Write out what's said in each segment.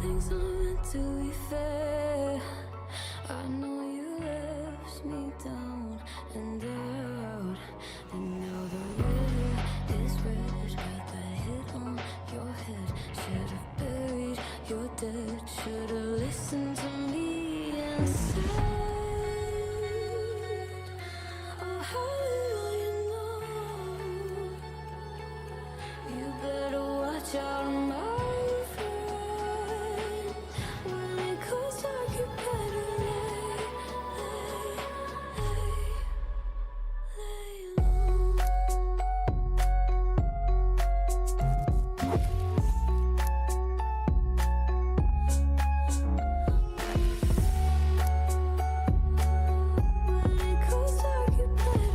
things aren't meant to be fair. I know you left me down and out, and now the red is red. Got that hit on your head. Should've buried your dead. Should've listened to me and said, oh, how little you know. You better watch out, my friend. When it goes dark, you better lay low. When it goes dark, you better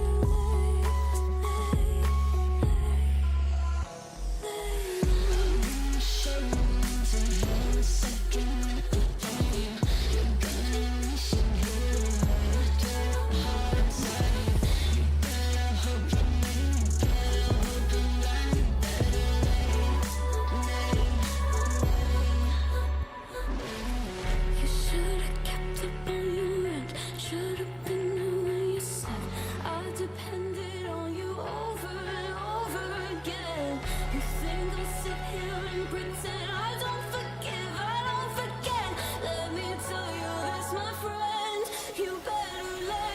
You should've kept up on your end. Should've been there when you said I depended on you over and over again. You think I'll sit here and pretend I don't forgive, I don't forget. Let me tell you this, my friend, you better lay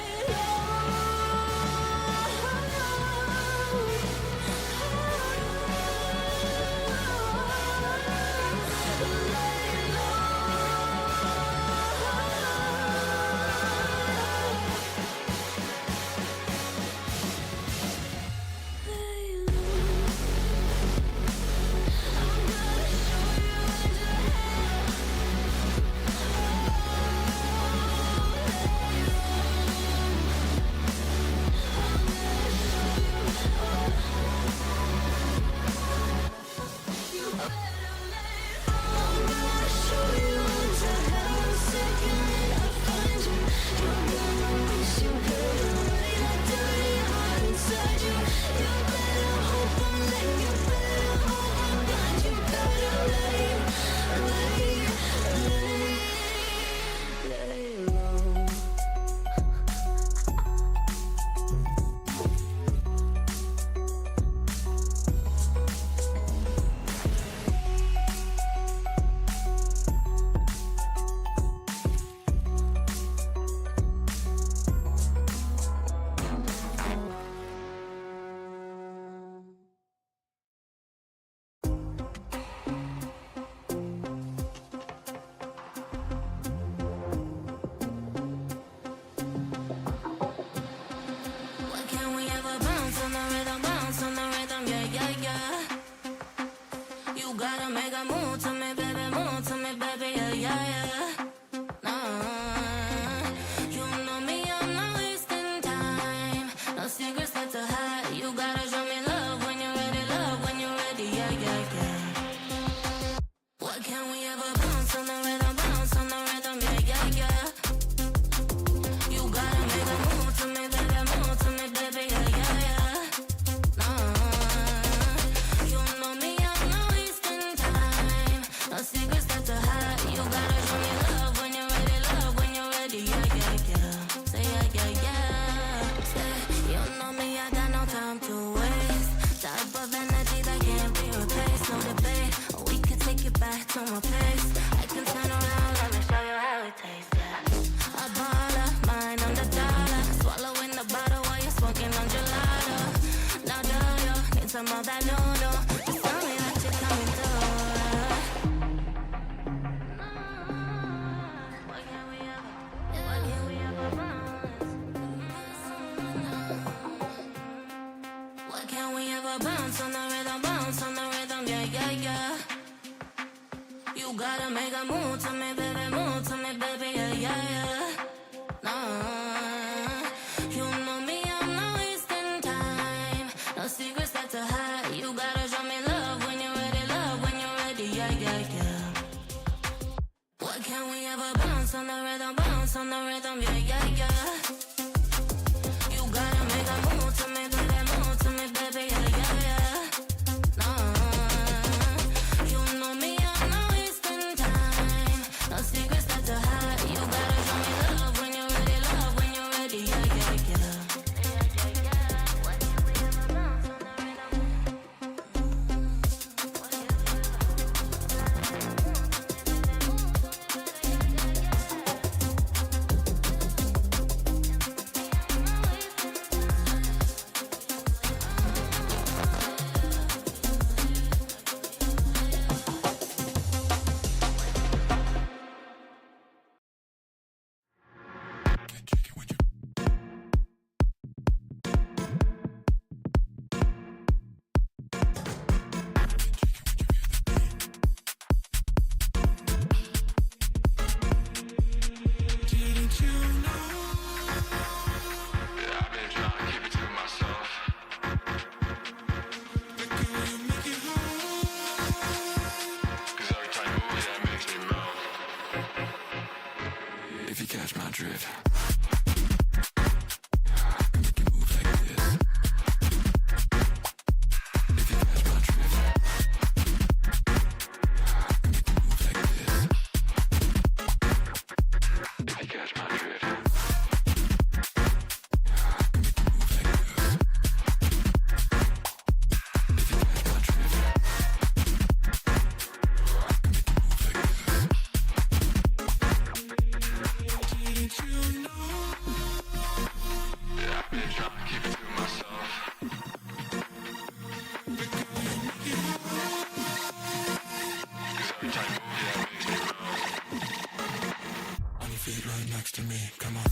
next to me, come on.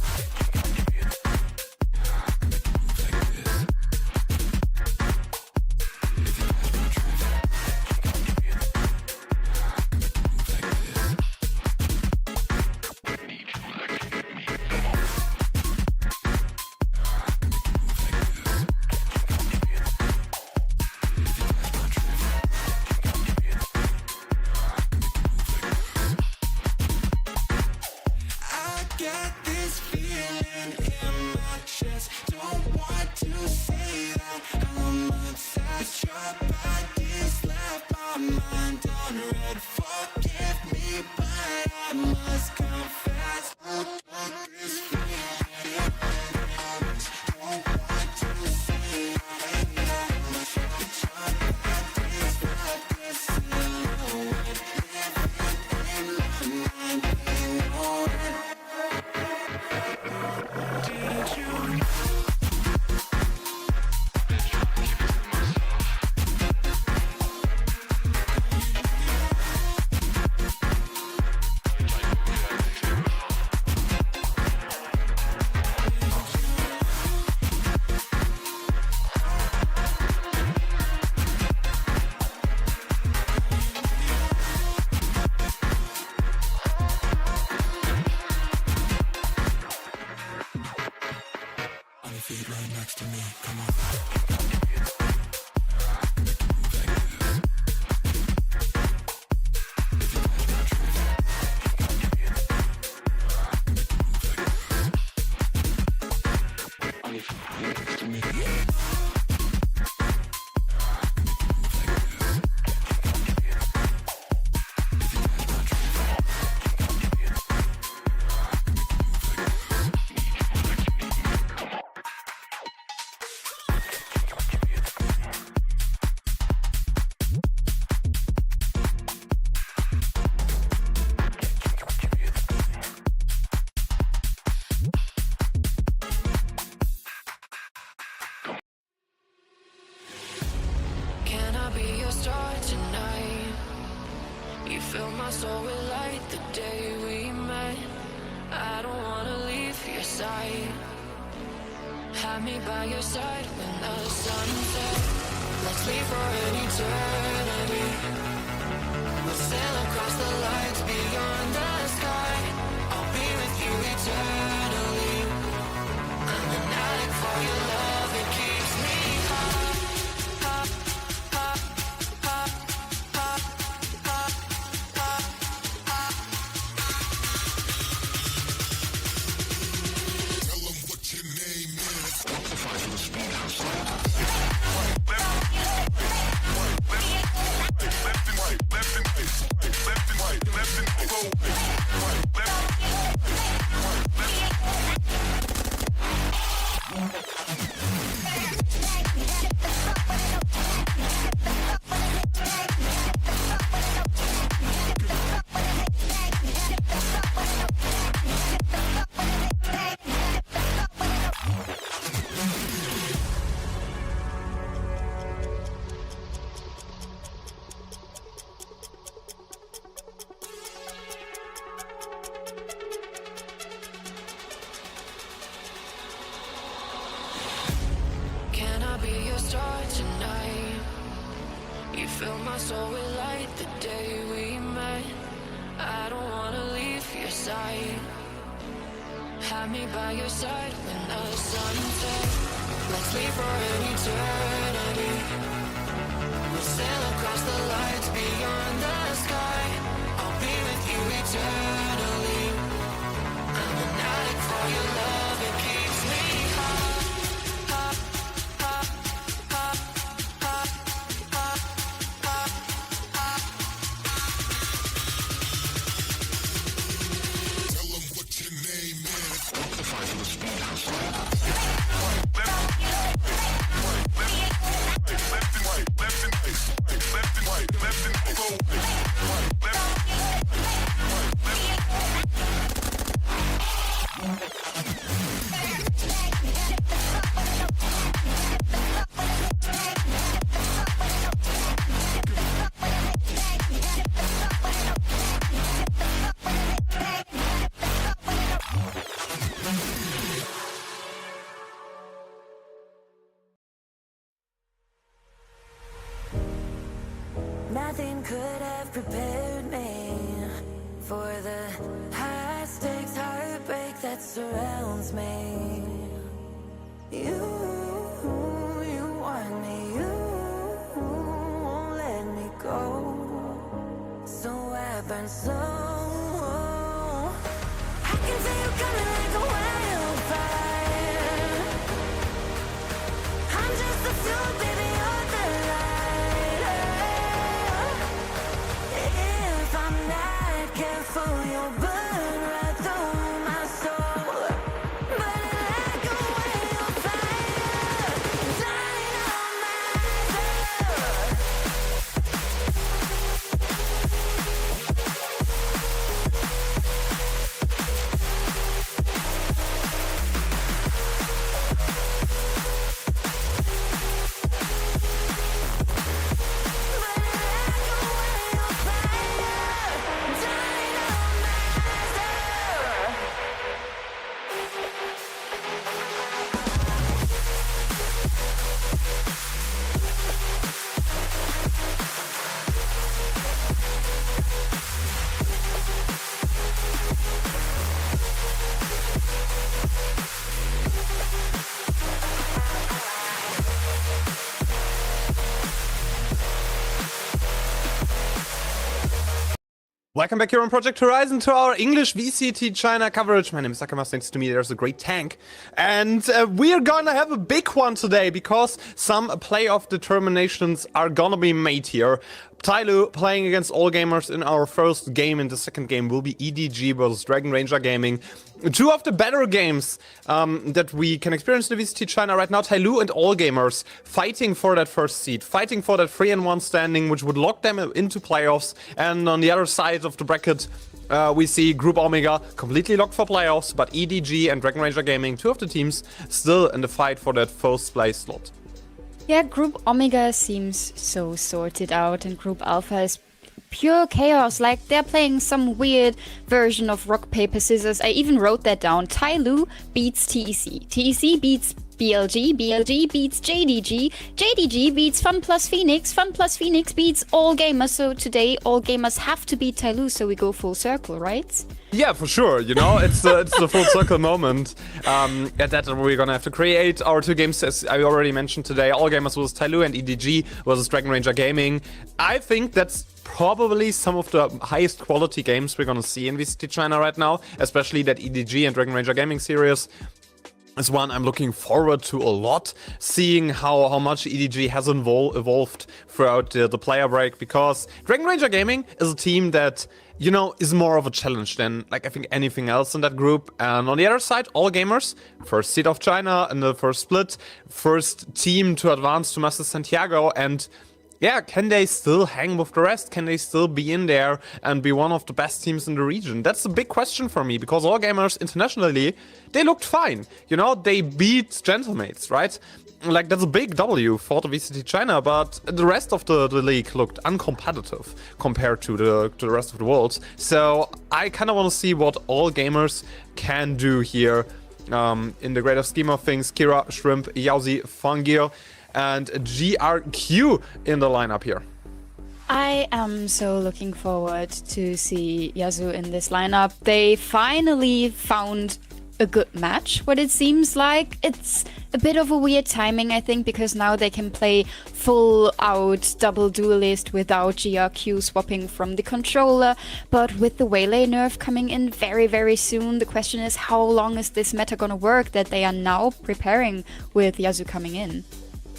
nothing could have prepared me for the high stakes heartbreak that surrounds me. You want me, you won't let me go. So I burn slow. I can feel you coming like a wildfire. I'm just the fuel, baby, you're the lighter. If I'm not careful, you'll burn right through my soul. Burning like a wildfire, dynamite. Welcome back here on Project Horizon to our English VCT China coverage. My name is Sakamas, thanks to me there's a great tank. And we're gonna have a big one today because some playoff determinations are gonna be made here. Tyloo playing against All Gamers in our first game, and the second game will be EDG versus Dragon Ranger Gaming. Two of the better games that we can experience in the VCT China right now. Tyloo and All Gamers fighting for that first seed, fighting for that 3-1 standing, which would lock them into playoffs. And on the other side of the bracket, we see Group Omega completely locked for playoffs, but EDG and Dragon Ranger Gaming, two of the teams, still in the fight for that first place slot. Yeah, Group Omega seems so sorted out, and Group Alpha is pure chaos. Like, they're playing some weird version of rock, paper, scissors. I even wrote that down. Tyloo beats TEC. TEC beats BLG. BLG beats JDG. JDG beats Fun Plus Phoenix. Fun Plus Phoenix beats All Gamers. So today, All Gamers have to beat Tyloo, so we go full circle, right? Yeah, for sure. You know, it's the full circle moment. At that, we're gonna have to create our two games, as I already mentioned today. All Gamers versus Tyloo and EDG versus Dragon Ranger Gaming. I think that's probably some of the highest quality games we're gonna see in VCT China right now, especially that EDG and Dragon Ranger Gaming series. Is one I'm looking forward to a lot, seeing how much EDG has evolved throughout the player break, because Dragon Ranger Gaming is a team that, you know, is more of a challenge than, like, I think anything else in that group. And on the other side, All Gamers, first seed of China in the first split, first team to advance to Master Santiago, and yeah, can they still hang with the rest? Can they still be in there and be one of the best teams in the region? That's a big question for me, because All Gamers internationally, they looked fine. You know, they beat Gentlemates, right? Like, that's a big W for the VCT China, but the rest of the league looked uncompetitive compared to the rest of the world. So I kind of want to see what All Gamers can do here in the greater scheme of things. Kira, Shrimp, Yauzi, Fungir, and GRQ in the lineup here. I am so looking forward to see Yasu in this lineup. They finally found a good match, what it seems like. It's a bit of a weird timing, I think, because now they can play full out double duelist without GRQ swapping from the controller. But with the Waylay nerf coming in very, very soon, the question is, how long is this meta gonna work that they are now preparing with Yasu coming in?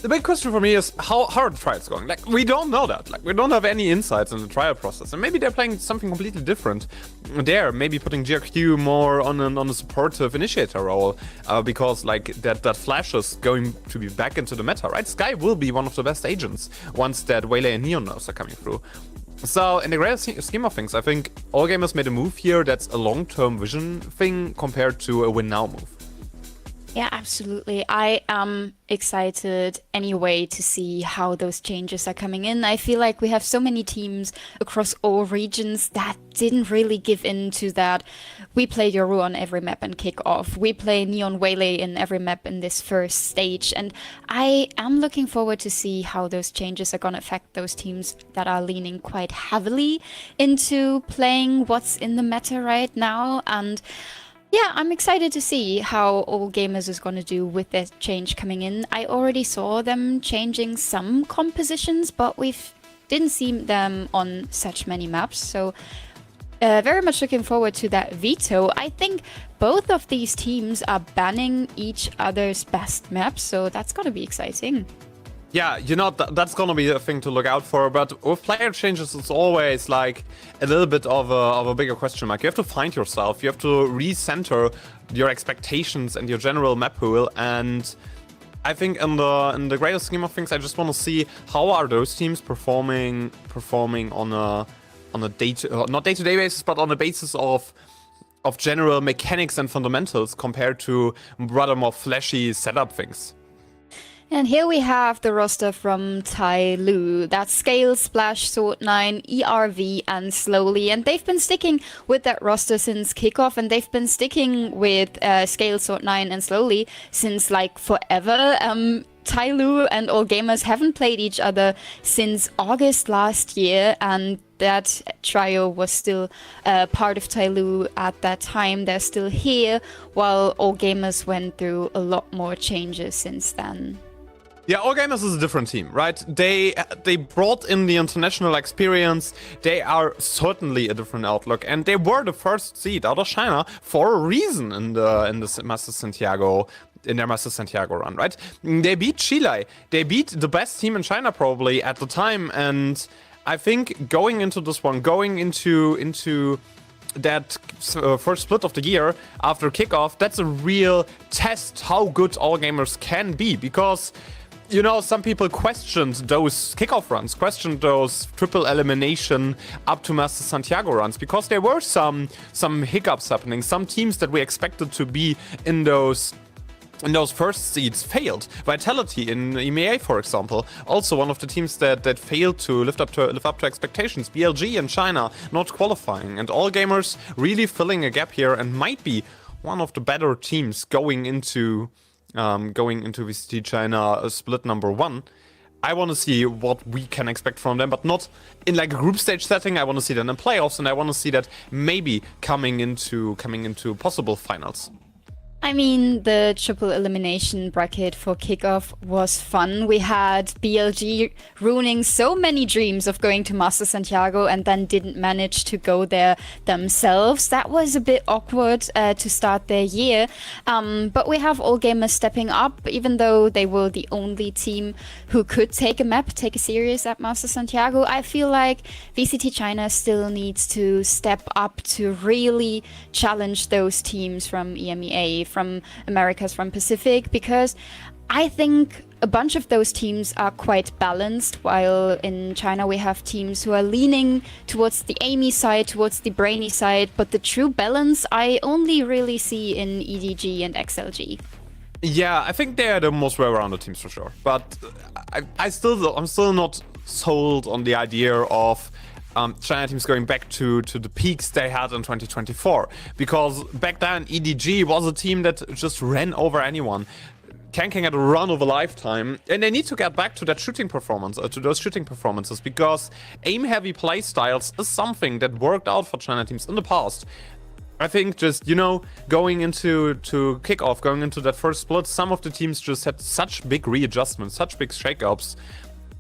The big question for me is how are the trials going? Like, we don't know that. Like, we don't have any insights in the trial process. And maybe they're playing something completely different there. Maybe putting GRQ more on a supportive initiator role. Because, like, that Flash is going to be back into the meta, right? Sky will be one of the best agents once that Waylay and Neon nerfs are coming through. So, in the greater scheme of things, I think All Gamers made a move here that's a long-term vision thing compared to a win-now move. Yeah, absolutely. I am excited anyway to see how those changes are coming in. I feel like we have so many teams across all regions that didn't really give in to that. We play Yoru on every map and kick off. We play Neon Waylay in every map in this first stage. And I am looking forward to see how those changes are going to affect those teams that are leaning quite heavily into playing what's in the meta right now. And yeah, I'm excited to see how All Gamers is going to do with that change coming in. I already saw them changing some compositions, but didn't see them on such many maps. So very much looking forward to that veto. I think both of these teams are banning each other's best maps, so that's going to be exciting. Yeah, you know, that's gonna be a thing to look out for, but with player changes, it's always like a little bit of a bigger question mark. You have to find yourself, you have to recenter your expectations and your general map pool, and I think in the greater scheme of things, I just want to see how are those teams performing on a not day-to-day basis, but on a basis of general mechanics and fundamentals compared to rather more flashy setup things. And here we have the roster from Tyloo. That's Scale, Splash, Sword9, ERV, and Slowly. And they've been sticking with that roster since kickoff, and they've been sticking with Scale, Sword9, and Slowly since like forever. Tyloo and All Gamers haven't played each other since August last year, and that trio was still part of Tyloo at that time. They're still here, while All Gamers went through a lot more changes since then. Yeah, All Gamers is a different team, right? They brought in the international experience. They are certainly a different outlook, and they were the first seed out of China for a reason in the Master Santiago. In their Master Santiago run, right? They beat Chile. They beat the best team in China probably at the time, and I think going into this one, going into that first split of the year after kickoff, that's a real test how good All Gamers can be, because you know, some people questioned those kickoff runs, questioned those triple elimination up to Master Santiago runs, because there were some hiccups happening. Some teams that we expected to be in those first seeds failed. Vitality in EMEA, for example, also one of the teams that failed to live up to expectations. BLG in China not qualifying, and All Gamers really filling a gap here and might be one of the better teams going into VCT China split number 1. I want to see what we can expect from them, but not in like a group stage setting. I want to see them in playoffs, and I want to see that maybe coming into possible finals. I mean, the triple elimination bracket for kickoff was fun. We had BLG ruining so many dreams of going to Master Santiago and then didn't manage to go there themselves. That was a bit awkward to start their year. But we have All Gamers stepping up, even though they were the only team who could take a series at Master Santiago. I feel like VCT China still needs to step up to really challenge those teams from EMEA, from Americas, from Pacific, because I think a bunch of those teams are quite balanced, while in China we have teams who are leaning towards the Amy side, towards the brainy side, but the true balance I only really see in EDG and XLG. Yeah, I think they're the most well-rounded teams for sure, but I'm still not sold on the idea of China teams going back to the peaks they had in 2024, because back then EDG was a team that just ran over anyone. Kanking had a run of a lifetime, and they need to get back to that shooting performance, to those shooting performances, because aim-heavy playstyles is something that worked out for China teams in the past. I think just, you know, going into kickoff, going into that first split, some of the teams just had such big readjustments, such big shakeups,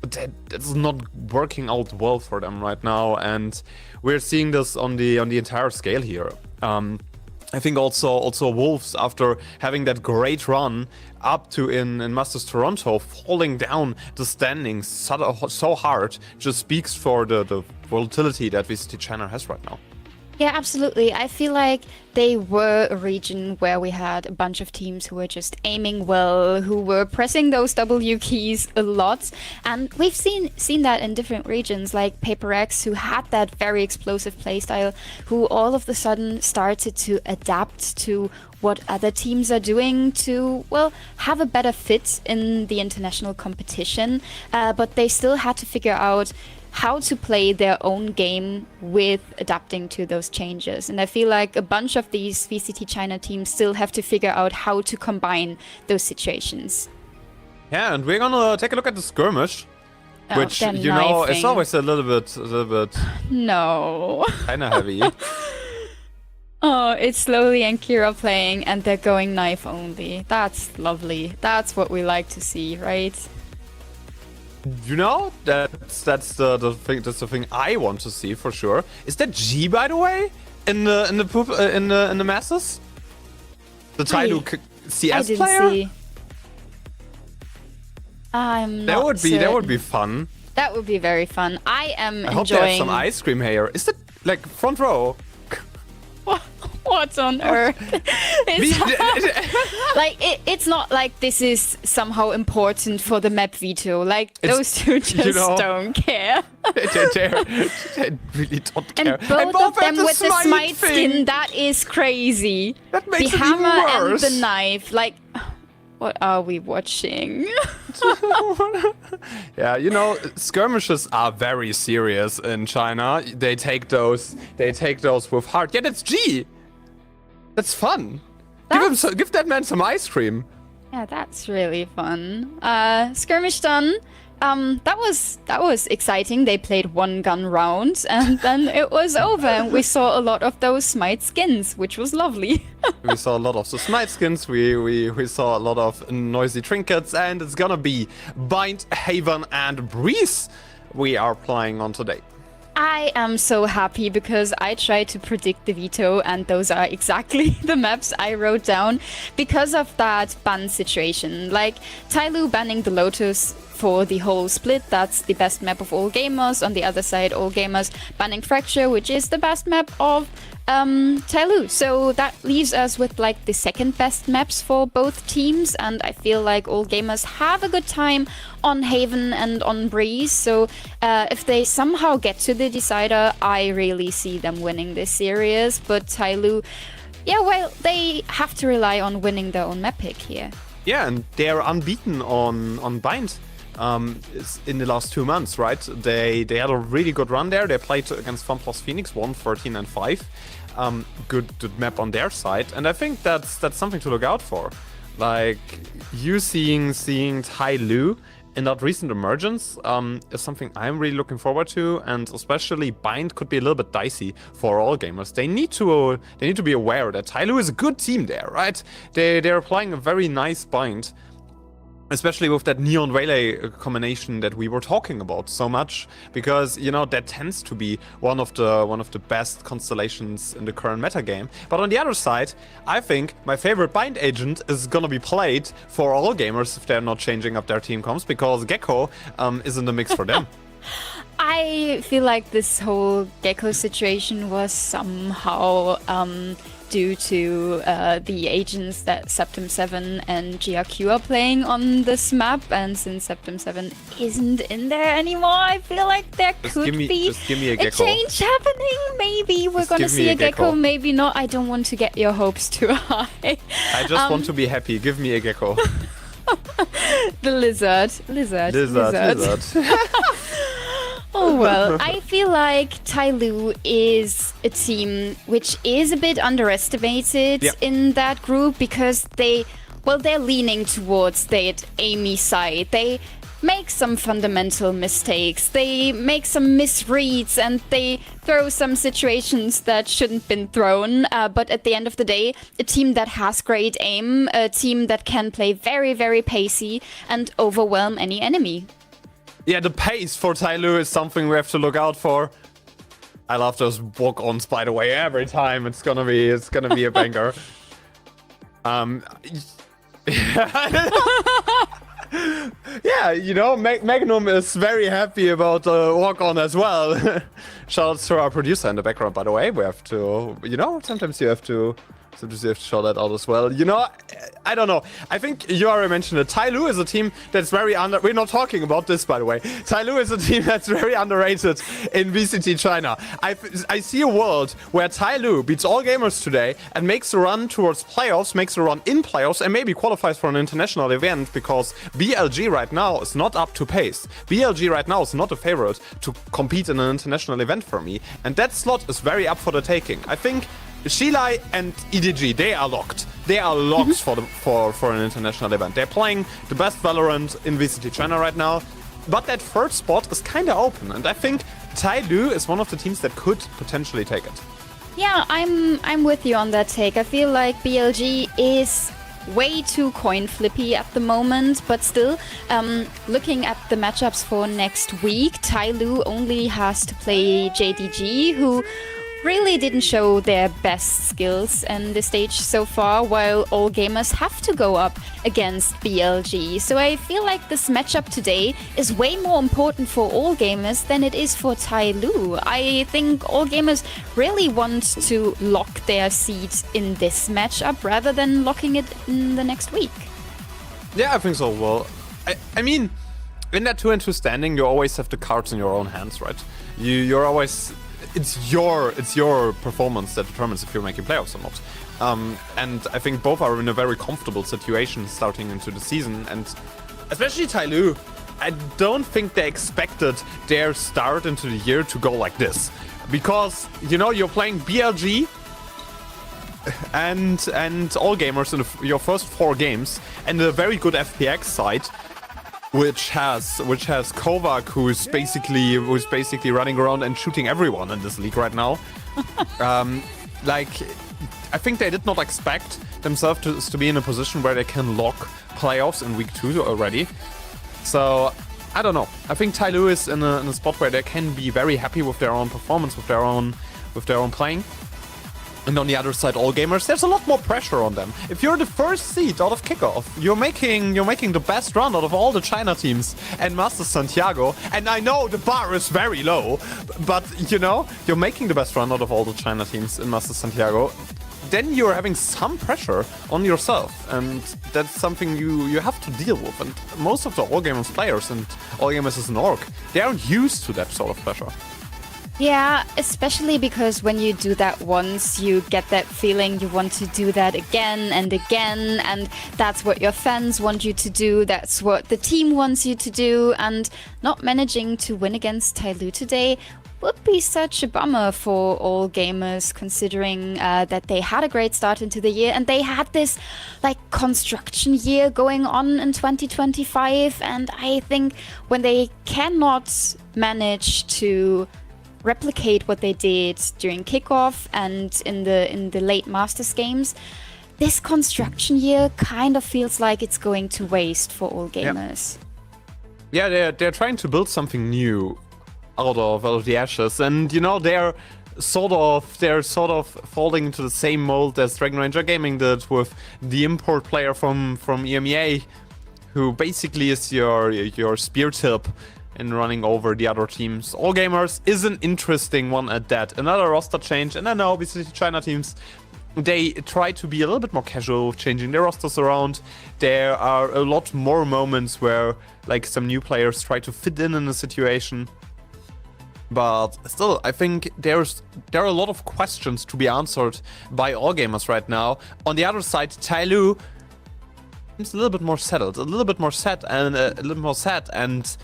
that it's not working out well for them right now, and we're seeing this on the entire scale here. I think also Wolves, after having that great run up to in Masters Toronto, falling down the standings so hard, just speaks for the volatility that VCT China has right now. Yeah, absolutely. I feel like they were a region where we had a bunch of teams who were just aiming well, who were pressing those W keys a lot. And we've seen that in different regions, like Paper X, who had that very explosive playstyle, who all of a sudden started to adapt to what other teams are doing to, well, have a better fit in the international competition. But they still had to figure out how to play their own game with adapting to those changes. And I feel like a bunch of these VCT China teams still have to figure out how to combine those situations. Yeah, and we're gonna take a look at the skirmish, which, they're you know, it's knifing. always a little bit No. kind of heavy. Oh, it's Slowly and Kira playing, and they're going knife only. That's lovely. That's what we like to see, right? You know, that's the thing. That's the thing I want to see for sure. Is that G, by the way, in the masses? The Tyloo I CS didn't player. see. I'm That not would be certain. fun. That would be very fun. I am I hope they have enjoying. some ice cream here. Is that like front row? What on earth? It's like it's not like this is somehow important for the map veto. Like those two just don't care. they really don't care. And both of them have with the smite thing. skin, that is crazy. That makes the it hammer even worse. and the knife, like, what are we watching? Yeah, you know, skirmishes are very serious in China. They take those with heart. Yeah, that's G. That's fun. Give that man some ice cream. Yeah, that's really fun. Skirmish done. That was exciting. They played one gun round and then it was over and we saw a lot of those smite skins, which was lovely. We saw a lot of the smite skins, we saw a lot of noisy trinkets, and it's gonna be Bind, Haven, and Breeze we are playing on today. I am so happy because I tried to predict the veto and those are exactly the maps I wrote down because of that ban situation. Like Tyloo banning the Lotus for the whole split, that's the best map of all gamers. On the other side, all gamers banning Fracture, which is the best map of Tyloo. So that leaves us with like the second best maps for both teams, and I feel like all gamers have a good time on Haven and on Breeze. So if they somehow get to the decider, I really see them winning this series. But Tyloo, yeah, well, they have to rely on winning their own map pick here. Yeah, and they're unbeaten on Bind. In the last 2 months, right? They had a really good run there. They played against FunPlus Phoenix, won 13-5. Good map on their side, and I think that's something to look out for. Like you seeing Tyloo in that recent emergence is something I'm really looking forward to, and especially Bind could be a little bit dicey for all gamers. They need to be aware that Tyloo is a good team there, right? They're applying a very nice Bind. Especially with that Neon Relay combination that we were talking about so much, because you know that tends to be one of the best constellations in the current metagame. But on the other side, I think my favorite Bind agent is gonna be played for all gamers if they're not changing up their team comps, because Gecko is in the mix for them. I feel like this whole Gecko situation was somehow due to the agents that Septum 7 and GRQ are playing on this map, and since Septum 7 isn't in there anymore, I feel like there could be just give me a a Gecko. change happening. Maybe we're Just gonna give me see a a Gecko, Gecko. maybe not. I don't want to get your hopes too high. I just want to be happy. Give me a Gecko. The lizard. Oh well, I feel like Tyloo is a team which is a bit underestimated Yep. in that group because they're leaning towards that Amy side. They make some fundamental mistakes, they make some misreads, and they throw some situations that shouldn't been thrown. But at the end of the day, a team that has great aim, a team that can play very, very pacey and overwhelm any enemy. Yeah, the pace for Tyloo is something we have to look out for. I love those walk-ons, by the way. Every time it's gonna be a banger. Yeah, you know, Magnum is very happy about Walk On as well. Shoutouts to our producer in the background, by the way. We have to, you know, sometimes you have to show that out as well. You know, I don't know. I think you already mentioned it. Tyloo is a team that's very we're not talking about this, by the way. Tyloo is a team that's very underrated in VCT China. I see a world where Tyloo beats all gamers today and makes a run towards playoffs, makes a run in playoffs, and maybe qualifies for an international event, because BLG right now is not up to pace. BLG right now is not a favorite to compete in an international event for me, and that slot is very up for the taking. I think Shilai and EDG, they are locked. They are locked for an international event. They're playing the best Valorant in VCT China right now. But that third spot is kind of open, and I think Tyloo is one of the teams that could potentially take it. Yeah, I'm with you on that take. I feel like BLG is way too coin flippy at the moment, but still, looking at the matchups for next week, Tyloo only has to play JDG, who really didn't show their best skills in the stage so far, while all gamers have to go up against BLG. So I feel like this matchup today is way more important for all gamers than it is for Tyloo. I think all gamers really want to lock their seat in this matchup rather than locking it in the next week. Yeah, I think so. Well, I mean, in that 2-2 standing, you always have the cards in your own hands, right? You're always... It's your performance that determines if you're making playoffs or not. And I think both are in a very comfortable situation starting into the season. And especially Tyloo, I don't think they expected their start into the year to go like this. Because, you know, you're playing BLG and all gamers in your first 4 games, and a very good FPX side, which has Kovac, who's basically running around and shooting everyone in this league right now. Like, I think they did not expect themselves to be in a position where they can lock playoffs in week 2 already. So I don't know. I think Tyloo is in a spot where they can be very happy with their own performance, with their own playing. And on the other side, all gamers, there's a lot more pressure on them. If you're the first seed out of kickoff, you're making the best run out of all the China teams and Masters Santiago. And I know the bar is very low, but you know, you're making the best run out of all the China teams in Masters Santiago. Then you're having some pressure on yourself, and that's something you have to deal with. And most of the All Gamers players and All Gamers as an org, they aren't used to that sort of pressure. Yeah, especially because when you do that once, you get that feeling you want to do that again, and that's what your fans want you to do, that's what the team wants you to do, and not managing to win against Tyloo today would be such a bummer for all gamers, considering that they had a great start into the year and they had this like construction year going on in 2025, and I think when they cannot manage to replicate what they did during kickoff and in the late Masters games, this construction year kind of feels like it's going to waste for all gamers. Yeah, they're trying to build something new out of the ashes, and you know, they're sort of falling into the same mold as Dragon Ranger Gaming did with the import player from EMEA, who basically is your spear tip in running over the other teams. All Gamers is an interesting one at that. Another roster change, and I know VCT China teams, they try to be a little bit more casual, changing their rosters around. There are a lot more moments where like some new players try to fit in a situation. But still, I think there are a lot of questions to be answered by All Gamers right now. On the other side, Tyloo seems a little bit more settled, a little bit more set, and a little more set, and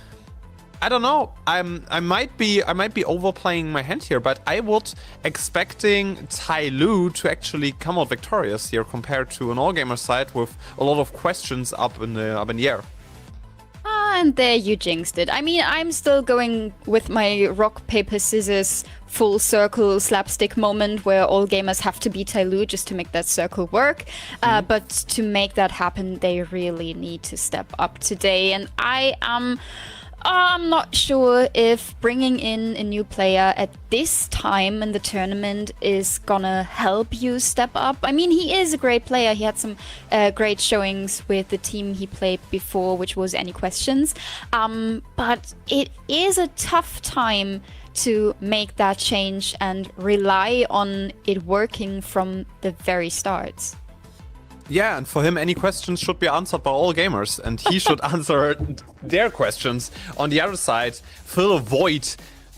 I don't know. I might be overplaying my hand here, but I would expecting Tyloo to actually come out victorious here compared to an All Gamer side with a lot of questions up in the air. And there you jinxed it. I mean, I'm still going with my rock, paper, scissors full circle slapstick moment where all gamers have to beat Tyloo just to make that circle work. But to make that happen, they really need to step up today. And I am I'm not sure if bringing in a new player at this time in the tournament is gonna help you step up. I mean, he is a great player. He had some great showings with the team he played before, which was Any Questions. But it is a tough time to make that change and rely on it working from the very start. Yeah, and for him, any questions should be answered by all gamers, and he should answer their questions. On the other side, fill a void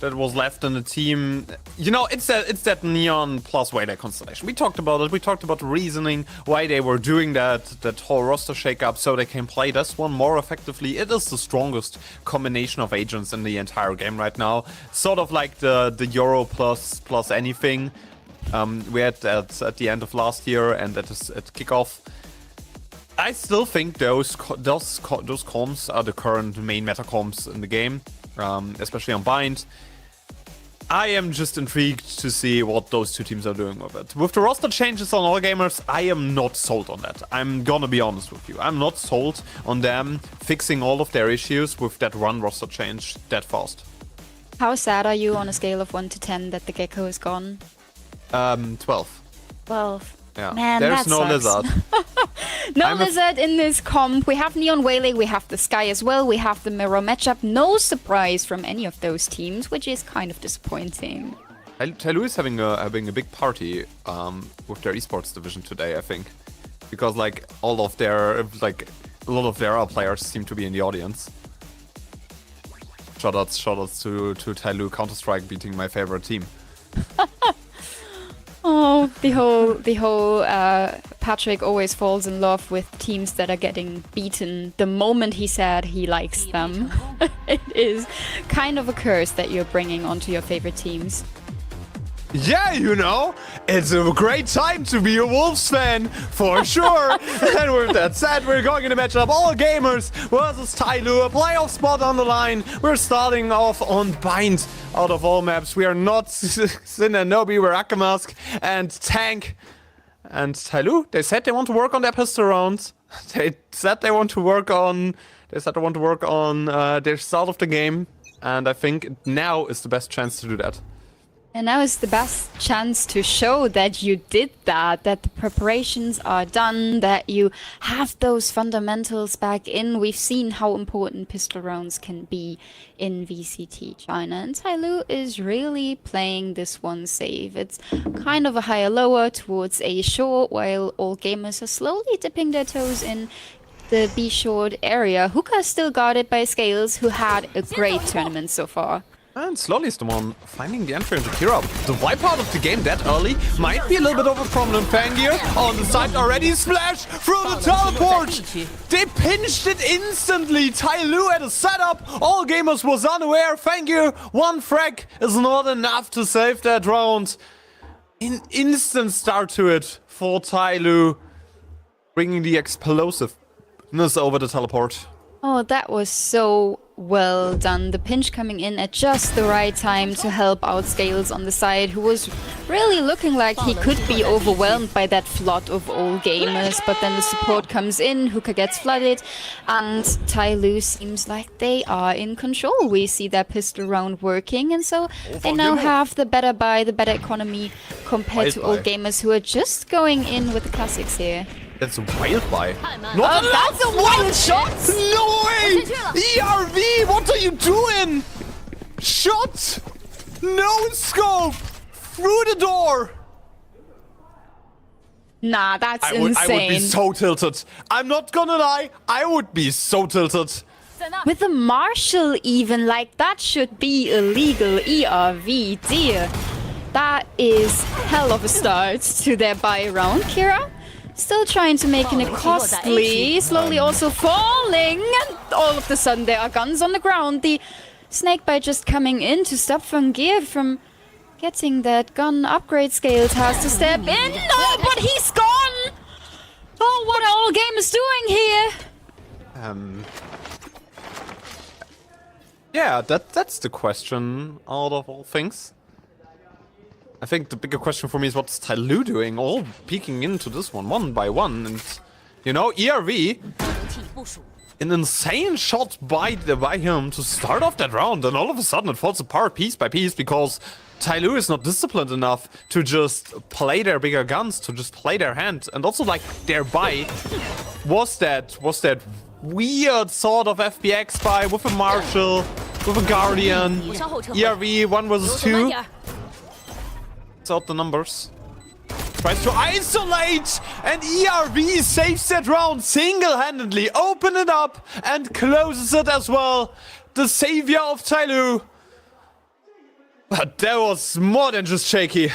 that was left in the team. You know, it's that Neon plus Waylay constellation. We talked about it. We talked about the reasoning why they were doing that whole roster shakeup, so they can play this one more effectively. It is the strongest combination of agents in the entire game right now. Sort of like the Euro plus anything. We had at the end of last year and at kickoff. I still think those comps are the current main meta comps in the game, especially on Bind. I am just intrigued to see what those two teams are doing with it. With the roster changes on All Gamers, I am not sold on that. I'm gonna be honest with you. I'm not sold on them fixing all of their issues with that one roster change that fast. How sad are you on a scale of 1 to 10 that the Gecko is gone? 12. 12. Yeah. Man, there's that no sucks. Lizard. No Lizard in this comp. We have Neon Waylay, we have the Sky as well, we have the mirror matchup. No surprise from any of those teams, which is kind of disappointing. Tyloo is having a big party with their esports division today, I think, because like a lot of their other players seem to be in the audience. Shoutouts to Tyloo Counter-Strike beating my favorite team. Oh, the whole Patrick always falls in love with teams that are getting beaten the moment he said he likes them. It is kind of a curse that you're bringing onto your favorite teams. Yeah, you know, it's a great time to be a Wolves fan, for sure. And with that said, we're going to match up All Gamers versus Tyloo, a playoff spot on the line. We're starting off on Bind out of all maps. We are not Sin and Nobi, we're Akamask and Tank. And Tyloo, they said they want to work on their pistol rounds. They said they want to work on their start of the game. And I think now is the best chance to do that. And now is the best chance to show that you did that the preparations are done, that you have those fundamentals back in. We've seen how important pistol rounds can be in VCT China, and Tyloo is really playing this one safe. It's kind of a higher lower towards A short, while all gamers are slowly dipping their toes in the B short area. Hookah still guarded by Scales, who had a great tournament so far. And slowly is the one finding the entry into Kira. The wipe out of the game that early might be a little bit of a problem. Fangir on the side already. Splash through the teleport. They pinched it instantly. Tyloo had a setup. All Gamers was unaware. Fangir, one frag is not enough to save that round. An instant start to it for Tyloo, bringing the explosiveness over the teleport. Oh, that was so well done. The pinch coming in at just the right time to help out Scales on the side, who was really looking like he could be overwhelmed by that flood of all gamers. But then the support comes in, Hookah gets flooded, and Tyloo seems like they are in control. We see their pistol round working, and so they now have the better buy, the better economy compared to all gamers who are just going in with the classics here. That's a wild buy. That's a wild shot! No way! ERV, what are you doing? Shot! No scope! Through the door! Nah, that's insane. I would be so tilted. I'm not gonna lie, I would be so tilted. With the Marshal even, like, that should be illegal. ERV, dear. That is hell of a start to their buy round. Kira still trying to make it costly, slowly also falling, and all of a sudden there are guns on the ground. The Snakebite just coming in to stop Fangir from getting that gun upgrade. Scales has to step in. No, but he's gone! Oh, what are all gamers doing here? Yeah, that's the question out of all things. I think the bigger question for me is what's Tyloo doing? All peeking into this one by one, and you know, ERV an insane shot by him to start off that round, and all of a sudden it falls apart piece by piece because Tyloo is not disciplined enough to just play their bigger guns, to just play their hand, and also like their buy was that weird sort of FBX buy with a Marshall, with a Guardian, ERV 1 versus 2. Out the numbers. Tries to isolate, and ERV saves that round single-handedly, open it up, and closes it as well. The savior of Tyloo. But that was more than just shaky.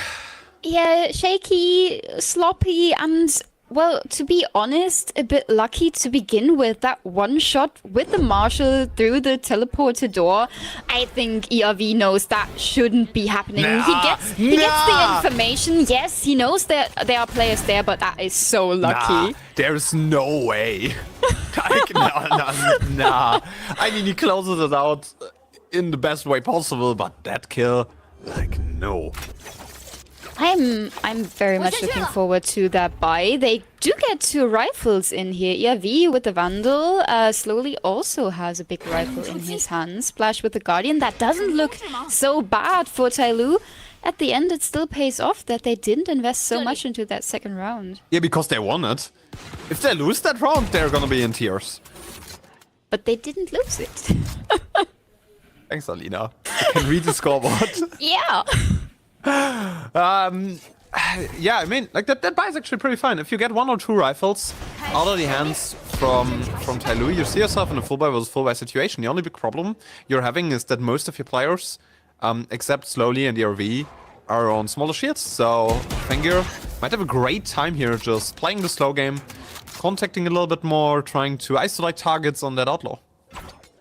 Yeah, shaky, sloppy, and, well, to be honest, a bit lucky to begin with. That one shot with the Marshal through the teleporter door, I think ERV knows that shouldn't be happening. He gets the information. Yes, he knows that there are players there, but that is so lucky. There's no way. Like, nah. I mean, he closes it out in the best way possible, but that kill, like, no. I'm very much looking forward to that buy. They do get 2 rifles in here. ERV with the Vandal slowly also has a big rifle in his hands. Splash with the Guardian. That doesn't look so bad for Tyloo. At the end, it still pays off that they didn't invest so much into that second round. Yeah, because they won it. If they lose that round, they're gonna be in tears. But they didn't lose it. Thanks, Alina. I can read the scoreboard. Yeah. Yeah, I mean, like that buy is actually pretty fine. If you get 1 or 2 rifles out of the hands from Tyloo, you see yourself in a full buy versus full buy situation. The only big problem you're having is that most of your players, except Slowly and ERV, are on smaller shields. So Fengir might have a great time here just playing the slow game, contacting a little bit more, trying to isolate targets on that outlaw.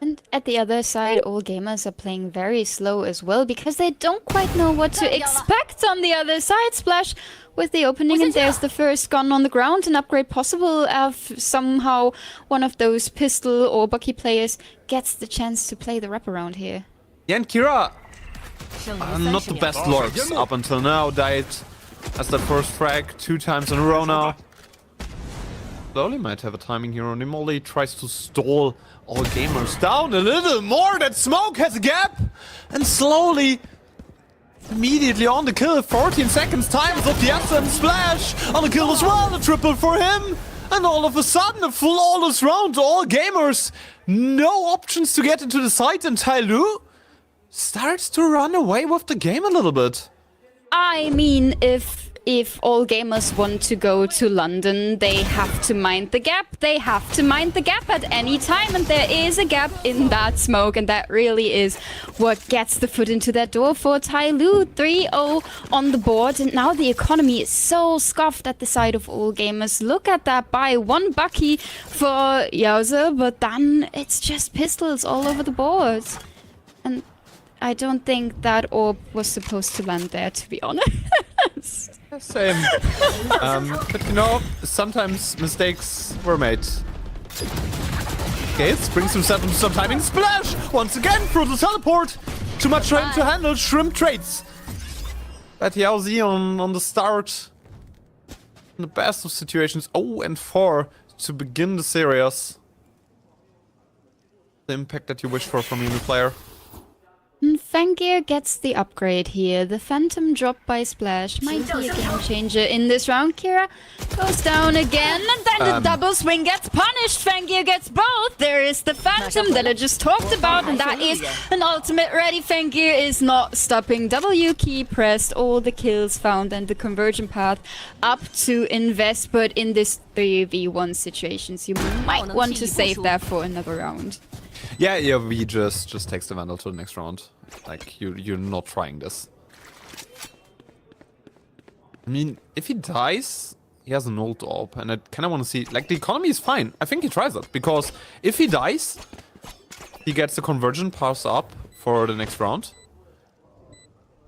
And at the other side, all gamers are playing very slow as well because they don't quite know what to expect on the other side. Splash with the opening, and there's the first gun on the ground. An upgrade possible if somehow one of those pistol or Bucky players gets the chance to play the wraparound here. Yeah, and Kira, not the best lurks up until now. Died as the first frag 2 times in a row now. Slowly might have a timing here on him. Only tries to stall all gamers down a little more. That smoke has a gap, and slowly, immediately on the kill. 14 seconds time is of the essence. Splash on the kill as well. A triple for him, and all of a sudden a flawless round. All gamers, no options to get into the site, and Tyloo starts to run away with the game a little bit. I mean, if all gamers want to go to London, they have to mind the gap. They have to mind the gap at any time, and there is a gap in that smoke, and that really is what gets the foot into that door for Tyloo. 3-0 on the board, and now the economy is so scuffed at the side of all gamers. Look at that buy. 1 Bucky for Yowza, but then it's just pistols all over the board. And I don't think that orb was supposed to land there, to be honest. Same. But you know, sometimes mistakes were made. Gates brings himself into some timing. Splash! Once again through the teleport! Too much for him to handle. Shrimp trades. But Yaozi on the start. In the best of situations. 0-4 to begin the series. The impact that you wish for from a new player. Fengir gets the upgrade here. The Phantom drop by Splash might be a game changer in this round. Kira goes down again, and then the double swing gets punished. Fengir gets both. There is the Phantom that I just talked about, and that is an ultimate ready. Fengir is not stopping. W key pressed, all the kills found, and the conversion path up to invest. But in this 3v1 situations, you might want to save that for another round. Yeah, we just takes the Vandal to the next round. Like, you're not trying this. I mean, if he dies, he has an ult orb, and I kind of want to see... Like, the economy is fine. I think he tries it, because if he dies, he gets the conversion pass up for the next round.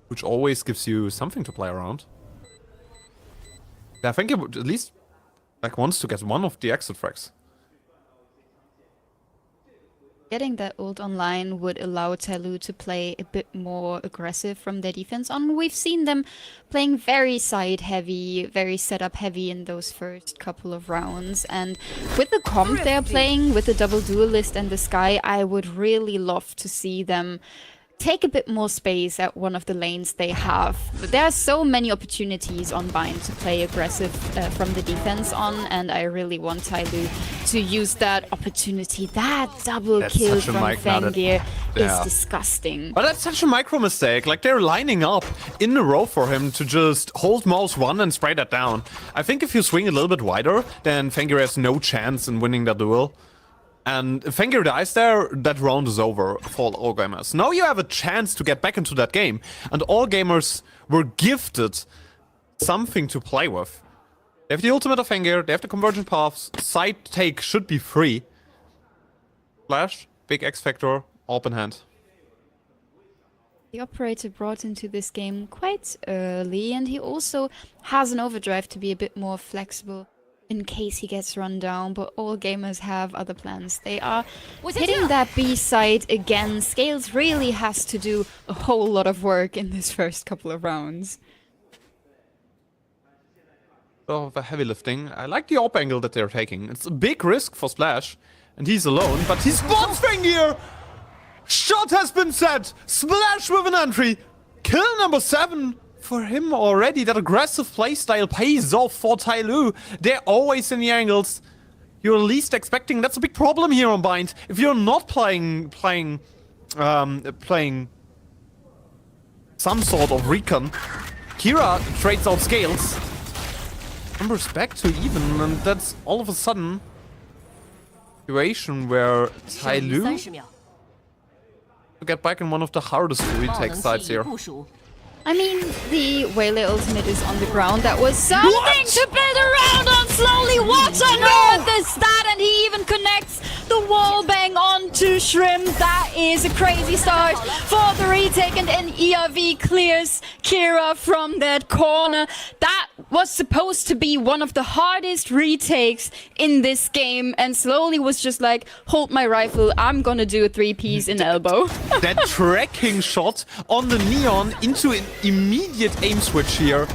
Which always gives you something to play around. Yeah, I think he would at least, like, wants to get one of the exit frags. getting that ult online would allow Tyloo to play a bit more aggressive from their defense on. We've seen them playing very side heavy, very setup heavy in those first couple of rounds. And with the comp they're playing, with the double duelist and the Sky, I would really love to see them take a bit more space at one of the lanes they have. There are so many opportunities on Bind to play aggressive from the defense on, and I really want Tyloo to use that opportunity. That double kill from Fengir is disgusting. But that's such a micro mistake. Like, they're lining up in a row for him to just hold mouse 1 and spray that down. I think if you swing a little bit wider, then Fengir has no chance in winning that duel. And if Fengir dies there, that round is over for all gamers. Now you have a chance to get back into that game. And all gamers were gifted something to play with. They have the ultimate of Fengir, they have the convergent paths, side take should be free. Flash, big X factor, open hand. The operator brought into this game quite early, and he also has an overdrive to be a bit more flexible in case he gets run down, but all gamers have other plans. They are hitting that B side again. Scales really has to do a whole lot of work in this first couple of rounds. Of a heavy lifting. I like the op angle that they're taking. It's a big risk for Splash, and he's alone, but he spots Fengir! Shot has been set! Splash with an entry! Kill number 7! For him already, that aggressive playstyle pays off for Tyloo. They're always in the angles you're least expecting. That's a big problem here on Bind. If you're not playing some sort of recon, Kira trades out scales. Numbers back to even, and that's all of a sudden situation where Tyloo to get back in one of the hardest retake sides here. I mean, the Waylay ultimate is on the ground. That was something to build around on slowly. What on earth is that? And he even connects the wall bang onto Shrimp. That is a crazy start for the retake. And then ERV clears Kira from that corner. That was supposed to be one of the hardest retakes in this game. And slowly was just like, hold my rifle. I'm gonna do a 3-piece in elbow. That tracking shot on the Neon into an immediate aim switch here.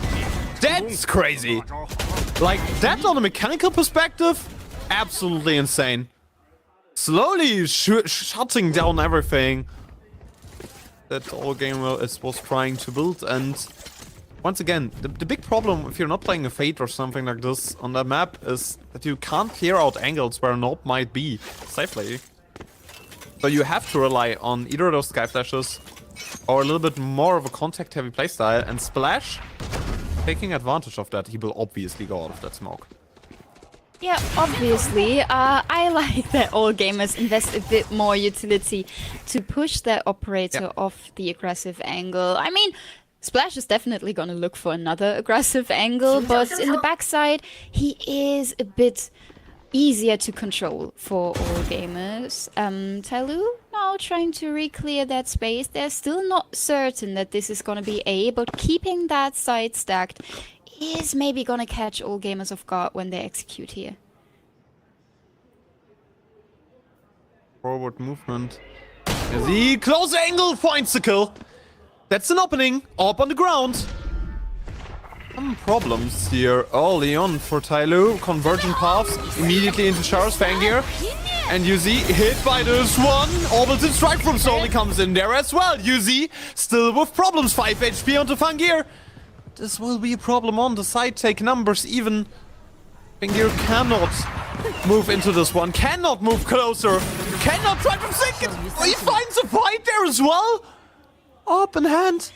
That's crazy. Like, that on a mechanical perspective, absolutely insane. Slowly shutting down everything that all gamer was trying to build. And once again, the big problem if you're not playing a Fate or something like this on that map is that you can't clear out angles where an AWP might be safely. So you have to rely on either of those sky flashes or a little bit more of a contact-heavy playstyle, and Splash, taking advantage of that, he will obviously go out of that smoke. Yeah, obviously. I like that all gamers invest a bit more utility to push their operator off the aggressive angle. I mean, Splash is definitely gonna look for another aggressive angle, but in the backside, he is a bit easier to control for all gamers. Tyloo now trying to re-clear that space. They're still not certain that this is gonna be A, but keeping that side stacked is maybe gonna catch all gamers off guard when they execute here. Forward movement. The close angle finds the kill. That's an opening. Up on the ground. Some problems here early on for Tyloo. Convergent paths immediately into Char's Fengir. And Yuzi hit by this one. Orbital Strike from Soli comes in there as well. Yuzi still with problems. 5 HP onto Fengir. This will be a problem on the side. Take numbers even. Fengir cannot move into this one. Cannot move closer. Cannot try to sink it. He finds a fight there as well. Open hand.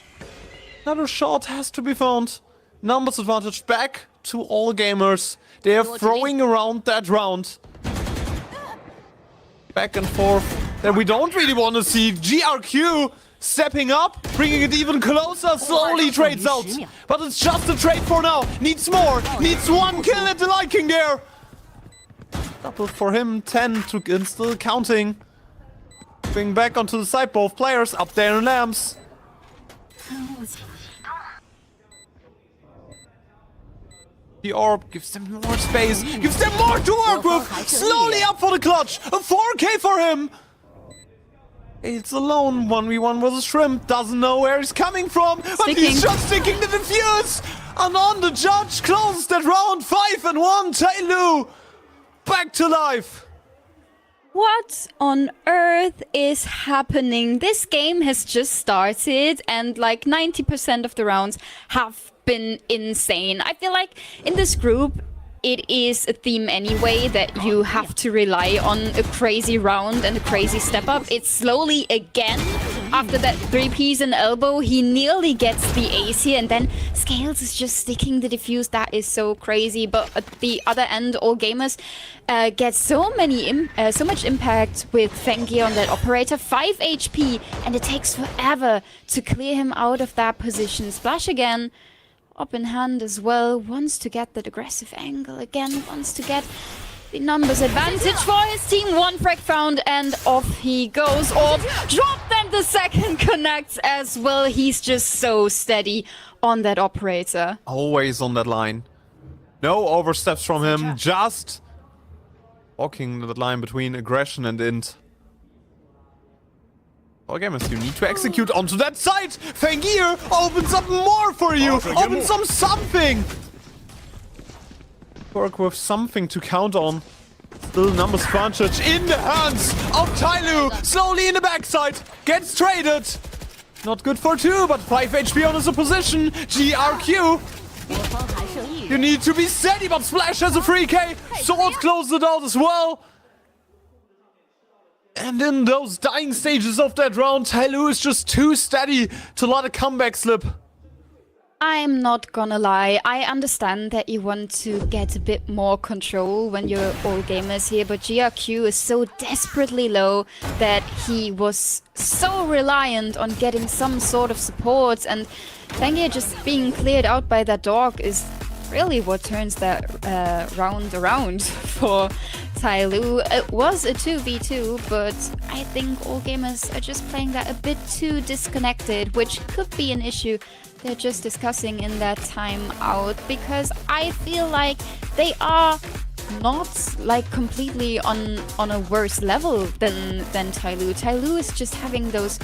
Another shot has to be found. Numbers advantage back to all gamers. They are throwing around that round. Back and forth. That we don't really want to see. GRQ stepping up, bringing it even closer. Slowly trades out. But it's just a trade for now. Needs more. Needs one kill at the liking there. Double for him. 10 to and still counting. Bring back onto the side. Both players up there in lamps. The orb gives them more space, gives them more to work with. Slowly up for the clutch. A 4K for him. It's alone, 1v1 versus Shrimp, doesn't know where he's coming from, but he's just sticking the defuse! And on the judge closes that round, 5-1, Tyloo back to life! What on earth is happening? This game has just started and like 90% of the rounds have been insane. I feel like in this group, it is a theme anyway that you have to rely on a crazy round and a crazy step up. It's slowly again, after that 3-piece and elbow, he nearly gets the ace here, and then Scales is just sticking the defuse. That is so crazy. But at the other end, all gamers get so much impact with Fengi on that operator. 5 HP, and it takes forever to clear him out of that position. Splash again. Up in hand as well, wants to get that aggressive angle again, wants to get the numbers advantage for his team. 1 frag found and off he goes. Or dropped, and the second connects as well. He's just so steady on that operator. Always on that line. No oversteps from him, just walking the line between aggression and int. All gamers, you need to execute onto that side! Fengir opens up more for you! Opens up something! Work with something to count on. Still numbers advantage in the hands of Tyloo! Slowly in the backside! Gets traded! Not good for 2, but 5 HP on his opposition! GRQ! You need to be steady, but Splash has a free K! Sword closes it out as well! And in those dying stages of that round, Tyloo is just too steady to let a comeback slip. I'm not gonna lie, I understand that you want to get a bit more control when you're all gamers here, but GRQ is so desperately low that he was so reliant on getting some sort of support, and Fengi just being cleared out by that dog is really what turns that round around for Tyloo. It was a 2v2, but I think all gamers are just playing that a bit too disconnected, which could be an issue they're just discussing in that timeout, because I feel like they are not like completely on a worse level than Tyloo. Tyloo is just having those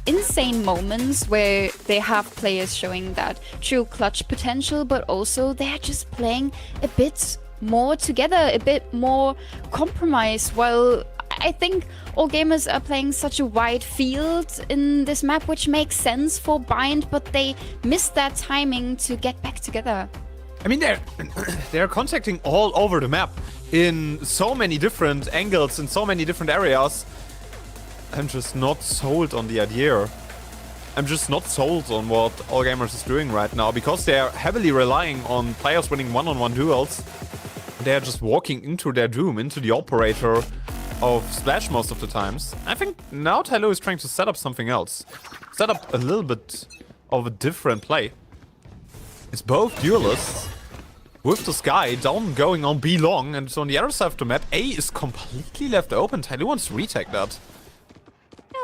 insane moments where they have players showing that true clutch potential, but also they're just playing a bit more together, a bit more compromise. While I think all gamers are playing such a wide field in this map, which makes sense for Bind, but they miss that timing to get back together. I mean, they're contacting all over the map in so many different angles, in so many different areas. I'm just not sold on the idea. I'm just not sold on what All Gamers is doing right now, because they're heavily relying on players winning one-on-one duels. They're just walking into their doom, into the operator of Splash most of the times. I think now Tyloo is trying to set up something else. Set up a little bit of a different play. It's both duelists with the Sky down going on B long, and so on the other side of the map, A is completely left open. Tyloo wants to retake that.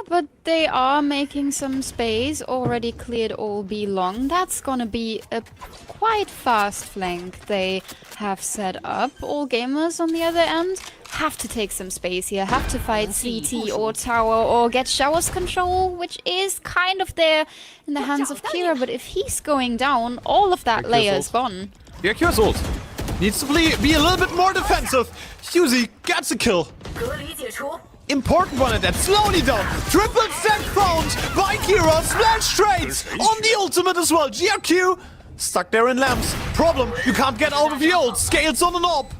But they are making some space, already cleared all B long. That's gonna be a quite fast flank they have set up. All gamers on the other end have to take some space here, have to fight CT or tower or get showers control, which is kind of there in the hands of Kira. But if he's going down, all of that layer is gone. Yeah, Kira's ult. Needs to be a little bit more defensive. Huzi gets a kill. Important one at that, slowly down. Triple stack found by Kira. Splash trades on the ultimate as well. GRQ stuck there in lamps. Problem, you can't get out of the ult. Scales on an op.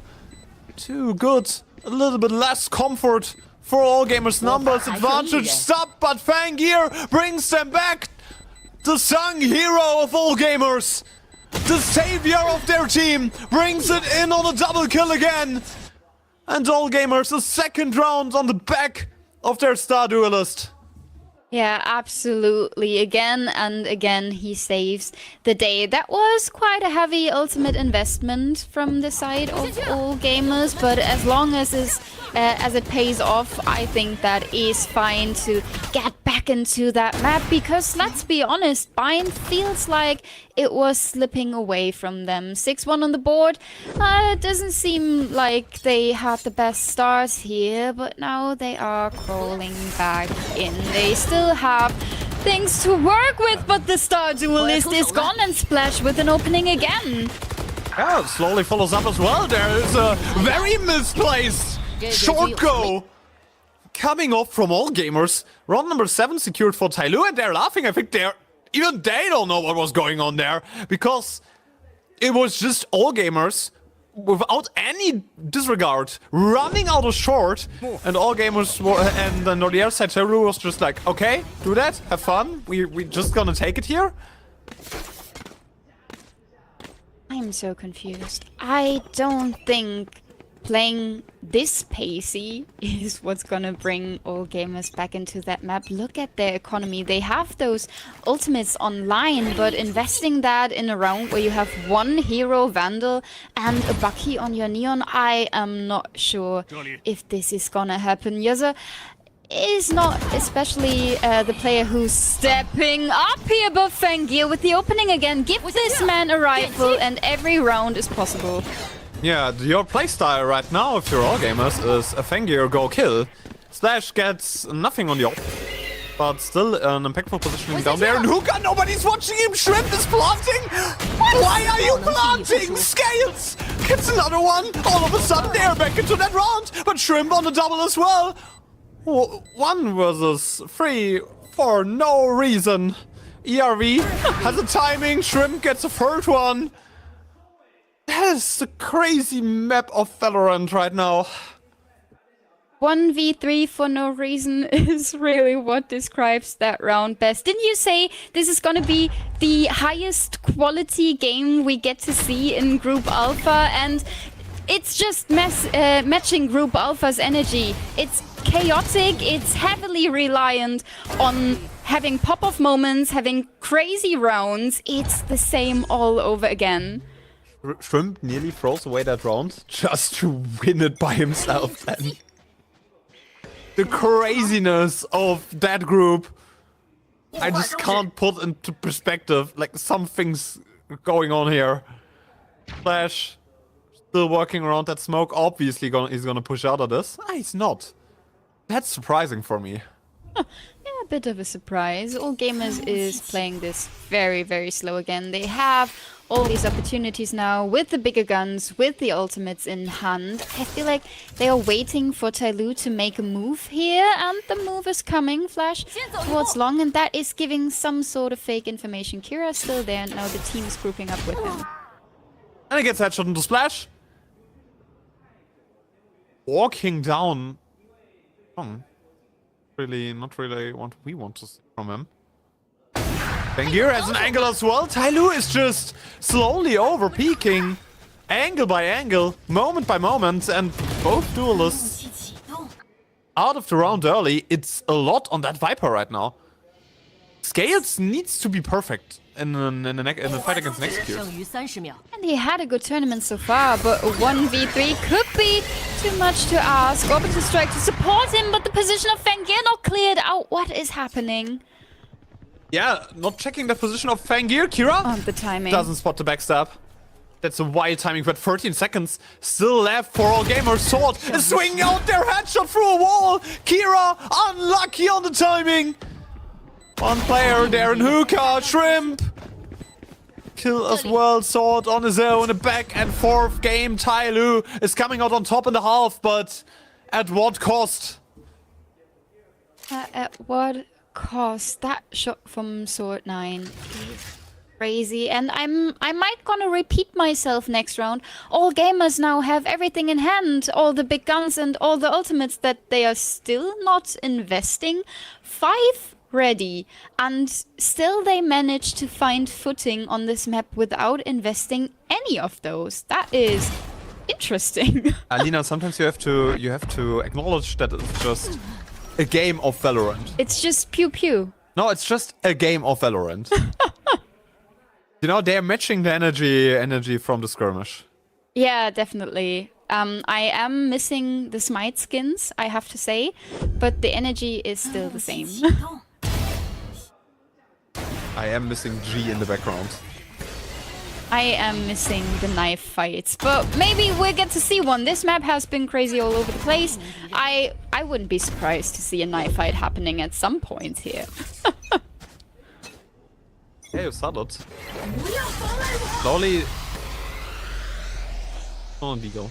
Too good. A little bit less comfort for All Gamers. Numbers advantage stop, but Fangir brings them back. The sung hero of All Gamers, the savior of their team, brings it in on a double kill again. And All Gamers, a second round on the back of their star duelist. Yeah, absolutely. Again and again, he saves the day. That was quite a heavy ultimate investment from the side of all gamers, but as long as it pays off, I think that is fine to get back into that map, because let's be honest, Bind feels like it was slipping away from them. 6-1 on the board. It doesn't seem like they had the best start here, but now they are crawling back in. They still have things to work with, but the star duelist is gone, and Splash with an opening again. Yeah, slowly follows up as well. There is a very misplaced short go coming off from all gamers. Round number 7 secured for Tyloo, and they're laughing. I think even they don't know what was going on there, because it was just all gamers without any disregard running out of short, and all gamers were, and then on the other side Tyloo was just like, okay, do that, have fun, we just gonna take it here. I'm so confused. I don't think playing this pacey is what's gonna bring all gamers back into that map. Look at their economy. They have those ultimates online, but investing that in a round where you have one hero Vandal and a Bucky on your Neon, I am not sure if this is gonna happen. Yaza is not especially the player who's stepping up here above Fangir with the opening again. Give this man a rifle and every round is possible. Yeah, your playstyle right now, if you're all gamers, is a Fangir go kill. Slash gets nothing on the op, but still an impactful positioning down there. And Hookah, nobody's watching him. Shrimp is planting. Why are you planting? Scales gets another one. All of a sudden, they're back into that round. But Shrimp on the double as well. 1 versus 3 for no reason. ERV has a timing. Shrimp gets a third one. That is the crazy map of Valorant right now. 1v3 for no reason is really what describes that round best. Didn't you say this is gonna be the highest quality game we get to see in Group Alpha? And it's just matching Group Alpha's energy. It's chaotic, it's heavily reliant on having pop-off moments, having crazy rounds. It's the same all over again. Shrimp nearly throws away that round just to win it by himself then. The craziness of that group, I just can't put into perspective. Like, something's going on here. Flash still working around that smoke. Obviously he's gonna push out of this. Ah, he's not. That's surprising for me. Yeah, a bit of a surprise. All Gamers is playing this very, very slow again. They have all these opportunities now with the bigger guns, with the ultimates in hand. I feel like they are waiting for Tyloo to make a move here, and the move is coming. Flash towards Long, and that is giving some sort of fake information. Kira's still there, and now the team is grouping up with him. And he gets headshot into Splash. Walking down. Not really what we want to see from him. Fangir has an angle as well. Tyloo is just slowly over-peaking. Angle by angle, moment by moment, and both duelists out of the round early. It's a lot on that Viper right now. Scales needs to be perfect in the fight against Execute. And he had a good tournament so far, but a 1v3 could be too much to ask. Orbital Strike to support him, but the position of Fangir not cleared out. What is happening? Yeah, not checking the position of Fangir. Kira Oh, the timing. doesn't spot the backstab. That's a wild timing, but 13 seconds still left for all gamers. Sword is swinging out their headshot through a wall. Kira unlucky on the timing. One player there in Hookah. Shrimp kill as well. Sword on his own. A back and forth game. Tyloo is coming out on top in the half, but at what cost? At what cost? That shot from Sword 9 is crazy, and I might gonna repeat myself next round. All gamers now have everything in hand, all the big guns and all the ultimates that they are still not investing. 5 ready, and still they manage to find footing on this map without investing any of those. That is interesting. Alina, sometimes you have to acknowledge that a game of Valorant. It's just pew pew. No, it's just a game of Valorant. You know, they're matching the energy from the skirmish. Yeah, definitely. I am missing the Smite skins, I have to say, but the energy is still the same. I am missing G in the background. I am missing the knife fights, but maybe we'll get to see one. This map has been crazy all over the place. I wouldn't be surprised to see a knife fight happening at some point here. Yeah, you saw it. Slowly. On Deagle.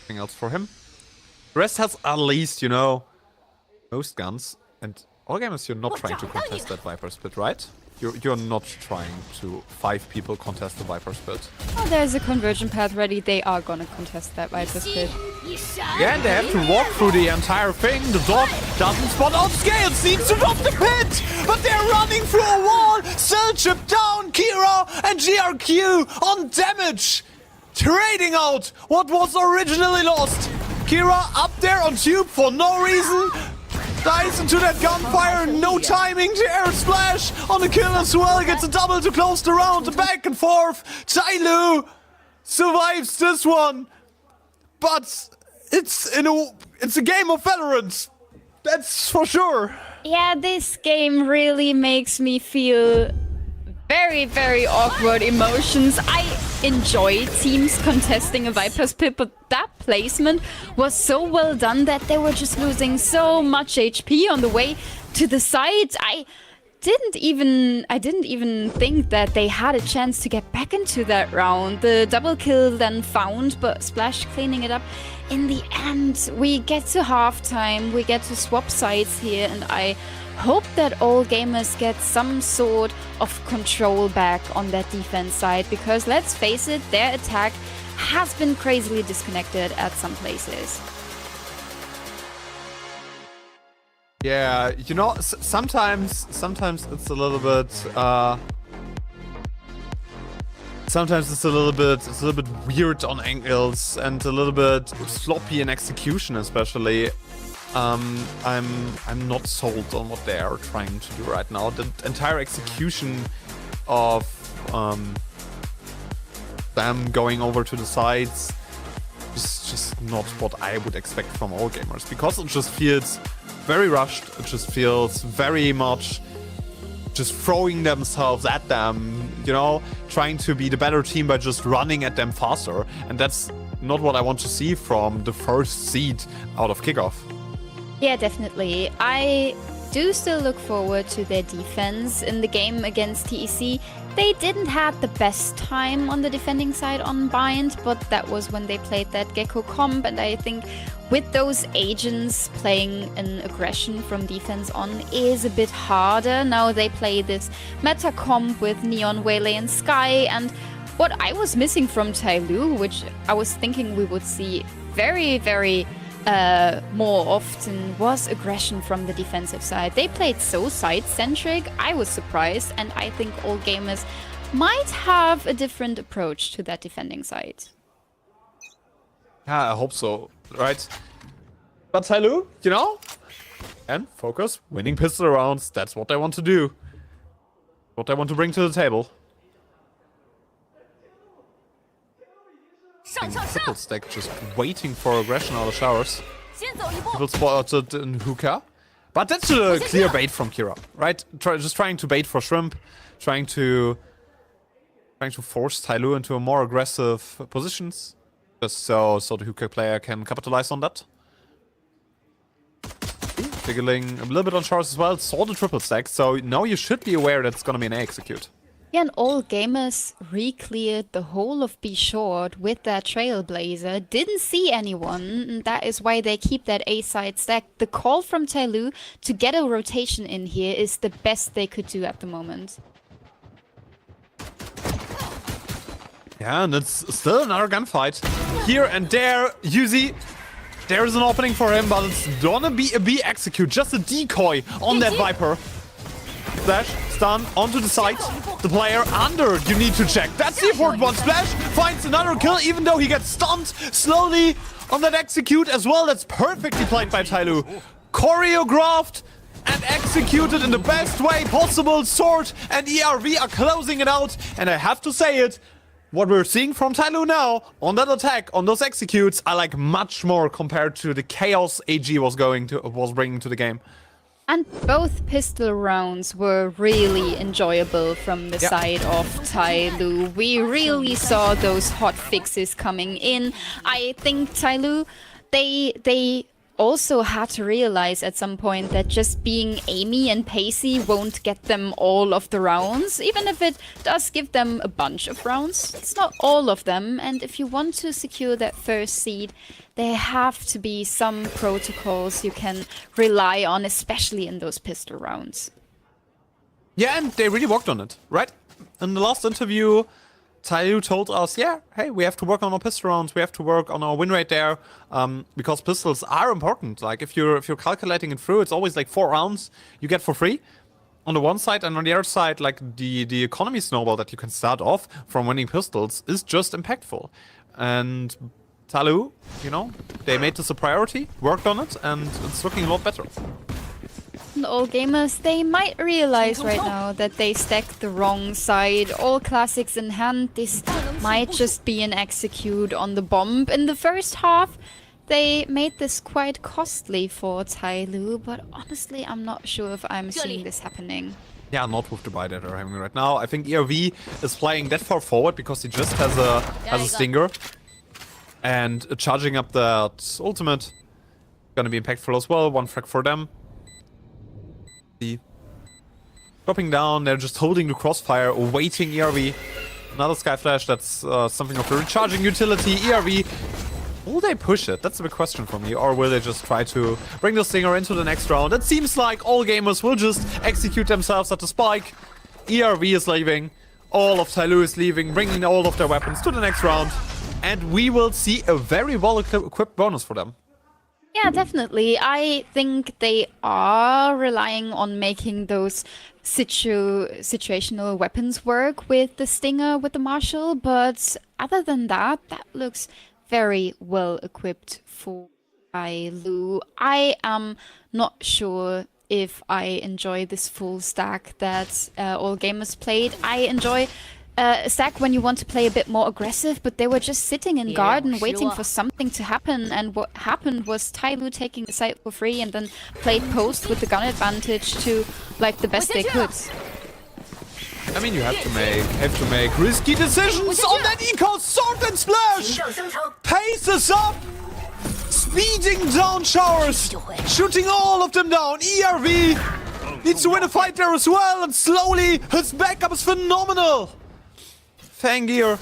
Nothing else for him. The rest has at least, you know, most guns. And all gamers, you're not trying to contest that Viper split, right? You're not trying to 5 people contest the Viper split. Oh, there's a conversion path ready. They are gonna contest that Viper split. Yeah, and they have to walk through the entire thing. The dog doesn't spot out Scales, needs to drop the pit! But they're running through a wall! Still chip down, Kira and GRQ on damage! Trading out what was originally lost! Kira up there on tube for no reason! Dies into that gunfire, no timing, the air splash on the kill as well, gets a double to close the round, the back and forth. Tyloo survives this one, but it's a game of Valorant, that's for sure. Yeah, this game really makes me feel very, very awkward emotions. I enjoy teams contesting a Viper's pit, but that placement was so well done that they were just losing so much HP on the way to the side. I didn't even think that they had a chance to get back into that round. The double kill then found, but Splash cleaning it up. In the end, we get to halftime, we get to swap sides here, and I hope that all gamers get some sort of control back on that defense side, because let's face it, their attack has been crazily disconnected at some places. Yeah, you know, sometimes it's a little bit sometimes it's a little bit weird on angles and a little bit sloppy in execution, especially. I'm not sold on what they are trying to do right now. The entire execution of them going over to the sides is just not what I would expect from all gamers, because it just feels very rushed. It just feels very much just throwing themselves at them, you know, trying to be the better team by just running at them faster. And that's not what I want to see from the first seed out of kickoff. Yeah, definitely. I do still look forward to their defense in the game against TEC. They didn't have the best time on the defending side on Bind, but that was when they played that Gecko comp, and I think with those agents, playing an aggression from defense on is a bit harder. Now they play this meta comp with Neon, Waylay and Sky, and what I was missing from Tyloo, which I was thinking we would see very, very more often, was aggression from the defensive side. They played so side-centric, I was surprised, and I think all gamers might have a different approach to that defending side. Yeah, I hope so, right? But Tyloo, you know, and focus, winning pistol rounds, that's what they want to do. What they want to bring to the table. Triple stack just waiting for aggression out of showers. People spotted in hookah. But that's a clear bait from Kira, right? Just trying to bait for shrimp, trying to force Tyloo into a more aggressive positions, just so the hookah player can capitalize on that. Figgling a little bit on showers as well. Saw the triple stack, so now you should be aware that it's gonna be an A execute. Yeah, and all gamers re-cleared the whole of B short with that Trailblazer. Didn't see anyone, and that is why they keep that A side stack. The call from Tyloo to get a rotation in here is the best they could do at the moment. Yeah, and it's still another gunfight. Here and there, Yuzi, there is an opening for him, but it's gonna be a B execute, just a decoy on that Viper. Splash, stun, onto the side. The player under, you need to check. That's the important one. Splash finds another kill, even though he gets stunned slowly on that execute as well. That's perfectly played by Tyloo. choreographed and executed in the best way possible. Sword and ERV are closing it out, and I have to say it, what we're seeing from Tyloo now on that attack, on those executes, I like much more compared to the chaos AG was bringing to the game. And both pistol rounds were really enjoyable from the side of Tyloo. We really saw those hot fixes coming in. I think Tyloo, they also had to realize at some point that just being aimy and pacey won't get them all of the rounds, even if it does give them a bunch of rounds. It's not all of them, and if you want to secure that first seed, there have to be some protocols you can rely on, especially in those pistol rounds. Yeah, and they really worked on it, right? In the last interview, Tyloo told us, yeah, hey, we have to work on our pistol rounds, we have to work on our win rate there, because pistols are important. Like, if you're calculating it through, it's always like 4 rounds you get for free on the one side, and on the other side, like, the economy snowball that you can start off from winning pistols is just impactful. And Tyloo, you know, they made this a priority, worked on it, and it's looking a lot better. All gamers, they might realize right now that they stacked the wrong side. All classics in hand, this might just be an execute on the bomb. In the first half, they made this quite costly for Tyloo, but honestly, I'm not sure if I'm seeing this happening. Yeah, not with the buy that they're having right now. I think ERV is playing that far forward because he just has a stinger. And charging up that ultimate, gonna be impactful as well. 1 frag for them. Dropping down, they're just holding the crossfire, awaiting ERV. Another Sky Flash, that's something of a recharging utility. ERV, will they push it? That's a big question for me. Or will they just try to bring the Stinger into the next round? It seems like all gamers will just execute themselves at the spike. ERV is leaving. All of Tyloo is leaving, bringing all of their weapons to the next round. And we will see a very well-equipped bonus for them. Yeah, definitely. I think they are relying on making those situational weapons work with the Stinger, with the Marshal, but other than that, that looks very well equipped for Tyloo. I am not sure if I enjoy this full stack that all gamers played. I enjoy a stack when you want to play a bit more aggressive, but they were just sitting in garden waiting for something to happen, and what happened was Tyloo taking the site for free and then played post with the gun advantage to like the best they could. I mean, you have to make risky decisions on that eco. Sword and Splash! Paces up! Speeding down showers! Shooting all of them down! ERV needs to win a fight there as well, and slowly his backup is phenomenal! Fangir,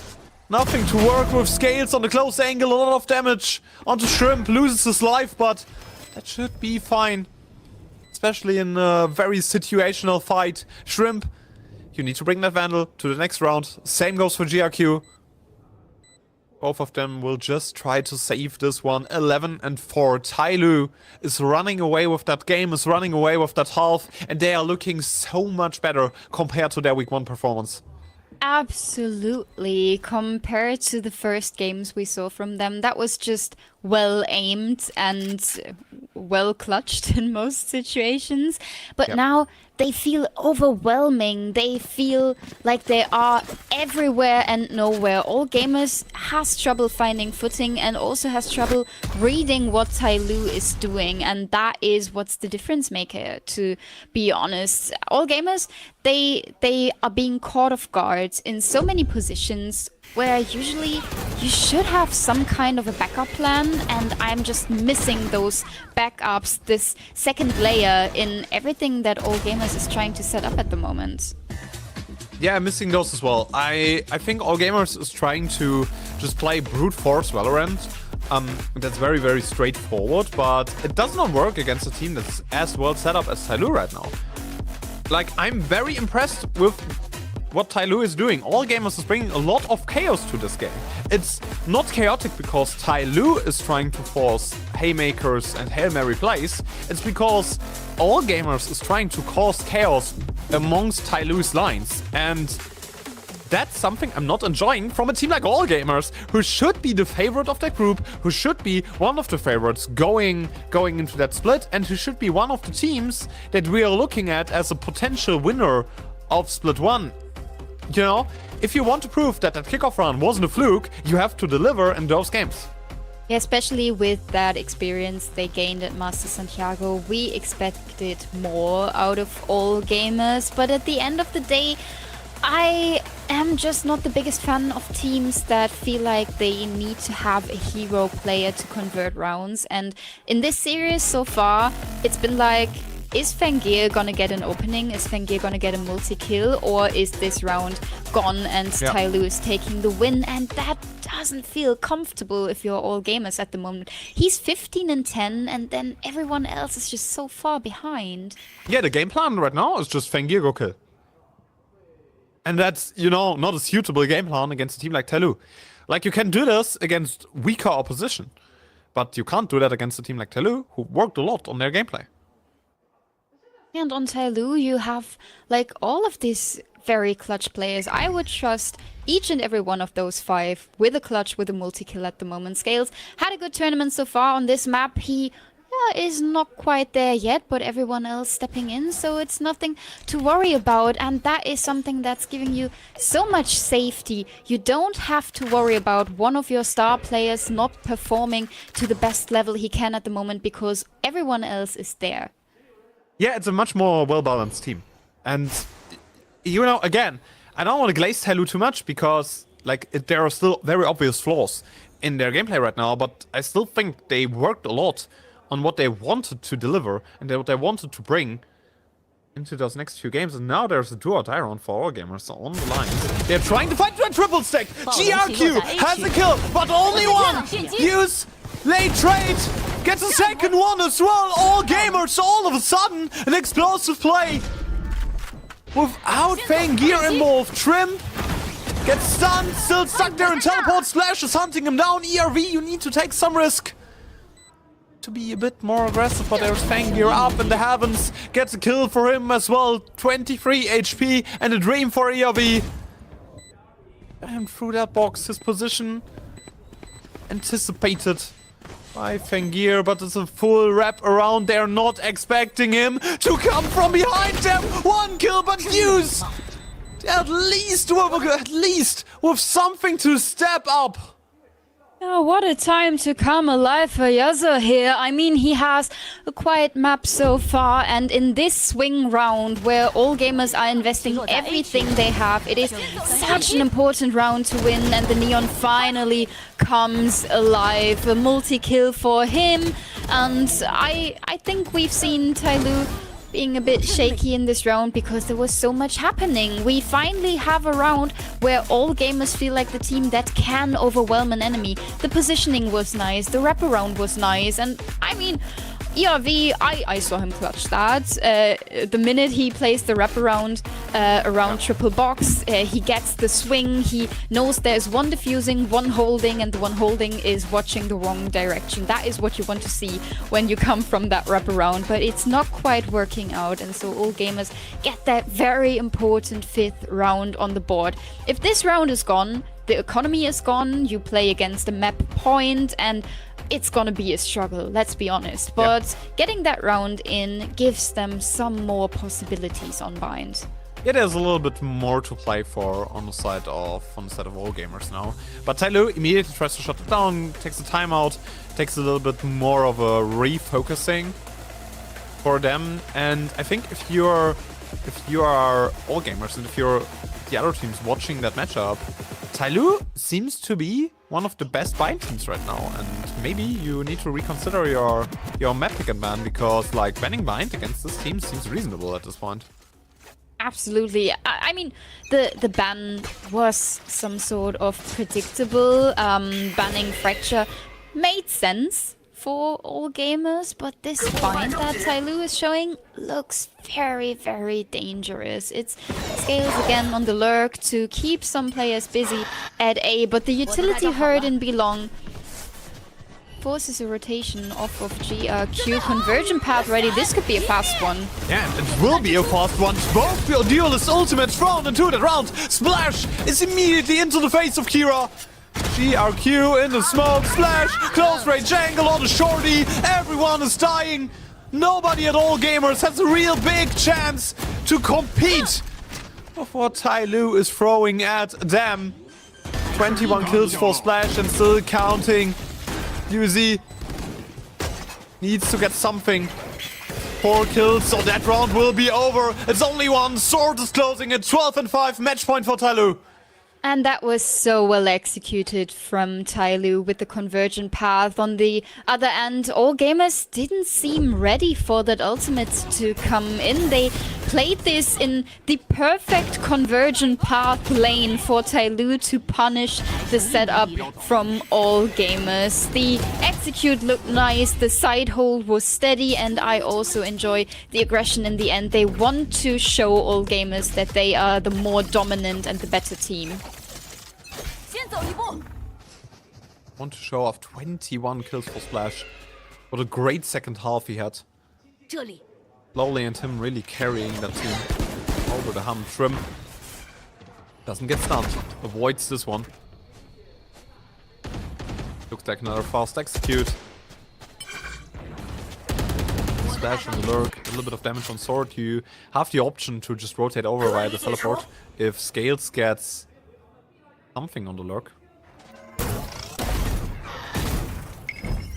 nothing to work with. Scales on the close angle, a lot of damage onto Shrimp, loses his life, but that should be fine. Especially in a very situational fight. Shrimp, you need to bring that Vandal to the next round. Same goes for GRQ. Both of them will just try to save this one. 11-4. Tyloo is running away with that game, is running away with that half, and they are looking so much better compared to their week 1 performance. Absolutely. Compared to the first games we saw from them, that was just well aimed and well clutched in most situations. But now they feel overwhelming. They feel like they are everywhere and nowhere. All gamers has trouble finding footing and also has trouble reading what Tyloo is doing. And that is what's the difference maker, to be honest. All gamers, they are being caught off guard in so many positions where usually you should have some kind of a backup plan, and I'm just missing those backups, this second layer in everything that All Gamers is trying to set up at the moment. Yeah, I'm missing those as well. I think All Gamers is trying to just play brute force Valorant. That's very, very straightforward, but it does not work against a team that's as well set up as Tyloo right now. Like, I'm very impressed with what Tyloo is doing. All Gamers is bringing a lot of chaos to this game. It's not chaotic because Tyloo is trying to force haymakers and Hail Mary plays. It's because All Gamers is trying to cause chaos amongst Tyloo's lines. And that's something I'm not enjoying from a team like All Gamers, who should be the favorite of that group, who should be one of the favorites going into that split, and who should be one of the teams that we are looking at as a potential winner of Split 1. You know, if you want to prove that that kickoff run wasn't a fluke, you have to deliver in those games. Yeah, especially with that experience they gained at Master Santiago, we expected more out of All Gamers, but at the end of the day, I am just not the biggest fan of teams that feel like they need to have a hero player to convert rounds. And in this series so far, it's been like, is Fangir gonna get an opening? Is Fangir gonna get a multi-kill? Or is this round gone and Tyloo is taking the win? And that doesn't feel comfortable if you're All Gamers at the moment. He's 15 and 10, and then everyone else is just so far behind. Yeah, the game plan right now is just Fangir go kill. And that's, you know, not a suitable game plan against a team like Tyloo. Like, you can do this against weaker opposition, but you can't do that against a team like Tyloo, who worked a lot on their gameplay. And on Tyloo, you have like all of these very clutch players. I would trust each and every one of those 5 with a clutch, with a multi-kill at the moment. Scales had a good tournament so far on this map. He is not quite there yet, but everyone else stepping in, so it's nothing to worry about. And that is something that's giving you so much safety. You don't have to worry about one of your star players not performing to the best level he can at the moment, because everyone else is there. Yeah, it's a much more well-balanced team. And, you know, again, I don't want to glaze Tyloo too much, because, like, there are still very obvious flaws in their gameplay right now, but I still think they worked a lot on what they wanted to deliver and what they wanted to bring into those next few games. And now there's a do-or-die round for All Gamers on the line. They're trying to fight to a triple stack. GRQ has a kill, but only one. Use late trade. Gets a second one as well. All Gamers, all of a sudden, an explosive play. Without Fangir involved, Trim gets stunned, still stuck there in teleport. Splash is hunting him down. ERV, you need to take some risk to be a bit more aggressive, but there's Fangir up in the heavens. Gets a kill for him as well. 23 HP and a dream for ERV. And through that box, his position anticipated by Fangir, but it's a full wrap around. They're not expecting him to come from behind them. One kill, but Hughes at least with something to step up. Oh, what a time to come alive for Yasuo here. I mean, he has a quiet map so far, and in this swing round where All Gamers are investing everything they have, it is such an important round to win, and the Neon finally comes alive. A multi-kill for him, and I think we've seen Tyloo being a bit shaky in this round because there was so much happening. We finally have a round where All Gamers feel like the team that can overwhelm an enemy. The positioning was nice, the wraparound was nice, and I mean, ERV, I saw him clutch that. The minute he plays the wraparound around triple box, he gets the swing, he knows there's one defusing, one holding, and the one holding is watching the wrong direction. That is what you want to see when you come from that wraparound, but it's not quite working out, and so All Gamers get that very important 5th round on the board. If this round is gone, the economy is gone, you play against a map point, and it's gonna be a struggle, let's be honest. But getting that round in gives them some more possibilities on Bind. Yeah, there's a little bit more to play for on the side of All Gamers now. But Tyloo immediately tries to shut it down, takes a timeout, takes a little bit more of a refocusing for them. And I think if you are All Gamers and if you're the other teams watching that matchup, Tyloo seems to be one of the best bind teams right now, and maybe you need to reconsider your map pick and ban, because like banning bind against this team seems reasonable at this point. Absolutely. I mean, the ban was some sort of predictable. Banning Fracture made sense for All Gamers, but this bind that Tyloo is showing looks very, very dangerous. It's Scales again on the lurk to keep some players busy at A, but the utility herd in Belong forces a rotation off of GRQ. Conversion path ready. This could be a fast one. Yeah, it will be a fast one. Both duelist ultimates thrown into that round. Splash is immediately into the face of Kira. GRQ in the smoke. Splash, close range angle on the shorty. Everyone is dying. Nobody at all gamers has a real big chance to compete of what Tyloo is throwing at them. 21 kills for Splash and still counting. UZ needs to get something. 4 kills, so that round will be over. It's only one. Sword is closing it. 12-5, match point for Tyloo. And that was so well executed from Tyloo with the convergent path. On the other end, all gamers didn't seem ready for that ultimate to come in. They played this in the perfect convergent path lane for Tyloo to punish the setup from all gamers. The execute looked nice, the side hold was steady, and I also enjoy the aggression in the end. They want to show all gamers that they are the more dominant and the better team. Want to show off 21 kills for Splash. What a great second half he had. Lowly and him really carrying that team over the hump. Trim doesn't get stunned. Avoids this one. Looks like another fast execute. Splash on the lurk. A little bit of damage on sword. You have the option to just rotate over via the teleport if Scales gets something on the lurk.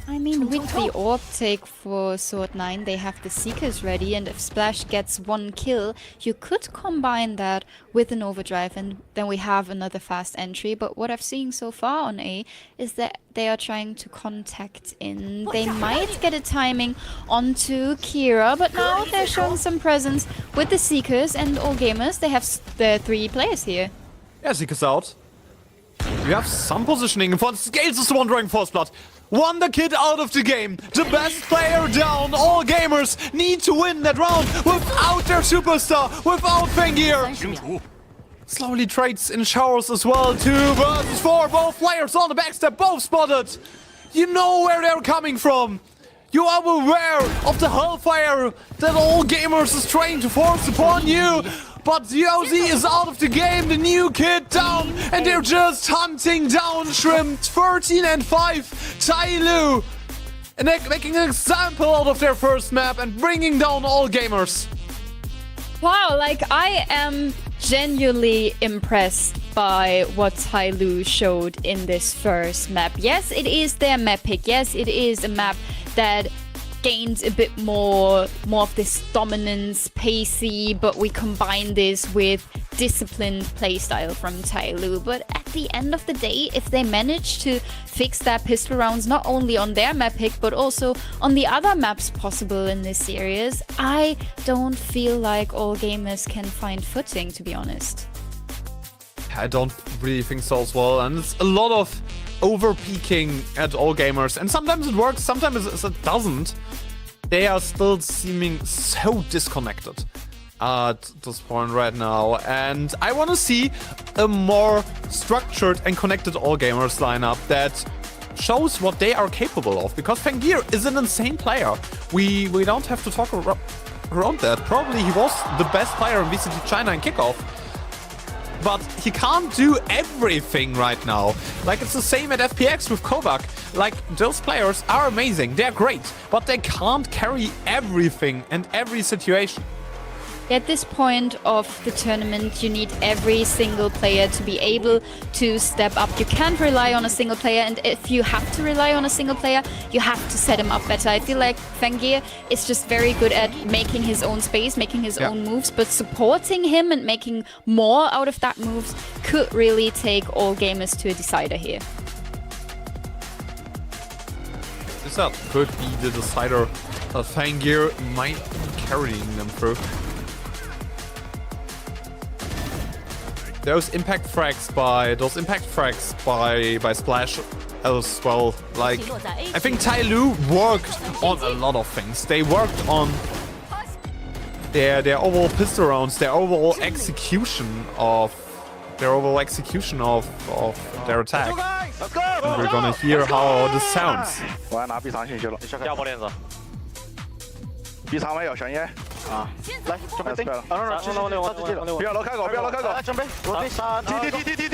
I mean, with the orb take for Sword 9, they have the Seekers ready, and if Splash gets 1 kill, you could combine that with an overdrive, and then we have another fast entry. But what I've seen so far on A is that they are trying to contact in. They might get a timing onto Kira, but now they're showing some presence with the Seekers and all gamers. They have the 3 players here. Yeah, Seekers out. We have some positioning in front. Scales is the one drawing Force Blood. Wonder Kid out of the game. The best player down. All gamers need to win that round without their superstar, without Fengir. Slowly trades in showers as well. 2 versus 4. Both players on the backstep, both spotted. You know where they're coming from. You are aware of the hellfire that all gamers is trying to force upon you. But Yozi is out of the game, the new kid down, and they're just hunting down Shrimp. 13-5, Tyloo. And they're making an example out of their first map and bringing down all gamers. Wow, like I am genuinely impressed by what Tyloo showed in this first map. Yes, it is their map pick. Yes, it is a map that gained a bit more of this dominance, pacey, but we combine this with disciplined playstyle from Tyloo. But at the end of the day, if they manage to fix their pistol rounds not only on their map pick, but also on the other maps possible in this series, I don't feel like all gamers can find footing, to be honest. I don't really think so as well, and it's a lot of over-peaking at all gamers, and sometimes it works, sometimes it doesn't. They are still seeming so disconnected at this point right now, and I want to see a more structured and connected all gamers lineup that shows what they are capable of, because Fengir is an insane player. We don't have to talk around that. Probably he was the best player in VCT China in kickoff. But he can't do everything right now. Like, it's the same at FPX with Kovac. Like, those players are amazing, they're great, but they can't carry everything and every situation. At this point of the tournament, you need every single player to be able to step up. You can't rely on a single player, and if you have to rely on a single player, you have to set him up better. I feel like Fengir is just very good at making his own space, making his own moves, but supporting him and making more out of that moves could really take all gamers to a decider here. This could be the decider that Fengir might be carrying them through. Those impact frags by Splash as well. Like, I think Tyloo worked on a lot of things. They worked on their overall pistol rounds, their overall execution of their overall execution of their attack. And we're gonna hear how this sounds. 我要拿 B 长信息了。要不链子。 B 长没有香烟啊，来准备定。不要楼开口，不要楼开口。来准备，我定。踢，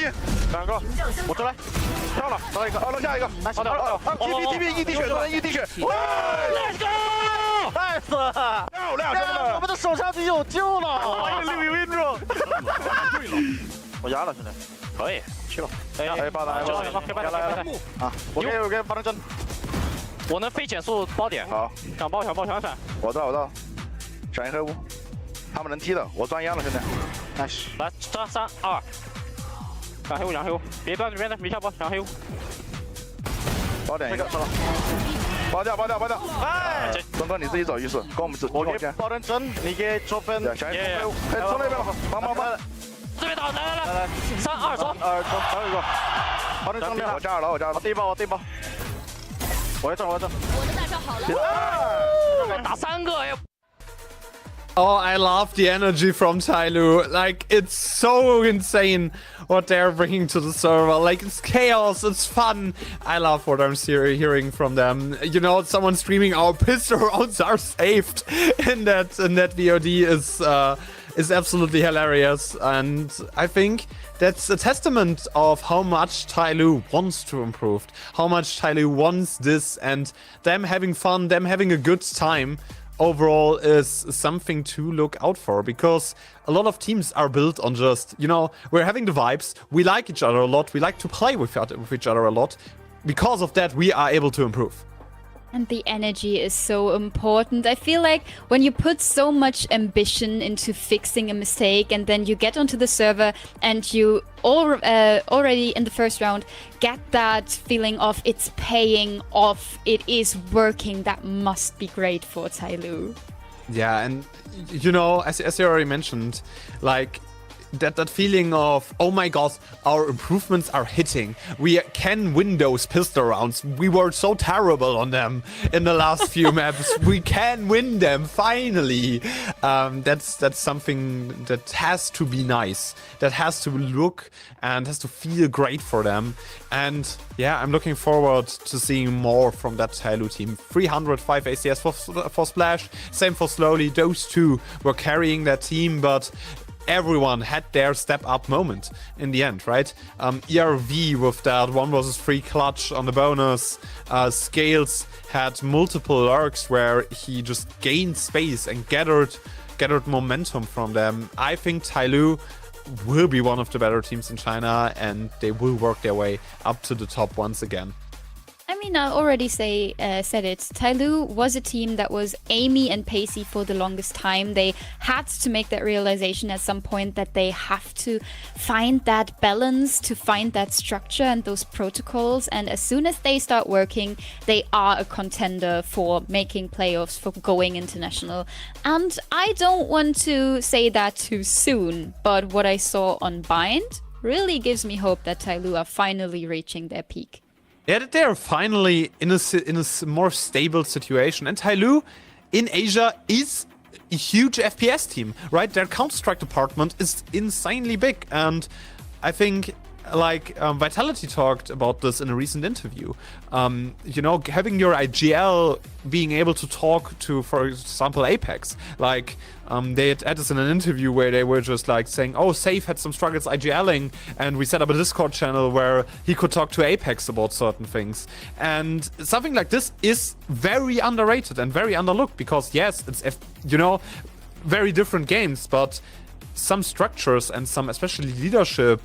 两个，我出来，跳了，来一个，楼下一个，TP 一滴血，Let's go，nice， 漂亮，兄弟们，我们的手枪机有救了，6位位置，我压了兄弟，可以，去了，哎，爆弹，来，啊，我给发动针。 我能飞减速包点，好，想包想闪，我知道，小心黑屋，他们能踢的，我专压了，兄弟，nice， 来3、2，想黑屋，别断别下包，想黑屋，包点一个，包掉，哎，东哥你自己走浴室，跟我们我给包人针，你给左边，小心黑屋，哎，从那边了，帮，这边倒，来，3、2走，还有一个，包人针，我加二楼，我地包。 我的大招好了，打3个哎。 Oh, I love the energy from Tyloo. Like, it's so insane what they're bringing to the server. Like, it's chaos, it's fun. I love what I'm hearing from them. You know, someone screaming, "Our pistol rounds are saved," in that VOD is absolutely hilarious. And I think that's a testament of how much Tyloo wants to improve, how much Tyloo wants this, and them having fun, them having a good time. Overall is something to look out for, because a lot of teams are built on just, you know, we're having the vibes, we like each other a lot, we like to play with each other a lot. Because of that, we are able to improve. And the energy is so important. I feel like when you put so much ambition into fixing a mistake and then you get onto the server and you already in the first round get that feeling of it's paying off, it is working, that must be great for Tyloo. Yeah, and you know, as you already mentioned, like that feeling of, oh my god, our improvements are hitting. We can win those pistol rounds. We were so terrible on them in the last few maps. We can win them finally. That's something that has to be nice. That has to look and has to feel great for them. And yeah, I'm looking forward to seeing more from that Tyloo team. 305 ACS for Splash, same for Slowly. Those two were carrying that team, but everyone had their step-up moment in the end, right? ERV with that 1 vs 3 clutch on the bonus. Scales had multiple lurks where he just gained space and gathered momentum from them. I think Tyloo will be one of the better teams in China, and they will work their way up to the top once again. I mean, I already said it. Tyloo was a team that was aimy and pacey for the longest time. They had to make that realization at some point that they have to find that balance, to find that structure and those protocols. And as soon as they start working, they are a contender for making playoffs, for going international. And I don't want to say that too soon, but what I saw on Bind really gives me hope that Tyloo are finally reaching their peak. Yeah, that they're finally in a more stable situation. And Tyloo in Asia is a huge FPS team, right? Their Counter-Strike department is insanely big. And I think, like, Vitality talked about this in a recent interview. You know, having your IGL being able to talk to, for example, Apex. Like, they had this in an interview where they were just like saying, oh, Safe had some struggles IGLing, and we set up a Discord channel where he could talk to Apex about certain things. And something like this is very underrated and very underlooked, because yes, it's, you know, very different games, but some structures and some especially leadership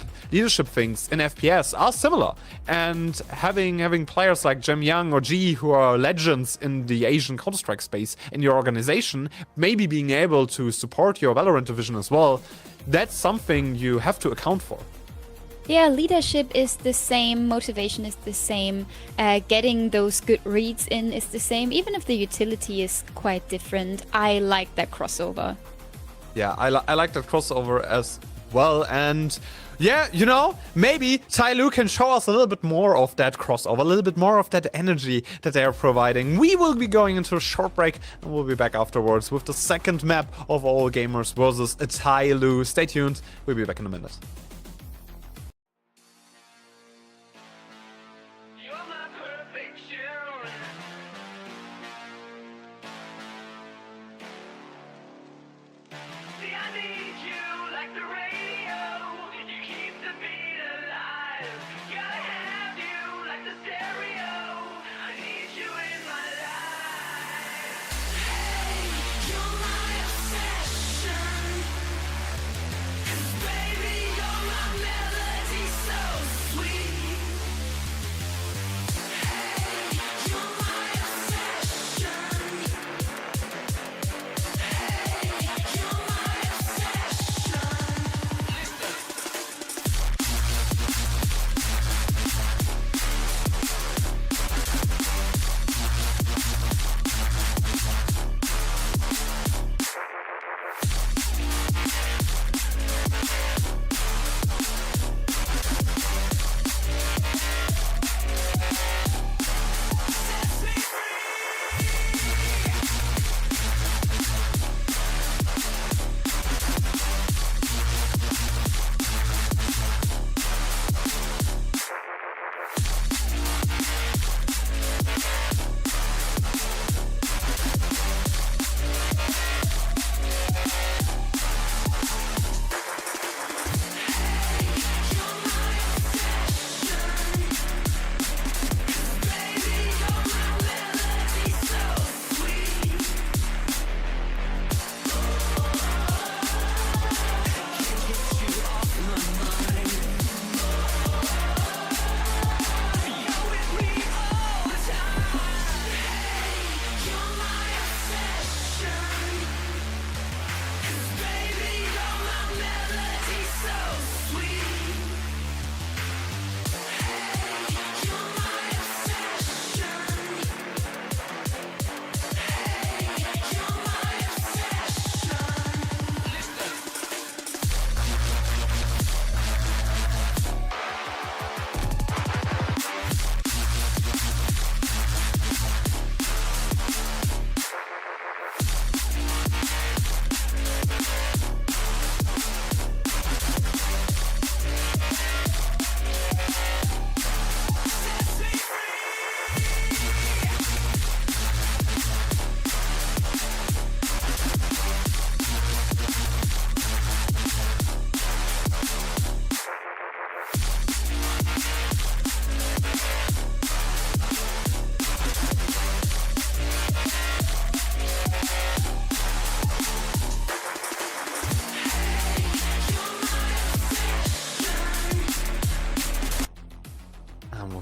things in FPS are similar. And having players like Jem Young or G, who are legends in the Asian Counter-Strike space, in your organization, maybe being able to support your Valorant division as well, that's something you have to account for. Yeah, leadership is the same, motivation is the same, getting those good reads in is the same, even if the utility is quite different. I like that crossover. Yeah, I like that crossover as well. And yeah, you know, maybe Tyloo can show us a little bit more of that crossover, a little bit more of that energy that they are providing. We will be going into a short break, and we'll be back afterwards with the second map of All Gamers versus Tyloo. Stay tuned, we'll be back in a minute.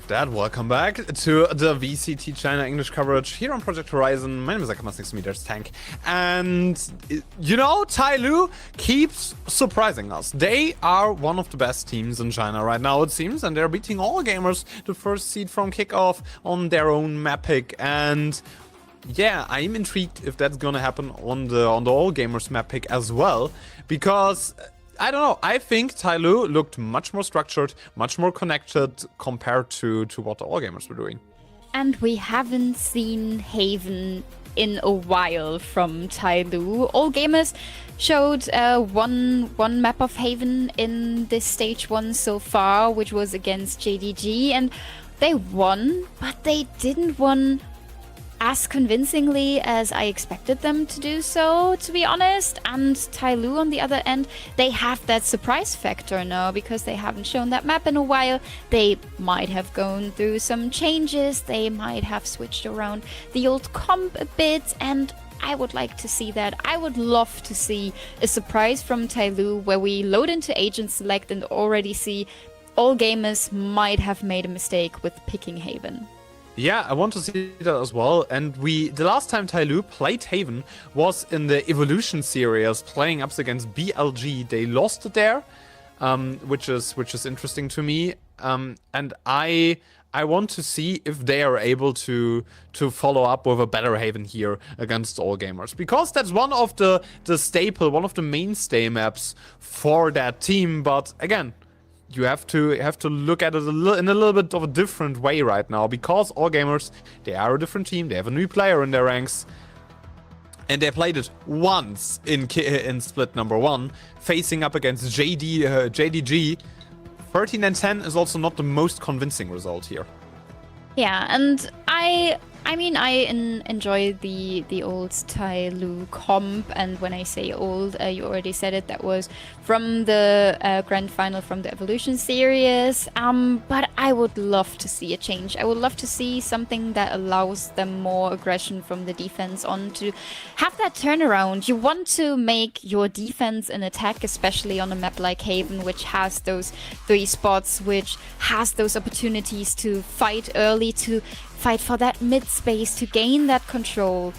that, welcome back to the VCT China English coverage here on Project Horizon. My name is Akamas, next to me there's Tank. And, you know, Tyloo keeps surprising us. They are one of the best teams in China right now, it seems, and they're beating all gamers the first seed from kickoff on their own map pick. And yeah, I'm intrigued if that's gonna happen on the all gamers map pick as well, because I don't know, I think Tyloo looked much more structured, much more connected compared to what the all gamers were doing. And we haven't seen Haven in a while from Tyloo. All gamers showed one map of Haven in this stage 1 so far, which was against JDG, and they won, but they didn't win as convincingly as I expected them to do so, to be honest. And Tyloo, on the other end, they have that surprise factor now because they haven't shown that map in a while. They might have gone through some changes, they might have switched around the old comp a bit, and I would like to see that. I would love to see a surprise from Tyloo where we load into Agent Select and already see all gamers might have made a mistake with picking Haven. Yeah, I want to see that as well. And the last time Tyloo played Haven was in the Evolution series, playing up against BLG. They lost it there, which is interesting to me. And I want to see if they are able to follow up with a better Haven here against all gamers, because that's one of the staple, one of the mainstay maps for that team. But again, you have to look at it in a little bit of a different way right now, because all gamers, they are a different team. They have a new player in their ranks, and they played it once in split number 1, facing up against JDG. 13-10 is also not the most convincing result here. Yeah, and I mean, I enjoy the old Tyloo comp, and when I say old, you already said it, that was from the grand final from the Evolution series, but I would love to see a change. I would love to see something that allows them more aggression from the defense on, to have that turnaround. You want to make your defense an attack, especially on a map like Haven, which has those 3 spots, which has those opportunities to fight early, to fight for that mid space, to gain that control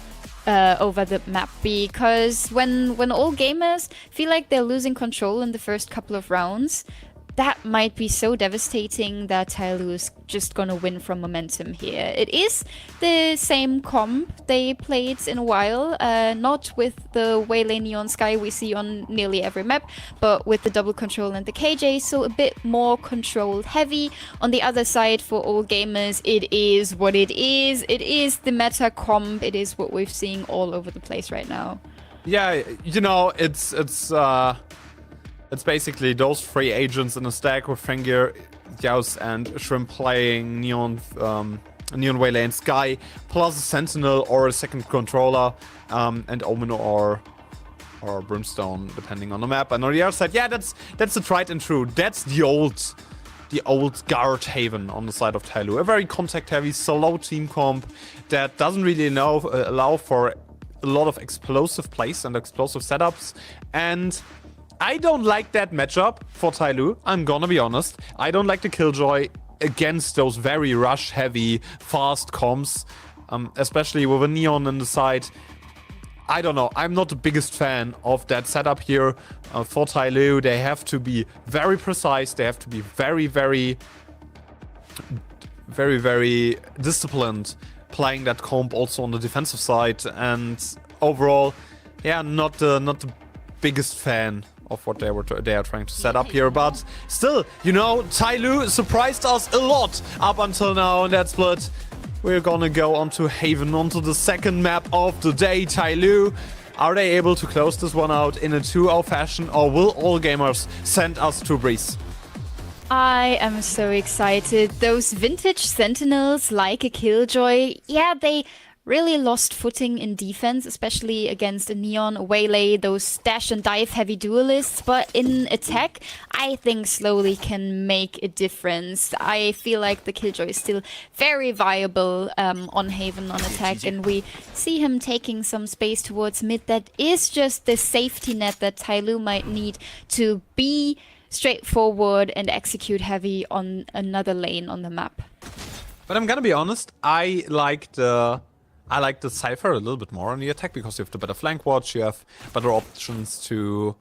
over the map, because when all gamers feel like they're losing control in the first couple of rounds, that might be so devastating that Tyloo is just gonna win from momentum here. It is the same comp they played in a while, not with the Waylay Neon Sky we see on nearly every map, but with the double control and the KJ, so a bit more control heavy. On the other side, for all gamers, it is what it is. It is the meta comp. It is what we're seeing all over the place right now. Yeah, you know, it's basically those 3 agents in a stack with Fengir, Yaus, and Shrimp playing Neon Waylay and Sky, plus a Sentinel or a second controller, and Omen or Brimstone, depending on the map. And on the other side, yeah, that's the tried and true. That's the old guard Haven on the side of Tyloo. A very contact-heavy, slow team comp that doesn't really allow for a lot of explosive plays and explosive setups. And I don't like that matchup for Tyloo, I'm gonna be honest. I don't like the Killjoy against those very rush-heavy, fast comps, especially with a Neon on the side. I don't know, I'm not the biggest fan of that setup here for Tyloo. They have to be very precise, they have to be very, very, very, very disciplined playing that comp also on the defensive side. And overall, yeah, not the biggest fan of what they are trying to set up here, but still, you know, Tyloo surprised us a lot up until now in that split. We're gonna go onto Haven, onto the second map of the day. Tyloo, are they able to close this one out in a 2-0 fashion, or will all gamers send us to Breeze? I am so excited. Those vintage Sentinels, like a Killjoy, yeah, they really lost footing in defense, especially against a Neon, a Waylay, those dash and dive heavy duelists. But in attack, I think slowly can make a difference. I feel like the Killjoy is still very viable on Haven on attack, and we see him taking some space towards mid. That is just the safety net that Tyloo might need to be straightforward and execute heavy on another lane on the map. But I'm gonna be honest, I like the Cypher a little bit more on the attack because you have the better flank watch, you have better options to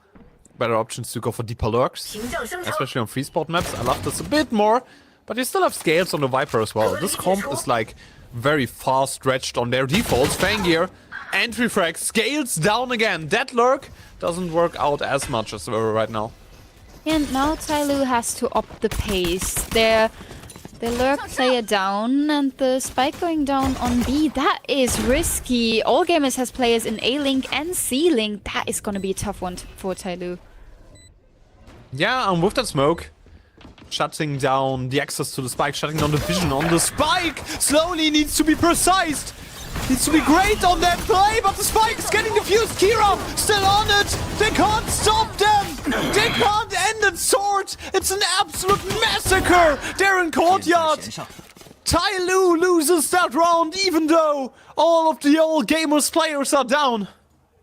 go for deeper lurks, especially on free spot maps. I love this a bit more, but you still have scales on the Viper as well. This comp is like very far stretched on their defaults. Fangir, entry frag, scales down again. That lurk doesn't work out as much as right now. And now Tyloo has to up the pace. Their lurk player down and the spike going down on B. That is risky. All Gamers has players in A-Link and C-Link. That is going to be a tough one for Tyloo. Yeah, and with that smoke, shutting down the access to the spike, shutting down the vision on the spike. Slowly needs to be precise. Needs to be great on that play, but the spike is getting defused. Kira still on it. They can't stop them. They can't end it, Sword. It's an absolute massacre. They're in courtyard. Tyloo loses that round, even though all of the All Gamers players are down.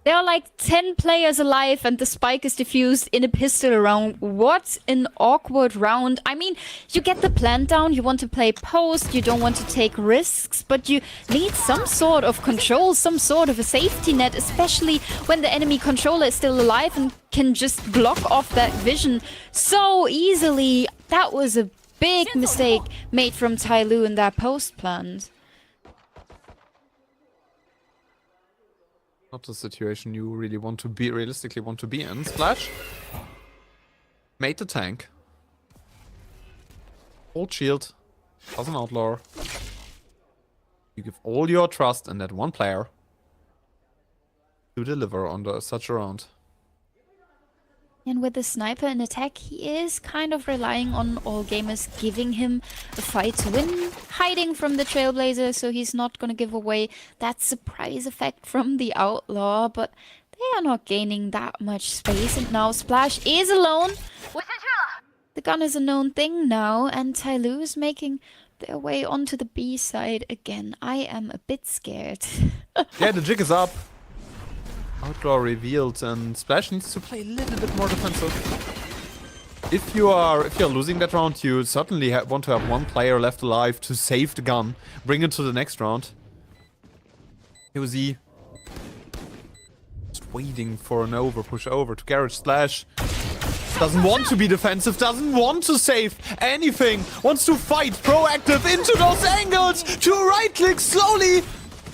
There are like 10 players alive and the spike is defused in a pistol round. What an awkward round. I mean, you get the plan down, you want to play post, you don't want to take risks, but you need some sort of control, some sort of a safety net, especially when the enemy controller is still alive and can just block off that vision so easily. That was a big mistake made from Tyloo in that post plan. Not the situation you really want to be, realistically want to be in. Splash. Made the tank. Hold shield. As an outlaw. You give all your trust in that one player to deliver on such a round. And with the sniper in attack, he is kind of relying on All Gamers giving him a fight to win, hiding from the Trailblazer, so he's not going to give away that surprise effect from the Outlaw, but they are not gaining that much space, and now Splash is alone. The gun is a known thing now, and Tyloo is making their way onto the B side again. I am a bit scared. Yeah, the jig is up. Outlaw revealed, and Splash needs to play a little bit more defensive. If you're losing that round, you certainly want to have one player left alive to save the gun, bring it to the next round. UZ just waiting for an push over to Garage. Splash doesn't want to be defensive, doesn't want to save anything, wants to fight proactive into those angles, to right click slowly.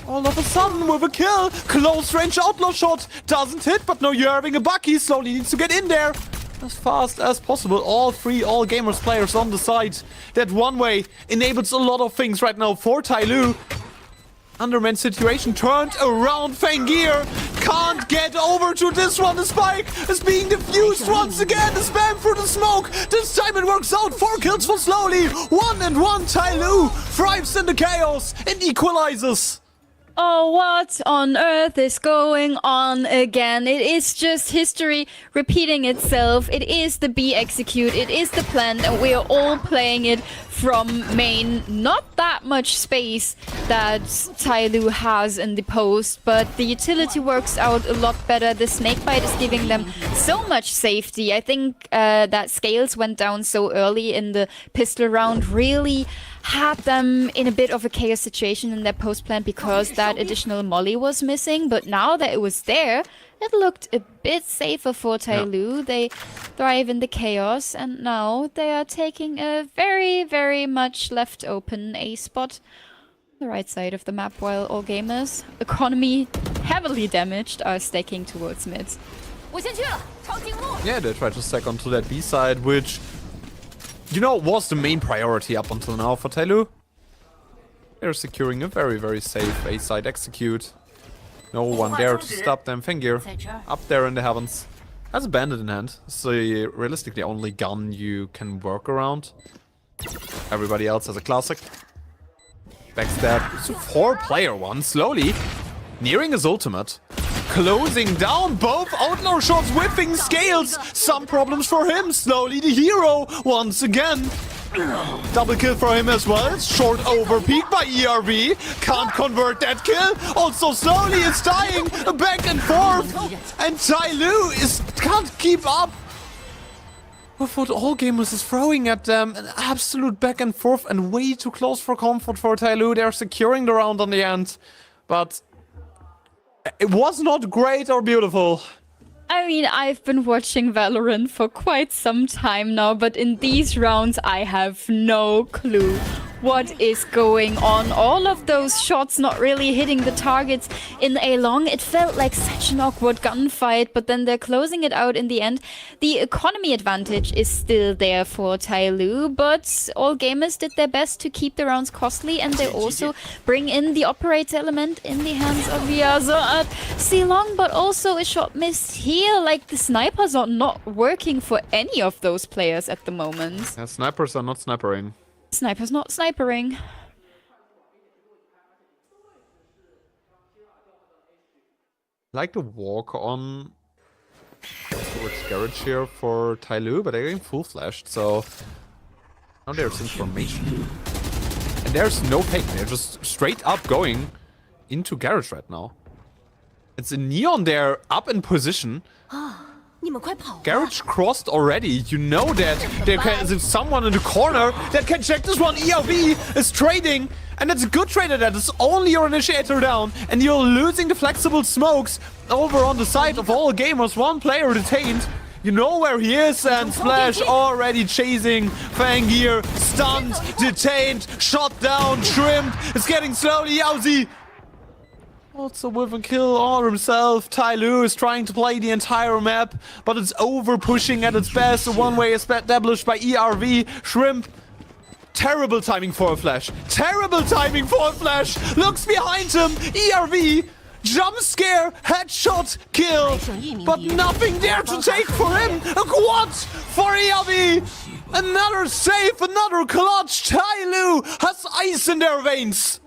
All of a sudden, with a kill, close range outlaw shot doesn't hit, but no, you're having a Bucky. Slowly needs to get in there as fast as possible. All three All Gamers players on the side. That one way enables a lot of things right now for Tyloo. Underman situation turned around. Fangir can't get over to this one. The spike is being diffused once again. The spam through the smoke. This time it works out. 4 kills for Slowly. 1-1. Tyloo thrives in the chaos and equalizes. Oh, what on earth is going on again? It is just history repeating itself. It is the B execute, it is the plan, and we are all playing it from main. Not that much space that Tyloo has in the post, but the utility works out a lot better. The snakebite is giving them so much safety. I think that scales went down so early in the pistol round really had them in a bit of a chaos situation in their post plan because that additional molly was missing, but now that it was there, it looked a bit safer for Tyloo. Yeah. They thrive in the chaos, and now they are taking a very, very much left open A spot on the right side of the map, while All Gamers, economy heavily damaged, are staking towards mid. Yeah, they tried to stack onto that B side, which, you know, was the main priority up until now for Tyloo. They're securing a very, very safe A-side execute. No one there to stop them. Fangir up there in the heavens. Has a bandit in hand. So realistically only gun you can work around. Everybody else has a classic. Backstab. It's a 4-player one. Slowly nearing his ultimate. Closing down both outlaw shots, whipping scales. Some problems for him. Slowly the hero once again. Double kill for him as well. Short overpeak by ERV. Can't convert that kill. Also Slowly is dying. Back and forth. And Tyloo can't keep up. with what all gamers is throwing at them. An absolute back and forth and way too close for comfort for Tyloo. They're securing the round on the end. But it was not great or beautiful. I mean, I've been watching Valorant for quite some time now, but in these rounds, I have no clue what is going on. All of those shots not really hitting the targets in A long. It felt like such an awkward gunfight, but then they're closing it out in the end. The economy advantage is still there for Tyloo, but all gamers did their best to keep the rounds costly, and they also bring in the operator element in the hands of Yasuo at C long, but also a shot missed here. Like, the snipers are not working for any of those players at the moment. Yeah, snipers are not snipering. Sniper's not snipering. Like to walk on towards garage here for Tyloo, but they're getting full flashed, so now there's information. And there's no fake, they're just straight up going into garage right now. It's a Neon there, up in position. Garage crossed already. You know that there's someone in the corner that can check this one. ERV is trading, and it's a good trade at that. It's only your initiator down, and you're losing the flexible smokes over on the side of all gamers. One player detained. You know where he is, and Splash already chasing Fangir. Stunned, detained, shot down. Shrimp is getting slowly. Yowzy also with a kill on himself. Tyloo is trying to play the entire map, but it's over pushing at its best. A one-way is established by ERV. Shrimp, terrible timing for a flash. Terrible timing for a flash. Looks behind him. ERV, jump scare, headshot, kill. But nothing there to take for him. A quad for ERV. Another save, another clutch. Tyloo has ice in their veins.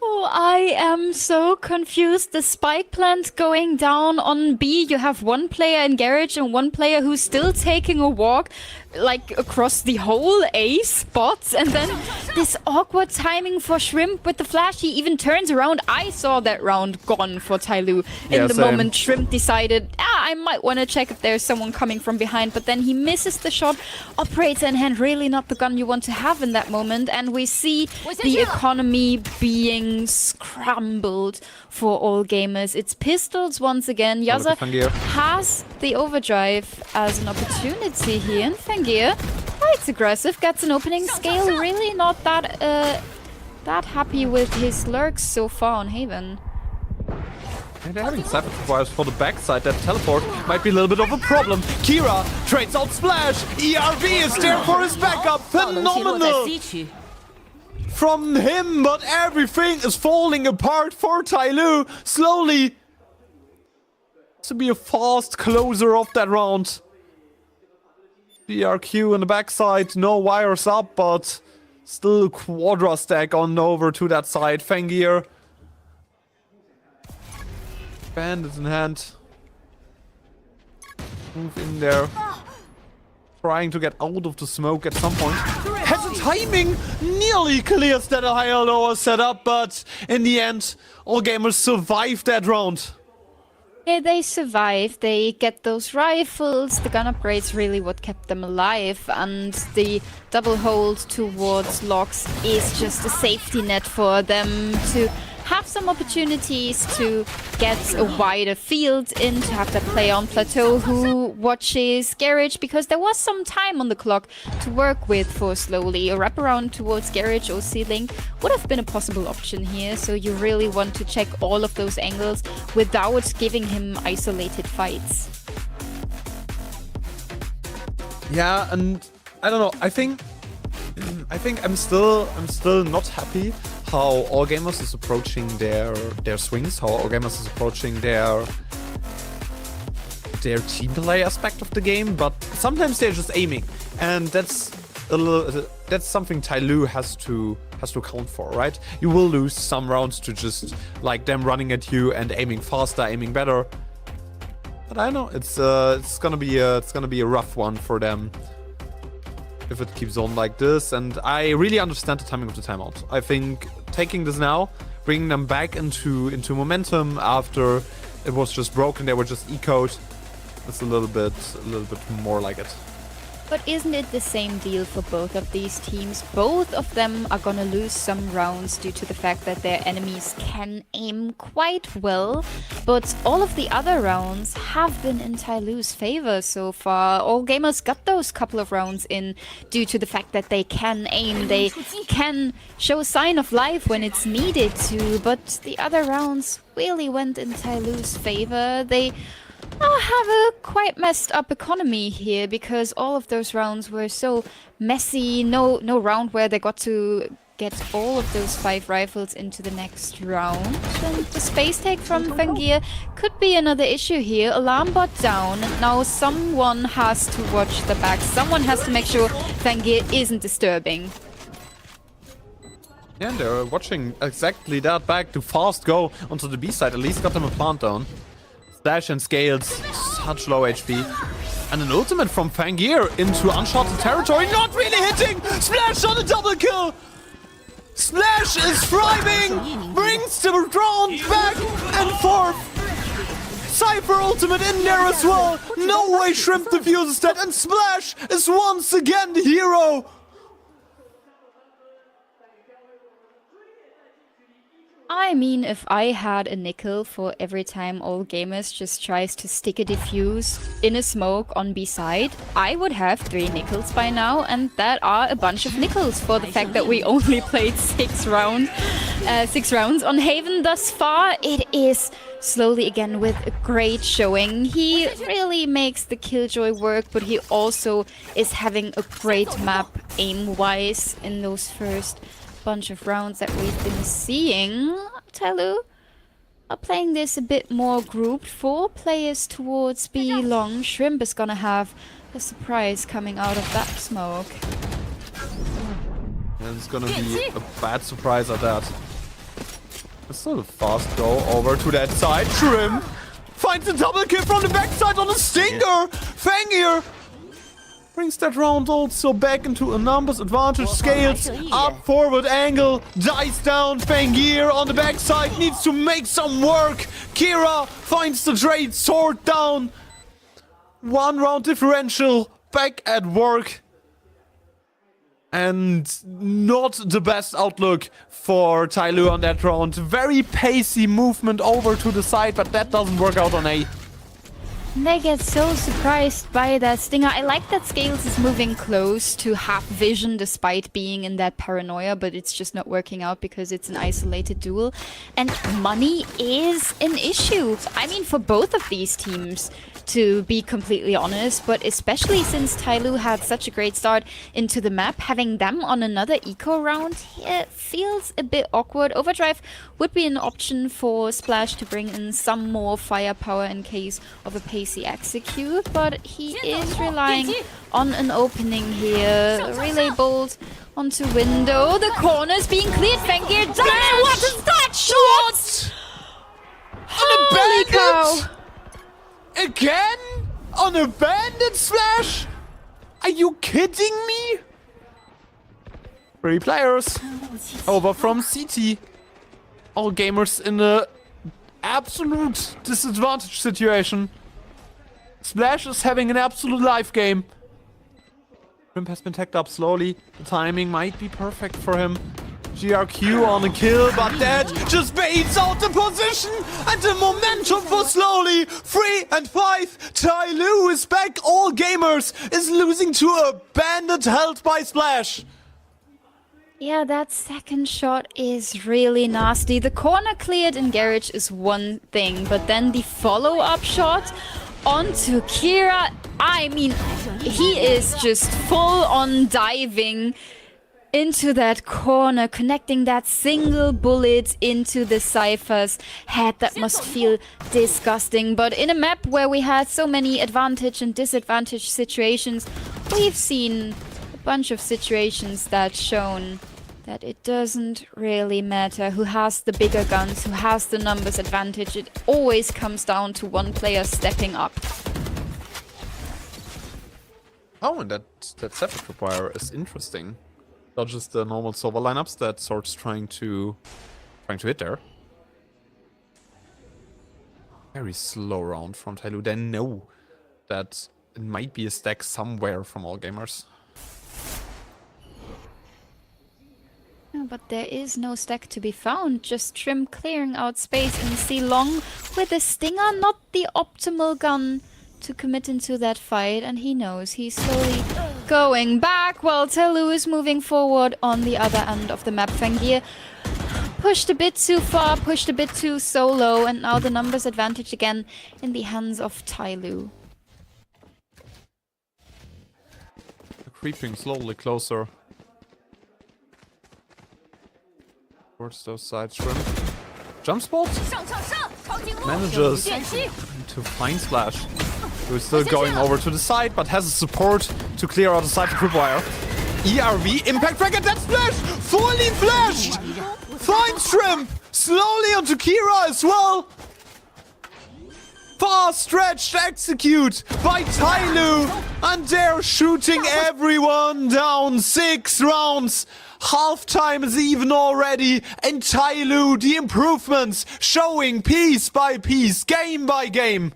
Oh, I am so confused. The spike plant going down on B. You have one player in garage and one player who's still taking a walk, like, across the whole A spots. And then this awkward timing for Shrimp with the flash. He even turns around. I saw that round gone for Tyloo. In the moment Shrimp decided, I might want to check if there's someone coming from behind. But then he misses the shot. Operator in hand, really not the gun you want to have in that moment. And we see the economy being scrambled for all gamers. It's pistols once again. Yasuo has the overdrive as an opportunity here, and Fangir, quite aggressive, gets an opening scale. Really not that happy with his lurks so far on Haven. And they're having cyber wires for the backside. That teleport might be a little bit of a problem. Kira trades out Splash. ERV is there for his backup. Phenomenal from him, but everything is falling apart for Tyloo. Slowly to be a fast closer of that round. DRG in the backside, no wires up, but still quadra stack on over to that side. Fangir, bandits in hand, move in there, trying to get out of the smoke at some point. Has a timing, nearly clears that higher lower setup, but in the end, all gamers survived that round. Yeah, they survive. They get those rifles. The gun upgrade's really what kept them alive, and the double hold towards locks is just a safety net for them to have some opportunities to get a wider field in, to have that player on plateau who watches garage, because there was some time on the clock to work with for slowly. A wraparound towards garage or ceiling would have been a possible option here, so you really want to check all of those angles without giving him isolated fights. Yeah, and I don't know, I think I'm still not happy how all gamers is approaching their swings, how all gamers is approaching their team play aspect of the game, but sometimes they're just aiming, and that's something Tyloo has to count for, right? You will lose some rounds to just like them running at you and aiming faster, aiming better. But I know it's gonna be a rough one for them if it keeps on like this, and I really understand the timing of the timeout. I think taking this now, bringing them back into momentum after it was just broken, they were just ecoed. It's a little bit more like it. But isn't it the same deal for both of these teams? Both of them are gonna lose some rounds due to the fact that their enemies can aim quite well, but all of the other rounds have been in Tyloo's favor so far. All gamers got those couple of rounds in due to the fact that they can aim, they can show a sign of life when it's needed to, but the other rounds really went in Tyloo's favor. They have a quite messed up economy here because all of those rounds were so messy. No round where they got to get all of those 5 rifles into the next round. And the space take from Fangir could be another issue here. Alarm bot down. Now someone has to watch the back. Someone has to make sure Fangir isn't disturbing. Yeah, and they're watching exactly that back to fast go onto the B side. At least got them a plant down. Slash and Scales, such low HP. And an ultimate from Fangir into uncharted territory, not really hitting! Splash on a double kill! Splash is thriving! Brings the round back and forth! Cypher ultimate in there as well! No way Shrimp defuses that, and Splash is once again the hero! I mean, if I had a nickel for every time all gamers just tries to stick a defuse in a smoke on B side, I would have 3 nickels by now, and that are a bunch of nickels for the fact that we only played 6 rounds on Haven thus far. It is slowly again with a great showing. He really makes the Killjoy work, but he also is having a great map aim-wise in those first bunch of rounds that we've been seeing. Tyloo are playing this a bit more grouped. 4 players towards B long. Shrimp is gonna have a surprise coming out of that smoke. And it's gonna be a bad surprise at that. It's still a fast go over to that side. Shrimp finds a double kill from the backside on a stinger. Fangir brings that round also back into a numbers advantage. Scales up, forward angle, dies down. Fangir on the backside needs to make some work. Kira finds the trade sword down. 1 round differential, back at work. And not the best outlook for Tyloo on that round. Very pacey movement over to the side, but that doesn't work out on A. They get so surprised by that stinger. I like that Scales is moving close to have vision despite being in that paranoia, but it's just not working out because it's an isolated duel. And money is an issue. I mean, for both of these teams, to be completely honest, but especially since Tyloo had such a great start into the map, having them on another eco round here feels a bit awkward. Overdrive would be an option for Splash to bring in some more firepower in case of a pacey execute, but he is relying on an opening here. Relay bolt onto window. The corner's being cleared. Fangir down. What is that shot? Holy cow! Again? On a bandit Slash? Are you kidding me? 3 players over from CT. All gamers in a absolute disadvantage situation. Splash is having an absolute life game. Shrimp has been tagged up slowly. The timing might be perfect for him. GRQ on a kill, but that just baits out the position and the momentum for slowly. 3 and 5. Tyloo is back. All gamers is losing to a bandit held by Splash. Yeah, that second shot is really nasty. The corner cleared in garage is one thing, but then the follow-up shot onto Kira, I mean, he is just full-on diving into that corner, connecting that single bullet into the Cypher's head. That must feel disgusting. But in a map where we had so many advantage and disadvantage situations, we've seen a bunch of situations that shown that it doesn't really matter who has the bigger guns, who has the numbers advantage. It always comes down to one player stepping up. Oh, and that Savage Require is interesting. Not just the normal Sova lineups that Sword's trying to hit there. Very slow round from Tyloo. They know that it might be a stack somewhere from All Gamers. No, but there is no stack to be found. Just Trim clearing out space and C Long with a Stinger, not the optimal gun to commit into that fight. And he knows he's slowly going back while Tyloo is moving forward on the other end of the map. Fangir pushed a bit too far, pushed a bit too solo, and now the numbers advantage again in the hands of Tyloo. Creeping slowly closer towards those side shrimp. Jump spot manages to find Splash, who is still going over to the side but has a support to clear out the side for Tripwire. ERV impact frag, and that Splash fully flashed. Finds Shrimp slowly onto Kira as well. Far stretched execute by Tyloo, and they're shooting everyone down. 6 rounds. Halftime is even already, and Tyloo, the improvements showing piece by piece, game by game.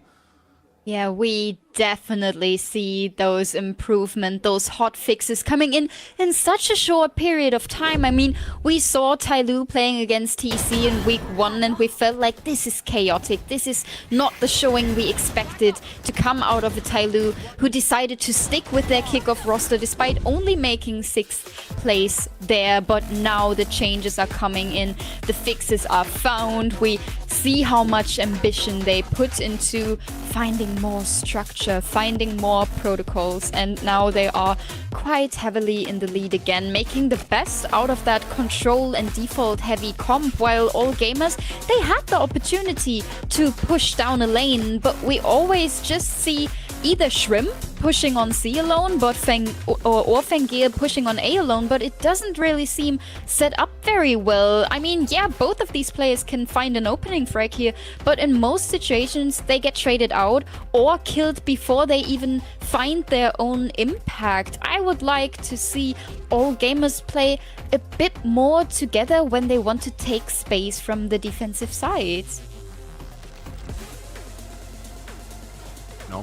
Yeah, we definitely see those improvements, those hot fixes coming in such a short period of time. I mean, we saw Tyloo playing against TC in week 1 and we felt like this is chaotic. This is not the showing we expected to come out of a Tyloo who decided to stick with their kickoff roster despite only making 6th place there. But now the changes are coming in, the fixes are found. We see how much ambition they put into finding more structure, finding more protocols, and now they are quite heavily in the lead again, making the best out of that control and default heavy comp, while All Gamers, they had the opportunity to push down a lane, but we always just see either Shrimp pushing on C alone, but Fangir pushing on A alone, but it doesn't really seem set up very well. I mean, yeah, both of these players can find an opening frag here, but in most situations they get traded out or killed before they even find their own impact. I would like to see All Gamers play a bit more together when they want to take space from the defensive side.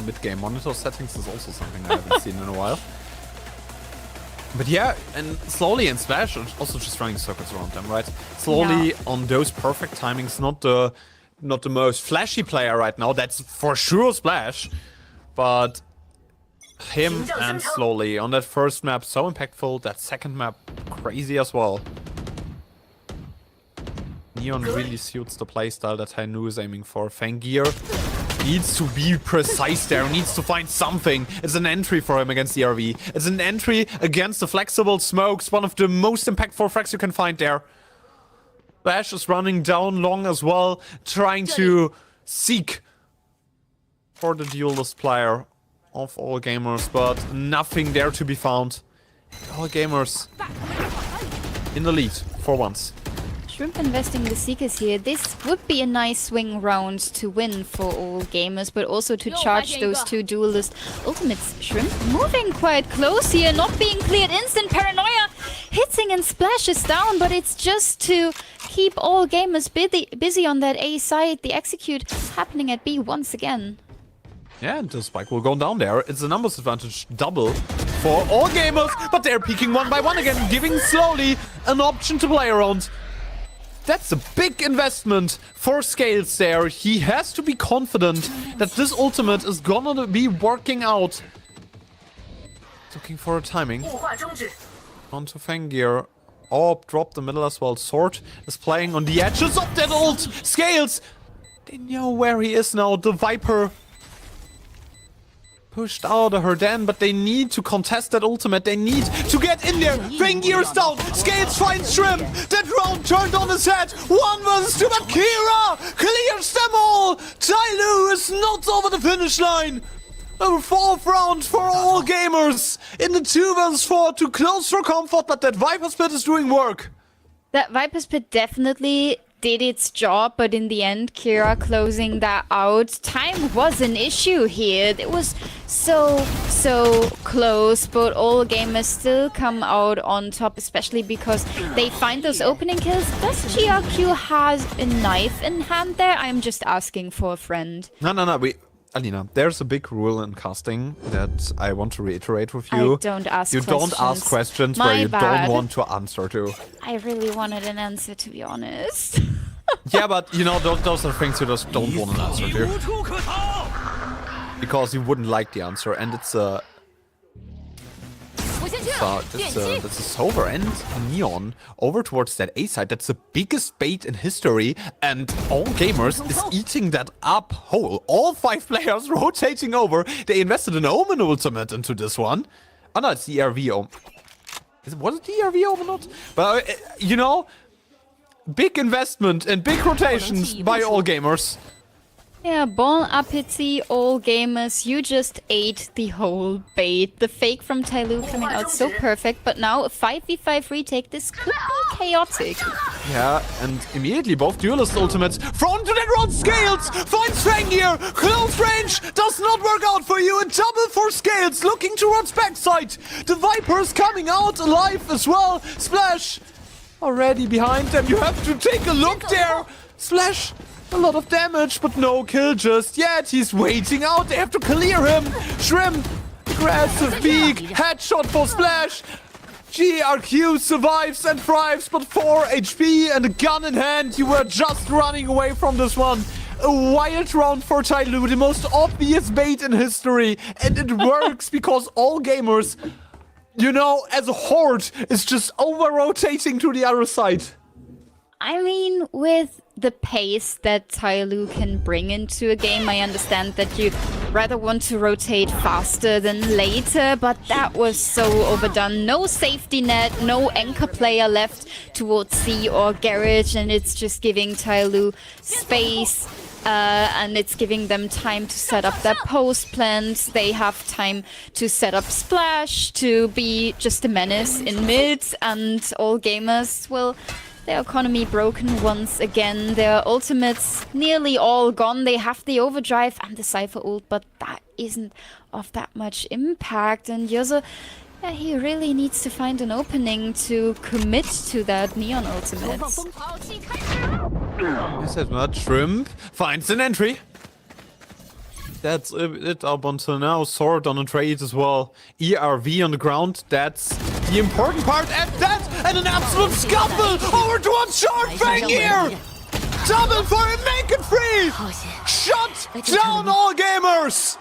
Mid-game monitor settings is also something I haven't seen in a while. But yeah, and slowly in Splash, also just running circles around them, right? Slowly on those perfect timings, not the most flashy player right now, that's for sure Splash. But him and slowly on that first map, so impactful, that second map, crazy as well. Neon really suits the playstyle that Tyloo is aiming for. Fangir needs to be precise there, needs to find something. It's an entry for him against the ERV. It's an entry against the flexible smokes, one of the most impactful frags you can find there. Bash is running down long as well, trying to seek for the duelist player of All Gamers, but nothing there to be found. All Gamers in the lead for once. Shrimp investing the Seekers here. This would be a nice swing round to win for All Gamers, but also to charge those 2 duelist ultimates. Shrimp moving quite close here, not being cleared. Instant paranoia hitting and splashes down, but it's just to keep All Gamers busy on that A side. The execute happening at B once again. Yeah, and the spike will go down there. It's a numbers advantage double for All Gamers, but they're peeking one by one again, giving slowly an option to play around. That's a big investment for Scales there. He has to be confident that this ultimate is gonna be working out. Looking for a timing. Onto Fangir. Oh, dropped the middle as well. Sword is playing on the edges of that ult. Scales! They know where he is now. The Viper pushed out of her den, but they need to contest that ultimate. They need to get in there. Fangir's down. Scales finds Shrimp. That round turned on his head. 1 versus 2, but Kira clears them all. Tyloo is not over the finish line. A 4th round for All Gamers in the 2 versus 4 to close for comfort, but that Viper Spit is doing work. That Viper Spit definitely did its job, but in the end, Kira closing that out. Time was an issue here. It was so close, but All Gamers still come out on top, especially because they find those opening kills. Does GRQ have a knife in hand there? I'm just asking for a friend. No. Alina, there's a big rule in casting that I want to reiterate with you. I don't ask You questions. don't ask questions My where you bad. don't want to answer to. I really wanted an answer, to be honest. Yeah, but you know, those are things you just don't want an answer to. Because you wouldn't like the answer, and it's a... That's a Sober and Neon over towards that A side. That's the biggest bait in history, and All Gamers is eating that up whole. All 5 players rotating over. They invested an Omen ultimate into this one. Oh no, it's the ERV Omen. Was it the ERV Omen or not? But you know, big investment and big rotations by All Gamers. Yeah, bon appetit, All Gamers. You just ate the whole bait. The fake from Tyloo coming out so perfect, but now a 5v5 retake. This could be chaotic. Yeah, and immediately both duelist ultimates thrown to that rod. Scales finds Fang here. Close range does not work out for you. A double for Scales looking towards backside. The Viper's coming out alive as well. Splash already behind them. You have to take a look there. Splash. A lot of damage, but no kill just yet. He's waiting out. They have to clear him. Shrimp. Aggressive beak. Headshot for Splash. GRQ survives and thrives, but 4 HP and a gun in hand. You were just running away from this one. A wild round for Tyloo, the most obvious bait in history. And it works because All Gamers, you know, as a horde, is just over-rotating to the other side. I mean, with the pace that Tyloo can bring into a game, I understand that you rather want to rotate faster than later, but that was so overdone. No safety net, no anchor player left towards C or Garage, and it's just giving Tyloo space. And it's giving them time to set up their post plans. They have time to set up Splash, to be just a menace in mid, and All Gamers, well, their economy broken once again. Their ultimates nearly all gone. They have the overdrive and the Cypher ult, but that isn't of that much impact. And Yozo, yeah, he really needs to find an opening to commit to that Neon ultimate. Is that not Shrimp? Finds an entry. That's it up until now. Sword on a trade as well. ERV on the ground. That's the important part. And that, and an absolute scuffle over towards Short Fang here. Double for him, make it free. Shut down All Gamers.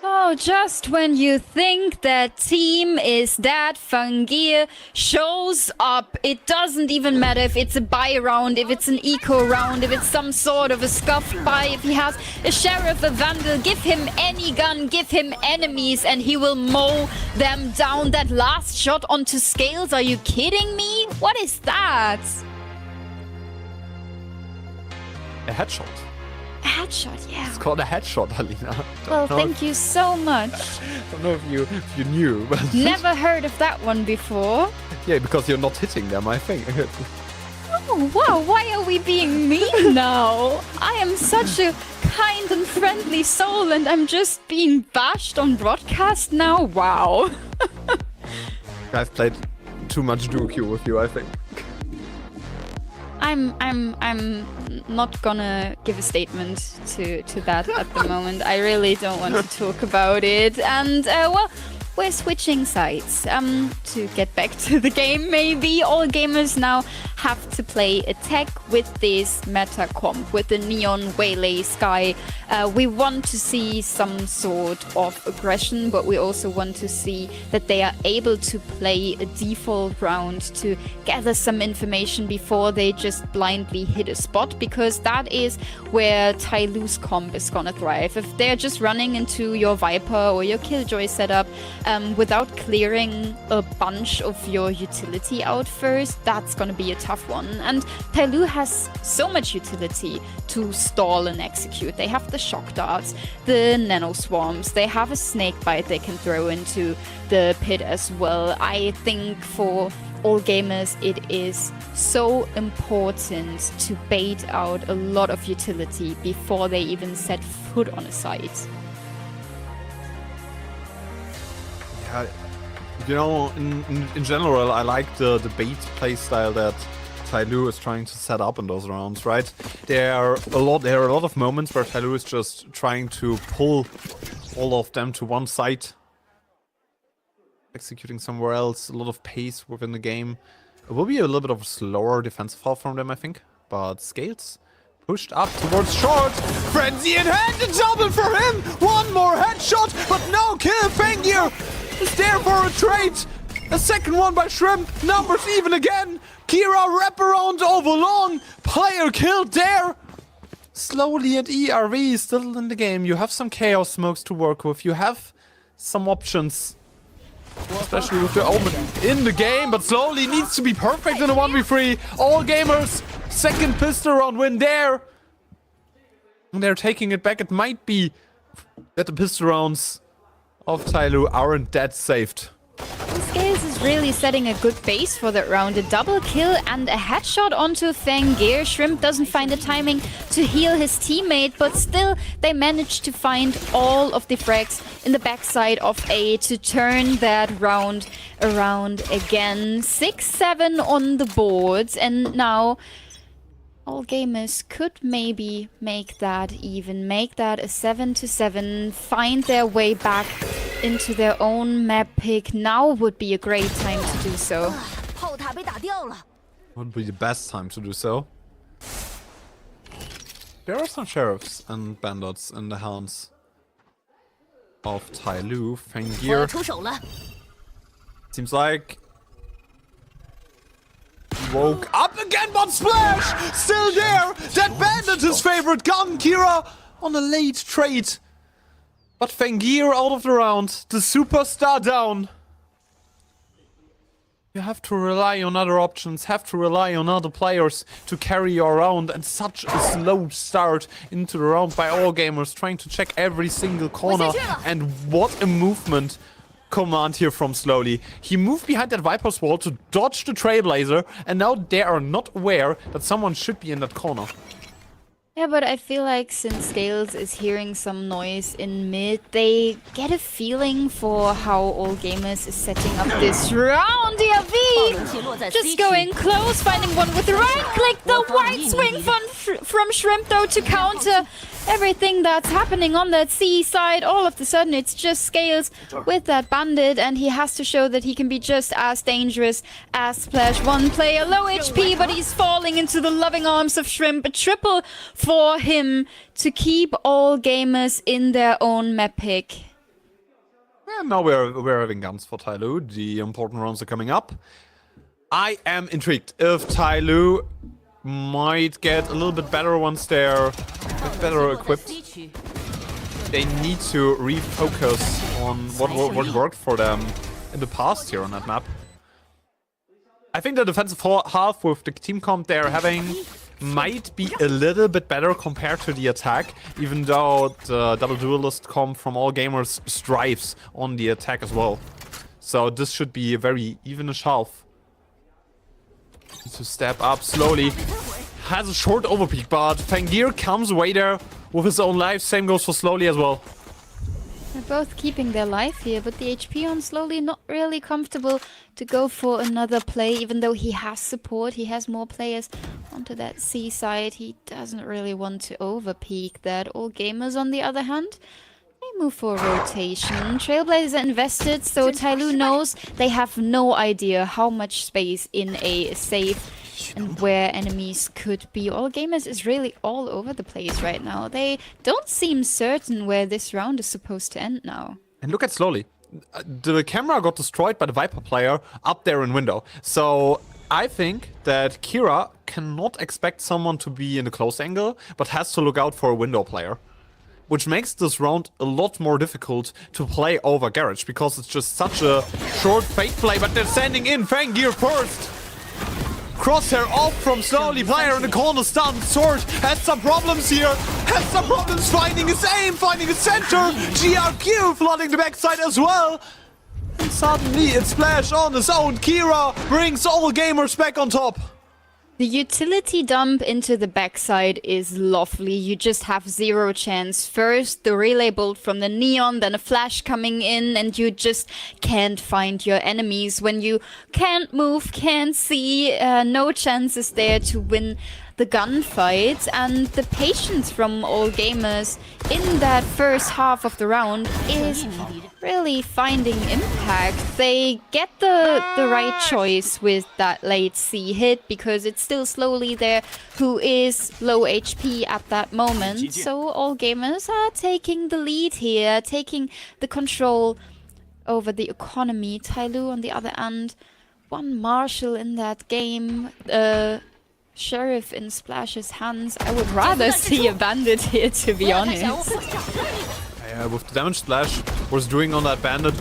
Oh, just when you think that team is that, Fangir shows up. It doesn't even matter if it's a buy round, if it's an eco round, if it's some sort of a scuffed buy, if he has a Sheriff, a Vandal, give him any gun, give him enemies, and he will mow them down. That last shot onto Scales, are you kidding me? What is that? A headshot. A headshot, yeah. It's called a headshot, Alina. Well, thank you so much. I don't know if you knew, but Never heard of that one before. yeah, because you're not hitting them, I think. Oh, wow, why are we being mean now? I am such a kind and friendly soul, and I'm just being bashed on broadcast now? Wow. I've played too much duo queue with you, I think. I'm not gonna give a statement to that at the moment. I really don't want to talk about it. And well, we're switching sides. To get back to the game, maybe All Gamers now have to play attack with this meta comp, with the Neon Waylay Sky. We want to see some sort of aggression, but we also want to see that they are able to play a default round to gather some information before they just blindly hit a spot, because that is where Tyloo's comp is gonna thrive. If they're just running into your Viper or your Killjoy setup without clearing a bunch of your utility out first, that's gonna be a tough one. And Tyloo has so much utility to stall and execute. They have the shock darts, the nano swarms, they have a snake bite they can throw into the pit as well. I think for All Gamers it is so important to bait out a lot of utility before they even set foot on a site. Yeah, you know, in general, I like the bait playstyle that Tyloo is trying to set up in those rounds, right? There are a lot of moments where Tyloo is just trying to pull all of them to one side, executing somewhere else. A lot of pace within the game. It will be a little bit of a slower defensive half from them, I think. But Scales pushed up towards short. Frenzy in hand, a double for him. One more headshot, but no kill. Fengyr is there for a trade. A second one by Shrimp. Numbers even again. Kira wraparound over long. Player killed there. Slowly at ERV still in the game. You have some Chaos Smokes to work with. You have some options. Especially with the Omen in the game. But Slowly needs to be perfect in a 1v3. All gamers. Second pistol round win there. And they're taking it back. It might be that the pistol rounds of Tyloo aren't that saved. Scales is really setting a good base for that round. A double kill and a headshot onto Fengyr. Shrimp doesn't find the timing to heal his teammate, but still they managed to find all of the frags in the backside of A to turn that round around again. 6-7 on the boards, and now all gamers could maybe make that even, make that a 7-7, find their way back into their own map pick. Now would be a great time to do so. Would be the best time to do so. There are some sheriffs and bandits in the hands of Tyloo. Fengyr seems like woke up again, but Splash still there. That bandit, his favorite gun. Kira on a late trade. But Fengyr out of the round. The superstar down. You have to rely on other options, have to rely on other players to carry your round. And such a slow start into the round by all gamers, trying to check every single corner. And what a movement command here from Slowly. He moved behind that Viper's wall to dodge the Trailblazer, and now they are not aware that someone should be in that corner. Yeah, but I feel like since Scales is hearing some noise in mid, they get a feeling for how all gamers is setting up this round. DRV just going close, finding one with the right click. The white swing from Shrimp though to counter everything that's happening on that C side. All of a sudden it's just Scales with that bandit, and he has to show that he can be just as dangerous as Splash. One player low HP, but he's falling into the loving arms of Shrimp. A triple for him to keep all gamers in their own map pick. And now we're having guns for Tyloo. The important rounds are coming up. I am intrigued if Tyloo might get a little bit better once they're better equipped. They need to refocus on what worked for them in the past here on that map. I think the defensive half with the team comp they're having might be a little bit better compared to the attack, even though the double duelist comp from all gamers strives on the attack as well. So this should be a very evenish half. Needs to step up slowly. Has a short overpeak, but Fengyr comes away there with his own life. Same goes for Slowly as well. They're both keeping their life here, but the HP on Slowly not really comfortable to go for another play, even though he has support. He has more players onto that C side. He doesn't really want to overpeak that. All gamers, on the other hand, they move for a rotation. Trailblazer invested, so Tyloo knows they have no idea how much space in A is safe and where enemies could be. All gamers is really all over the place right now. They don't seem certain where this round is supposed to end now. And look at Slowly. The camera got destroyed by the Viper player up there in window. So I think that Kira cannot expect someone to be in a close angle, but has to look out for a window player. Which makes this round a lot more difficult to play over Garage, because it's just such a short fake play. But they're sending in Fengyr first. Crosshair off from Slowly. Player in the corner, stunned. Sword has some problems here. Has some problems finding his aim, finding his center. GRQ flooding the backside as well. And suddenly it's Splash on his own. Kira brings all gamers back on top. The utility dump into the backside is lovely. You just have zero chance. First, the relay bolt from the Neon, then a flash coming in, and you just can't find your enemies. When you can't move, can't see, no chances there to win the gunfight. And the patience from all gamers in that first half of the round is really finding impact. They get the right choice with that late C hit because it's still slowly there who is low HP at that moment. So all gamers are taking the lead here, taking the control over the economy. Tyloo on the other end, one Marshall in that game. Sheriff in Splash's hands. I would rather see a bandit here, to be honest. Yeah, with the damage Splash was doing on that bandit.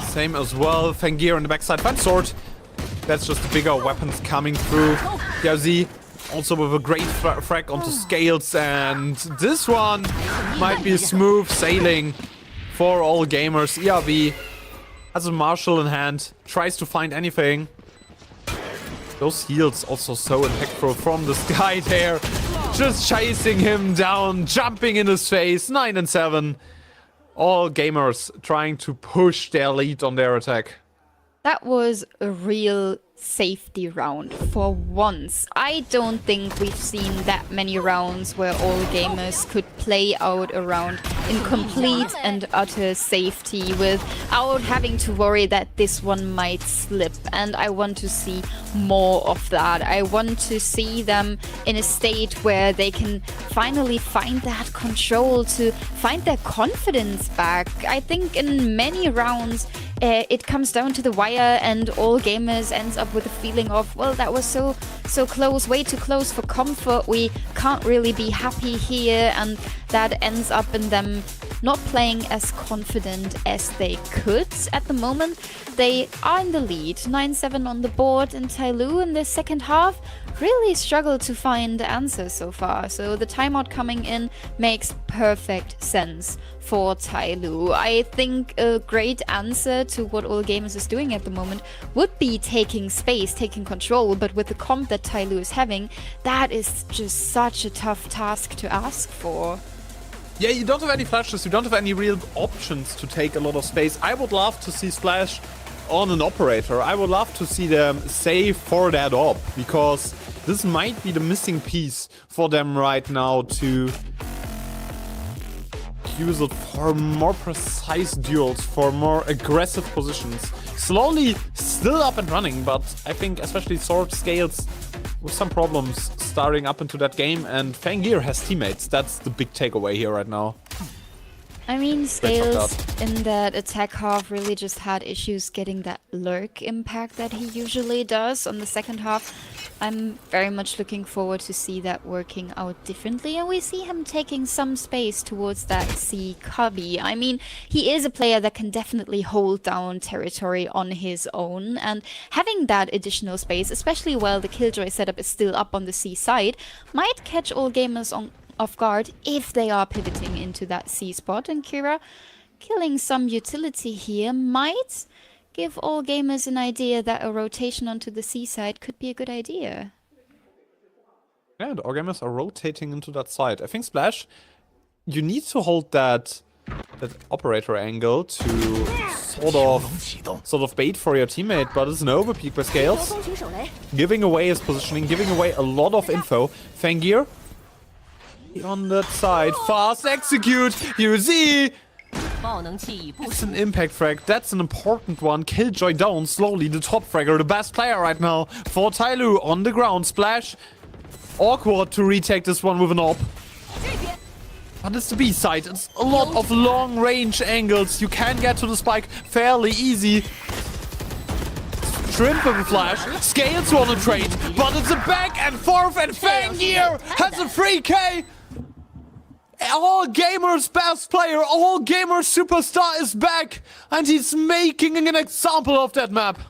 Same as well. Fangir on the backside. Fine sword. That's just the bigger weapons coming through. DRG also with a great frag onto Scales. And this one might be smooth sailing for all gamers. ERV has a Marshall in hand. Tries to find anything. Those heals also so impactful from the sky there. Just chasing him down, jumping in his face. 9 and 7. All gamers trying to push their lead on their attack. That was a real safety round for once. I don't think we've seen that many rounds where all gamers could play out a round in complete and utter safety without having to worry that this one might slip. And I want to see more of that. I want to see them in a state where they can finally find that control, to find their confidence back. I think in many rounds it comes down to the wire and all gamers ends up with a feeling of, well, that was so close, way too close for comfort. We can't really be happy here, and that ends up in them not playing as confident as they could. At the moment, they are in the lead, 9-7 on the board, and Tyloo in the second half really struggled to find answers so far. So the timeout coming in makes perfect sense for Tyloo. I think a great answer to what all gamers is doing at the moment would be taking space, taking control, but with the comp that Tyloo is having, that is just such a tough task to ask for. Yeah, you don't have any flashes, you don't have any real options to take a lot of space. I would love to see Splash on an operator. I would love to see them save for that op, because this might be the missing piece for them right now to use it for more precise duels, for more aggressive positions. Slowly still up and running, but I think especially Sword Scales with some problems starting up into that game, and Fangir has teammates. That's the big takeaway here right now. I mean, Scales in that attack half really just had issues getting that lurk impact that he usually does on the second half. I'm very much looking forward to see that working out differently, and we see him taking some space towards that C cubby. I mean, he is a player that can definitely hold down territory on his own, and having that additional space, especially while the Killjoy setup is still up on the C side, might catch all gamers off guard if they are pivoting into that C spot. And Kira killing some utility here might give all gamers an idea that a rotation onto the C side could be a good idea. Yeah, and all gamers are rotating into that side. I think Splash, you need to hold that operator angle to sort of bait for your teammate, but it's an overpeak by Scales. Giving away his positioning, giving away a lot of info. Fangir on that side, fast execute, you see! It's an impact frag, that's an important one. Killjoy down slowly, the top fragger, the best player right now for Tyloo on the ground. Splash, awkward to retake this one with an AWP. But it's the B side, it's a lot of long range angles. You can get to the spike fairly easy. Shrimp with a flash, Scales on a trade, but it's a back and forth, and Fangir has a 3K! All gamers best player, all gamers superstar is back, and he's making an example of that map.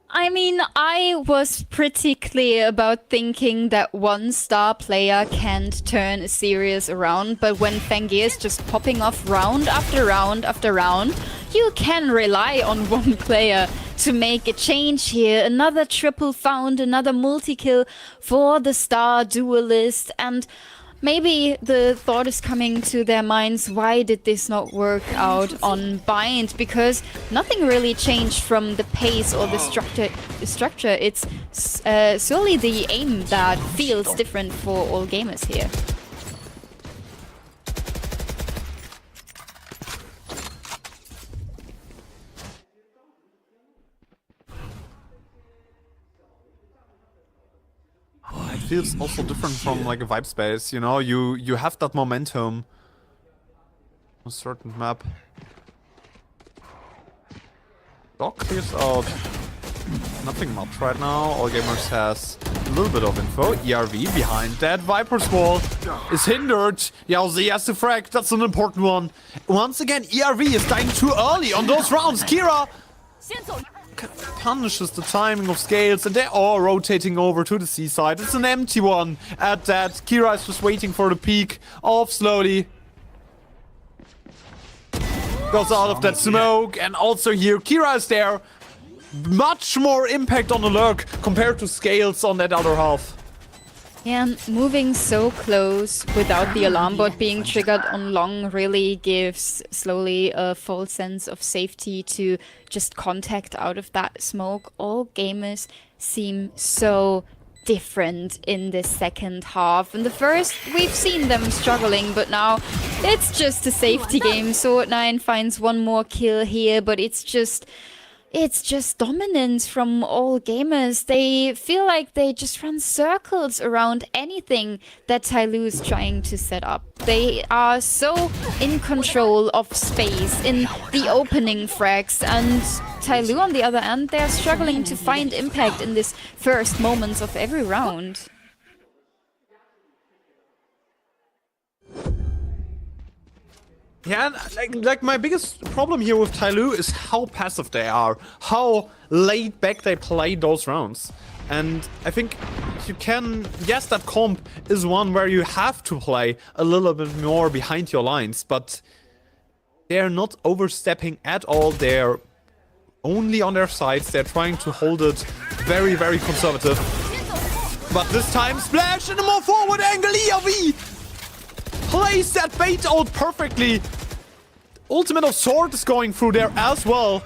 I mean, I was pretty clear about thinking that one star player can't turn a series around, but when Fangir is just popping off round after round after round, you can rely on one player to make a change here. Another triple found, another multi-kill for the star duelist, and maybe the thought is coming to their minds, why did this not work out on Bind? Because nothing really changed from the pace or the structure. It's solely the aim that feels different for all gamers here. It feels also different from like a vibe space, you know, you have that momentum on a certain map. Doc clears out nothing much right now. All Gamers has a little bit of info. ERV behind that Viper's wall is hindered. Yaozi has the frag, that's an important one. Once again, ERV is dying too early on those rounds. Kira punishes the timing of Scales, and they're all rotating over to the seaside. It's an empty one at that. Kira is just waiting for the peak. Off slowly. Goes out of that smoke, and also here Kira is there. Much more impact on the lurk compared to Scales on that other half. And moving so close without the alarm bot being triggered on long really gives slowly a false sense of safety to just contact out of that smoke. All Gamers seem so different in the second half. In the first, we've seen them struggling, but now it's just a safety game. Sword9 finds one more kill here, but it's just dominance from All Gamers. They feel like they just run circles around anything that Tyloo is trying to set up. They are so in control of space in the opening frags, and Tyloo on the other end, they're struggling to find impact in this first moments of every round. Yeah, and like my biggest problem here with Tyloo is how passive they are, how laid back they play those rounds. And I think you can, yes, that comp is one where you have to play a little bit more behind your lines, but they're not overstepping at all. They're only on their sides. They're trying to hold it very, very conservative. But this time, Splash in a more forward angle, ERV plays that bait out perfectly. Ultimate of Sword is going through there as well.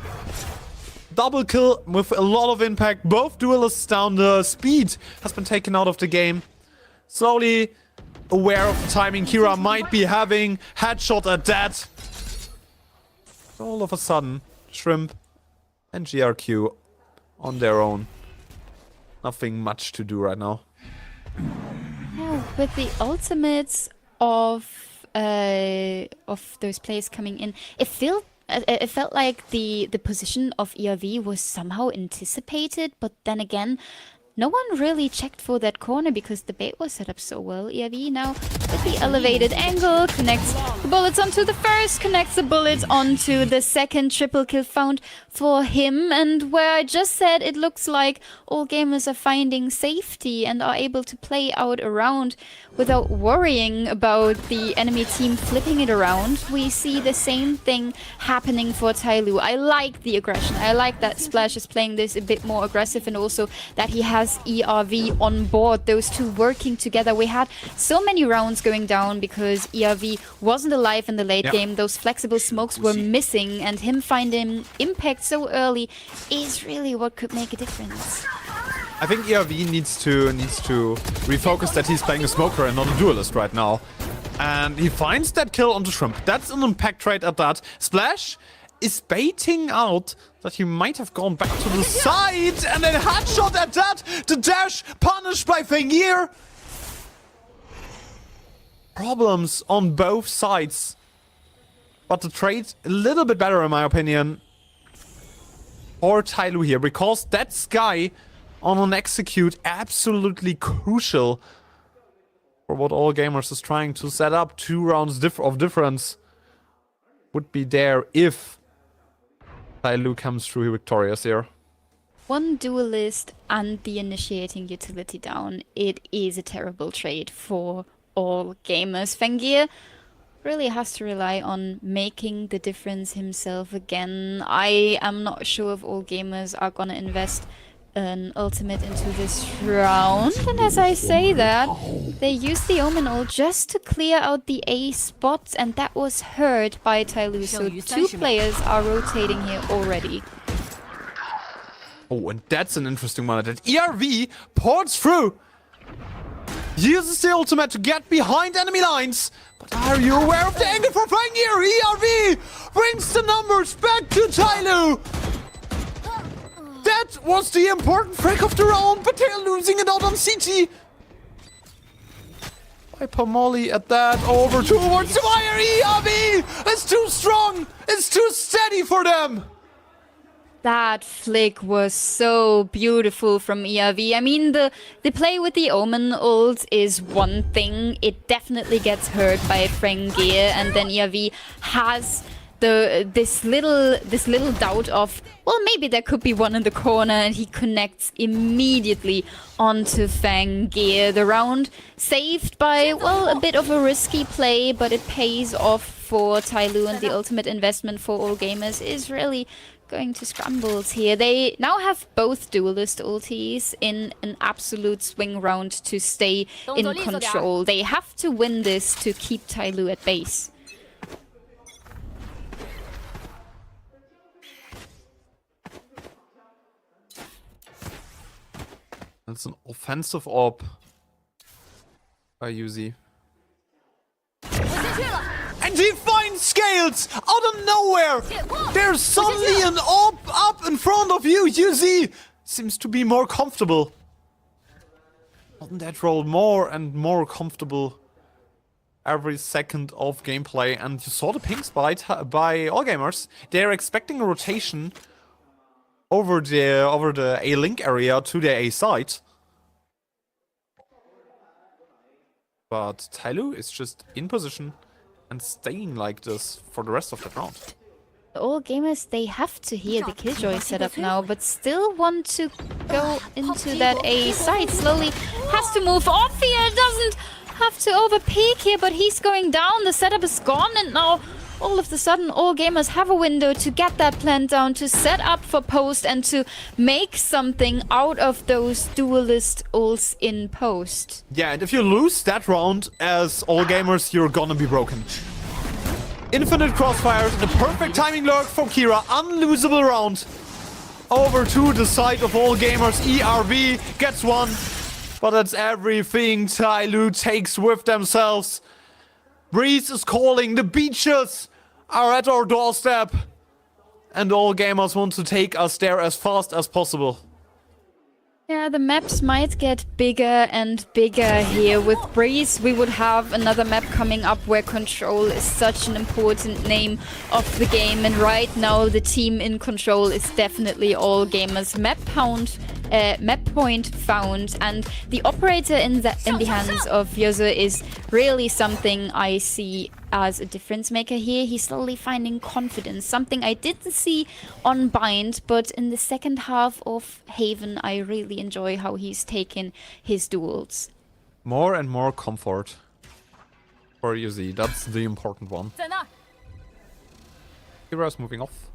Double kill with a lot of impact. Both duelists down. The speed has been taken out of the game. Slowly aware of the timing Kira might be having. Headshot at that. All of a sudden, Shrimp and GRQ on their own. Nothing much to do right now. Yeah, with the ultimates of those players coming in, it felt like the position of ERV was somehow anticipated, but then again, no one really checked for that corner because the bait was set up so well. ERV now with the elevated angle connects the bullets onto the first, connects the bullets onto the second. Triple kill found for him, and where I just said it looks like All Gamers are finding safety and are able to play out a round without worrying about the enemy team flipping it around. We see the same thing happening for Tyloo. I like the aggression. I like that Splash is playing this a bit more aggressive, and also that he has ERV on board, those two working together. We had so many rounds going down because ERV wasn't alive in the late game. Those flexible smokes were missing, and him finding impact so early is really what could make a difference. I think ERV needs to refocus that he's playing a smoker and not a duelist right now. And he finds that kill on the Shrimp. That's an impact trade at that. Splash is baiting out that he might have gone back to the side, and then headshot at that. The dash punished by Fengir. Problems on both sides. But the trade a little bit better in my opinion for Tyloo here, because that Sky on an execute absolutely crucial for what All Gamers is trying to set up. 2 rounds of difference would be there if Tyloo comes through victorious here. One duelist and the initiating utility down. It is a terrible trade for All Gamers. Fengir really has to rely on making the difference himself again. I am not sure if all gamers are gonna invest an ultimate into this round. And as I say that, they used the Omen ult just to clear out the A spots, and that was heard by Tyloo. So 2 players are rotating here already. Oh, and that's an interesting one. That ERV ports through. Uses the ultimate to get behind enemy lines. But are you aware of the angle for playing here? ERV brings the numbers back to Tyloo. That was the important break of the round, but they're losing it out on CT. Viper Molly at that, over towards the wire. ERV! It's too strong! It's too steady for them! That flick was so beautiful from ERV. I mean, the play with the Omen ult is one thing. It definitely gets hurt by Frangir, and then ERV has this little doubt of, well, maybe there could be one in the corner, and he connects immediately onto Fangir. The round saved by, well, a bit of a risky play, but it pays off for Tyloo, and the ultimate investment for all gamers is really going to scrambles here. They now have both duelist ultis in an absolute swing round to stay in control. They have to win this to keep Tyloo at base. That's an offensive orb by Yuzi. And he finds Scales out of nowhere! There's suddenly an orb up in front of you, Yuzi! Seems to be more comfortable. On that roll, more and more comfortable every second of gameplay. And you saw the pings by all gamers. They're expecting a rotation over the A-link area to the A site. But Tyloo is just in position and staying like this for the rest of the round. All gamers, they have to hear the Killjoy setup now, but still want to go into that A site. Slowly has to move off here, doesn't have to overpeak here, but he's going down. The setup is gone, and now all of a sudden all gamers have a window to get that plant down, to set up for post, and to make something out of those duelist ults in post. Yeah, and if you lose that round as all gamers, you're gonna be broken. Infinite crossfires, the perfect timing lurk for Kira, unlosable round. Over to the side of all gamers, ERV gets one, but that's everything Tyloo takes with themselves. Breeze is calling, the beaches are at our doorstep, and all gamers want to take us there as fast as possible. Yeah, the maps might get bigger and bigger here. With Breeze, we would have another map coming up where Control is such an important name of the game, and right now the team in Control is definitely all gamers. Map point found, and the operator in the hands of Yozu is really something I see as a difference maker here. He's slowly finding confidence, something I didn't see on Bind, but in the second half of Haven I really enjoy how he's taken his duels. More and more comfort for Yuzi, that's the important one. Kira's moving off.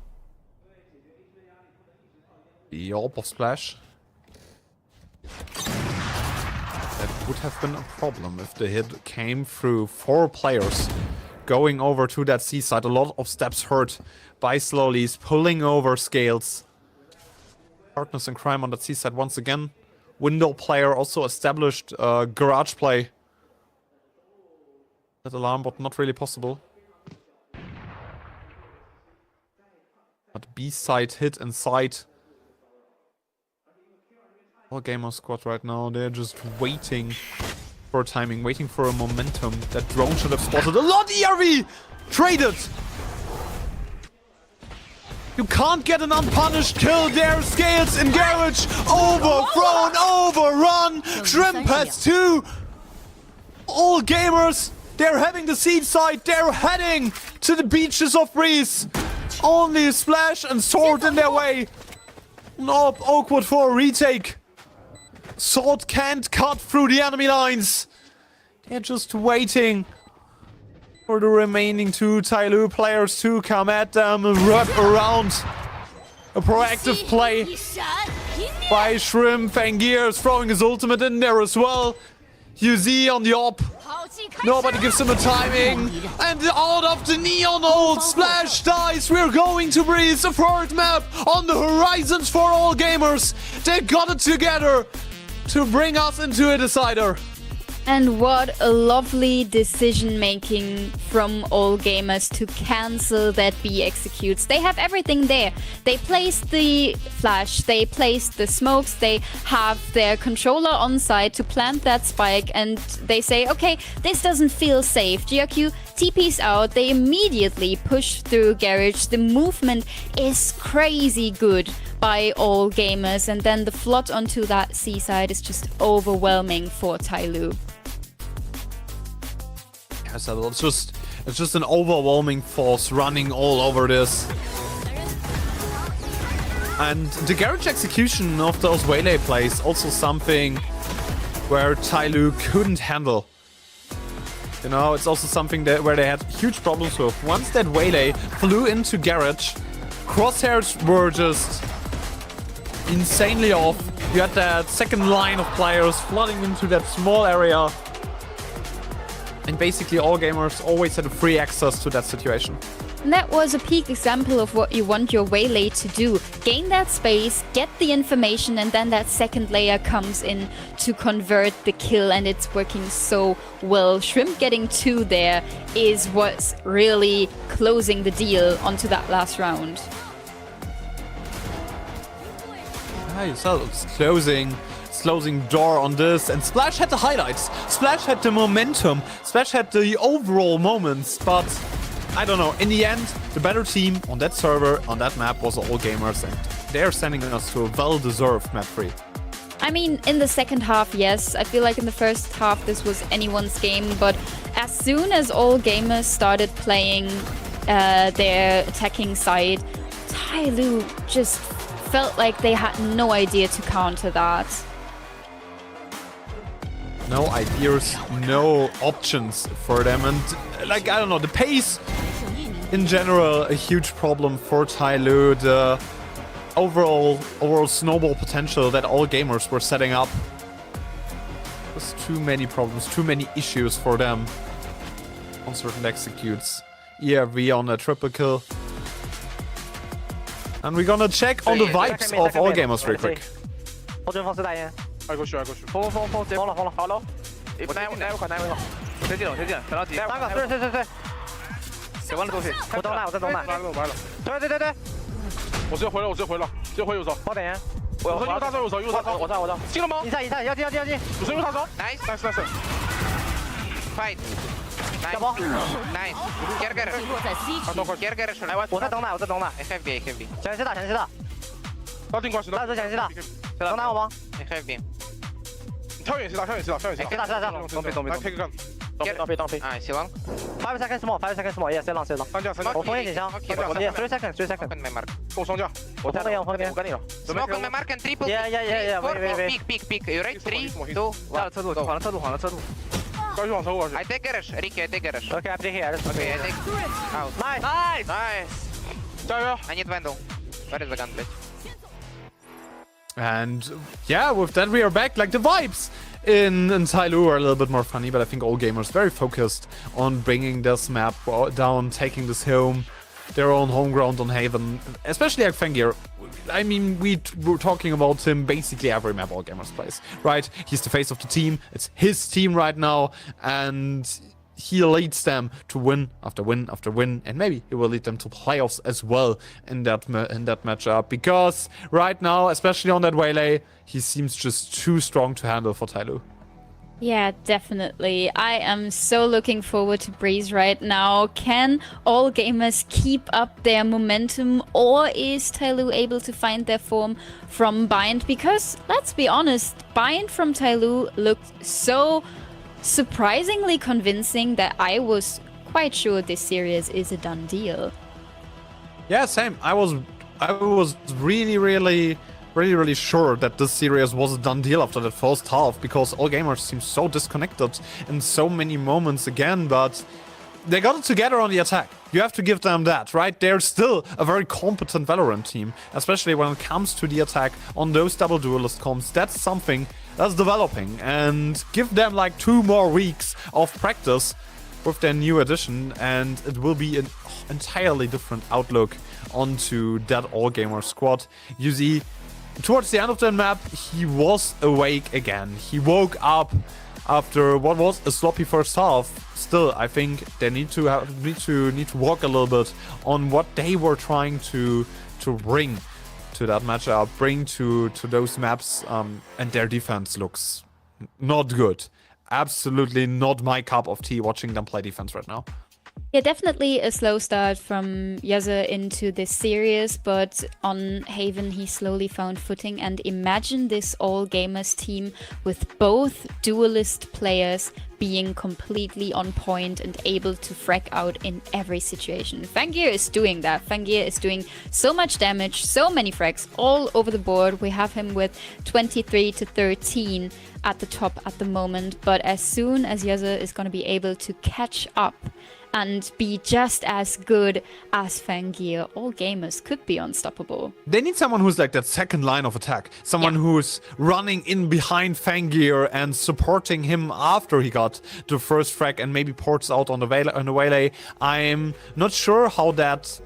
The orb of splash. That would have been a problem if the hit came through 4 players going over to that seaside. A lot of steps hurt by Slowly's pulling over Scales. Partners in crime on that seaside once again. Window player also established garage play. That alarm, but not really possible. But B side hit inside. All gamer squad right now, they're just waiting for timing, waiting for a momentum. That drone should have spotted a lot. ERV traded. You can't get an unpunished kill there. Scales in garage, overthrown, overrun. Shrimp has 2. All gamers, they're having the seed side. They're heading to the beaches of Breeze. Only Splash and Sword in their way. Nope, awkward for a retake. Sword can't cut through the enemy lines. They're just waiting for the remaining two Tyloo players to come at them and wrap around. A proactive play by Shrimp. Fangir is throwing his ultimate in there as well. UZ on the op. Nobody gives him a timing. And out of the neon ult, Splash dies. We're going to breeze a third map on the horizons for all gamers. They got it together to bring us into a decider. And what a lovely decision making from all gamers to cancel that B executes. They have everything there. They placed the flash, they placed the smokes, they have their controller on site to plant that spike, and they say, okay, this doesn't feel safe. GRQ TP's out, they immediately push through garage. The movement is crazy good by all gamers, and then the flood onto that seaside is just overwhelming for Tyloo. It's just an overwhelming force running all over this. And the garage execution of those Waylay plays also something where Tyloo couldn't handle. You know, it's also something where they had huge problems with. Once that Waylay flew into garage, crosshairs were just insanely off. You had that second line of players flooding into that small area. And basically all gamers always had a free access to that situation. And that was a peak example of what you want your Waylay to do. Gain that space, get the information, and then that second layer comes in to convert the kill, and it's working so well. Shrimp getting 2 there is what's really closing the deal onto that last round. You saw it's closing door on this, and Splash had the highlights. Splash had the momentum. Splash had the overall moments, but I don't know. In the end, the better team on that server, on that map, was all gamers, and they're sending us to a well-deserved map 3. I mean, in the second half, yes. I feel like in the first half this was anyone's game, but as soon as all gamers started playing their attacking side, Tyloo just felt like they had no idea to counter that. No ideas, no options for them, and like, I don't know, the pace in general, a huge problem for Tyloo. The overall snowball potential that all gamers were setting up. There's too many problems, too many issues for them. On certain executes. ERV on a triple kill. And we're gonna check on the vibes of all gamers real quick. I go shoot. Follow.好了。来我快。推进了，等到底。3个，对。写完了东西。我等待。对。我直接回了，直接回右手。包点。我右大招。我进了吗？一下，要进。主持右大招。Nice。Fight。小包。Nice。Get。我在等待。Heavy。强势大。到定关系了。大强势大。能打我吗？Heavy。跳远打。大。东北。来 take 个gun。当飞。哎，行了。5 seconds more。Yeah， 谁浪。我封印紧箱。3 seconds。够双架。我跟你了。Smoke on my mark and triple. Yeah. Pick. You ready? 3, 2. 换了侧路。高去往侧过去。I take garage。Ricky，I take garage。Okay，I play here。Okay，I take out。Nice。加油。I need vandal。Where is the gun, bitch? And yeah, with that we are back. Like, the vibes in Tyloo are a little bit more funny, but I think all gamers very focused on bringing this map down, taking this home, their own home ground on Haven. Especially like Fangir. I mean, we were talking about him basically every map all gamers plays, right? He's the face of the team. It's his team right now, and he leads them to win after win, and maybe he will lead them to playoffs as well in that matchup, because right now, especially on that Waylay, he seems just too strong to handle for Tyloo. Yeah, definitely. I am so looking forward to Breeze right now. Can all gamers keep up their momentum, or is Tyloo able to find their form from Bind? Because, let's be honest, Bind from Tyloo looked so surprisingly convincing that I was quite sure this series is a done deal. Yeah, same. I was really sure that this series was a done deal after that first half, because all gamers seem so disconnected in so many moments again, but they got it together on the attack. You have to give them that, right? They're still a very competent Valorant team, especially when it comes to the attack on those double duelist comps. That's something that's developing, and give them like 2 more weeks of practice with their new addition, and it will be an entirely different outlook onto that all-gamer squad. You see, towards the end of the map, he was awake again. He woke up after what was a sloppy first half. Still, I think they need to work a little bit on what they were trying to bring to that matchup, bring to those maps, and their defense looks not good. Absolutely not my cup of tea watching them play defense right now. Yeah, definitely a slow start from Yaza into this series, but on Haven he slowly found footing. And imagine this all-gamers team with both duelist players being completely on point and able to frag out in every situation. Fangir is doing that. Fangir is doing so much damage, so many frags all over the board. We have him with 23 to 13 at the top at the moment, but as soon as Yaza is going to be able to catch up and be just as good as Fangir, all gamers could be unstoppable. They need someone who's like that second line of attack. Someone who's running in behind Fangir and supporting him after he got the first frag and maybe ports out on the Waylay. I'm not sure how that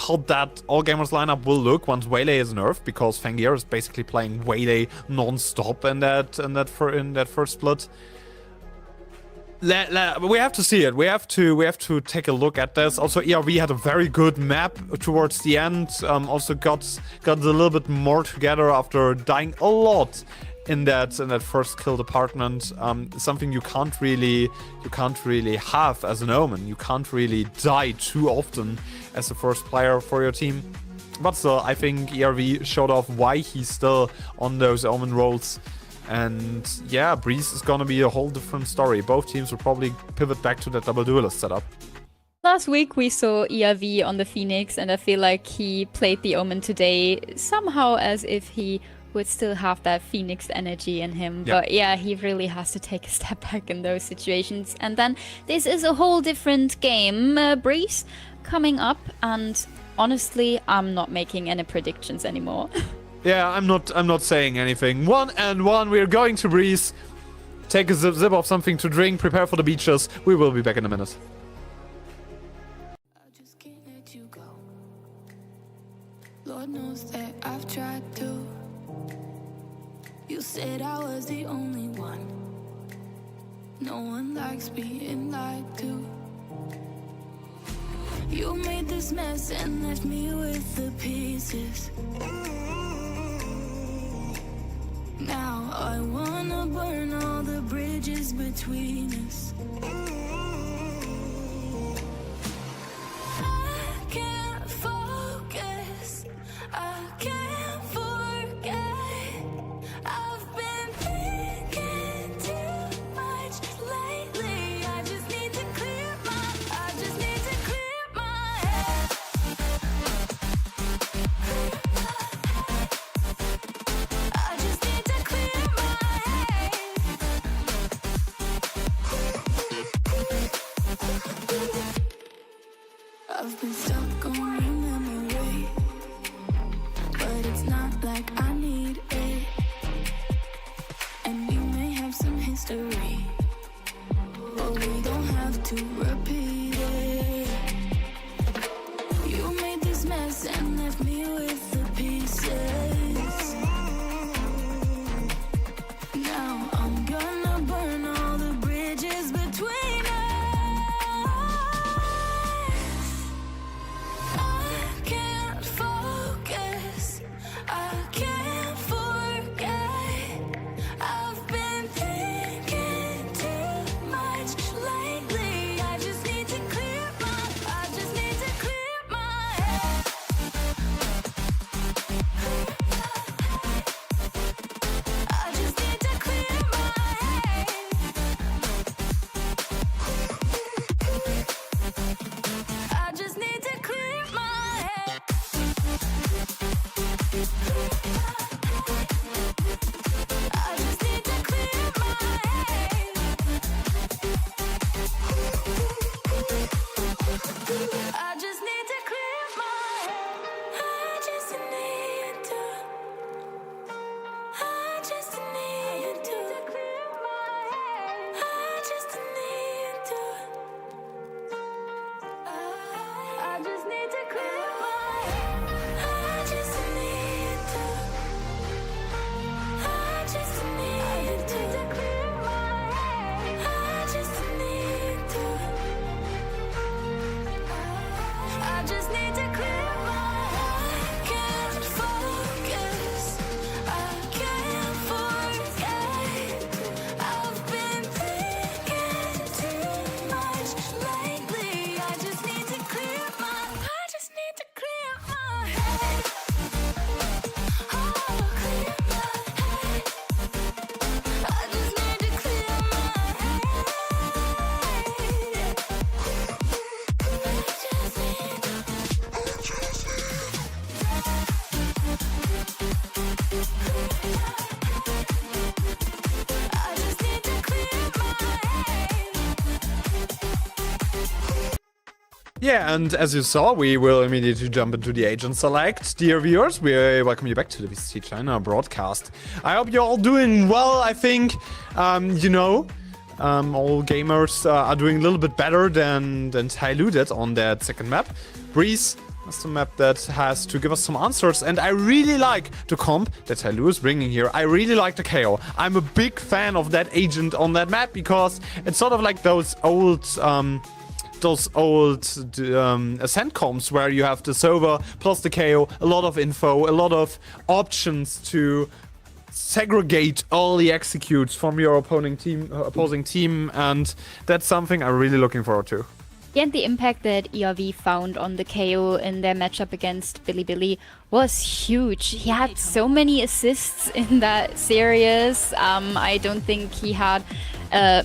all gamers lineup will look once Waylay is nerfed, because Fangir is basically playing Waylay non-stop in that first split. We have to see it. We have to take a look at this. Also, ERV had a very good map towards the end. Also got a little bit more together after dying a lot in that first kill department. Something you can't really have as an Omen. You can't really die too often as the first player for your team. But still, I think ERV showed off why he's still on those Omen roles. And yeah, Breeze is gonna be a whole different story. Both teams will probably pivot back to that double duelist setup. Last week we saw ERV on the Phoenix, and I feel like he played the Omen today somehow as if he would still have that Phoenix energy in him. Yeah. But yeah, he really has to take a step back in those situations. And then this is a whole different game. Breeze coming up, and honestly, I'm not making any predictions anymore. Yeah, I'm not saying anything. 1-1, we're going to Breeze. Take a zip of something to drink, prepare for the beaches. We will be back in a minute. I just can't let you go. Lord knows that I've tried to. You said I was the only one. No one likes being lied to. You made this mess and left me with the pieces. Now I wanna burn all the bridges between us. I can't focus, I can't forget. I've been thinking too much lately. I just need to clear my head. I just need to clear my head. I've been stuck on your memory, but it's not like I need it. And we may have some history, but we don't have to repeat it. You made this mess and left me with the pieces. Now I'm gonna burn all the bridges between us. I can't focus, I can't focus. Yeah, and as you saw, we will immediately jump into the agent select. Dear viewers, we welcome you back to the VCT China broadcast. I hope you're all doing well. I think, you know, all gamers are doing a little bit better than Tyloo did on that second map. Breeze is the map that has to give us some answers, and I really like the comp that Tyloo is bringing here. I really like the KO. I'm a big fan of that agent on that map because it's sort of like those old Ascent comps where you have the Sova plus the KO, a lot of info, a lot of options to segregate all the executes from your opposing team, and that's something I'm really looking forward to. Yeah, and the impact that ERV found on the KO in their matchup against Billy was huge. He had so many assists in that series. I don't think he had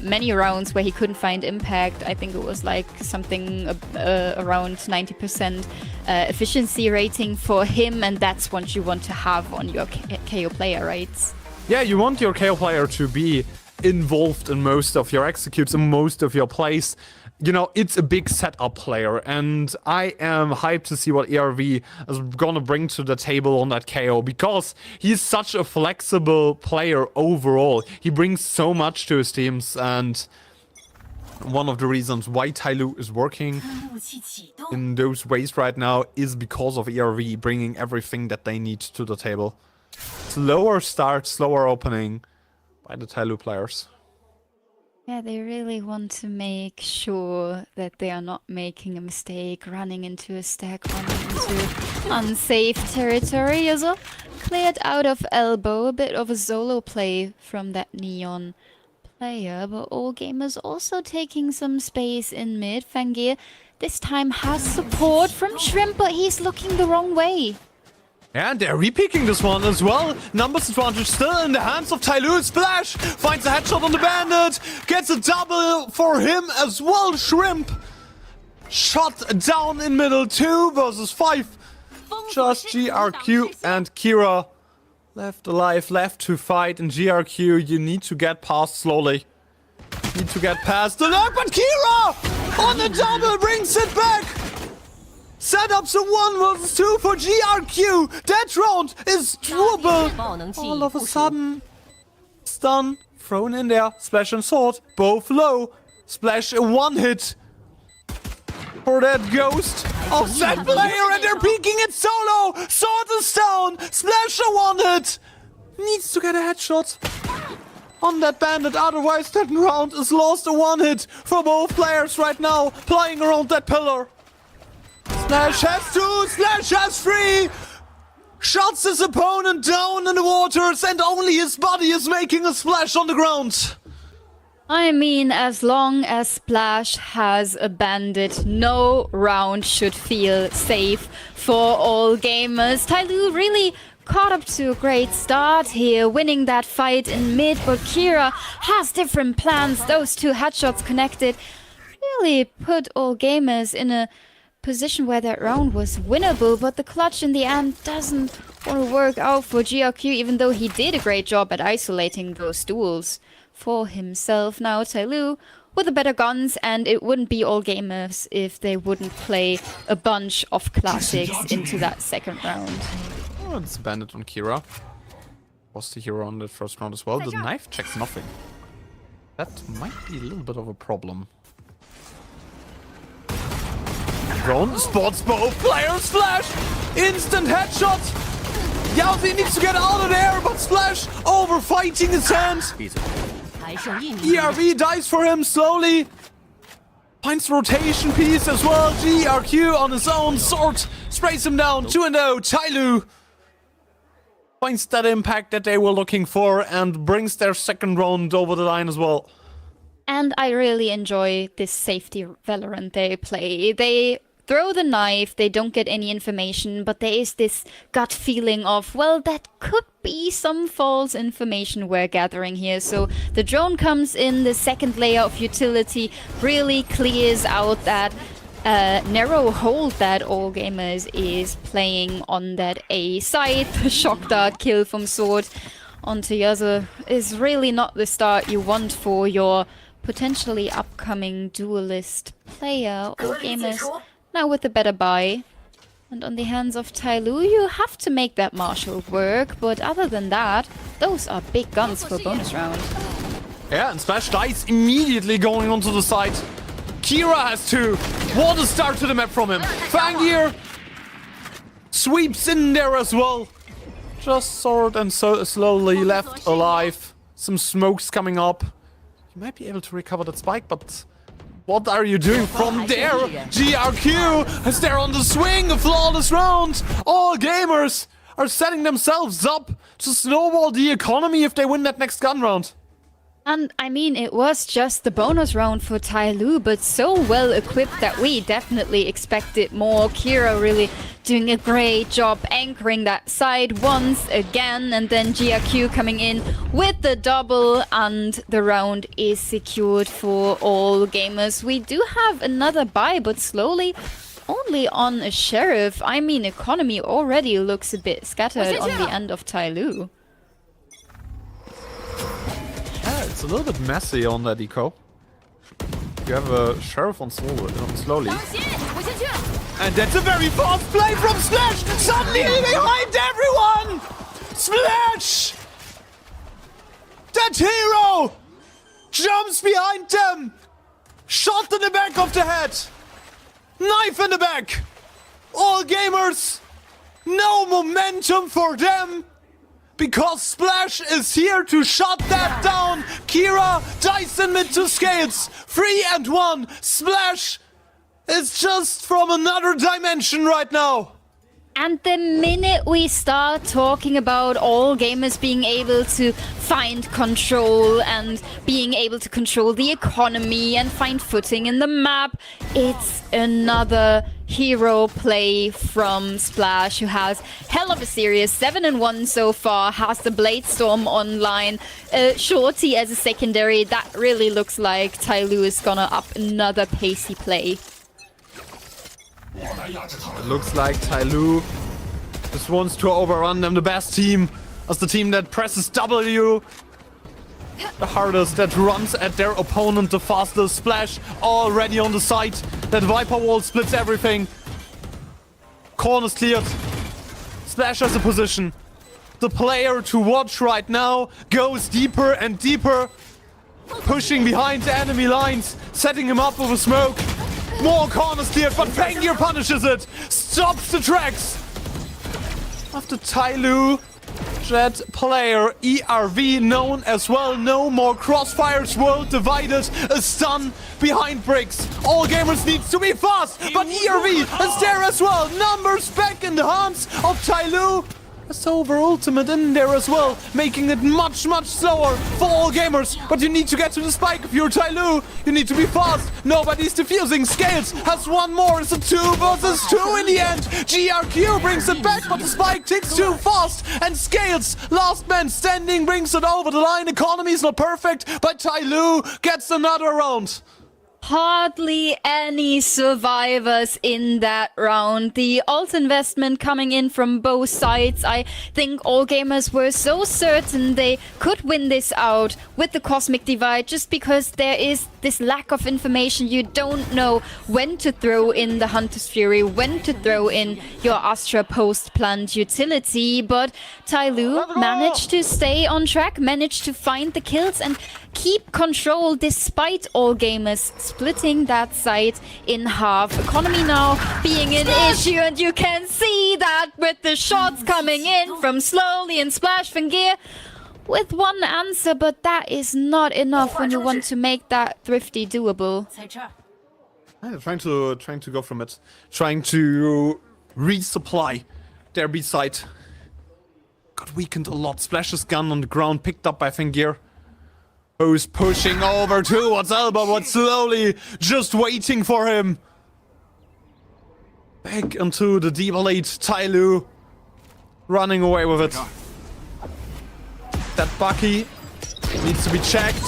many rounds where he couldn't find impact. I think it was like something around 90% efficiency rating for him, and that's what you want to have on your KO player, right? Yeah, you want your KO player to be involved in most of your executes and most of your plays. You know, it's a big setup player, and I am hyped to see what ERV is gonna bring to the table on that KO, because he's such a flexible player overall. He brings so much to his teams, and one of the reasons why Tyloo is working in those ways right now is because of ERV bringing everything that they need to the table. Slower start, slower opening by the Tyloo players. Yeah, they really want to make sure that they are not making a mistake, running into a stack, running into unsafe territory. Also, cleared out of elbow, a bit of a solo play from that Neon player, but all gamers also taking some space in mid. Fangir this time has support from Shrimp, but he's looking the wrong way. And they're re-picking this one as well. Numbers advantage still in the hands of Tyloo. Splash finds a headshot on the bandit. Gets a double for him as well. Shrimp shot down in middle. 2 versus 5. Just GRQ and Kira left alive, left to fight. And GRQ, you need to get past slowly. Need to get past the lock, but Kira on the double brings it back. Setups a 1 versus 2 for GRQ. That round is doable. All of a sudden, stun thrown in there. Splash and sword, both low. Splash a 1 hit for that ghost of that player, and they're peeking it solo. Sword is down. Splash a 1 hit. Needs to get a headshot on that bandit, otherwise that round is lost. A 1 hit for both players right now, playing around that pillar. Slash has 2, Slash has 3! Shots his opponent down in the waters, and only his body is making a splash on the ground. I mean, as long as Splash has a bandit, no round should feel safe for all gamers. Tyloo really caught up to a great start here, winning that fight in mid, but Kira has different plans. Those 2 headshots connected really put all gamers in a position where that round was winnable, but the clutch in the end doesn't want to work out for GRQ, even though he did a great job at isolating those duels for himself. Now Tyloo with the better guns, and it wouldn't be all gamers if they wouldn't play a bunch of classics into that second round. Oh, it's a bandit on Kira. Was the hero on the first round as well. The knife checks nothing. That might be a little bit of a problem. Drone spots both players. Splash! Instant headshot! Yowzi needs to get out of there, but Splash over fighting his hand. ERV dies for him slowly. Finds rotation piece as well. GRQ on his own. Sword sprays him down. 2-0. Tyloo finds that impact that they were looking for and brings their second round over the line as well. And I really enjoy this safety Valorant they play. They throw the knife, they don't get any information, but there is this gut feeling of, well, that could be some false information we're gathering here. So the drone comes in, the second layer of utility really clears out that narrow hold that all gamers is playing on that A side. The shock dart kill from Sword onto Yasu is really not the start you want for your potentially upcoming duelist player. All gamers now with a better buy. And on the hands of Tyloo, you have to make that Marshall work, but other than that, those are big guns for bonus round. Yeah, and Splash dies immediately going onto the side. Kira has to. What a start to the map from him. Fangir sweeps in there as well. Just sort and so slowly left alive. Some smokes coming up. You might be able to recover that spike, but what are you doing from there? GRQ is there on the swing, a flawless round. All gamers are setting themselves up to snowball the economy if they win that next gun round. And I mean, it was just the bonus round for Tyloo, but so well equipped that we definitely expected more. Kira really doing a great job anchoring that side once again, and then GRQ coming in with the double, and the round is secured for all gamers. We do have another buy, but slowly only on a Sheriff. I mean, economy already looks a bit scattered on the end of Tyloo. Yeah, it's a little bit messy on that eco. You have a Sheriff on slowly. And that's a very fast play from Splash! Suddenly behind everyone! Splash! That hero! Jumps behind them! Shot in the back of the head! Knife in the back! All gamers! No momentum for them! Because Splash is here to shut that down. Kira dies in mid to Scales. 3-1. Splash is just from another dimension right now. And the minute we start talking about all gamers being able to find control and being able to control the economy and find footing in the map, it's another hero play from Splash, who has hell of a series, 7-1 so far, has the Blade Storm online, Shorty as a secondary. That really looks like Tyloo is gonna up another pacey play. It looks like Tyloo just wants to overrun them, the best team, as the team that presses W the hardest, that runs at their opponent the fastest. Splash already on the side. That Viper wall splits everything. Corners cleared. Splash has a position. The player to watch right now goes deeper and deeper, pushing behind the enemy lines, setting him up with a smoke. More corners cleared, but Fangir punishes it. Stops the tracks. After Tyloo, that player ERV known as well. No more crossfires, world divided. A stun behind bricks. All gamers needs to be fast, but ERV is there as well. Numbers back in the hands of Tyloo. A Silver Ultimate in there as well, making it much, much slower for all gamers. But you need to get to the spike if you're Tyloo. You need to be fast. Nobody's defusing. Scales has one more. It's a 2 versus 2 in the end. GRQ brings it back, but the spike ticks too fast. And Scales, last man standing, brings it over the line. Economy is not perfect, but Tyloo gets another round. Hardly any survivors in that round. The alt investment coming in from both sides. I think all gamers were so certain they could win this out with the Cosmic Divide, just because there is this lack of information. You don't know when to throw in the Hunter's Fury, when to throw in your Astra post-plant utility, but Tyloo managed to stay on track, managed to find the kills and keep control despite all gamers splitting that side in half. Economy now being an issue, and you can see that with the shots coming in from Slowly and Splash Fangir with one answer, but that is not enough when you want to make that Thrifty doable. Yeah, trying to go from it, trying to resupply their B side. Got weakened a lot. Splash's gun on the ground, picked up by Fangir, who's pushing over towards Elbow, but slowly just waiting for him. Back into the D-Blade, Tyloo running away with it. That Bucky needs to be checked.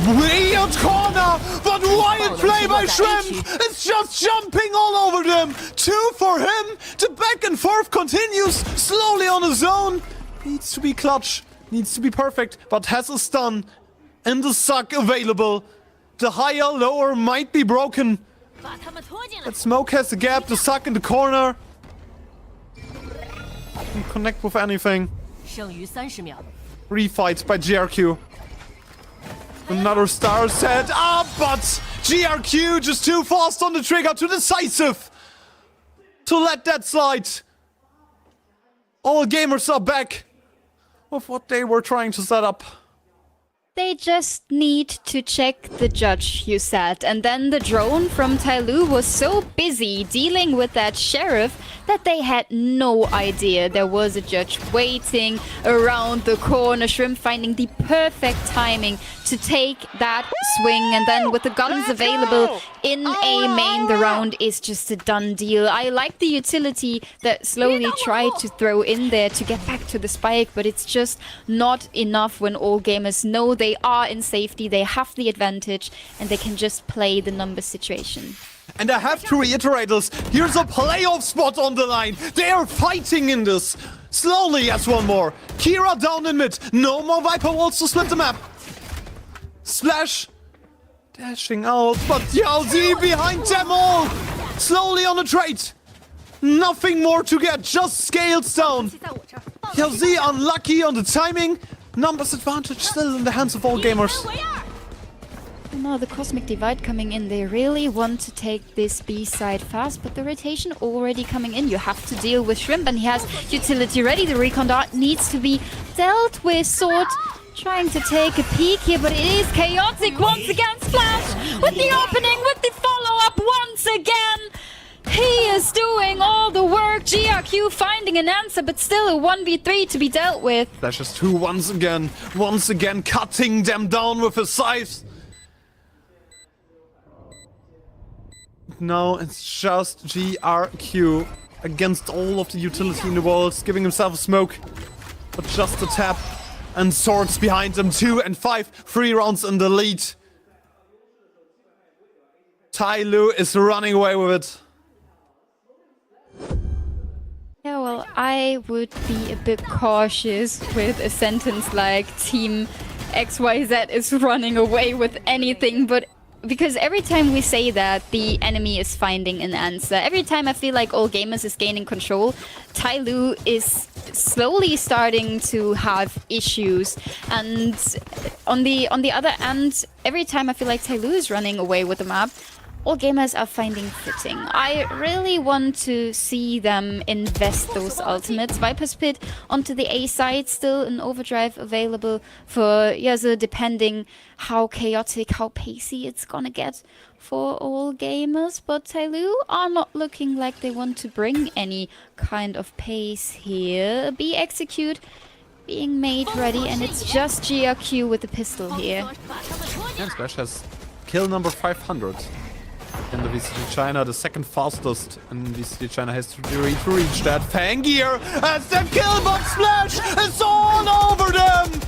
Weird corner, but wild play by Shrimp. It's just jumping all over them. 2 for him. The back and forth continues slowly on his own. Needs to be clutch. Needs to be perfect, but has a stun and the suck available. The higher, lower might be broken, That smoke has the gap, the suck in the corner. Can connect with anything. 剩余30秒。 Refight by GRQ. Another star set up, but GRQ just too fast on the trigger, too decisive to let that slide. All gamers are back with what they were trying to set up. They just need to check the judge, you said. And then the drone from Tyloo was so busy dealing with that sheriff that they had no idea there was a judge waiting around the corner. Shrimp finding the perfect timing to take that swing. And then with the guns available in A main, the round is just a done deal. I like the utility that slowly tried to throw in there to get back to the spike, but it's just not enough when all gamers know they are in safety, they have the advantage, and they can just play the numbers situation. And I have to reiterate this, here's a playoff spot on the line. They are fighting in this. Slowly as one more. Kira down in mid. No more Viper walls to split the map. Splash. Dashing out, but YaoZ behind them all. Slowly on the trade. Nothing more to get, just scales down. YaoZ unlucky on the timing. Numbers advantage still in the hands of all gamers. Now the Cosmic Divide coming in. They really want to take this B side fast, but the rotation already coming in. You have to deal with Shrimp, and he has utility ready. The recon dart needs to be dealt with. Sword trying to take a peek here, but it is chaotic once again. Splash with the opening, with the follow-up once again. He is doing all the work. GRQ finding an answer, but still a 1v3 to be dealt with. Flashes 2 once again cutting them down with his scythe. Now it's just GRQ against all of the utility in the walls, giving himself a smoke, but just a tap. And swords behind him, 2 and 5, 3 rounds in the lead. Tyloo is running away with it. Yeah, well, I would be a bit cautious with a sentence like Team XYZ is running away with anything, but because every time we say that, the enemy is finding an answer. Every time I feel like all gamers is gaining control, Tyloo is slowly starting to have issues. And on the other end, every time I feel like Tyloo is running away with the map, all gamers are finding footing. I really want to see them invest those ultimates. Viper's Pit onto the A side, still an overdrive available for YaoZ, depending how chaotic, how pacey it's gonna get for all gamers. But Tyloo are not looking like they want to bring any kind of pace here. B execute being made ready, and it's just GRQ with the pistol here. And Splash has kill number 500. In the VCT China, the second fastest in VCT China history to reach that. Fangir has that kill, but Splash is all over them!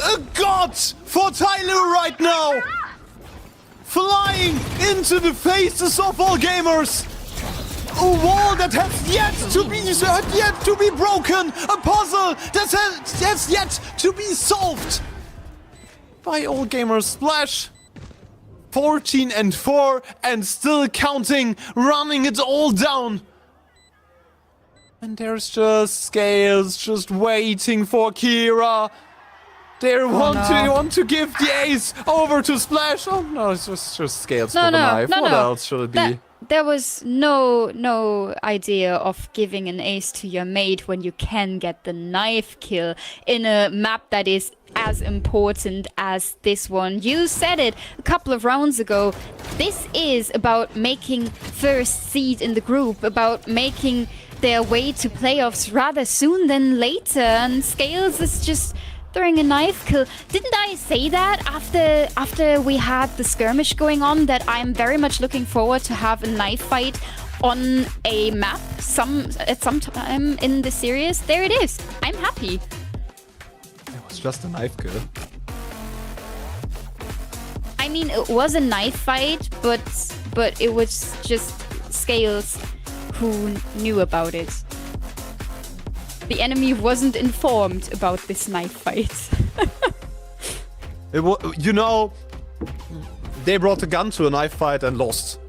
A god for Tyloo right now! Flying into the faces of all gamers! A wall that has yet to be broken! A puzzle that has yet to be solved! By all gamers. Splash! 14 and 4 and still counting, running it all down. And there's just Scales just waiting for Kira. They want to give the ace over to Splash. Oh no, it's just Scales for the knife. What else should it be? There was no idea of giving an ace to your mate when you can get the knife kill in a map that is as important as this one. You said it a couple of rounds ago. This is about making first seed in the group, about making their way to playoffs rather soon than later, and Scales is just throwing a knife kill. Didn't I say that after we had the skirmish going on, that I'm very much looking forward to have a knife fight on a map at some time in the series? There it is. I'm happy. It was just a knife kill. I mean, it was a knife fight, but it was just Scales who knew about it. The enemy wasn't informed about this knife fight. You know, they brought a gun to a knife fight and lost.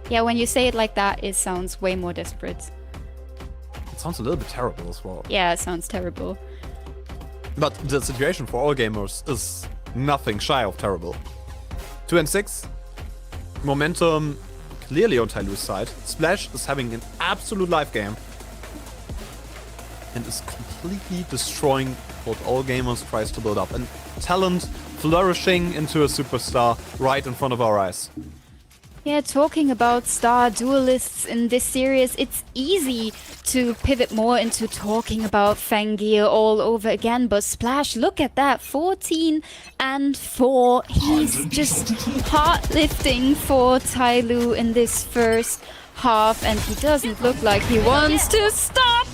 Yeah, when you say it like that, it sounds way more desperate. It sounds a little bit terrible as well. Yeah, it sounds terrible. But the situation for all gamers is nothing shy of terrible. 2 and 6. Momentum clearly on Tyloo's side. Splash is having an absolute live game. And is completely destroying what all gamers tries to build up. And talent flourishing into a superstar right in front of our eyes. Yeah, talking about star duelists in this series, it's easy to pivot more into talking about Fangir all over again, but Splash, look at that, 14 and 4. He's just heart lifting for Tyloo in this first half, and he doesn't look like he wants to stop.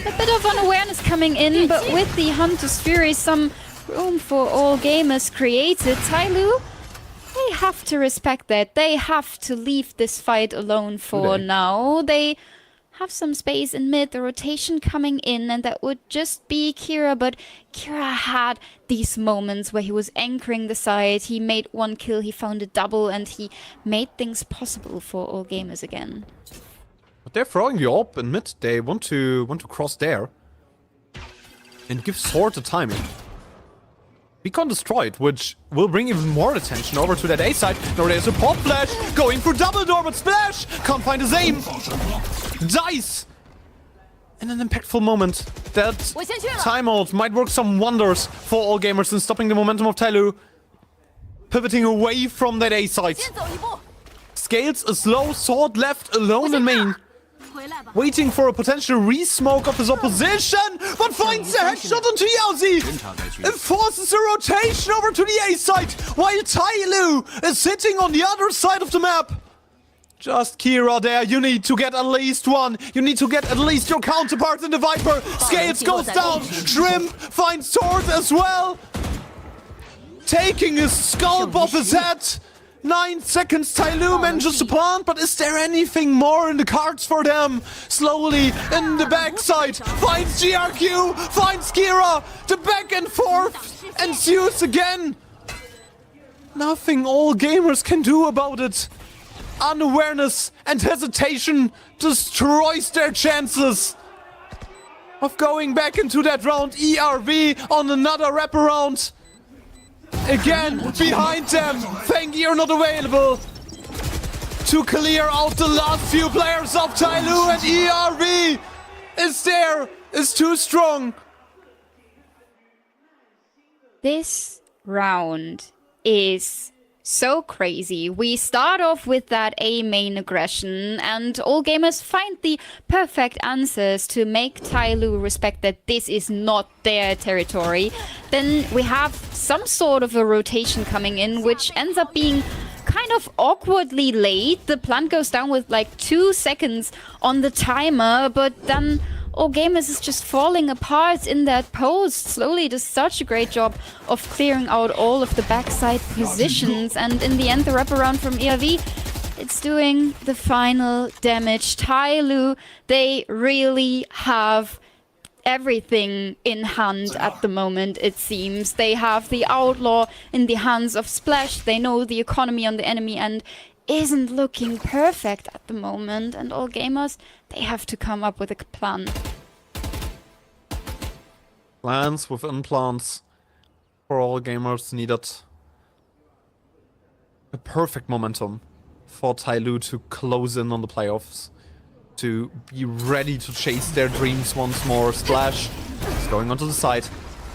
A bit of unawareness coming in, but with the Hunter's Fury, some room for all gamers created. Tyloo, they have to respect that. They have to leave this fight alone for now. They have some space in mid, the rotation coming in, and that would just be Kira, but Kira had these moments where he was anchoring the side, he made one kill, he found a double, and he made things possible for all gamers again. But they're throwing the AWP in mid. They want to cross there and give Sword the timing. Beacon destroyed, which will bring even more attention over to that A side. Now there's a pop flash going for double door, but Splash can't find his aim. Dies in an impactful moment. That timeout might work some wonders for all gamers in stopping the momentum of Tyloo. Pivoting away from that A side. Scales is low, Sword left alone in main. Waiting for a potential re-smoke of his opposition, but finds the headshot onto Yauzi. It forces a rotation over to the A side, while Tyloo is sitting on the other side of the map. Just Kira there, you need to get at least one. You need to get at least your counterpart in the Viper. Scales goes down, Shrimp finds Sword as well. Taking his scalp off his head. 9 seconds, Tyloo manages to plant, but is there anything more in the cards for them? Slowly, in the backside, finds GRQ, finds Kira, the back and forth ensues again. Nothing all gamers can do about it. Unawareness and hesitation destroys their chances of going back into that round. ERV on another wraparound. Again, behind them, Fangir not available to clear out the last few players of Tyloo, and ERV is there, is too strong. This round is so crazy. We start off with that A main aggression, and all gamers find the perfect answers to make Tyloo respect that this is not their territory. Then we have some sort of a rotation coming in, which ends up being kind of awkwardly late. The plant goes down with like 2 seconds on the timer, but then all gamers is just falling apart in that post. Slowly does such a great job of clearing out all of the backside positions, and in the end the wraparound from ERV, it's doing the final damage. Tyloo, they really have everything in hand at the moment, it seems. They have the Outlaw in the hands of Splash. They know the economy on the enemy end isn't looking perfect at the moment, and all gamers, they have to come up with a plan. Plans within plans for all gamers needed a perfect momentum for Tyloo to close in on the playoffs, to be ready to chase their dreams once more. Splash is going onto the side.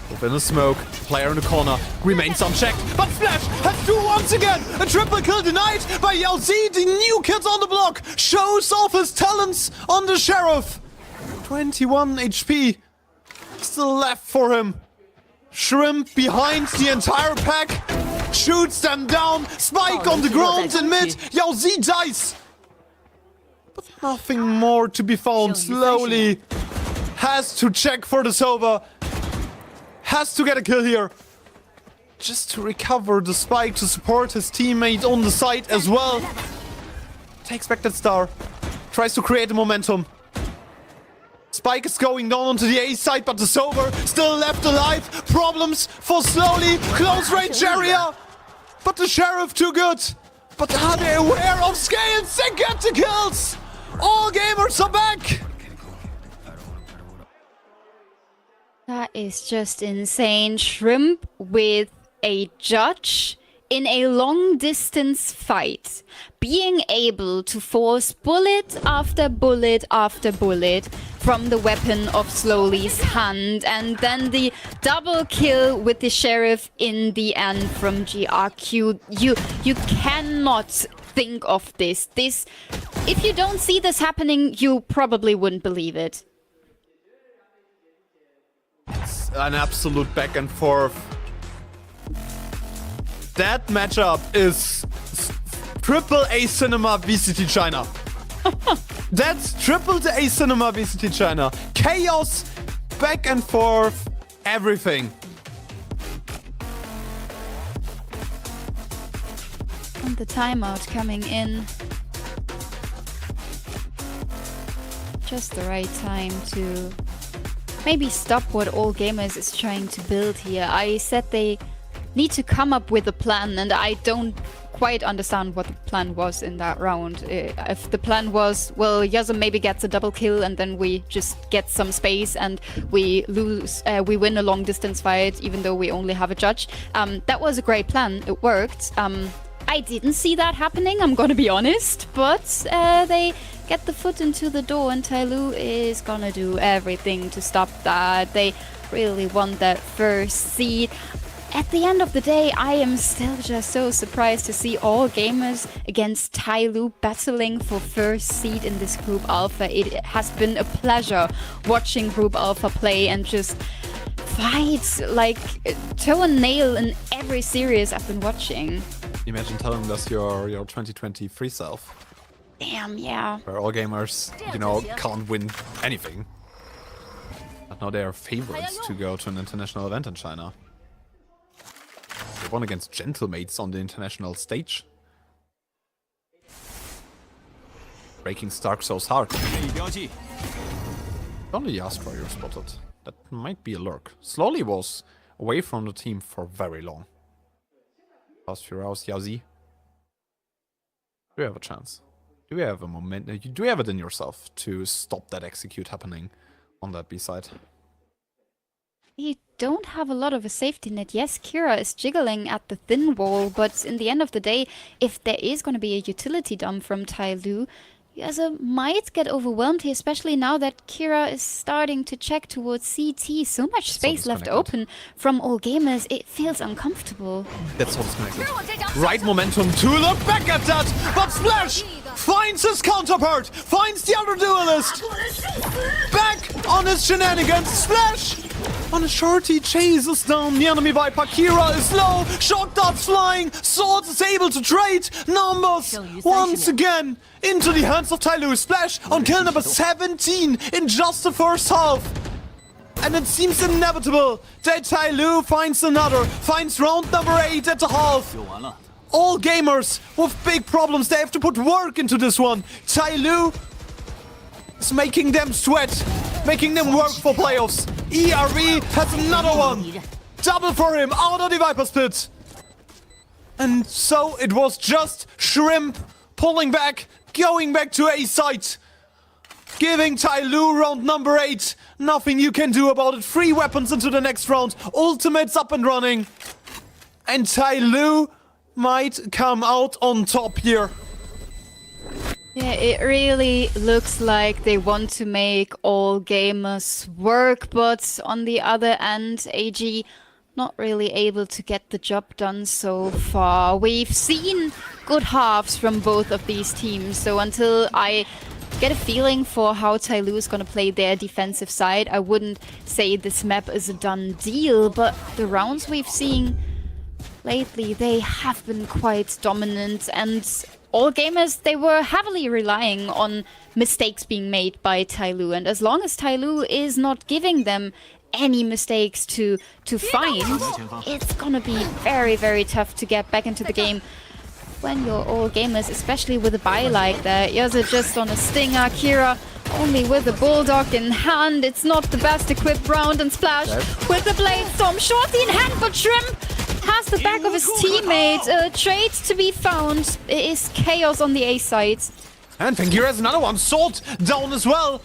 Within a smoke, player in the corner remains unchecked, but Splash has to once again. A triple kill denied by Yauzi. The new kid on the block shows off his talents on the Sheriff. 21 HP still left for him. Shrimp behind the entire pack, shoots them down. Spike on the ground in mid. Yauzi dies, but nothing more to be found. Slowly has to check for the Sova. Has to get a kill here, just to recover the spike, to support his teammate on the side as well. Takes back that star, tries to create the momentum. Spike is going down onto the A side, but the Sober still left alive. Problems for Slowly, close range area, but the Sheriff too good. But are they aware of scales? They get the kills! All gamers are back! That is just insane. Shrimp with a judge in a long-distance fight, being able to force bullet after bullet after bullet from the weapon of Slowly's hand, and then the double kill with the sheriff in the end from GRQ. You cannot think of this. If you don't see this happening, you probably wouldn't believe it. It's an absolute back and forth. That matchup is triple A Cinema VCT China. That's triple A Cinema VCT China. Chaos, back and forth, everything. And the timeout coming in. Just the right time to maybe stop what All Gamers is trying to build here. I said they need to come up with a plan, and I don't quite understand what the plan was in that round. If the plan was, well, Yasum maybe gets a double kill and then we just get some space and we win a long distance fight even though we only have a judge. That was a great plan. It worked. I didn't see that happening, I'm gonna be honest, but they get the foot into the door and Tyloo is gonna do everything to stop that. They really want that first seed. At the end of the day, I am still just so surprised to see All Gamers against Tyloo battling for first seed in this Group Alpha. It has been a pleasure watching Group Alpha play and just fight like toe and nail in every series I've been watching. Imagine telling us your 2023 self. Damn, yeah. Where All Gamers, you know, can't win anything. But now they are favorites to go to an international event in China. They won against Gentlemates on the international stage. Breaking Stark Souls hard. Only Astra you're spotted. That might be a lurk. Slowly was away from the team for very long. Last few hours, Yazi. Do you have a chance? Do you have a moment? Do you have it in yourself to stop that execute happening on that B side? You don't have a lot of a safety net. Yes, Kira is jiggling at the thin wall, but in the end of the day, if there is going to be a utility dump from Tyloo, Yasa might get overwhelmed here, especially now that Kira is starting to check towards CT. So much space left open from All Gamers, it feels uncomfortable. That's what's connected. Right momentum to look back at that, but Splash finds his counterpart, finds the other duelist. Back on his shenanigans, Splash on a shorty chases down the enemy Viper. Kira is low, shot darts flying, Swords is able to trade numbers once again into the hands of Tyloo. Splash on kill number 17 in just the first half. And it seems inevitable that Tyloo finds another, finds round number 8 at the half. All Gamers with big problems, they have to put work into this one. Tyloo is making them sweat, making them work for playoffs. ERV has another one. Double for him out of the Viper's pit. And so it was just Shrimp pulling back, going back to A site. Giving Tyloo round number 8. Nothing you can do about it. 3 weapons into the next round. Ultimate's up and running. And Tyloo might come out on top here. Yeah, it really looks like they want to make All Gamers work, but on the other end, AG not really able to get the job done so far. We've seen good halves from both of these teams, so until I get a feeling for how Tyloo is going to play their defensive side, I wouldn't say this map is a done deal, but the rounds we've seen lately, they have been quite dominant, and All Gamers, they were heavily relying on mistakes being made by Tyloo, and as long as Tyloo is not giving them any mistakes to find, it's gonna be very, very tough to get back into the game when you're All Gamers, especially with a buy like that. Yasa just on a stinger, Kira only with a bulldog in hand. It's not the best equipped round, and Splash with the blade storm, shorty in hand, but Shrimp has the back of his teammate. Trade to be found. It is chaos on the A side. And Fengir has another one. Sword down as well.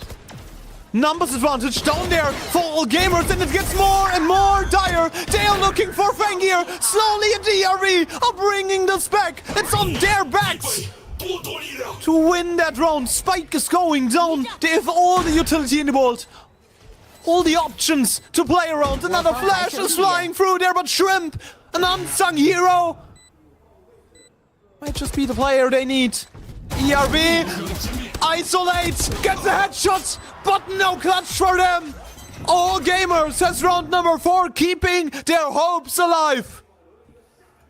Numbers advantage down there for all gamers, and it gets more and more dire. They are looking for Fengir. Slowly a DRG are bringing this back. It's on their backs to win that round. Spike is going down. They have all the utility in the world. All the options to play around. Another flash is flying through there, but Shrimp, an unsung hero, might just be the player they need. ERB, isolate, gets a headshot, but no clutch for them. All gamers has round number 4, keeping their hopes alive.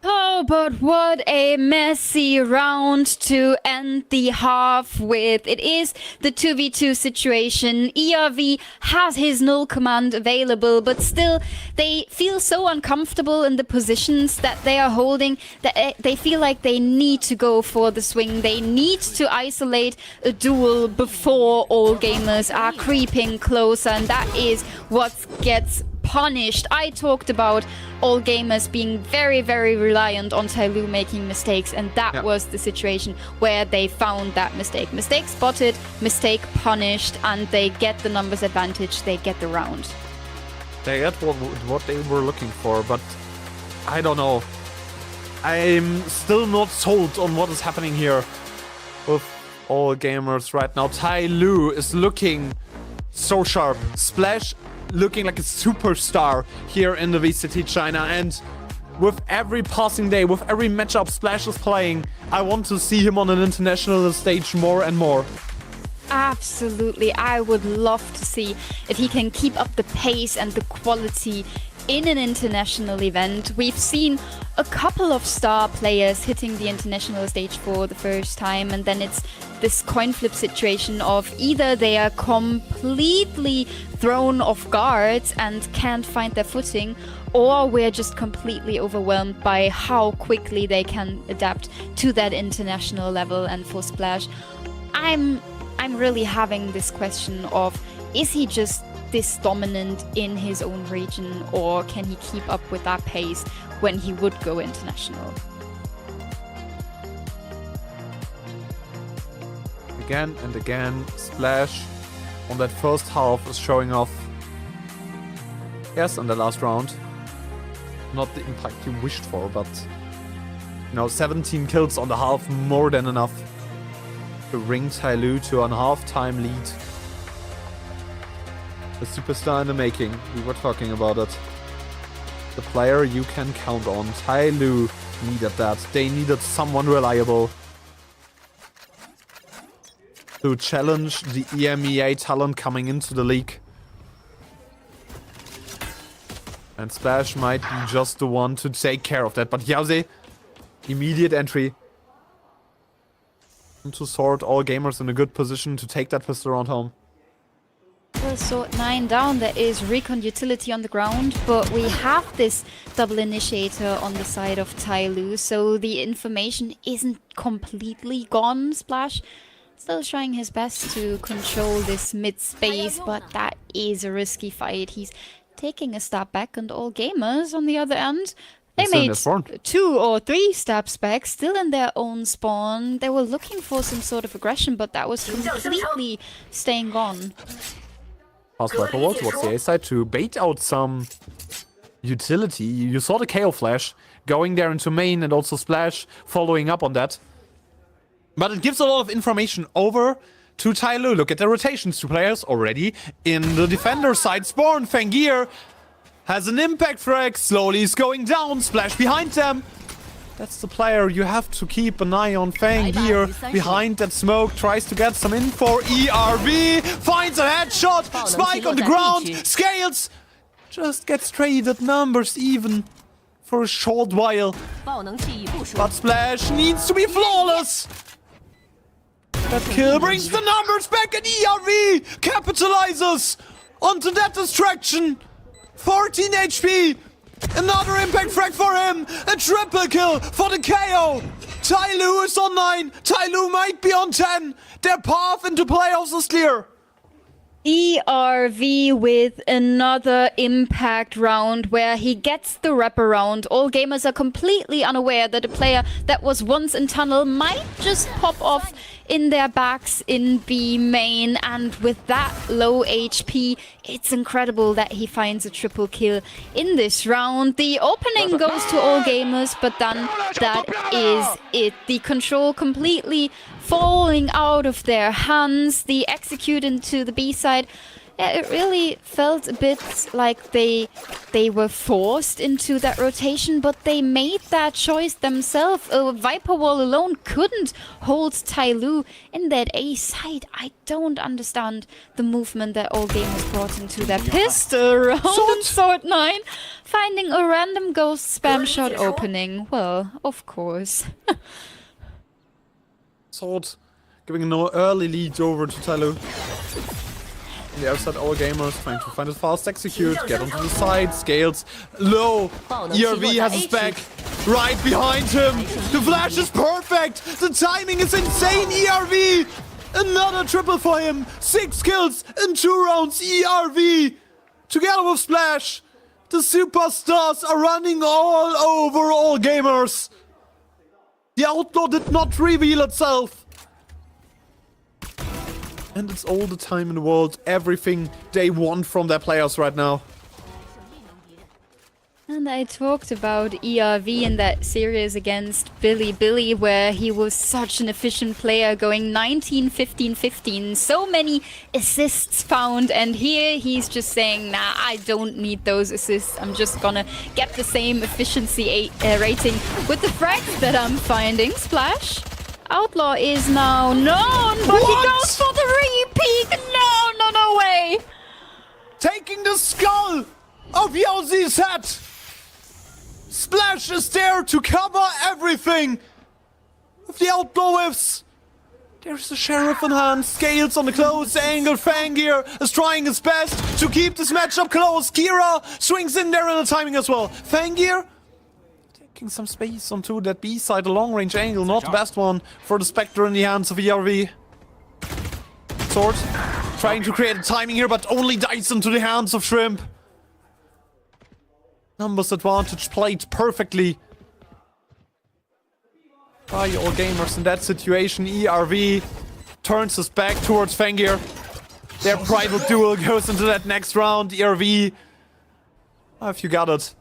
Oh, but what a messy round to end the half with. It is the 2v2 situation. ERV has his null command available, but still they feel so uncomfortable in the positions that they are holding that they feel like they need to go for the swing. They need to isolate a duel before all gamers are creeping closer, and that is what gets punished. I talked about all gamers being very, very reliant on Tyloo making mistakes, and that was the situation where they found that mistake. Mistake spotted, mistake punished, and they get the numbers advantage, they get the round. They got what they were looking for, but I don't know. I'm still not sold on what is happening here with all gamers right now. Tyloo is looking so sharp. Splash looking like a superstar here in the VCT China, and with every passing day, with every matchup Splash is playing, I want to see him on an international stage more and more. Absolutely. I would love to see if he can keep up the pace and the quality in an international event. We've seen a couple of star players hitting the international stage for the first time, and then it's this coin flip situation of either they are completely thrown off guard and can't find their footing, or we're just completely overwhelmed by how quickly they can adapt to that international level. And for Splash, I'm really having this question of, is he just this dominant in his own region, or can he keep up with that pace when he would go international? Again and again, Splash on that first half is showing off. Yes, in the last round. Not the impact you wished for, but 17 kills on the half, more than enough to bring Tyloo to a half-time lead. A superstar in the making. We were talking about it. The player you can count on. Tyloo needed that. They needed someone reliable to challenge the EMEA talent coming into the league. And Splash might be just the one to take care of that. But Yause, immediate entry. And to sort all gamers in a good position to take that pistol round home. Well, so 9 down, there is recon utility on the ground, but we have this double initiator on the side of Tyloo, so the information isn't completely gone. Splash still trying his best to control this mid space, but that is a risky fight. He's taking a step back, and all gamers on the other end, they made 2 or 3 steps back, still in their own spawn. They were looking for some sort of aggression, but that was completely staying gone. Pass by forward towards the A side to bait out some utility. You saw the KO flash going there into main, and also Splash following up on that. But it gives a lot of information over to Tyloo. Look at the rotations. 2 players already in the defender side spawn. Fengir has an impact frag. Slowly is going down. Splash behind them. That's the player you have to keep an eye on. Fengir behind that smoke. Tries to get some info. ERV finds a headshot. Spike on the ground. Scales just gets traded numbers even for a short while. But Splash needs to be flawless. That kill brings the numbers back, and ERV capitalizes onto that distraction. 14 HP. Another impact frag for him. A triple kill for the KO. Tyloo is on 9. Tyloo might be on 10. Their path into playoffs is clear. ERV with another impact round where he gets the wraparound. All gamers are completely unaware that a player that was once in tunnel might just pop off in their backs in B main, and with that low HP, it's incredible that he finds a triple kill in this round. The opening goes to all gamers, but then that is it. The control completely falling out of their hands. The execute into the B side. Yeah, it really felt a bit like they were forced into that rotation, but they made that choice themselves. A Viper wall alone couldn't hold Tyloo in that A side. I don't understand the movement that all gamers brought into that pistol round. Sword 9 finding a random ghost spam shot opening. Well, of course. Sword giving an early lead over to Tyloo. On the outside, all gamers trying to find a fast execute, get onto the side, scales low. ERV has his back right behind him. The flash is perfect. The timing is insane. ERV, another triple for him. 6 kills in 2 rounds. ERV together with Splash. The superstars are running all over all gamers. The Outlaw did not reveal itself. And it's all the time in the world, everything they want from their players right now. And I talked about ERV in that series against Billy, where he was such an efficient player, going 19, 15, 15. So many assists found, and here he's just saying, nah, I don't need those assists. I'm just gonna get the same efficiency rating with the frags that I'm finding. Splash. Outlaw is now known, but he goes for the re-peek. No way. Taking the skull of Yaozi's head. Splash is there to cover everything. With the Outlaw whiffs. There's the Sheriff in hand. Scales on the close angle. Fangir is trying his best to keep this matchup close. Kira swings in there in the timing as well. Fangir taking some space onto that B side, a long range angle, not the best one for the Spectre in the hands of ERV. Sword trying to create a timing here, but only dies into the hands of Shrimp. Numbers advantage played perfectly by all gamers in that situation. ERV turns his back towards Fangir. Their private duel goes into that next round. ERV, if you got it.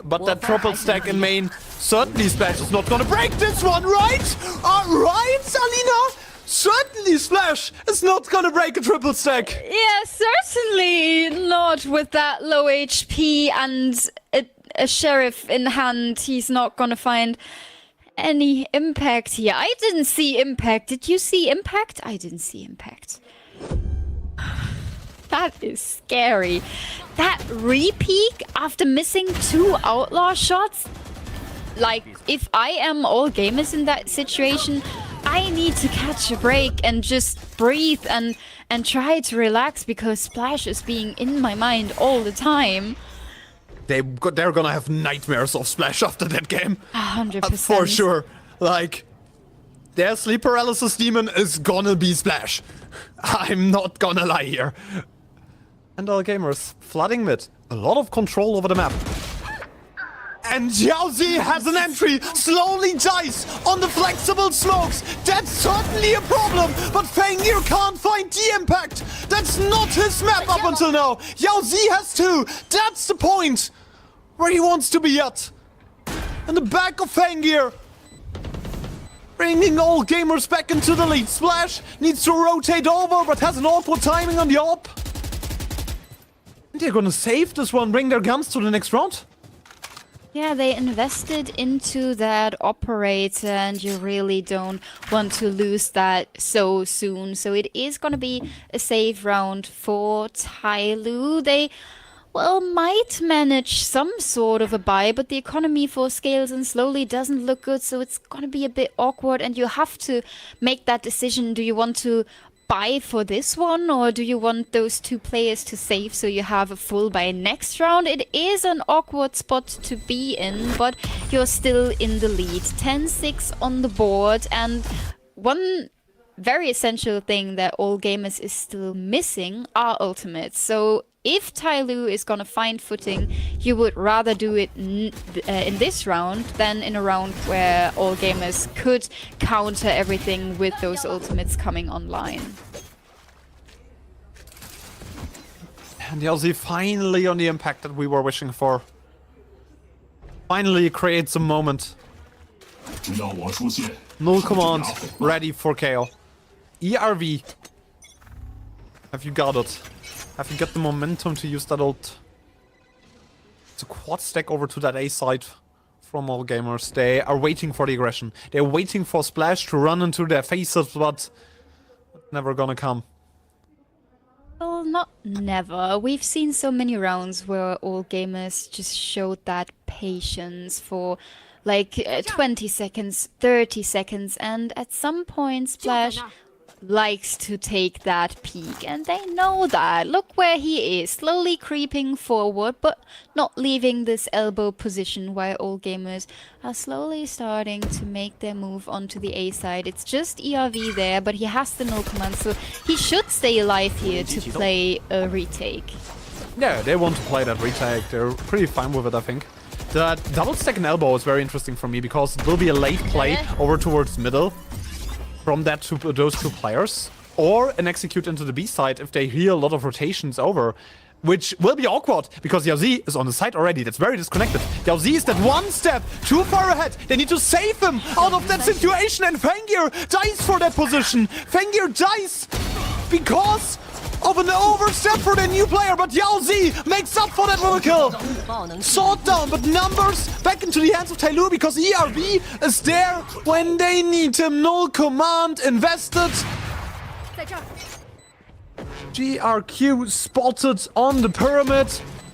But that triple stack in main, certainly Splash is not gonna break this one, right? Right, Alina? Certainly Splash is not gonna break a triple stack. Yeah, certainly not with that low HP and a Sheriff in hand. He's not gonna find any impact here. I didn't see impact. Did you see impact? I didn't see impact. That is scary. That re-peek after missing 2 Outlaw shots? Like, if I am all gamers in that situation, I need to catch a break and just breathe and try to relax, because Splash is being in my mind all the time. They're gonna have nightmares of Splash after that game. 100%. For sure. Like, their sleep paralysis demon is gonna be Splash. I'm not gonna lie here. And all gamers flooding mid. A lot of control over the map. And Yaozi has an entry, slowly dies on the flexible smokes. That's certainly a problem, but Fangir can't find the impact. That's not his map up until now. Yaozi has 2. That's the point where he wants to be at. In the back of Fangir. Bringing all gamers back into the lead. Splash needs to rotate over, but has an awkward timing on the AWP. They're gonna save this one, bring their guns to the next round. Yeah, they invested into that operator, and you really don't want to lose that so soon. So it is gonna be a save round for Tyloo. They, well, might manage some sort of a buy, but the economy for Scales and Slowly doesn't look good, so it's gonna be a bit awkward, and you have to make that decision. Do you want to buy for this one, or do you want those 2 players to save so you have a full buy next round? It is an awkward spot to be in, but you're still in the lead. 10-6 on the board, and one very essential thing that all gamers is still missing are ultimates. So if Tyloo is gonna find footing, you would rather do it in this round than in a round where all gamers could counter everything with those ultimates coming online. And Yossi finally on the impact that we were wishing for. Finally creates a moment. Null command, ready for KO. ERV. Have you got it? Have you got the momentum to use that ult? It's a quad stack over to that A side from all gamers. They are waiting for the aggression. They're waiting for Splash to run into their faces, but never gonna come. Well, not never. We've seen so many rounds where all gamers just showed that patience for like 20 seconds, 30 seconds, and at some point Splash likes to take that peek, and they know that. Look where he is, slowly creeping forward, but not leaving this elbow position, while all gamers are slowly starting to make their move onto the A side. It's just ERV there, but he has the null command, so he should stay alive here to play a retake. Yeah, they want to play that retake. They're pretty fine with it, I think. The double stack and elbow is very interesting for me because it will be a late play over towards middle from those two players, or an execute into the B side if they hear a lot of rotations over, which will be awkward because Yossi is on the side already. That's very disconnected. Yossi is that one step too far ahead. They need to save him out of that situation, and Fengir dies for that position. Fengir dies because of an overstep for the new player, but Yossi makes up for that with a kill. Sword down, but numbers back into the hands of Tyloo because ERV is there when they need him. Null command invested. GRQ spotted on the pyramid.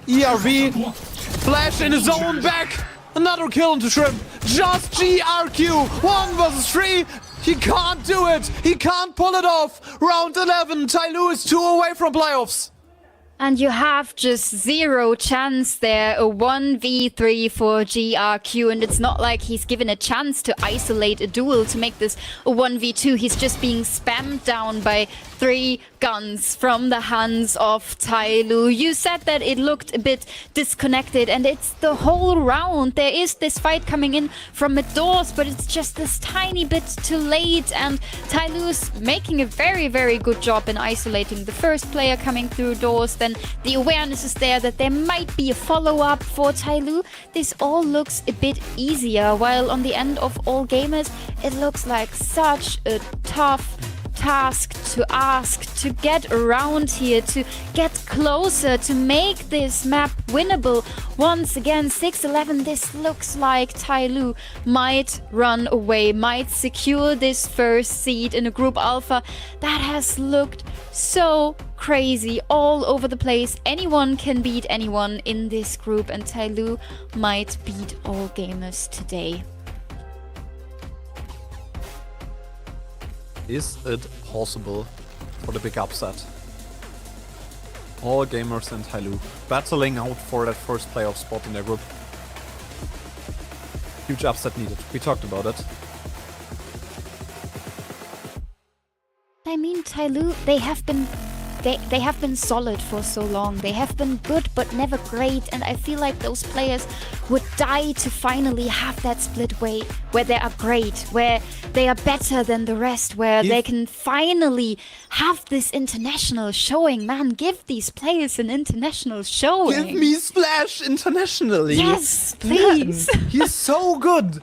ERV flash in his own back. Another kill into Shrimp. Just GRQ. 1 versus 3. He can't do it. He can't pull it off. Round 11. Tyloo is 2 away from playoffs. And you have just zero chance there, a 1v3 for GRQ, and it's not like he's given a chance to isolate a duel to make this a 1v2. He's just being spammed down by 3 guns from the hands of Tyloo. You said that it looked a bit disconnected, and it's the whole round. There is this fight coming in from mid doors, but it's just this tiny bit too late, and Tyloo's making a very, very good job in isolating the first player coming through doors. Then the awareness is there that there might be a follow-up for Tyloo. This all looks a bit easier, while on the end of all gamers, it looks like such a tough task to ask, to get around here, to get closer, to make this map winnable. Once again, 6-11, this looks like Tyloo might run away, might secure this first seed in a group alpha that has looked so crazy all over the place. Anyone can beat anyone in this group, and Tyloo might beat all gamers today. Is it possible for the big upset? All gamers and Tyloo battling out for that first playoff spot in their group. Huge upset needed. We talked about it. I mean, Tyloo, they have been solid for so long. They have been good but never great, and I feel like those players would die to finally have that split way where they are great, where they are better than the rest, where they can finally have this international showing. Man, give these players an international showing. Give me Splash internationally. Yes, please. Man, he's so good.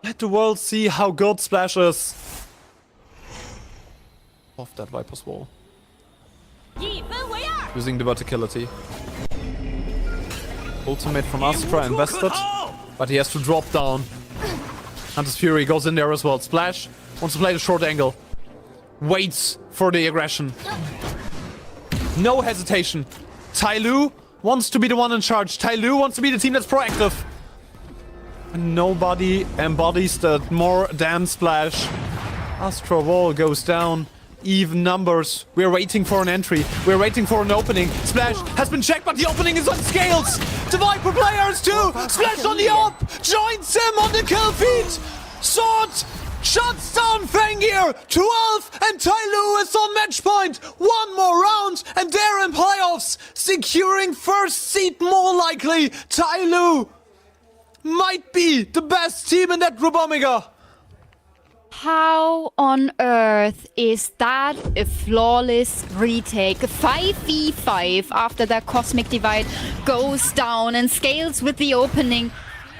Let the world see how good Splash is. Off that Viper's wall. Using the verticality. Ultimate from Astra invested, but he has to drop down. Hunter's Fury goes in there as well. Splash wants to play the short angle. Waits for the aggression. No hesitation. Tyloo wants to be the one in charge. Tyloo wants to be the team that's proactive. And nobody embodies that more than Splash. Astra wall goes down. Even numbers. We're waiting for an entry. We're waiting for an opening. Splash has been checked, but the opening is on scales. The Viper players too. Splash on the op. Joins him on the kill feed. Sword Shuts down Fangir. 12 and Tyloo is on match point. One more round and they're in playoffs. Securing first seed more likely. Tyloo might be the best team in that group, Omega. How on earth is that a flawless retake? 5v5 after that Cosmic Divide goes down and Scales with the opening.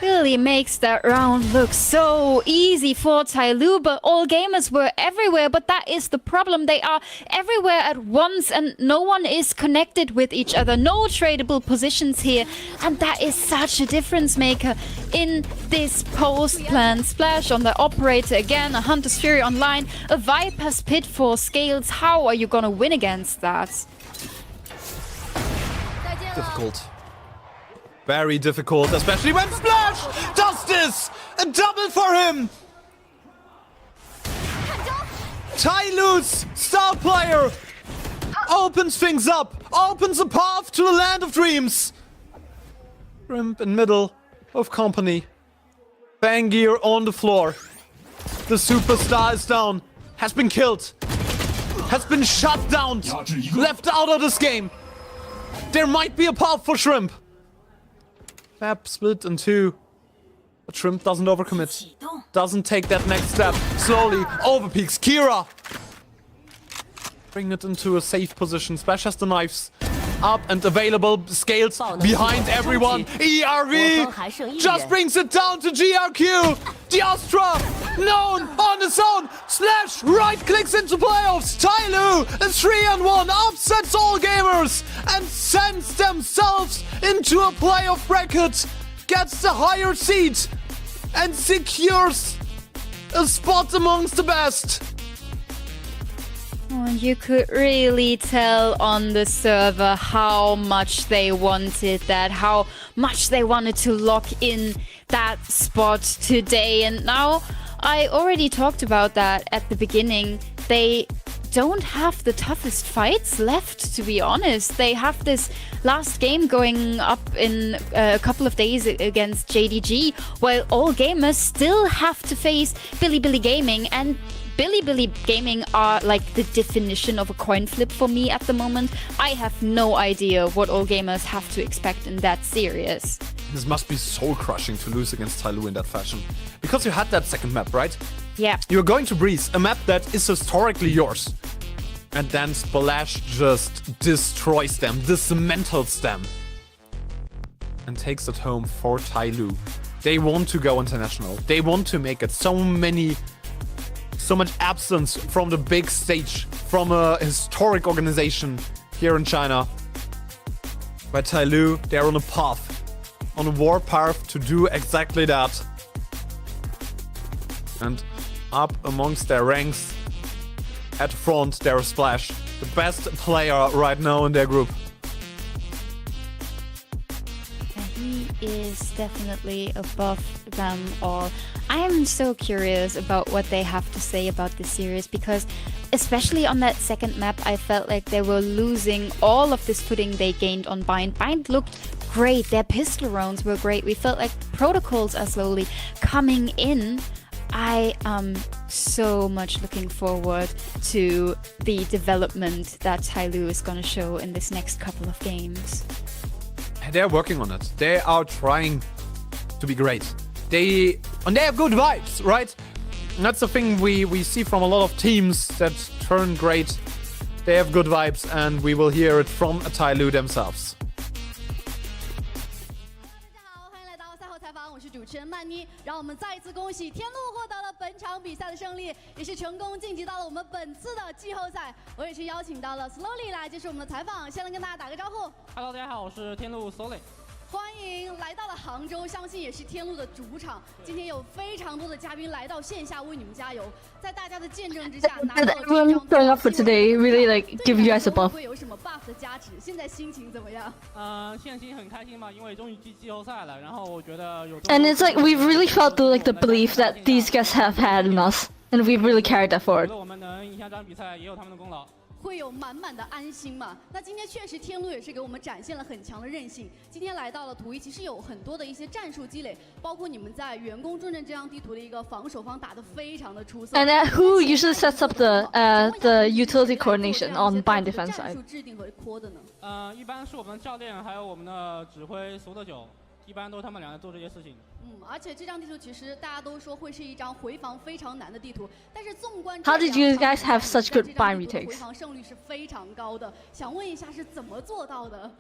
Really makes that round look so easy for Tyloo, but all gamers were everywhere. But that is the problem. They are everywhere at once and no one is connected with each other. No tradable positions here. And that is such a difference maker in this post-plan. Splash on the operator again, a Hunter's Fury online, a Viper's Pit for Scales. How are you gonna win against that? Difficult. Very difficult, especially when Splash does this! A double for him! Tyloo's star player opens things up, opens a path to the land of dreams. Shrimp in middle of company. Fangir on the floor. The superstar is down, has been killed, has been shut down, left out of this game. There might be a path for Shrimp. Map split in two. But Shrimp doesn't overcommit. Doesn't take that next step. Slowly overpeaks. Kira! Bring it into a safe position. Splash has the knives. Up and available. Scales behind everyone. ERV just brings it down to GRQ. Diastra known on his own. Slash right clicks into playoffs. Tyloo is 3-1. Upsets all gamers and sends themselves into a playoff bracket. Gets the higher seed and secures a spot amongst the best. Oh, you could really tell on the server how much they wanted that, how much they wanted to lock in that spot today. And now, I already talked about that at the beginning. They don't have the toughest fights left, to be honest. They have this last game going up in a couple of days against JDG, while all gamers still have to face Bilibili Gaming, and Bilibili Gaming are like the definition of a coin flip for me at the moment. I have no idea what all gamers have to expect in that series. This must be soul crushing to lose against Tyloo in that fashion. Because you had that second map, right? Yeah. You're going to Breeze, a map that is historically yours. And then Splash just destroys them, dismantles them. And takes it home for Tyloo. They want to go international. They want to make it. So much absence from the big stage, from a historic organization here in China. By Tyloo, they're on a path, on a war path to do exactly that. And up amongst their ranks, at front, there's Splash, the best player right now in their group. He is definitely above them all. I am so curious about what they have to say about this series, because especially on that second map, I felt like they were losing all of this footing they gained on Bind. Bind looked great, their pistol rounds were great. We felt like protocols are slowly coming in. I am so much looking forward to the development that Tyloo is going to show in this next couple of games. They're working on it. They are trying to be great. And they have good vibes, right? And that's the thing we see from a lot of teams that turn great. They have good vibes, and we will hear it from Tyloo themselves. 我是主持人曼妮，让我们再一次恭喜天路获得了本场比赛的胜利，也是成功晋级到了我们本次的季后赛。我也是邀请到了 Slowly 来接受我们的采访，先来跟大家打个招呼。Hello， 大家好，我是天路 Slowly。 欢迎来到了杭州，相信也是天路的主场。今天有非常多的嘉宾来到线下为你们加油，在大家的见证之下，拿到了这张 showing up for today really like give you guys a buff. 会有什么 buff 的加持？现在心情怎么样？现在心情很开心嘛，因为终于进季后赛了。然后我觉得有。And it's like we've really felt the belief that these guys have had in us, and we've really carried that forward. 我觉得我们能赢下这场比赛，也有他们的功劳。会有满满的安心嘛。那今天确实天路也是给我们展现了很强的韧性。今天来到了图一，其实有很多的一些战术积累，包括你们在员工重镇这张地图的一个防守方打得非常的出色。And who usually sets up the utility coordination on bind defense side? 战术制定和 core 的呢？一般是我们的教练还有我们的指挥苏德九，一般都是他们两个做这些事情。而且这张地图其实大家都说会是一张回防非常难的地图，但是纵观 How did you guys have such good bind retakes? 回防胜率是非常高的，想问一下是怎么做到的？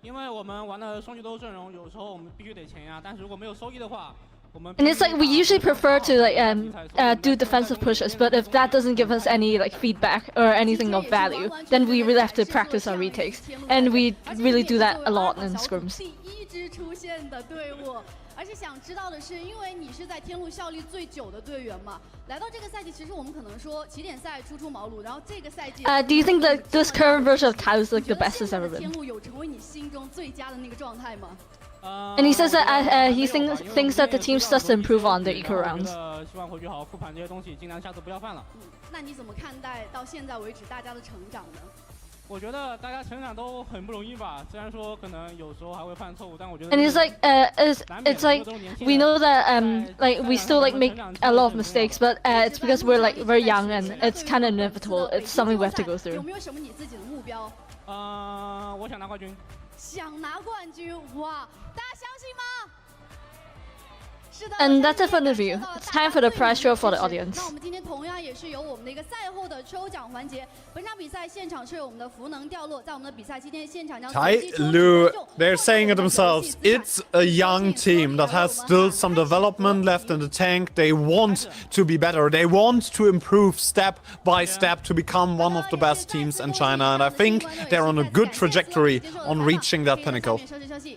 因为我们玩的双巨头阵容，有时候我们必须得前压，但是如果没有收益的话。 And it's like we usually prefer to like do defensive pushes, but if that doesn't give us any like feedback or anything of value, then we really have to practice our retakes, and we really do that a lot in scrims. 第一支出现的队伍，而且想知道的是，因为你是在天路效力最久的队员嘛，来到这个赛季，其实我们可能说起点赛初出茅庐，然后这个赛季。Do you think that this current version of Tyloo is like the best it's ever been? 天路有成为你心中最佳的那个状态吗？ And he says that he thinks that the team starts to improve on the eco rounds. 希望回去好好复盘这些东西，尽量下次不要犯了。那你怎么看待到现在为止大家的成长呢？我觉得大家成长都很不容易吧，虽然说可能有时候还会犯错误，但我觉得。And it's like it's like we know that like we still like make a lot of mistakes, but it's because we're young and it's kind of inevitable. It's something we have to go through. 有没有什么你自己的目标？我想拿冠军。 想拿冠军，哇！大家相信吗？ And that's it for the review. It's time for the prize show for the audience. 那我们今天同样也是有我们的一个赛后的抽奖环节。本场比赛现场是有我们的符能掉落，在我们的比赛期间现场将 Tyloo, they're saying it themselves. It's a young team that has still some development left in the tank. They want to be better. They want to improve step by step to become one of the best teams in China. And I think they're on a good trajectory on reaching that pinnacle.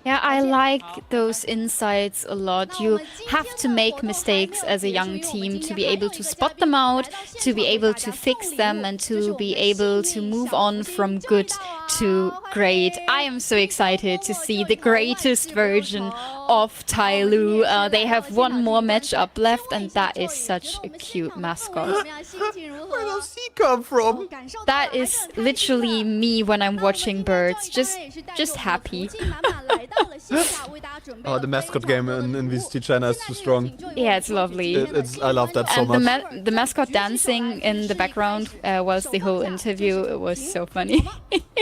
Yeah, I like those insights a lot. You have to make mistakes as a young team to be able to spot them out, to be able to fix them, and to be able to move on from good to great. I am so excited to see the greatest version of Tyloo. They have one more matchup left, and that is such a cute mascot. Where does he come from? That is literally me when I'm watching birds, just happy. Oh, the mascot game in VCT China is too strong. Yeah, it's lovely. I love that so And much. the mascot dancing in the background whilst the whole interview, it was so funny.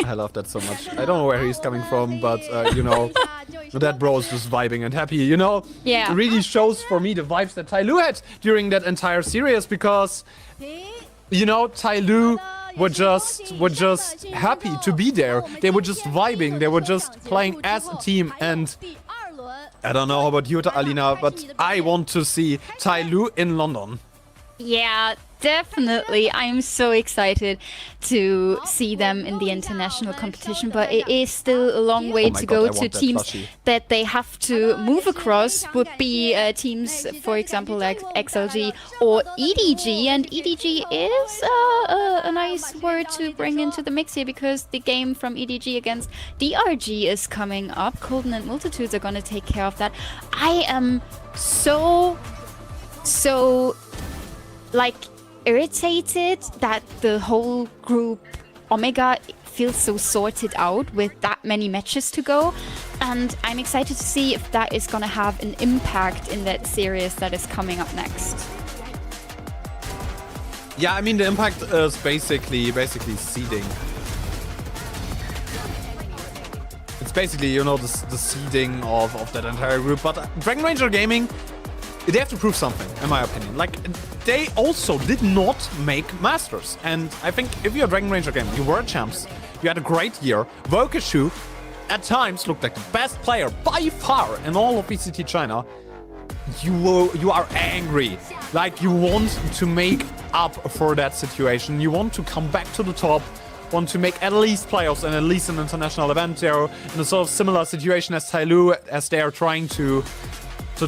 I love that so much. I don't know where he's coming from, but you know, that bro is just vibing and happy. You know, Yeah. it really shows for me the vibes that Tyloo had during that entire series because, you know, Tyloo were just happy to be there. They were just vibing. They were just playing as a team. And I don't know about you, Alina, but I want to see Tyloo in London. Yeah, definitely. I'm so excited to see them in the international competition, but it is still a long way to go to teams that they have to move across. Would be teams, for example, like XLG or EDG, and EDG is a nice word to bring into the mix here because the game from EDG against DRG is coming up. Colden and Multitudes are gonna take care of that. I am so like irritated that the whole group Omega feels so sorted out with that many matches to go, and I'm excited to see if that is gonna have an impact in that series that is coming up next. Yeah, I mean the impact is basically seeding. It's basically, you know, the seeding of that entire group. But Dragon Ranger Gaming, they have to prove something, in my opinion. Like, they also did not make Masters. And I think if you're Dragon Ranger Gaming, you were champs, you had a great year. Vokashu, at times, looked like the best player by far in all of VCT China. You are angry. Like, you want to make up for that situation. You want to come back to the top. Want to make at least playoffs and at least an international event. They're in a sort of similar situation as Tyloo, as they are trying to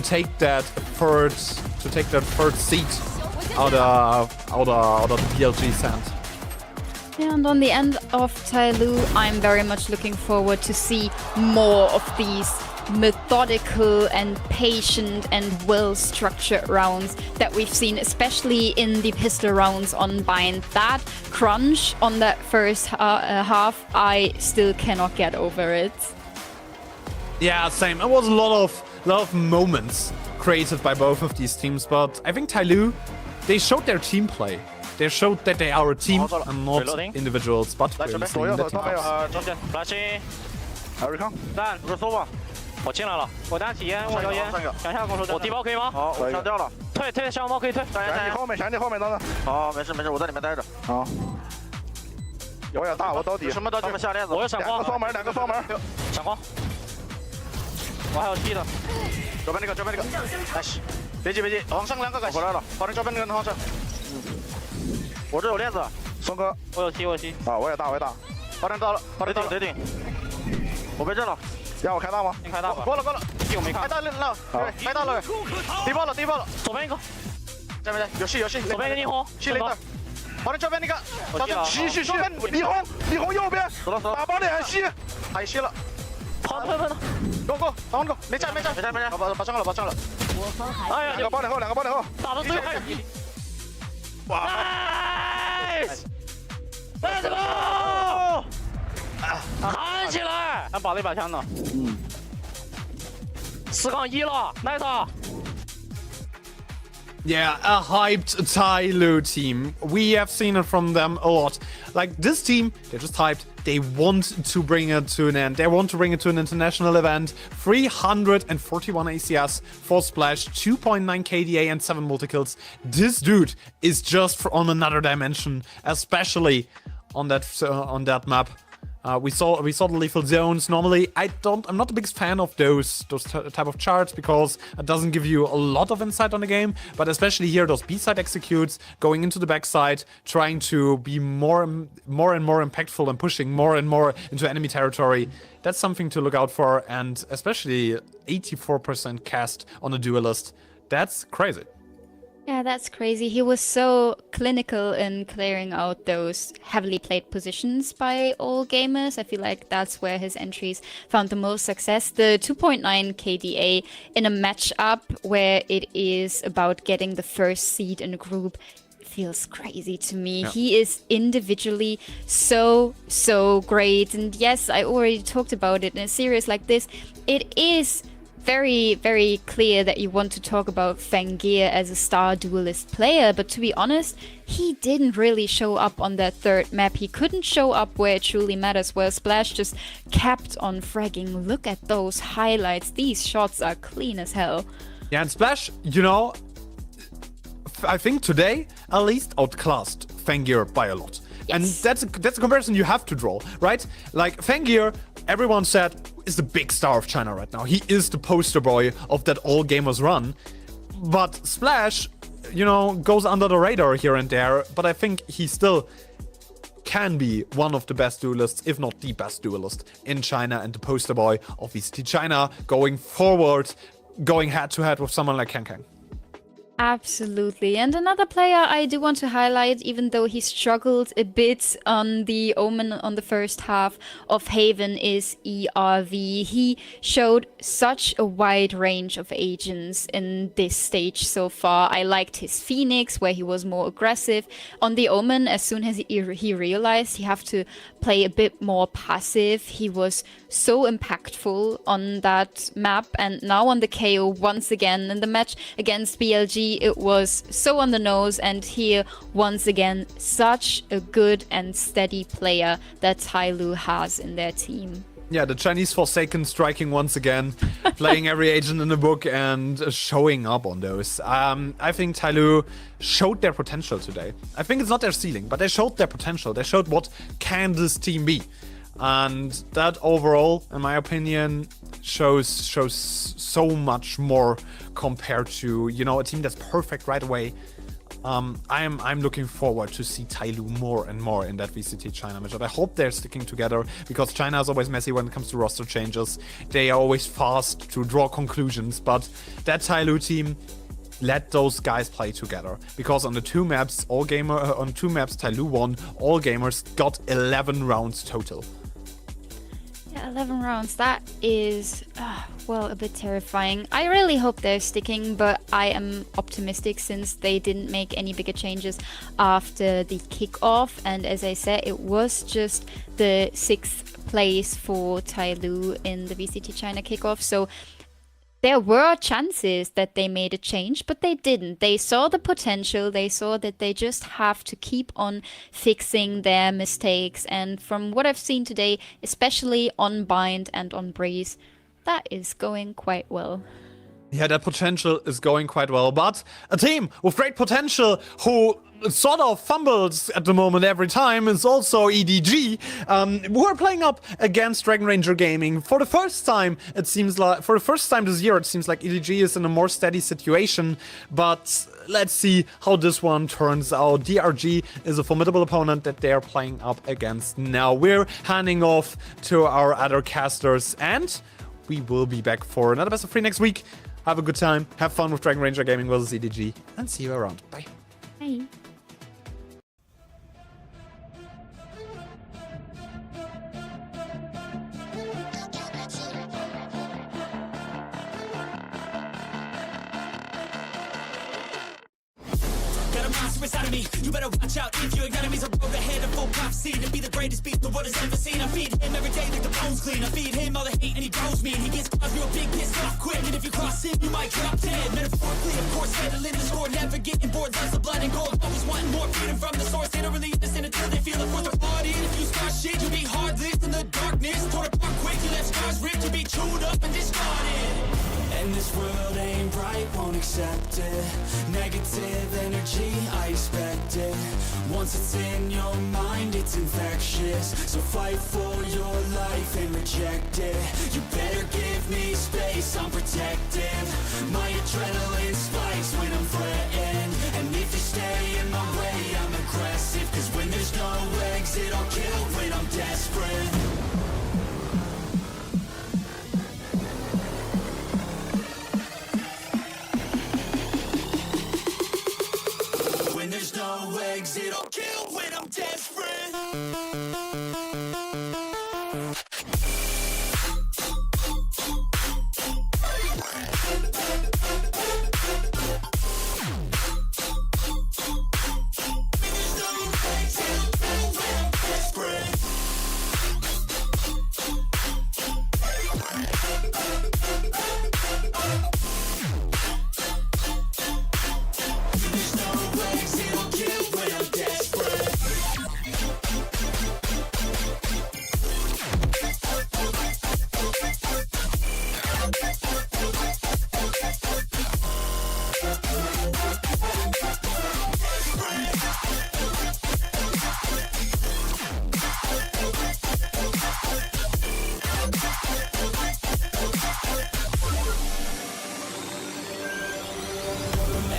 take that third seat out of the DRG sand. Yeah, and on the end of Tyloo, I'm very much looking forward to see more of these methodical and patient and well-structured rounds that we've seen, especially in the pistol rounds on Bind. That crunch on that first half, I still cannot get over it. Yeah, same. It was a lot of moments created by both of these teams, but I think Tyloo, they showed their team play. They showed that they are a team and not individuals, but we're listening to the team ups. 中间来西，还有瑞康，蛋不是搜吧？我进来了，我等下体验，我摇烟，想下攻守。我低包可以吗？好，我上掉了，退，小猫可以退。你后面，你后面等等。好，没事，我在里面待着。好。有点大，我倒底。什么道具？下链子。我有闪光。两个双门。闪光。我还有 T 的。左边那个，开始。别急，往上2个回来了，保证左边那个方向。我这有链子，松哥，我有 T。啊，我也大。保证到了，得顶。我被震了，让我开大吗？先开大吧。过了，我没看。开大了，开大了，低爆了。左边一个，在没在？有戏。左边一个逆红，系雷的。保证这边那个，小心，续，李红右边，打包脸吸，还吸了。跑，go，打完 go， 没站，把上了。哎呀，两个包脸后，打到最后。哇 ！Let's go！ 喊起来！俺拔了一把枪呢。4-1了 ，nice！ Yeah, a hyped Tyloo team. We have seen it from them a lot. Like, this team, they're just hyped. They want to bring it to an end. They want to bring it to an international event. 341 ACS, 4 splash, 2.9 KDA, and 7 multi-kills. This dude is just on another dimension, especially on that map. We saw the lethal zones. Normally, I'm not the biggest fan of those type of charts because it doesn't give you a lot of insight on the game. But especially here, those B-side executes, going into the backside, trying to be more and more impactful and pushing more and more into enemy territory. That's something to look out for, and especially 84% cast on a duelist. That's crazy. Yeah, that's crazy. He was so clinical in clearing out those heavily played positions by all gamers. I feel like that's where his entries found the most success. The 2.9 KDA in a matchup where it is about getting the first seed in a group feels crazy to me. Yeah. He is individually so great. And yes, I already talked about it in a series like this. It is very clear that you want to talk about Fangir as a star duelist player, but to be honest, he didn't really show up on that third map. He couldn't show up where it truly matters, where Splash just kept on fragging. Look at those highlights. These shots are clean as hell. Yeah, and Splash, you know, I think today at least outclassed Fangir by a lot. Yes. And that's a comparison you have to draw, right? Like, Fangir, everyone said, is the big star of China right now. He is the poster boy of that all gamers run. But Splash, you know, goes under the radar here and there. But I think he still can be one of the best duelists, if not the best duelist in China, and the poster boy of VCT China going forward, going head-to-head with someone like Kang. Absolutely. And another player I do want to highlight, even though he struggled a bit on the Omen on the first half of Haven, is ERV. He showed such a wide range of agents in this stage so far. I liked his Phoenix, where he was more aggressive. On the Omen, as soon as he realized he have to play a bit more passive, he was so impactful on that map. And now on the KO, once again, in the match against BLG, it was so on the nose, and here once again such a good and steady player that Tyloo has in their team. Yeah, the Chinese Forsaken striking once again, playing every agent in the book and showing up on those. I think Tyloo showed their potential today. I think it's not their ceiling, but they showed their potential. They showed what can this team be. And that overall, in my opinion, shows so much more compared to, you know, a team that's perfect right away. I'm looking forward to see Tyloo more and more in that VCT China matchup. I hope they're sticking together, because China is always messy when it comes to roster changes. They are always fast to draw conclusions, but that Tyloo team, let those guys play together, because on two maps Tyloo won. All gamers got 11 rounds total. 11 rounds. That is, well, a bit terrifying. I really hope they're sticking, but I am optimistic since they didn't make any bigger changes after the kickoff. And as I said, it was just the 6th place for Tyloo in the VCT China kickoff. So there were chances that they made a change, but they didn't. They saw the potential. They saw that they just have to keep on fixing their mistakes. And from what I've seen today, especially on Bind and on Breeze, that is going quite well. Yeah, that potential is going quite well, but a team with great potential who sort of fumbles at the moment every time is also EDG, who are playing up against Dragon Ranger Gaming. For the first time, it seems like, for the first time this year, it seems like EDG is in a more steady situation, but let's see how this one turns out. DRG is a formidable opponent that they are playing up against now. We're handing off to our other casters, and we will be back for another best of 3 next week. Have a good time, have fun with Dragon Ranger Gaming versus EDG, and see you around. Bye. Bye. Inside of me, you better watch out if your enemy's a road ahead of full prophecy to be the greatest beast the world has ever seen. I feed him every day like the bones clean. I feed him all the hate and he grows me. And he gets cause real big, pissed off quick. And if you cross him, you might drop dead. Metaphorically, of course, handling the score, never getting bored. Loves of blood and gold, always wanting more freedom from the source. They don't really understand until they feel it. Force their blood in. If you start shit, you'll be heartless in the darkness. Torn apart quick, you left scars ripped. You'll be chewed up and discarded. And this world ain't right, won't accept it. Negative energy, I expect it. Once it's in your mind, it's infectious. So fight for your life and reject it. You better give me space, I'm protective. My adrenaline spikes when I'm threatened. And if you stay in my way, I'm aggressive. Cause when there's no exit, I'll kill when I'm desperate. There's no exit, I'll kill when I'm desperate.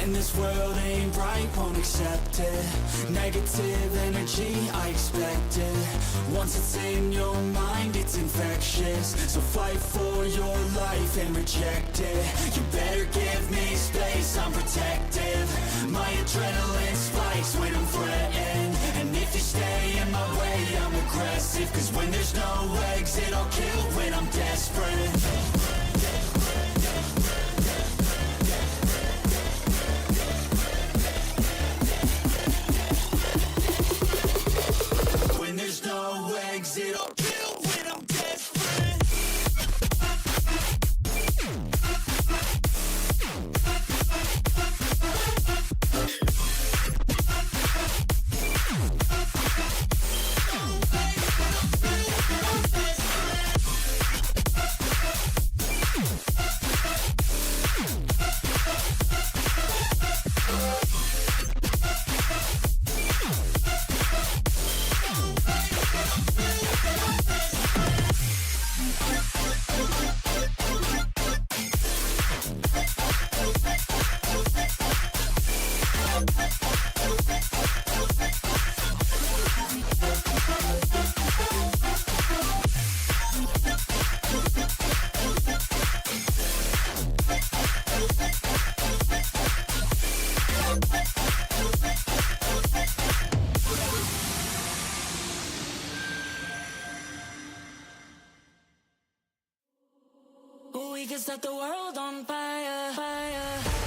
This world ain't right, won't accept it. Negative energy, I expect it. Once it's in your mind, it's infectious. So fight for your life and reject it. You better give me space, I'm protective. My adrenaline spikes when I'm threatened. And if you stay in my way, I'm aggressive. Cause when there's no exit, I'll kill when I'm desperate. There's no exit, I'll kill when I'm desperate. could set the world on fire, fire.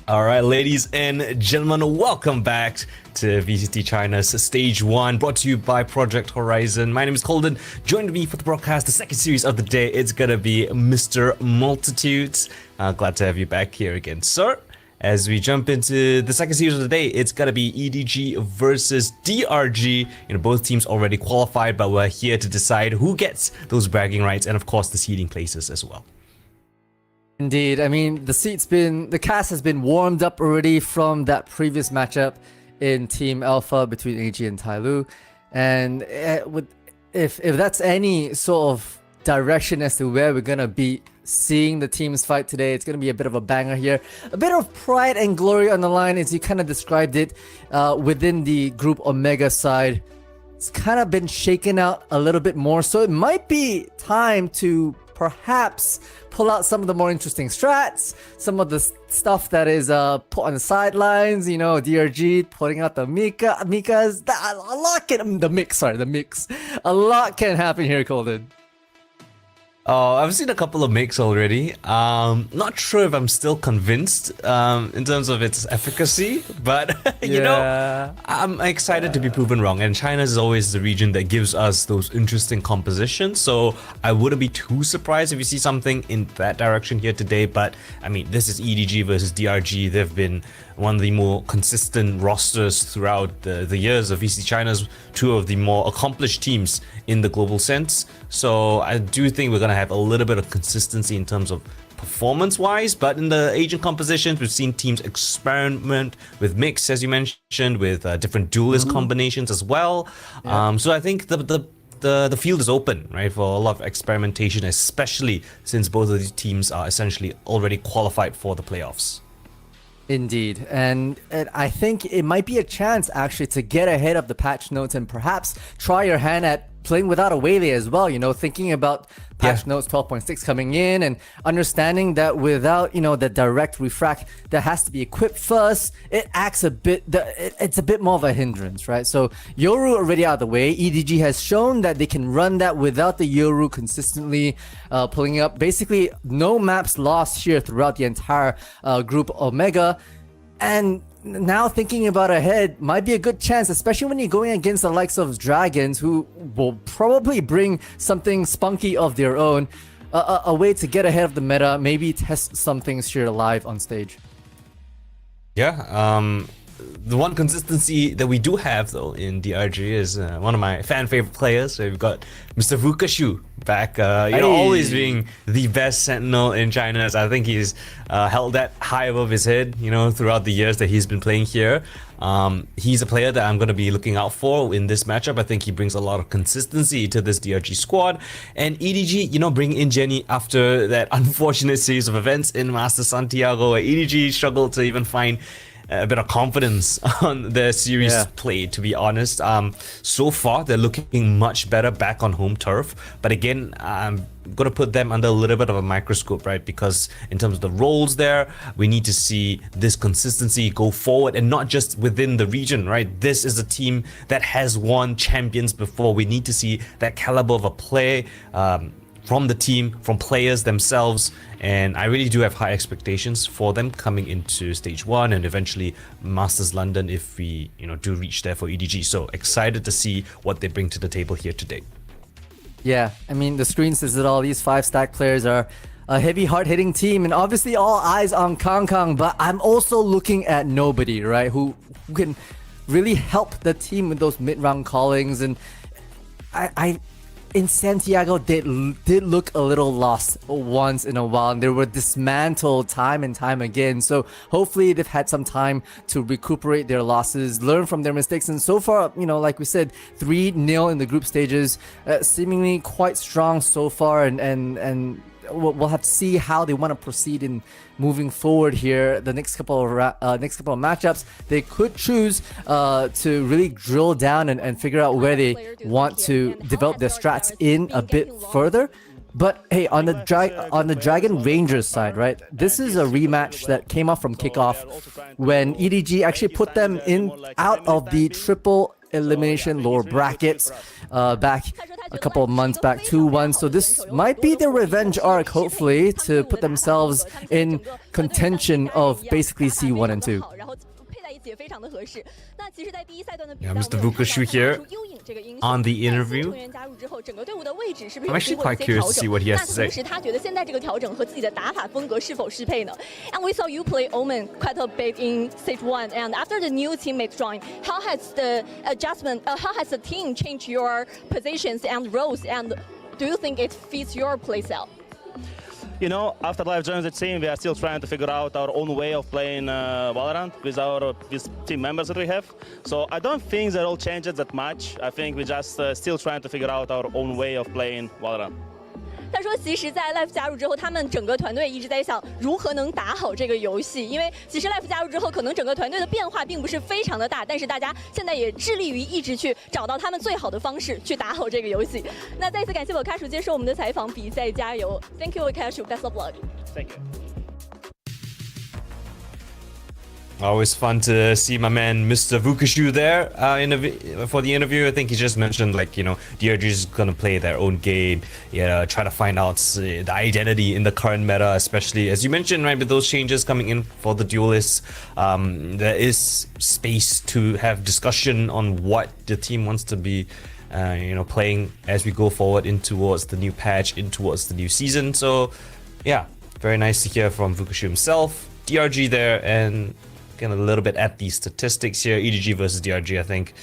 All right, ladies and gentlemen, welcome back to VCT China's Stage 1, brought to you by Project Horizon. My name is Colden. Joined me for the broadcast, the second series of the day, it's gonna be Mr. Multitudes. Glad to have you back here again, sir. As we jump into the second series of the day, it's gonna be EDG versus DRG. You know, both teams already qualified, but we're here to decide who gets those bragging rights and, of course, the seeding places as well. Indeed, I mean the cast has been warmed up already from that previous matchup in Team Alpha between EDG and Tyloo, and if that's any sort of direction as to where we're gonna be seeing the teams fight today, it's gonna be a bit of a banger here, a bit of pride and glory on the line, as you kind of described it within the Group Omega side. It's kind of been shaken out a little bit more, so it might be time to perhaps pull out some of the more interesting strats, some of the stuff that is put on the sidelines, you know, DRG putting out the Mikas, a lot can, the mix, a lot can happen here, Colden. Oh, I've seen a couple of makes already. Not sure if I'm still convinced in terms of its efficacy, but you know, I'm excited to be proven wrong. And China is always the region that gives us those interesting compositions, so I wouldn't be too surprised if you see something in that direction here today. But I mean, this is EDG versus DRG. They've been one of the more consistent rosters throughout the years of VCT China's two of the more accomplished teams in the global sense. So I do think we're going to have a little bit of consistency in terms of performance-wise, but in the Asian compositions, we've seen teams experiment with mix, as you mentioned, with different duelist combinations as well. So I think the field is open, right, for a lot of experimentation, especially since both of these teams are essentially already qualified for the playoffs. Indeed, and I think it might be a chance actually to get ahead of the patch notes and perhaps try your hand at playing without a Waylay as well, you know, thinking about patch notes 12.6 coming in and understanding that without, you know, the direct refract that has to be equipped first, it acts a bit, it's a bit more of a hindrance, right? So Yoru already out of the way. EDG has shown that they can run that without the Yoru consistently pulling up. Basically, no maps lost here throughout the entire Group Omega. And now thinking about ahead might be a good chance, especially when you're going against the likes of Dragons, who will probably bring something spunky of their own, a way to get ahead of the meta, maybe test some things here live on stage. Yeah, the one consistency that we do have though in DRG is one of my fan favorite players. So we've got Mr. Vukashu back, you know, always being the best sentinel in China. As I think he's held that high above his head, you know, throughout the years that he's been playing here. He's a player that I'm going to be looking out for in this matchup. I think he brings a lot of consistency to this DRG squad. And EDG, you know, bringing in Jenny after that unfortunate series of events in Master Santiago, where EDG struggled to even find a bit of confidence on their series play, to be honest. So far, they're looking much better back on home turf. But again, I'm going to put them under a little bit of a microscope, right? Because in terms of the roles there, we need to see this consistency go forward and not just within the region, right? This is a team that has won champions before. We need to see that caliber of a play from the team, from players themselves, and I really do have high expectations for them coming into stage 1 and eventually Masters London if we, you know, do reach there for EDG. So excited to see what they bring to the table here today. Yeah, I mean, the screen says it all. These 5-stack players are a heavy, hard-hitting team, and obviously all eyes on Kang, but I'm also looking at Nobody, right, who can really help the team with those mid-round callings. And I in Santiago, they did look a little lost once in a while, and they were dismantled time and time again. So hopefully they've had some time to recuperate their losses, learn from their mistakes. And so far, you know, like we said, 3-0 in the group stages, seemingly quite strong so far. And we'll have to see how they want to proceed in moving forward here. The next couple of matchups, they could choose to really drill down and figure out where they want to develop their strats in a bit further. But hey, on the Dragon Rangers side, right? This is a rematch that came off from kickoff when EDG actually put them in out of the triple elimination, lower brackets, back a couple of months back, 2-1. So this might be their revenge arc, hopefully, to put themselves in contention of basically C1 and 2. Yeah, Mr. Vukashu here on the interview. I'm actually quite curious to see what he has to say. And we saw you play Omen quite a bit in stage 1, and after the new teammates join, how has the adjustment, how has the team changed your positions and roles, and do you think it fits your playstyle? You know, after Live joins the team, we are still trying to figure out our own way of playing Valorant with team members that we have. So I don't think that all changes that much. I think we're just still trying to figure out our own way of playing Valorant. 他说，其实，在 Life 加入之后，他们整个团队一直在想如何能打好这个游戏。因为其实 Life 加入之后，可能整个团队的变化并不是非常的大，但是大家现在也致力于一直去找到他们最好的方式去打好这个游戏。那再一次感谢我开叔接受我们的采访，比赛加油 ！Thank you, 开叔 ，Best of luck. Thank you. Always fun to see my man Mr. Vukashu there for the interview. I think he just mentioned, like, you know, DRG is gonna play their own game, try to find out the identity in the current meta, especially as you mentioned, right, with those changes coming in for the duelists. There is space to have discussion on what the team wants to be playing as we go forward in towards the new patch, in towards the new season. So yeah, very nice to hear from Vukashu himself. DRG there, and again, a little bit at the statistics here. EDG versus DRG, I think.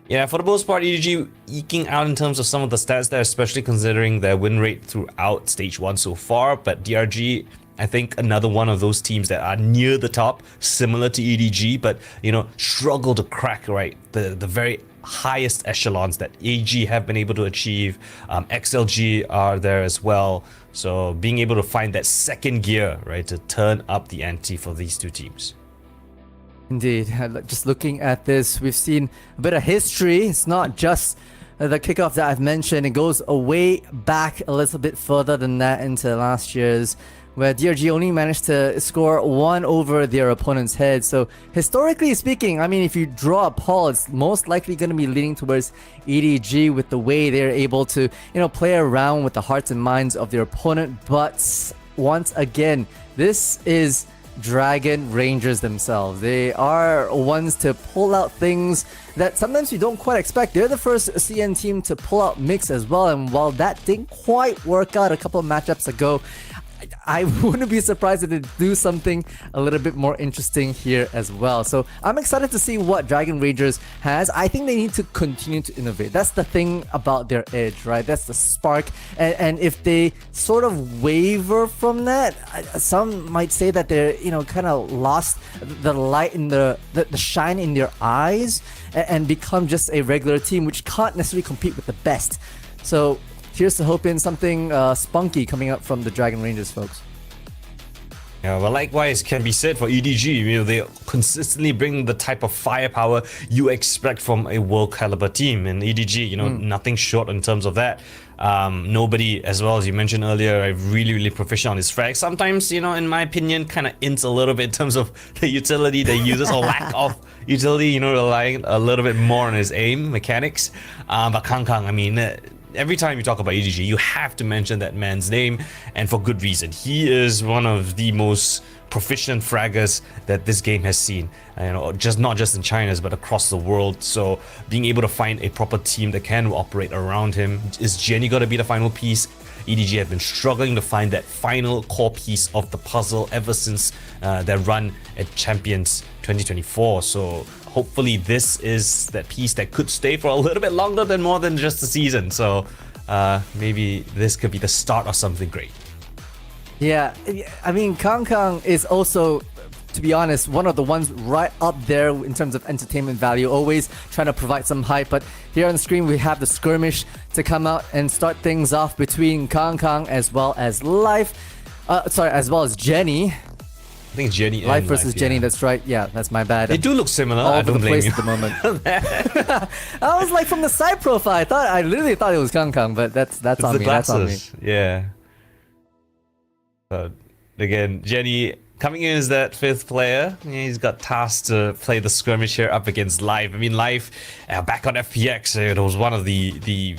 Yeah, for the most part, EDG eking out in terms of some of the stats there, especially considering their win rate throughout stage 1 so far. But DRG, I think, another one of those teams that are near the top, similar to EDG, but, you know, struggle to crack, right, the very highest echelons that AG have been able to achieve. XLG are there as well. So being able to find that second gear, right, to turn up the ante for these two teams. Indeed. Just looking at this, we've seen a bit of history. It's not just the kickoff that I've mentioned. It goes way back a little bit further than that into last year's, where DRG only managed to score 1 over their opponent's head. So historically speaking, I mean, if you draw a poll, it's most likely going to be leaning towards EDG with the way they're able to, you know, play around with the hearts and minds of their opponent. But once again, this is Dragon Rangers themselves. They are ones to pull out things that sometimes you don't quite expect. They're the first CN team to pull out Mix as well, and while that didn't quite work out a couple of matchups ago, I wouldn't be surprised if they do something a little bit more interesting here as well. So I'm excited to see what Dragon Rangers has. I think they need to continue to innovate. That's the thing about their edge, right? That's the spark. And if they sort of waver from that, some might say that they're, you know, kind of lost the light in the shine in their eyes and become just a regular team which can't necessarily compete with the best. So here's to hoping something spunky coming up from the Dragon Rangers, folks. Yeah, well, likewise can be said for EDG. You know, they consistently bring the type of firepower you expect from a world caliber team. And EDG, you know, nothing short in terms of that. Nobody, as well as you mentioned earlier, really proficient on his frag. Sometimes, you know, in my opinion, kind of ints a little bit in terms of the utility they uses or lack of utility, you know, relying a little bit more on his aim mechanics. But Kang, I mean, every time you talk about EDG, you have to mention that man's name, and for good reason. He is one of the most proficient fraggers that this game has seen, you know, not just in China, but across the world. So being able to find a proper team that can operate around him. Is Jenny going to be the final piece? EDG have been struggling to find that final core piece of the puzzle ever since their run at Champions 2024. So hopefully this is that piece that could stay for a little bit longer than more than just a season. So maybe this could be the start of something great. Yeah, I mean, Kang is also, to be honest, one of the ones right up there in terms of entertainment value, always trying to provide some hype. But here on the screen, we have the skirmish to come out and start things off between Kang as well as as well as Jenny. I think Jenny Life versus Jenny, yeah. That's right. Yeah, that's my bad. They do look similar. All I over don't the blame place you. at the moment. I was like, from the side profile, I literally thought it was Kang, but that's on me. Glasses. That's on me. Yeah. Again, Jenny coming in as that 5th player, he's got tasked to play the skirmish here up against Live. I mean, Live back on FPX, it was one of the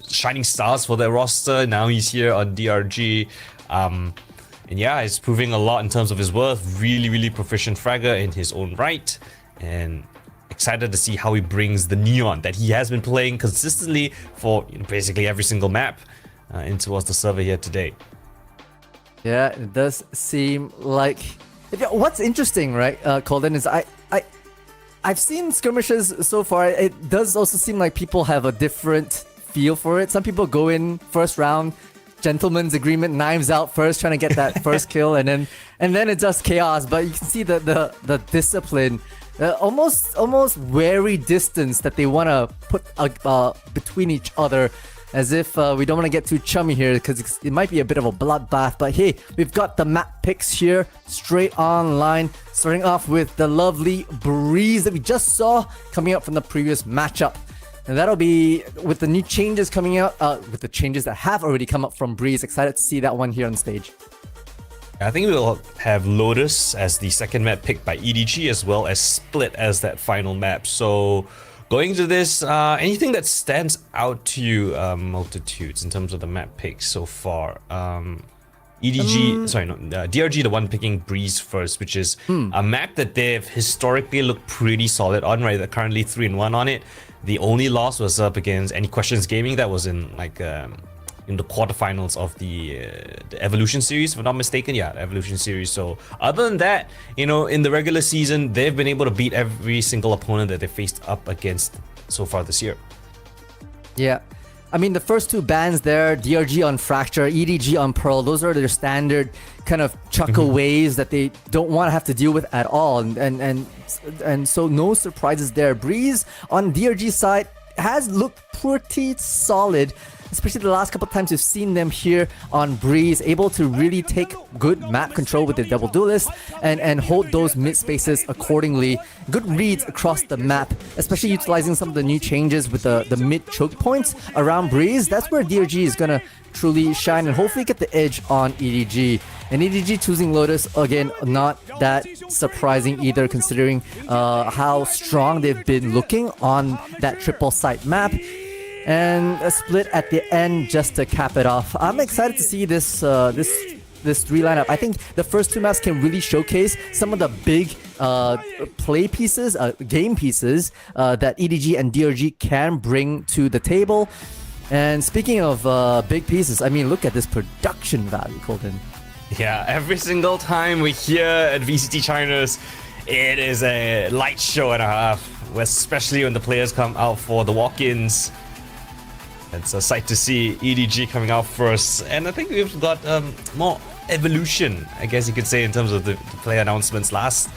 shining stars for their roster. Now he's here on DRG. And yeah, he's proving a lot in terms of his worth. Really proficient fragger in his own right. And excited to see how he brings the Neon that he has been playing consistently for basically every single map in towards the server here today. Yeah, it does seem like... What's interesting, right, Colden, is I've seen skirmishes so far. It does also seem like people have a different feel for it. Some people go in first round, gentleman's agreement, knives out first, trying to get that first kill, and then it's just chaos. But you can see the discipline, almost wary distance that they want to put between each other, as if we don't want to get too chummy here, because it might be a bit of a bloodbath. But hey, we've got the map picks here straight online, starting off with the lovely Breeze that we just saw coming up from the previous matchup. And that'll be with the new changes coming out, with the changes that have already come up from Breeze. Excited to see that one here on stage. I think we'll have Lotus as the second map picked by EDG, as well as Split as that final map. So going to this, anything that stands out to you, Multitudes, in terms of the map picks so far? DRG, the one picking Breeze first, which is a map that they've historically looked pretty solid on, right? They're currently 3-1 on it. The only loss was up against Any Questions Gaming. That was in in the quarterfinals of the Evolution series, if I'm not mistaken. Yeah, the Evolution series. So other than that, in the regular season, they've been able to beat every single opponent that they faced up against so far this year. Yeah. I mean, the first two bans there, DRG on Fracture, EDG on Pearl, those are their standard kind of chuckle waves that they don't want to have to deal with at all. And so no surprises there. Breeze on DRG side has looked pretty solid, especially the last couple of times we've seen them here on Breeze, able to really take good map control with the double duelist and hold those mid spaces accordingly. Good reads across the map, especially utilizing some of the new changes with the mid choke points around Breeze. That's where DRG is gonna truly shine and hopefully get the edge on EDG. And EDG choosing Lotus, again, not that surprising either, considering how strong they've been looking on that triple site map. And a Split at the end just to cap it off. I'm excited to see this three lineup. I think the first two maps can really showcase some of the big play pieces, game pieces that EDG and DRG can bring to the table. And speaking of big pieces, I mean, look at this production value, Colton. Yeah, every single time we hear at VCT China's, it is a light show and a half, especially when the players come out for the walk-ins. It's a sight to see EDG coming out first, and I think we've got more evolution, I guess you could say, in terms of the player announcements last.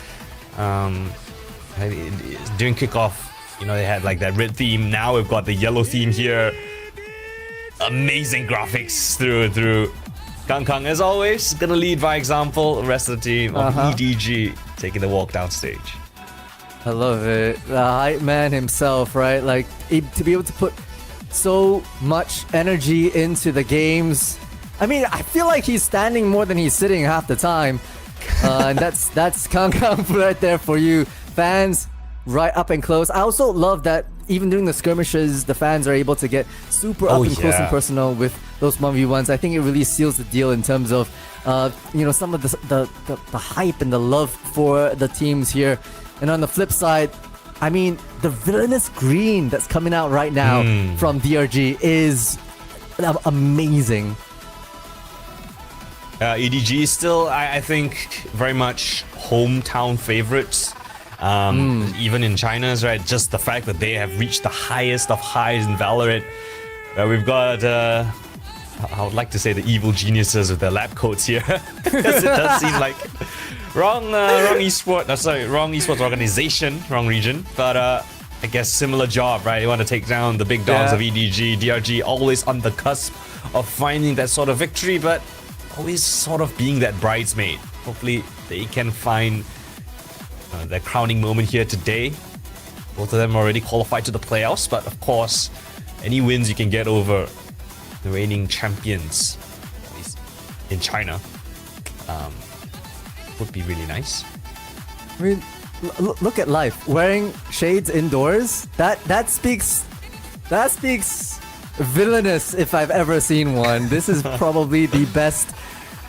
During kickoff, they had like that red theme. Now we've got the yellow theme here. Amazing graphics through. Kang, as always, gonna lead by example. The rest of the team of EDG taking the walk down stage. I love it. The hype man himself, right? Like, to be able to put so much energy into the games. I mean, I feel like he's standing more than he's sitting half the time. And that's Kang right there for you. Fans right up and close. I also love that even during the skirmishes, the fans are able to get super up and close and personal with those 1v1s. I think it really seals the deal in terms of some of the hype and the love for the teams here. And on the flip side, I mean, the villainous green that's coming out right now from DRG is amazing. EDG is still, I think, very much hometown favorites. Even in China's, right? Just the fact that they have reached the highest of highs in VALORANT. We've got, I would like to say the evil geniuses with their lab coats here. Because it does seem like wrong esports organization, wrong region. But I guess similar job, right? You want to take down the big dogs of EDG, DRG, always on the cusp of finding that sort of victory, but always sort of being that bridesmaid. Hopefully they can find their crowning moment here today. Both of them already qualified to the playoffs, but of course, any wins you can get over the reigning champions, at least in China, would be really nice. I mean, look at life. Wearing shades indoors. That speaks villainous if I've ever seen one. This is probably the best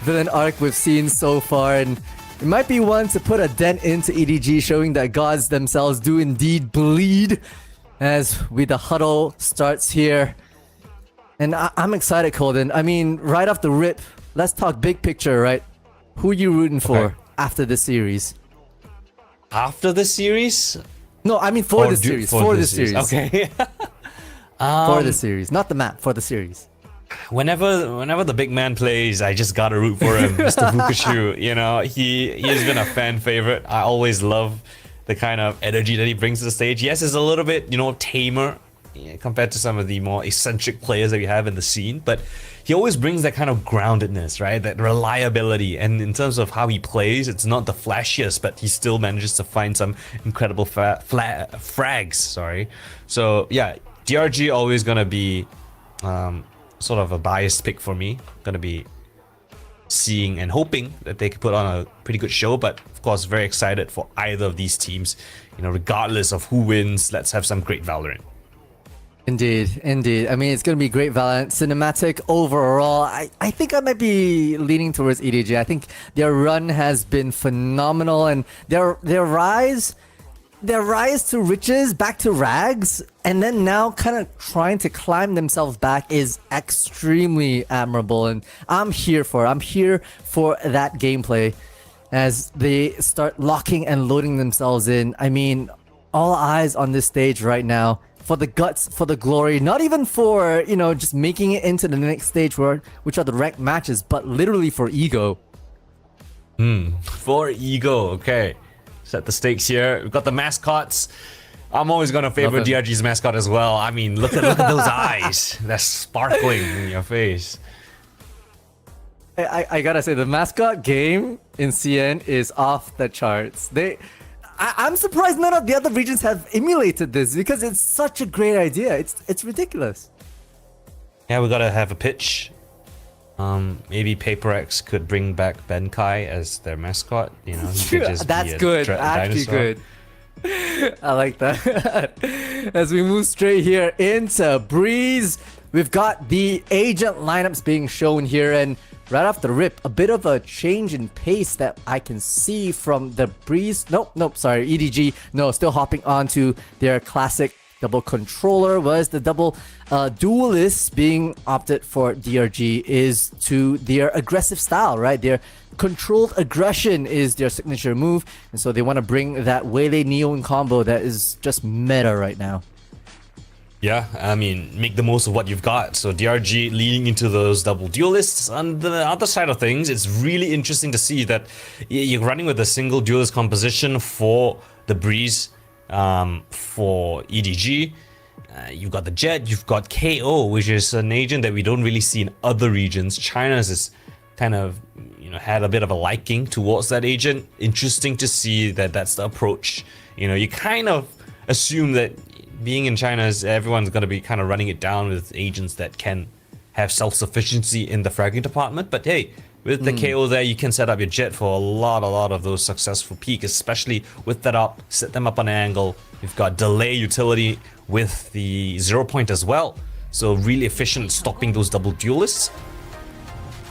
villain arc we've seen so far, and it might be one to put a dent into EDG, showing that gods themselves do indeed bleed as the huddle starts here. And I'm excited, Colden. I mean, right off the rip, let's talk big picture, right? Who are you rooting for after this series? After the series? No, I mean for the series. For the series. Okay. For the series, not the map. For the series. Whenever the big man plays, I just gotta root for him, Mr. Vukashu. You know, he has been a fan favorite. I always love the kind of energy that he brings to the stage. Yes, it's a little bit, tamer compared to some of the more eccentric players that we have in the scene, but he always brings that kind of groundedness, right? That reliability. And in terms of how he plays, it's not the flashiest, but he still manages to find some incredible frags. Sorry. So yeah, DRG always gonna be sort of a biased pick for me. Gonna be seeing and hoping that they could put on a pretty good show, but of course very excited for either of these teams. Regardless of who wins, let's have some great Valorant. Indeed. I mean, it's going to be great Valorant. Cinematic overall. I think I might be leaning towards EDG. I think their run has been phenomenal, and their rise to riches, back to rags, and then now kind of trying to climb themselves back is extremely admirable, and I'm here for that gameplay as they start locking and loading themselves in. I mean, all eyes on this stage right now. For the guts, for the glory, not even for, just making it into the next stage, which are the ranked matches, but literally for ego. For ego, okay. Set the stakes here. We've got the mascots. I'm always going to favor DRG's mascot as well. I mean, look at those eyes. They're sparkling in your face. I gotta say, the mascot game in CN is off the charts. I'm surprised none of the other regions have emulated this, because it's such a great idea. It's ridiculous. Yeah, we gotta have a pitch. Maybe PaperX could bring back Benkai as their mascot. He could just That's good. Actually good. I like that. As we move straight here into Breeze, we've got the agent lineups being shown here, and right off the rip, a bit of a change in pace that I can see from the Breeze. Nope, sorry, EDG. No, still hopping onto their classic double controller, whereas the double duelist being opted for DRG is to their aggressive style, right? Their controlled aggression is their signature move, and so they want to bring that Waylay Neon combo that is just meta right now. Yeah, I mean, make the most of what you've got. So DRG leading into those double duelists. On the other side of things, it's really interesting to see that you're running with a single duelist composition for the Breeze, for EDG. You've got the Jet, you've got KO, which is an agent that we don't really see in other regions. China's is kind of, had a bit of a liking towards that agent. Interesting to see that that's the approach. You kind of assume that being in China, everyone's going to be kind of running it down with agents that can have self-sufficiency in the fragging department. But hey, with the KO there, you can set up your Jet for a lot of those successful peaks, especially with that up, set them up on an angle. You've got delay utility with the 0 point as well. So really efficient at stopping those double duelists.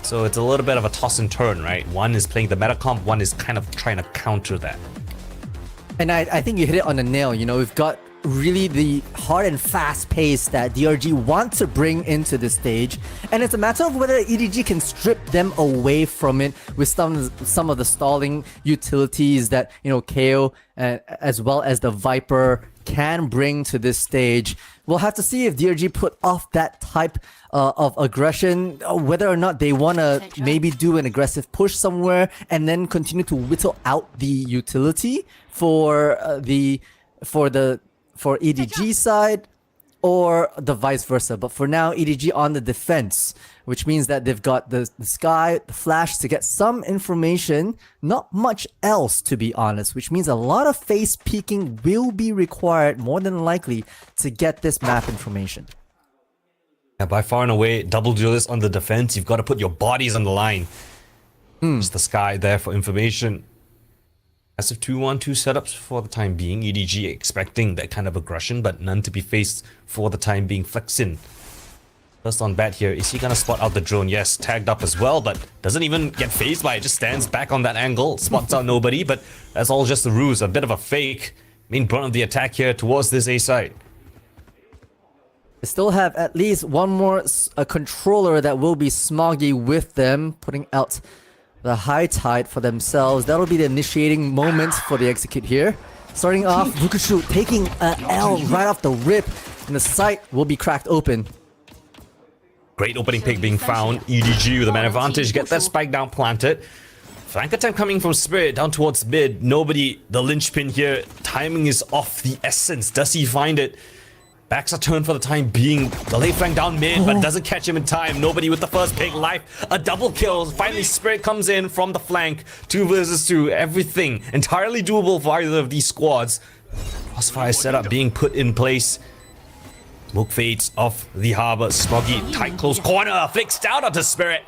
So it's a little bit of a toss and turn, right? One is playing the meta comp, one is kind of trying to counter that. And I think you hit it on the nail. We've got really the hard and fast pace that DRG want to bring into the stage, and it's a matter of whether EDG can strip them away from it with some of the stalling utilities that KO as well as the Viper can bring to this stage. We'll have to see if DRG put off that type of aggression, whether or not they want to maybe do an aggressive push somewhere and then continue to whittle out the utility for EDG side, or the vice versa. But for now, EDG on the defense, which means that they've got the Sky, the Flash to get some information, not much else to be honest, which means a lot of face peeking will be required more than likely to get this map information. Yeah, by far and away, double duelist on the defense, you've got to put your bodies on the line. Just the Sky there for information. Massive 2-1-2 setups for the time being. EDG expecting that kind of aggression, but none to be faced for the time being. Flexin first on bat here. Is he gonna spot out the drone? Yes, tagged up as well, but doesn't even get phased by it. Just stands back on that angle, spots out nobody, but that's all just a ruse, a bit of a fake. Main brunt of the attack here towards this A side. They still have at least one more controller that will be Smoggy with them, putting out the high tide for themselves. That'll be the initiating moment for the execute here. Starting off, Vukashu taking an L right off the rip, and the site will be cracked open. Great opening pick being found. EDG with a man advantage. Get that spike down planted. Flank attempt coming from Spirit down towards mid. Nobody, the linchpin here. Timing is off the essence. Does he find it? Backs a turn for the time being. The late flank down mid, but doesn't catch him in time. Nobody with the first pick. Life, a double kill. Finally, Spirit comes in from the flank. 2 versus 2. Everything entirely doable for either of these squads. Crossfire setup being put in place. Smoke fades off the harbor. Smoggy, tight close corner. Flicks down onto Spirit.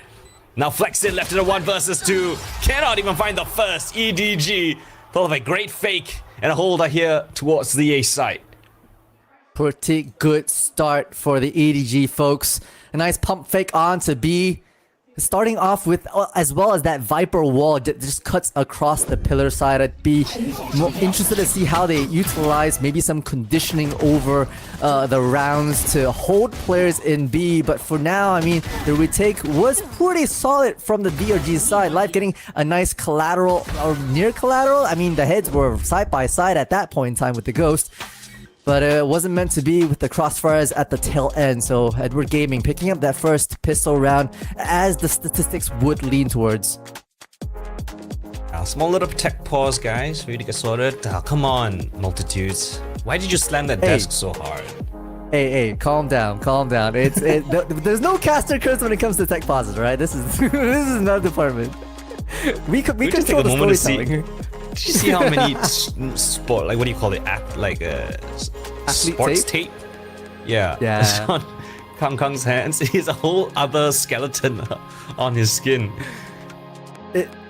Now Flexin left in a 1 versus 2. Cannot even find the first. EDG. Full of a great fake and a holder here towards the A site. Pretty good start for the EDG folks. A nice pump fake on to B. Starting off with, as well as that Viper wall that just cuts across the pillar side. I'd be more interested to see how they utilize maybe some conditioning over the rounds to hold players in B. But for now, I mean, the retake was pretty solid from the DRG side. Life getting a nice collateral or near collateral. I mean, the heads were side by side at that point in time with the Ghost. But it wasn't meant to be with the crossfires at the tail end. So Edward Gaming picking up that first pistol round as the statistics would lean towards. Small little tech pause, guys, for you to get sorted. Come on, Multitudes. Why did you slam that desk so hard? Hey, calm down, calm down. There's no caster curse when it comes to tech pauses, right? This is this is not department. We control the storytelling here. Did you see how many sport, like what do you call it, sports tape? Yeah. It's on Kang Kang's hands. He has a whole other skeleton on his skin.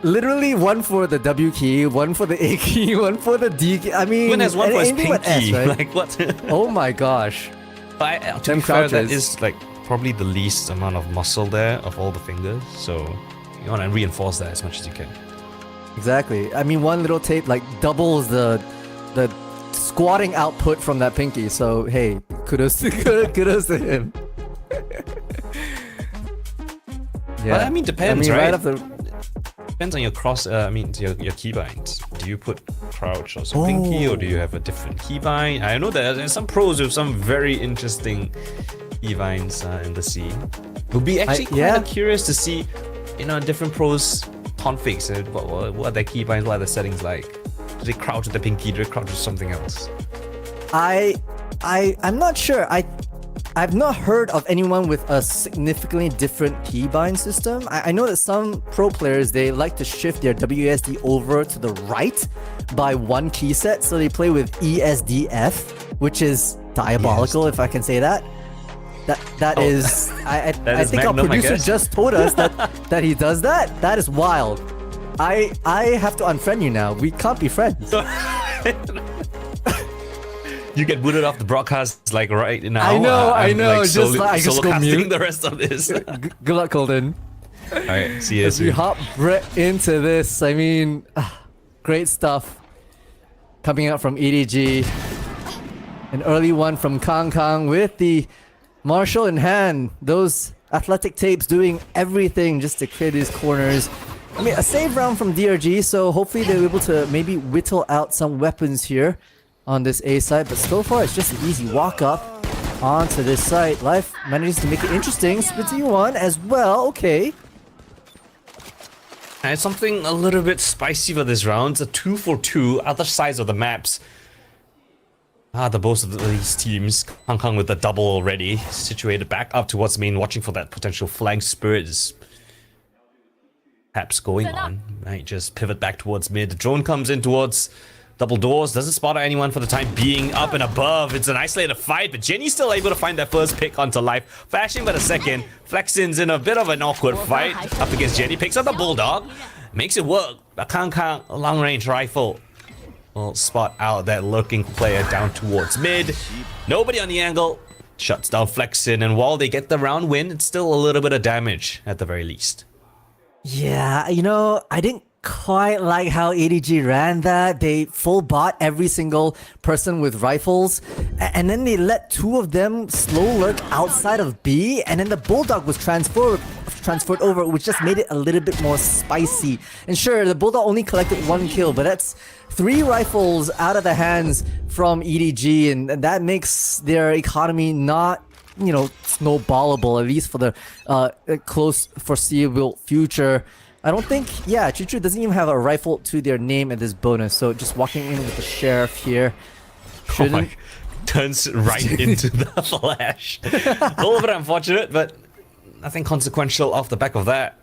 Literally one for the W key, one for the A key, one for the D key. I mean, even has one for his pinky. S, right? Like what? Oh my gosh. But to be fair, that is like probably the least amount of muscle there of all the fingers. So you want to reinforce that as much as you can. Exactly. I mean, one little tape like doubles the squatting output from that pinky. So hey, kudos to him. Yeah, well, I mean, depends, right? Right depends on your cross. I mean, your keybinds. Do you put crouch or some pinky, or do you have a different keybind? I know that there's some pros with some very interesting keybinds in the scene. Would be actually kind of curious to see, different pros configs. What are their keybinds? What are the settings like? Do they crouch with the pinky? Do they crouch with something else? I'm not sure. I've not heard of anyone with a significantly different keybind system. I know that some pro players, they like to shift their WASD over to the right by one key set, so they play with ESDF, which is diabolical, if I can say that. That is I think our producer just told us that he does that. That is wild. I have to unfriend you now. We can't be friends. You get booted off the broadcast like right now. I know. Like, I just go mute the rest of this. Good luck, Colden. All right, see you As soon. we hop right into this, I mean, great stuff coming out from EDG. An early one from Kang with the Marshall in hand. Those athletic tapes doing everything just to clear these corners. I mean, a save round from DRG, so hopefully they're able to maybe whittle out some weapons here on this A side, but so far it's just an easy walk up onto this site. Life manages to make it interesting. Splitting one as well. Okay. And something a little bit spicy for this round. It's a 2-for-2, other sides of the maps. The both of these teams. Kang with the double already, situated back up towards main, watching for that potential flank. Spirit is perhaps going on. Might just pivot back towards mid. The drone comes in towards double doors, doesn't spot anyone for the time being. Up and above, it's an isolated fight, but Jenny's still able to find that first pick onto Life. Flashing by the second, Flexin's in a bit of an awkward fight up against Jenny. Picks up the Bulldog, makes it work. But Kang, long range rifle will spot out that lurking player down towards mid. Nobody on the angle. Shuts down Flexin, and while they get the round win, it's still a little bit of damage at the very least. Yeah, you know, I didn't quite like how EDG ran that. They full bot every single person with rifles, and then they let two of them slow lurk outside of B, and then the Bulldog was transferred over, which just made it a little bit more spicy. And sure, the Bulldog only collected 1 kill, but that's 3 rifles out of the hands from EDG, and that makes their economy not, you know, snowballable, at least for the close foreseeable future. I don't think, yeah, Chuchu doesn't even have a rifle to their name at this bonus, so just walking in with the Sheriff here shouldn't... Turns right into the flash. A little bit unfortunate, but nothing consequential off the back of that.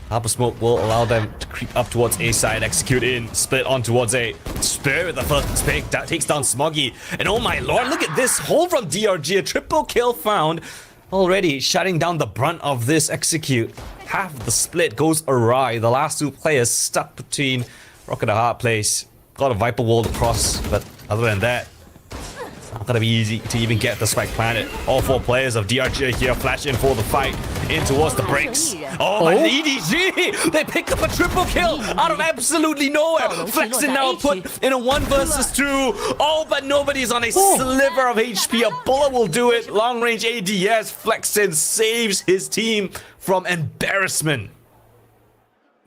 Harbor Smoke will allow them to creep up towards A side, execute in, split on towards A. Spirit with the first pick, that takes down Smoggy. And oh my lord, look at this hold from DRG, a triple kill found. Already shutting down the brunt of this execute. Half of the split goes awry. The last 2 players stuck between rock and a hard place. Got a Viper wall across, but other than that, it's not gonna be easy to even get the spike planted. All 4 players of DRG here flash in for the fight, in towards the breaks. Oh my EDG! They pick up a triple kill out of absolutely nowhere. Flexin now put in a 1 versus 2. Oh, but nobody's on a sliver of HP. A bullet will do it. Long range ADS. Flexin saves his team from embarrassment.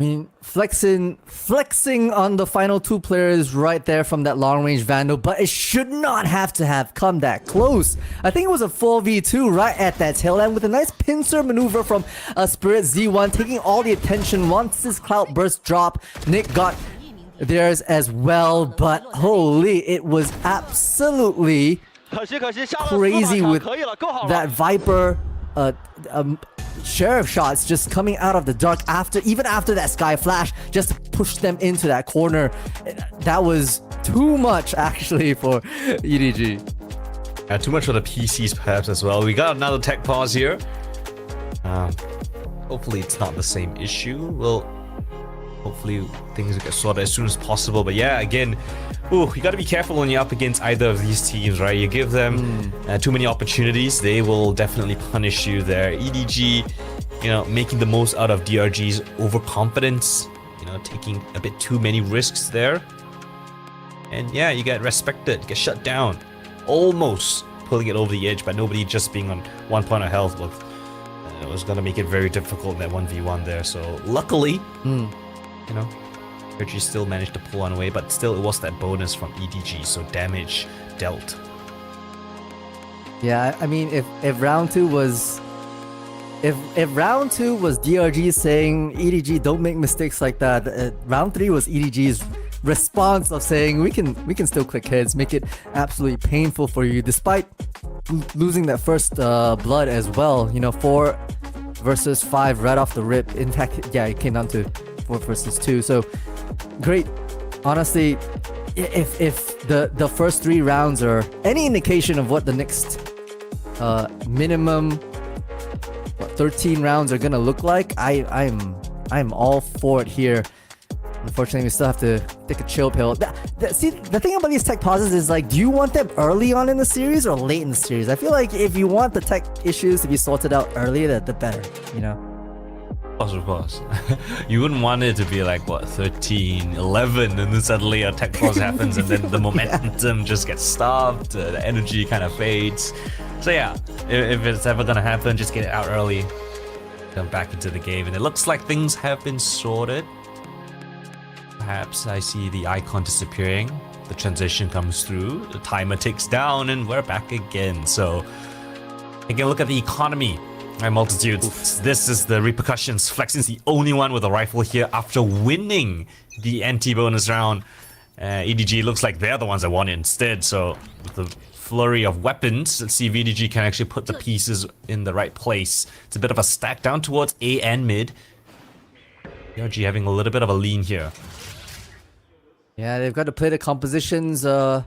I mean, flexing on the final 2 players right there from that long-range Vandal, but it should not have to have come that close. I think it was a 4v2 right at that tail end with a nice pincer maneuver from Spirit Z1, taking all the attention. Once this cloud burst drop, Nick got theirs as well, but holy, it was absolutely crazy with that Viper Sheriff shots just coming out of the dark even after that Sky Flash, just to push them into that corner. That was too much actually for EDG. Too much for the PCs perhaps as well. We got another tech pause here. Hopefully it's not the same issue. Well, hopefully things will get sorted as soon as possible. But yeah, again, you gotta be careful when you're up against either of these teams, right? You give them too many opportunities, they will definitely punish you there. EDG, you know, making the most out of DRG's overconfidence, you know, taking a bit too many risks there. And yeah, you get respected, get shut down. Almost pulling it over the edge, but nobody just being on 1 point of health. Look, it was gonna make it very difficult in that 1v1 there. So luckily, you know, DRG still managed to pull one away, but still it was that bonus from EDG, so damage dealt. Yeah, I mean, if round 2 was DRG saying EDG don't make mistakes like that, round 3 was EDG's response of saying we can still click heads, make it absolutely painful for you, despite losing that first blood as well. You know, 4 versus 5 right off the rip. In fact, yeah, it came down to 4 versus 2. So great. Honestly, if the first 3 rounds are any indication of what the next minimum 13 rounds are gonna look like, I'm all for it here. Unfortunately, we still have to take a chill pill. See, the thing about these tech pauses is, like, do you want them early on in the series or late in the series? I feel like if you want the tech issues to be sorted out early, the better, you know? Of course. You wouldn't want it to be like, what, 13, 11, and then suddenly a tech pause happens and then the momentum just gets stopped, the energy kind of fades. So yeah, if it's ever gonna happen, just get it out early, come back into the game, and it looks like things have been sorted. Perhaps I see the icon disappearing, the transition comes through, the timer ticks down, and we're back again. So, again, look at the economy. Right, multitudes. This is the repercussions. Flexin's the only one with a rifle here after winning the anti-bonus round. EDG looks like they're the ones that won it instead. So, with the flurry of weapons, let's see if EDG can actually put the pieces in the right place. It's a bit of a stack down towards A and mid. DRG having a little bit of a lean here. Yeah, they've got to play the compositions to,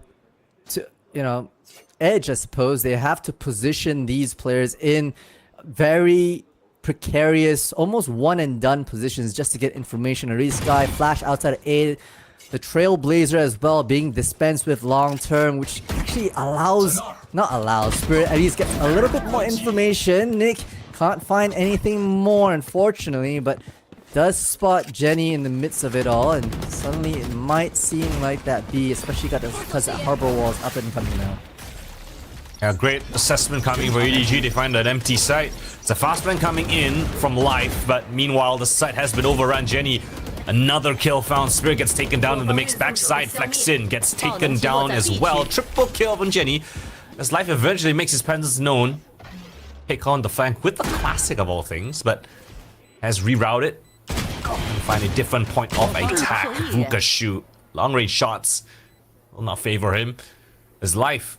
you know, edge, I suppose. They have to position these players in very precarious, almost one and done positions just to get information. A Sky Flash outside of A, the Trailblazer as well being dispensed with long term, which actually Spirit at least gets a little bit more information. Nick can't find anything more, unfortunately, but does spot Jenny in the midst of it all, and suddenly it might seem like that B, especially because that harbor wall is up and coming now. Yeah, great assessment coming for EDG. They find an empty site. It's a fast man coming in from Life, but meanwhile the site has been overrun. Jenny, another kill found. Spirit gets taken down in the mix. Backside Flexin gets taken down as well. Triple kill from Jenny as Life eventually makes his presence known. Pick on the flank with the classic of all things, but has rerouted and find a different point of attack. Vukashu, long range shots will not favor him. As Life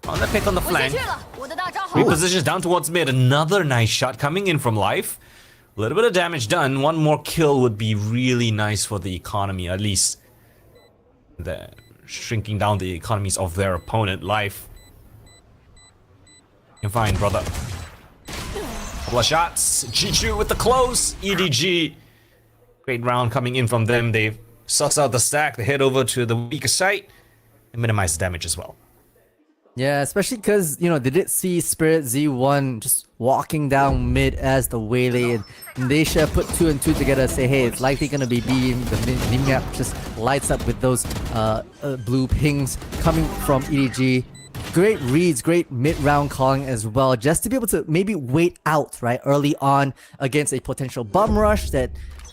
on the pick on the flank, repositions down towards mid. Another nice shot coming in from Life. A little bit of damage done. One more kill would be really nice for the economy, at least the shrinking down the economies of their opponent. Life, you're fine, brother. Couple of shots. Chichu with the close. EDG, great round coming in from them. They suss out the stack. They head over to the weaker site and minimize the damage as well. Yeah, especially because, you know, they did see Spirit Z1 just walking down mid as the Waylay, and they should have put 2 and 2 together and say, hey, it's likely going to be B. The map just lights up with those blue pings coming from EDG. Great reads, great mid-round calling as well, just to be able to maybe wait out, right, early on against a potential bum rush that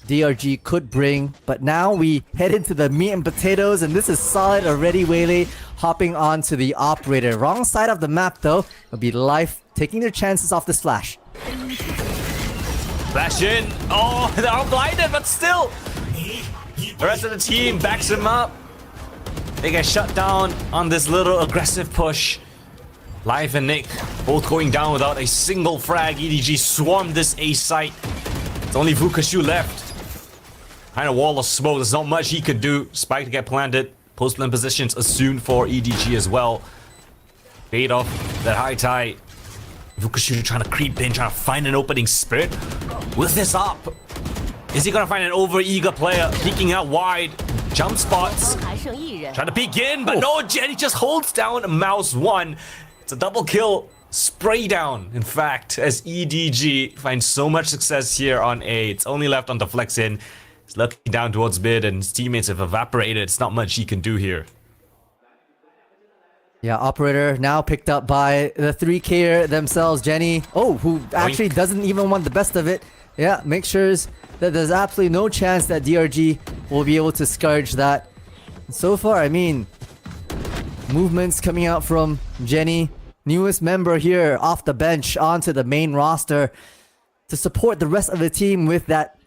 DRG could bring. But now we head into the meat and potatoes, and this is solid already. Waylay hopping on to the operator. Wrong side of the map though. It'll be Life taking their chances off this flash. Flash in. Oh, they're all blinded, but still. The rest of the team backs him up. They get shut down on this little aggressive push. Life and Nick both going down without a single frag. EDG swarmed this A site. It's only Vukashu left. Behind a wall of smoke, there's not much he could do. Spike to get planted. Post plant positions assumed for EDG as well. Bait off that high tide. Vukashu trying to creep in, trying to find an opening. Spirit with this up. Is he gonna find an over-eager player peeking out wide? Jump spots. Trying to peek in, but no, Jenny just holds down Mouse 1. It's a double kill. Spray down, in fact, as EDG finds so much success here on A. It's only left on the flex in. He's looking down towards mid, and his teammates have evaporated. It's not much he can do here. Yeah, operator now picked up by the 3K themselves, Jenny. Oh, who actually doesn't even want the best of it. Yeah, make sure that there's absolutely no chance that DRG will be able to scourge that. So far, I mean, movements coming out from Jenny, newest member here off the bench onto the main roster to support the rest of the team with that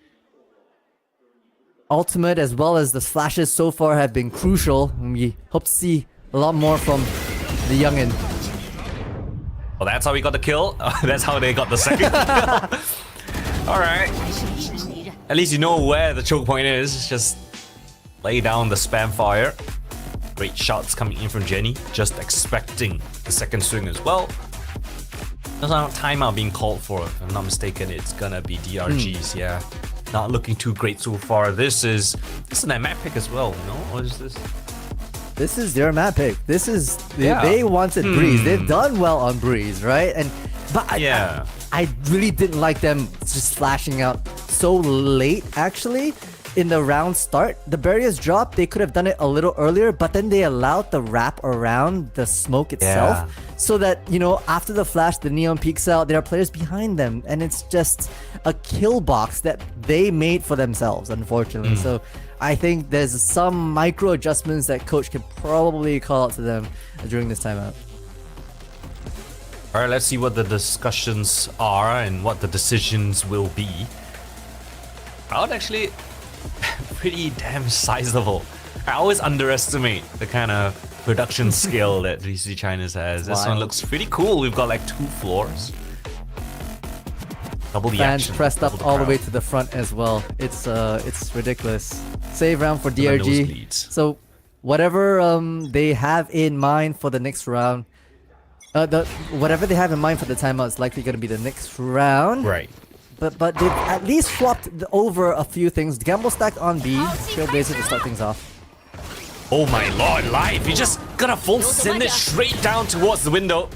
ultimate, as well as the flashes so far have been crucial. And we hope to see a lot more from the youngin. Well, that's how we got the kill. That's how they got the second kill. Alright. At least you know where the choke point is. Just lay down the spam fire. Great shots coming in from Jenny. Just expecting the second swing as well. There's no timeout being called for. If I'm not mistaken, it's gonna be DRG's, yeah. Not looking too great so far. This is a map pick as well, no? Or is this? This is their map pick. This is they wanted Breeze. They've done well on Breeze, right? But I really didn't like them just flashing out so late. Actually, in the round start, the barriers dropped. They could have done it a little earlier, but then they allowed the wrap around the smoke itself, so that, you know, after the flash, the neon peeks out. There are players behind them, and it's just a kill box that they made for themselves, unfortunately. So I think there's some micro adjustments that coach can probably call out to them during this timeout. Alright, let's see what the discussions are and what the decisions will be. Crowd actually pretty damn sizable. I always underestimate the kind of production skill that VCT China has. This one looks pretty cool. We've got like 2 floors. Double the fans action. Pressed up all the way to the front as well. It's ridiculous. Save round for DRG. So whatever they have in mind for the next round, whatever they have in mind for the timeout is likely going to be the next round. Right. But they've at least swapped over a few things. Gamble stacked on B. Trailblazer to start things off. Oh my lord, live. He just got a full send it straight down towards the window.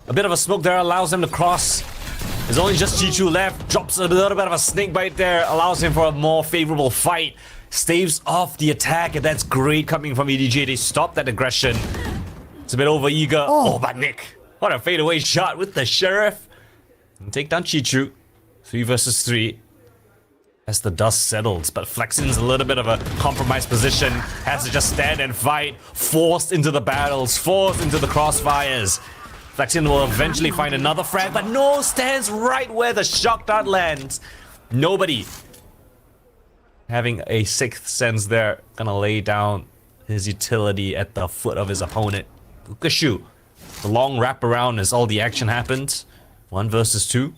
A bit of a smoke there allows him to cross. There's only just Chichu left. Drops a little bit of a snake bite there. Allows him for a more favorable fight. Staves off the attack, and that's great coming from EDG. They stop that aggression. It's a bit over eager. Oh, but Nick. What a fadeaway shot with the Sheriff. And take down Chichu. 3 versus 3. As the dust settles, but Flexin's a little bit of a compromised position. Has to just stand and fight. Forced into the battles. Forced into the crossfires. Flexin will eventually find another frag, but no, stands right where the shock dart lands. Nobody having a sixth sense there. Gonna lay down his utility at the foot of his opponent. Vukashu. The long wraparound as all the action happens. 1 versus 2.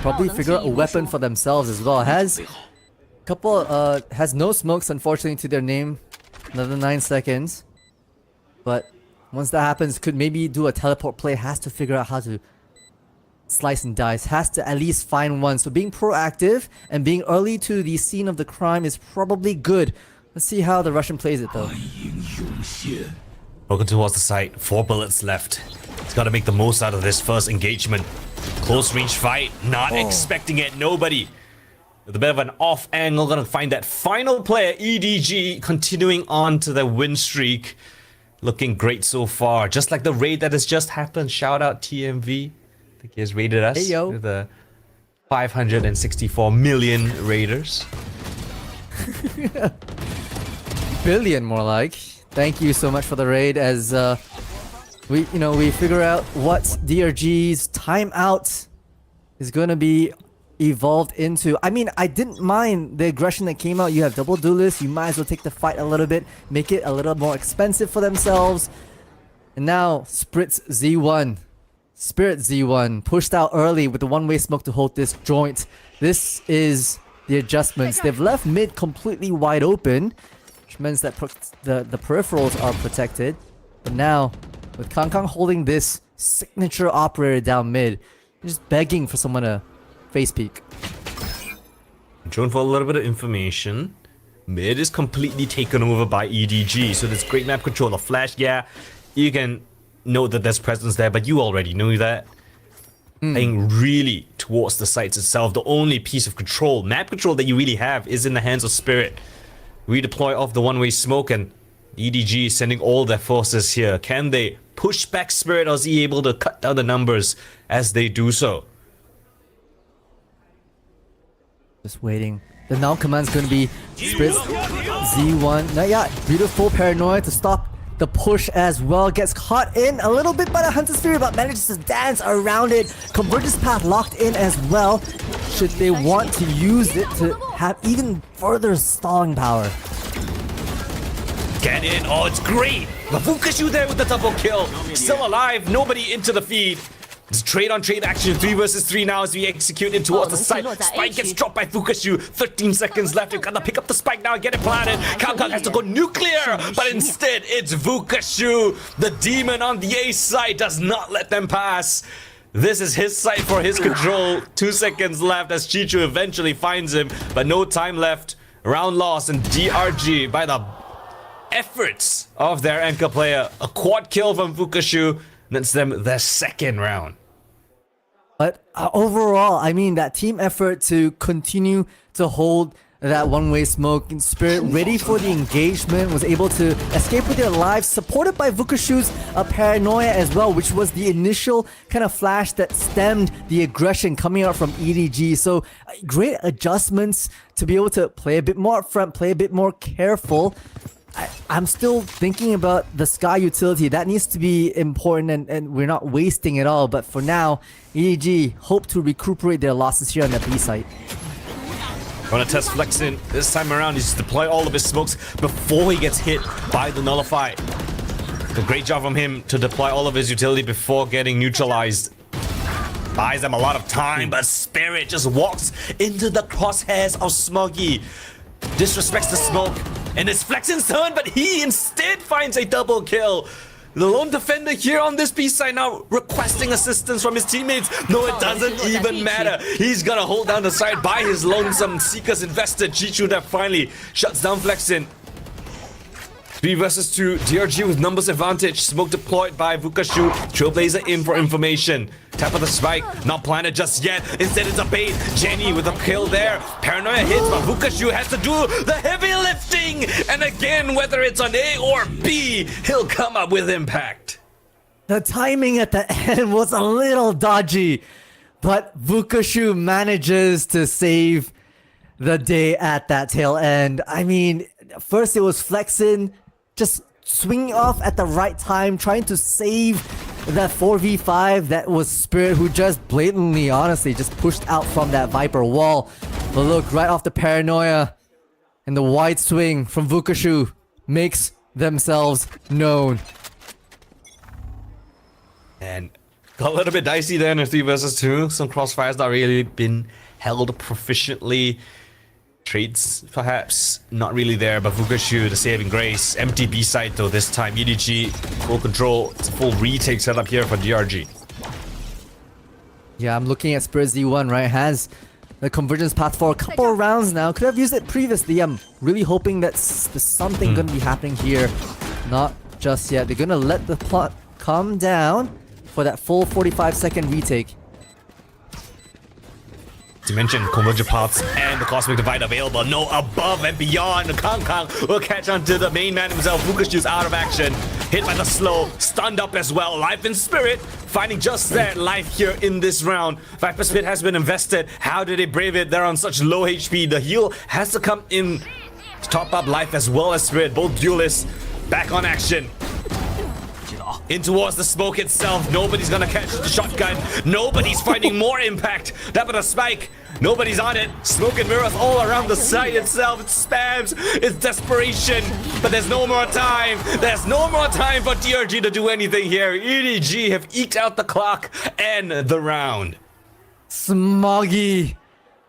Probably figure out a weapon for themselves as well. Has no smokes, unfortunately, to their name. Another 9 seconds. But once that happens, could maybe do a teleport play. Has to figure out how to slice and dice. Has to at least find one. So being proactive and being early to the scene of the crime is probably good. Let's see how the Russian plays it though. Broken towards the site. 4 bullets left. He's got to make the most out of this first engagement. Close range fight. Not expecting it. Nobody. With a bit of an off angle. Gonna find that final player. EDG continuing on to their win streak. Looking great so far. Just like the raid that has just happened. Shout out TMV. I think he has raided us. Hey, yo. With the 564 million raiders. Billion more like. Thank you so much for the raid as we figure out what DRG's timeout is gonna be evolved into. I mean, I didn't mind the aggression that came out. You have double duelists, you might as well take the fight a little bit, make it a little more expensive for themselves. And now Spirit Z1 pushed out early with the one-way smoke to hold this joint. This is the adjustments. They've left mid completely wide open, which means that the peripherals are protected. But now, with Kangkang holding this signature operator down mid, just begging for someone to face peek. Drone for a little bit of information. Mid is completely taken over by EDG, so this great map control. The flash, yeah, you can note that there's presence there, but you already knew that. Playing really towards the sites itself. The only piece of control, map control that you really have is in the hands of Spirit. Redeploy off the one-way smoke, and EDG sending all their forces here. Can they push back Spirit, or is he able to cut down the numbers as they do so? Just waiting. The now command's gonna be Spirit Z1. Now, yeah, beautiful paranoia to stop the push as well. Gets caught in a little bit by the Hunter's Fury, but manages to dance around it. Convergence path locked in as well. Should they want to use it to have even further stalling power. Get in. Oh, it's great. Vukashu there with the double kill. Still alive. Nobody into the feed. It's trade-on-trade action. 3 versus 3 now as we execute in towards the site. Spike gets dropped by Vukashu. 13 seconds left. You've got to pick up the spike now and get it planted. Kangkang has to go nuclear, but instead it's Vukashu. The demon on the A side does not let them pass. This is his site for his control. 2 seconds left as Chichu eventually finds him, but no time left. Round loss, and DRG, by the efforts of their anchor player, a quad kill from Vukashu, nets them their second round. But overall, I mean, that team effort to continue to hold that one-way smoke in Spirit, ready for the engagement, was able to escape with their lives, supported by Vukashu's paranoia as well, which was the initial kind of flash that stemmed the aggression coming out from EDG. So great adjustments to be able to play a bit more upfront, play a bit more careful. I'm still thinking about the Sky utility. That needs to be important, and we're not wasting it all. But for now, EDG hope to recuperate their losses here on the B site. Gonna test Flexin. This time around, he's deploy all of his smokes before he gets hit by the Nullify. A great job from him to deploy all of his utility before getting neutralized. Buys them a lot of time, but Spirit just walks into the crosshairs of Smoggy. Disrespects the smoke, and it's Flexin's turn, but he instead finds a double kill. The lone defender here on this B side now requesting assistance from his teammates. No, it doesn't even matter. He's gonna hold down the side by his lonesome Seekers invested. Chichu that finally shuts down Flexin. 3 versus 2, DRG with numbers advantage. Smoke deployed by Vukashu. Trailblazer in for information. Tap of the spike, not planted just yet. Instead it's a bait. Jenny with a kill there. Paranoia hits, but Vukashu has to do the heavy lifting. And again, whether it's on A or B, he'll come up with impact. The timing at the end was a little dodgy, but Vukashu manages to save the day at that tail end. I mean, first it was Flexin just swinging off at the right time, trying to save that 4v5 that was Spirit, who just blatantly, honestly, just pushed out from that Viper wall. But look, right off the Paranoia, and the wide swing from Vukashu makes themselves known. And got a little bit dicey there in a 3 versus 2. Some crossfires not really been held proficiently. Trades perhaps not really there, but Vukashu, the saving grace. Empty B side though this time. EDG full control. It's a full retake setup here for DRG. Yeah, I'm looking at Spirit Z1, right? Has the convergence path for a couple of rounds now. Could have used it previously. I'm really hoping that there's something gonna be happening here. Not just yet. They're gonna let the plot calm down for that full 45-second retake. To mention convergent paths and the cosmic divide available. No above and beyond. Kang Kang will catch on to the main man himself. Vukashu's out of action. Hit by the slow. Stunned up as well. Life in Spirit. Finding just that life here in this round. Viper Spit has been invested. How did they brave it? They're on such low HP. The heal has to come in to top up life as well as Spirit. Both duelists back on action. In towards the smoke itself. Nobody's gonna catch the shotgun. Nobody's finding more impact. That with a spike. Nobody's on it. Smoke and mirrors all around the site itself. It spams. It's desperation. But there's no more time. There's no more time for DRG to do anything here. EDG have eked out the clock and the round. Smoggy,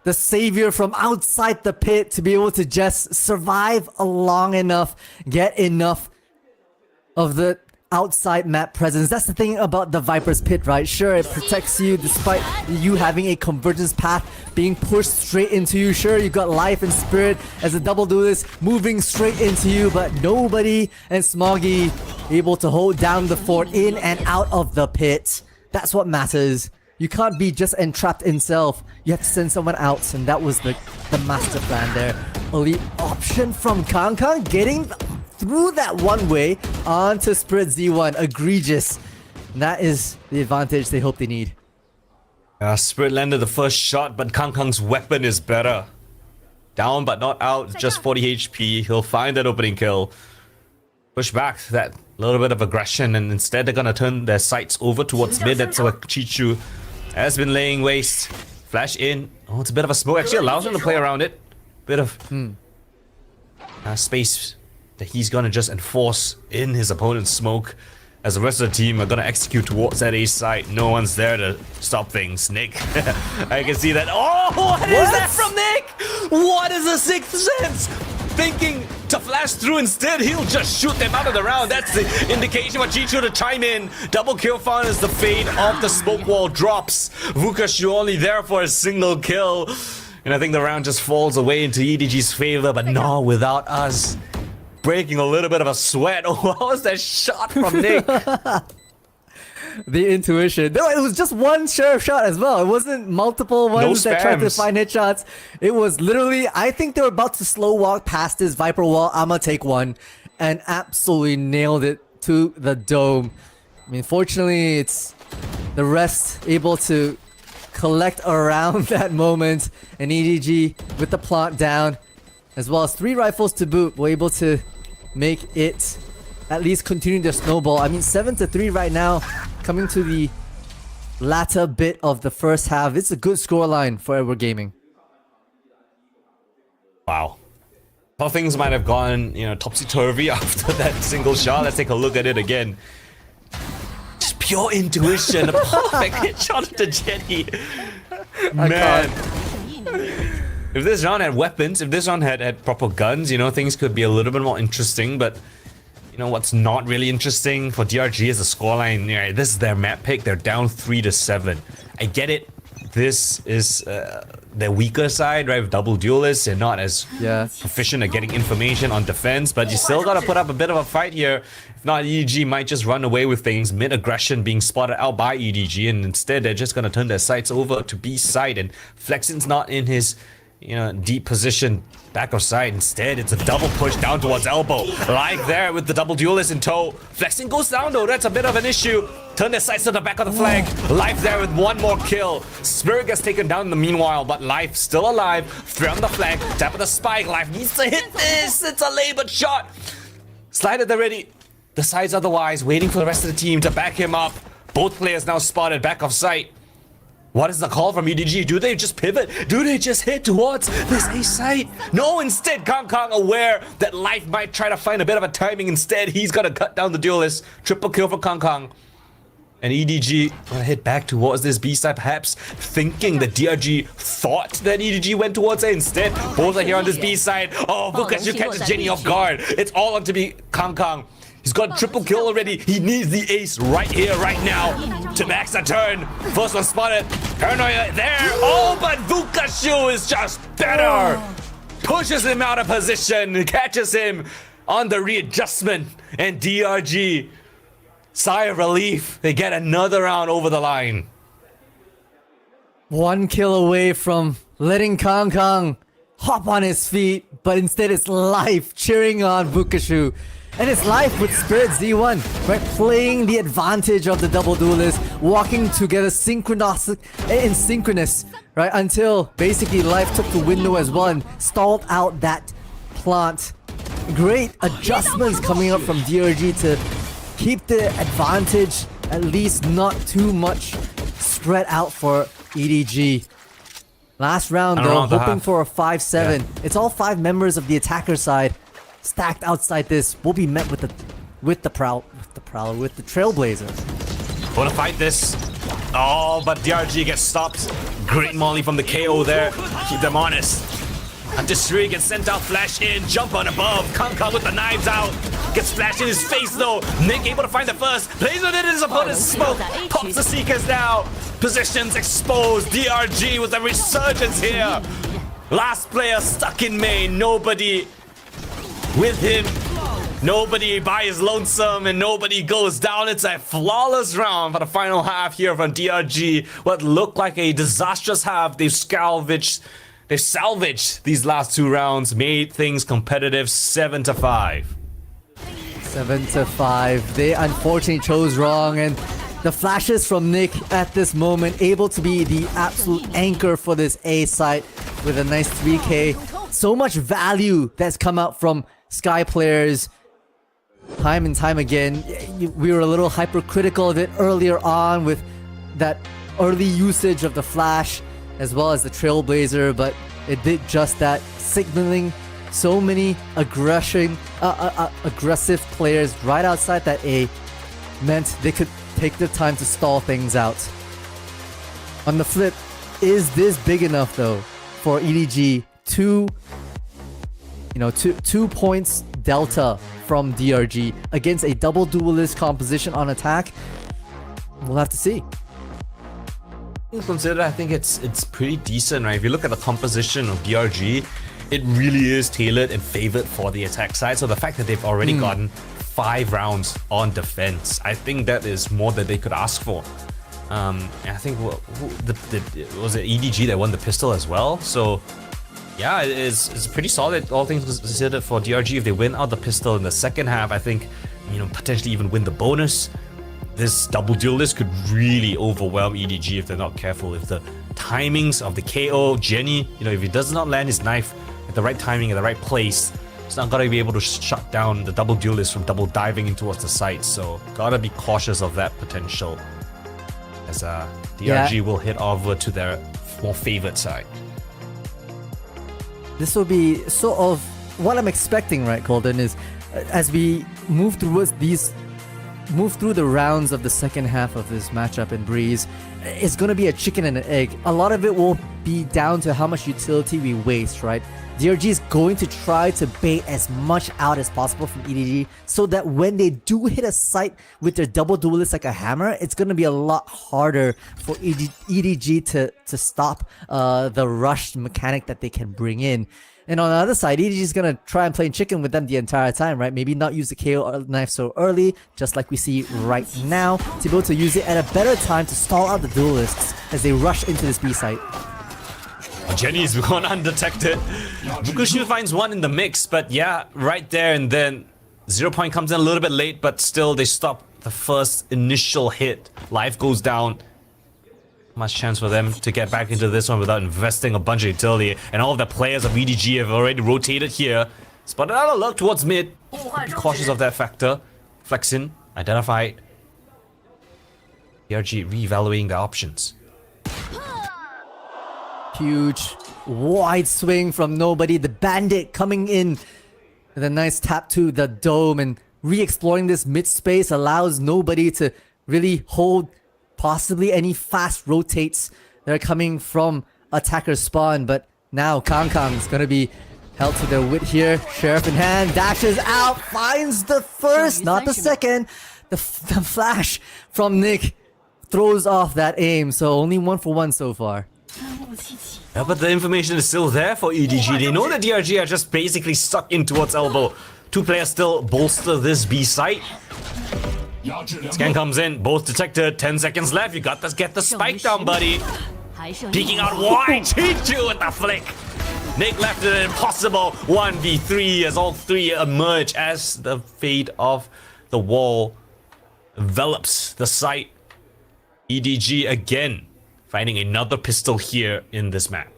the savior from outside the pit, to be able to just survive long enough, get enough of the outside map presence. That's the thing about the Viper's Pit, right? Sure, it protects you despite you having a convergence path being pushed straight into you. Sure, you got life and Spirit as a double duelist moving straight into you, but nobody and Smoggy able to hold down the fort in and out of the pit. That's what matters. You can't be just entrapped in self. You have to send someone out, and that was the master plan there. Only option from Kang Kang getting through that one way onto Spirit Z1. Egregious. And that is the advantage they hope they need. Spirit landed the first shot, but Kang Kang's weapon is better. Down but not out, just 40 HP. He'll find that opening kill. Push back that little bit of aggression, and instead they're gonna turn their sights over towards mid. That's where Chichu has been laying waste. Flash in. Oh, it's a bit of a smoke. Actually allows him to play around it. Bit of space that he's gonna just enforce in his opponent's smoke, as the rest of the team are gonna execute towards that A site. No one's there to stop things. Nick, I can see that. Oh, what is that from Nick? What is a sixth sense? Thinking to flash through, instead he'll just shoot them out of the round. That's the indication for Chichu to chime in. Double kill found as the fade of the smoke wall drops. Vukashu only there for a single kill. And I think the round just falls away into EDG's favor, but no, without us. Breaking a little bit of a sweat. Oh, what was that shot from Nick? The intuition. No, it was just one sheriff shot as well. It wasn't multiple ones that tried to find headshots. It was literally, I think they were about to slow walk past this Viper wall. I'ma take one. And absolutely nailed it to the dome. I mean, fortunately, it's the rest able to collect around that moment. And EDG with the plant down, as well as 3 rifles to boot, were able to make it at least continue their snowball. I mean, 7-3 right now, coming to the latter bit of the first half. It's a good scoreline for Edward Gaming. Wow. How things might have gone, topsy-turvy after that single shot. Let's take a look at it again. Just pure intuition. A perfect hit shot to Jenny. Man. If this round had weapons, if this round had proper guns, things could be a little bit more interesting, but You know what's not really interesting for DRG is the scoreline. Yeah, this is their map pick. They're down 3-7. I get it. This is their weaker side, right? With double duelists, they're not as proficient at getting information on defense, but you still gotta put up a bit of a fight here. If not, EDG might just run away with things. Mid-aggression being spotted out by EDG, and instead they're just gonna turn their sights over to B side, and Flexin's not in his deep position back of side. Instead, it's a double push down towards elbow. Like there with the double duelist in tow. Flexing goes down though, that's a bit of an issue. Turn their sights to the back of the flag. Life there with one more kill. Spirit gets taken down in the meanwhile, but Life still alive. From the flag, tap of the spike. Life needs to hit this. It's a labored shot. Slided already. The sides otherwise, waiting for the rest of the team to back him up. Both players now spotted back of sight. What is the call from EDG? Do they just pivot? Do they just hit towards this A site? No, instead, Kong Kong aware that Life might try to find a bit of a timing. Instead, he's gonna cut down the duelist. Triple kill for Kong Kong. And EDG gonna head back towards this B side, perhaps thinking that DRG thought that EDG went towards it. Instead, both are here on this B side. Oh, Vukashu catches Jenny off guard. It's all up to be Kong Kong. He's got triple kill already. He needs the ace right here, right now to max the turn. First one spotted. Paranoia there. Oh, but Vukashu is just better. Pushes him out of position. Catches him on the readjustment. And DRG, sigh of relief. They get another round over the line. One kill away from letting Kong Kong hop on his feet, but instead it's Life cheering on Vukashu. And it's Life with Spirit Z1, right? Playing the advantage of the double duelist, walking together synchronous, right? Until basically Life took the window as well and stalled out that plant. Great adjustments coming up from DRG to keep the advantage at least not too much spread out for EDG. Last round though, hoping for a 5-7. Yeah. It's all 5 members of the attacker side stacked outside this. Will be met with the Trailblazers. Wanna fight this? Oh, but DRG gets stopped. Great molly from the KO there. Keep them honest. Until Sri gets sent out, flash in, jump on above. Kong Kong with the knives out. Gets flashed in his face though. Nick able to find the first. Plays with it in his opponent's smoke. Pops the Seekers now. Positions exposed. DRG with a resurgence here. Last player stuck in main. Nobody with him. Nobody by his lonesome and nobody goes down. It's a flawless round for the final half here from DRG. What looked like a disastrous half. They've salvaged these last 2 rounds, made things competitive 7-5. 7-5. They unfortunately chose wrong, and the flashes from Nick at this moment able to be the absolute anchor for this A site with a nice 3k. So much value that's come out from Sky players time and time again. We were a little hypercritical of it earlier on with that early usage of the flash as well as the Trailblazer, but it did just that, signaling so many aggressive players right outside that A meant they could take the time to stall things out. On the flip, is this big enough though for EDG? 2 points delta from DRG against a double duelist composition on attack. We'll have to see. Consider, I think it's pretty decent, right? If you look at the composition of DRG, it really is tailored and favored for the attack side. So the fact that they've already gotten 5 rounds on defense, I think that is more than they could ask for. I think was it EDG that won the pistol as well. So yeah, it's pretty solid, all things considered, for DRG. If they win out the pistol in the second half, I think potentially even win the bonus. This double duelist could really overwhelm EDG if they're not careful. If the timings of the KO, Jenny, if he does not land his knife at the right timing, at the right place, it's not gonna be able to shut down the double duelist from double diving in towards the site. So gotta be cautious of that potential, as DRG will hit over to their more favored side. This will be sort of what I'm expecting, right, Golden, is as we move towards these move through the rounds of the second half of this matchup in Breeze, it's going to be a chicken and an egg. A lot of it will be down to how much utility we waste, right? DRG is going to try to bait as much out as possible from EDG so that when they do hit a site with their double duelist like a hammer, it's going to be a lot harder for EDG to stop the rush mechanic that they can bring in. And on the other side, EDG is going to try and play chicken with them the entire time, right? Maybe not use the KO knife so early, just like we see right now, to be able to use it at a better time to stall out the duelists as they rush into this B site. Jenny's gone undetected. Vukushu finds one in the mix, but yeah, right there and then 0 Point comes in a little bit late, but still they stop the first initial hit. Life goes down. Much chance for them to get back into this one without investing a bunch of utility, and all of the players of EDG have already rotated here. Spotted out a look towards mid. Be cautious of that factor. Flexin identified. DRG reevaluating the options. Huge wide swing from nobody. The bandit coming in with a nice tap to the dome, and re-exploring this mid space allows nobody to really hold possibly any fast rotates that are coming from attacker spawn. But now Kang is gonna be held to their wit here. Sheriff in hand, dashes out, finds the first, not the second. The flash from Nick throws off that aim, so only 1 for 1 so far. Yeah, but the information is still there for EDG. They know that DRG are just basically stuck in towards elbow. 2 players still bolster this B site. Scan comes in, both detected, 10 seconds left. You got to get the spike down, buddy. Peeking out wide, Chichu with the flick. Nick left it impossible 1v3 as all 3 emerge as the fade of the wall envelops the site. EDG again finding another pistol here in this map.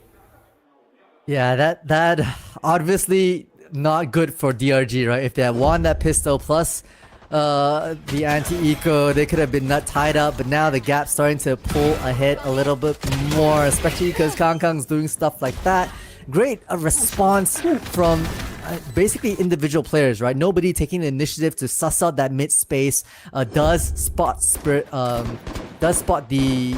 Yeah, that obviously not good for DRG, right? If they had won that pistol plus the anti-eco, they could have been not tied up, but now the gap's starting to pull ahead a little bit more, especially because Kang's doing stuff like that. Great response from basically individual players, right? Nobody taking the initiative to suss out that mid space. Does spot the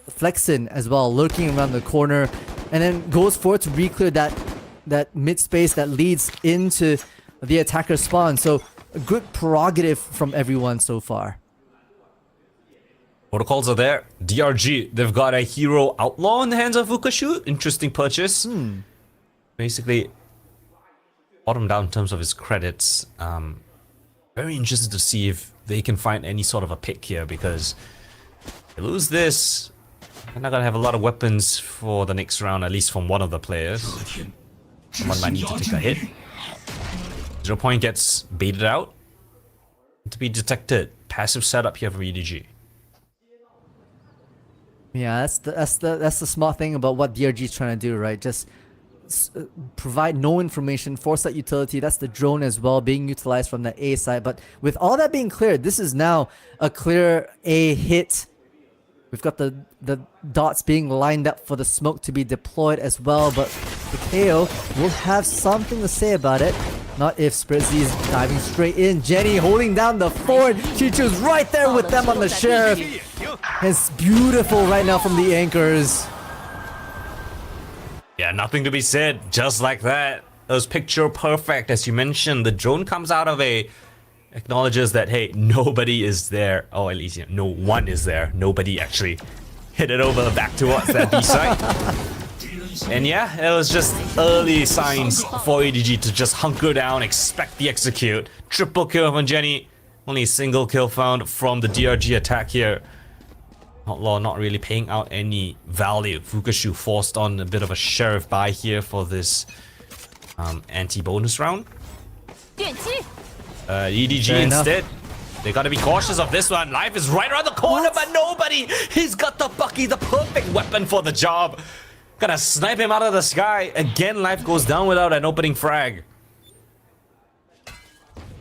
Flexin as well, lurking around the corner, and then goes forward to re-clear that mid space that leads into the attacker spawn. So a good prerogative from everyone so far. Protocols are there. DRG, they've got a hero outlaw in the hands of Vukushu. Interesting purchase. Basically, bottom down in terms of his credits. Very interested to see if they can find any sort of a pick here, because if they lose this, they're not gonna have a lot of weapons for the next round, at least from one of the players. Someone might need to take a hit. 0 Point gets baited out to be detected. Passive setup here for EDG. Yeah, that's the smart thing about what DRG is trying to do, right? Just provide no information, force that utility. That's the drone as well being utilized from the A side. But with all that being cleared, this is now a clear A hit. We've got the dots being lined up for the smoke to be deployed as well, but the KO will have something to say about it. Not if Spritzy is diving straight in. Jenny holding down the fort. Chichu's right there with them on the Sheriff. It's beautiful right now from the anchors. Yeah, nothing to be said. Just like that. It was picture perfect. As you mentioned, the drone comes out of a... acknowledges that, hey, nobody is there. Oh, at least, no one is there. Nobody actually hit it over back towards that B site. And yeah, it was just early signs for EDG to just hunker down, expect the execute. Triple kill from Jenny. Only a single kill found from the DRG attack here. Outlaw not really paying out any value. Vukushu forced on a bit of a sheriff buy here for this anti-bonus round. EDG instead, they gotta be cautious of this one. Life is right around the corner, but nobody. He's got the Bucky, the perfect weapon for the job. Gonna snipe him out of the sky. Again, Life goes down without an opening frag.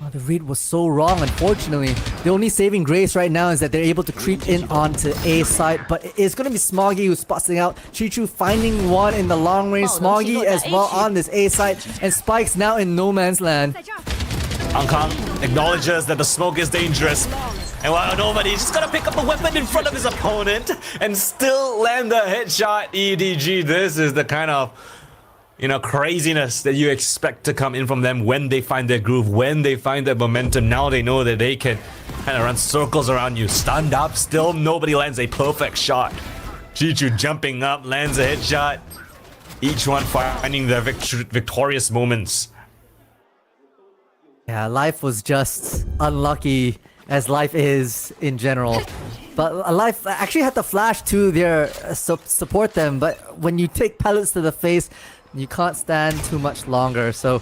Oh, the read was so wrong, unfortunately. The only saving grace right now is that they're able to creep in onto A side, but it's gonna be Smoggy who's spotting out. Chichu finding one in the long range. Smoggy as well on this A side, and Spike's now in no man's land. Hong Kong acknowledges that the smoke is dangerous. And while nobody's just gonna pick up a weapon in front of his opponent and still land the headshot. EDG, this is the kind of, you know, craziness that you expect to come in from them when they find their groove, when they find their momentum. Now they know that they can kind of run circles around you. Stunned up, still nobody lands a perfect shot. Chichu jumping up, lands a headshot. Each one finding their victorious moments. Yeah, life was just unlucky, as life is in general. But life actually had the flash to their support them. But when you take pellets to the face, you can't stand too much longer. So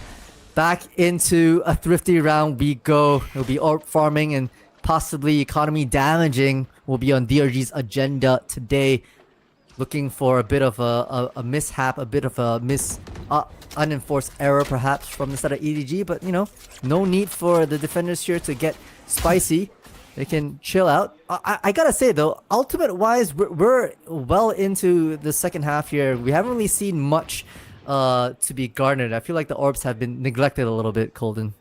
back into a thrifty round we go. It'll be orb farming and possibly economy damaging will be on DRG's agenda today. Looking for a bit of a mishap, a bit of a unenforced error perhaps from the side of EDG, but you know, no need for the defenders here to get spicy. They can chill out. I gotta say though, ultimate wise, we're well into the second half here. We haven't really seen much to be garnered. I feel like the orbs have been neglected a little bit, Colden.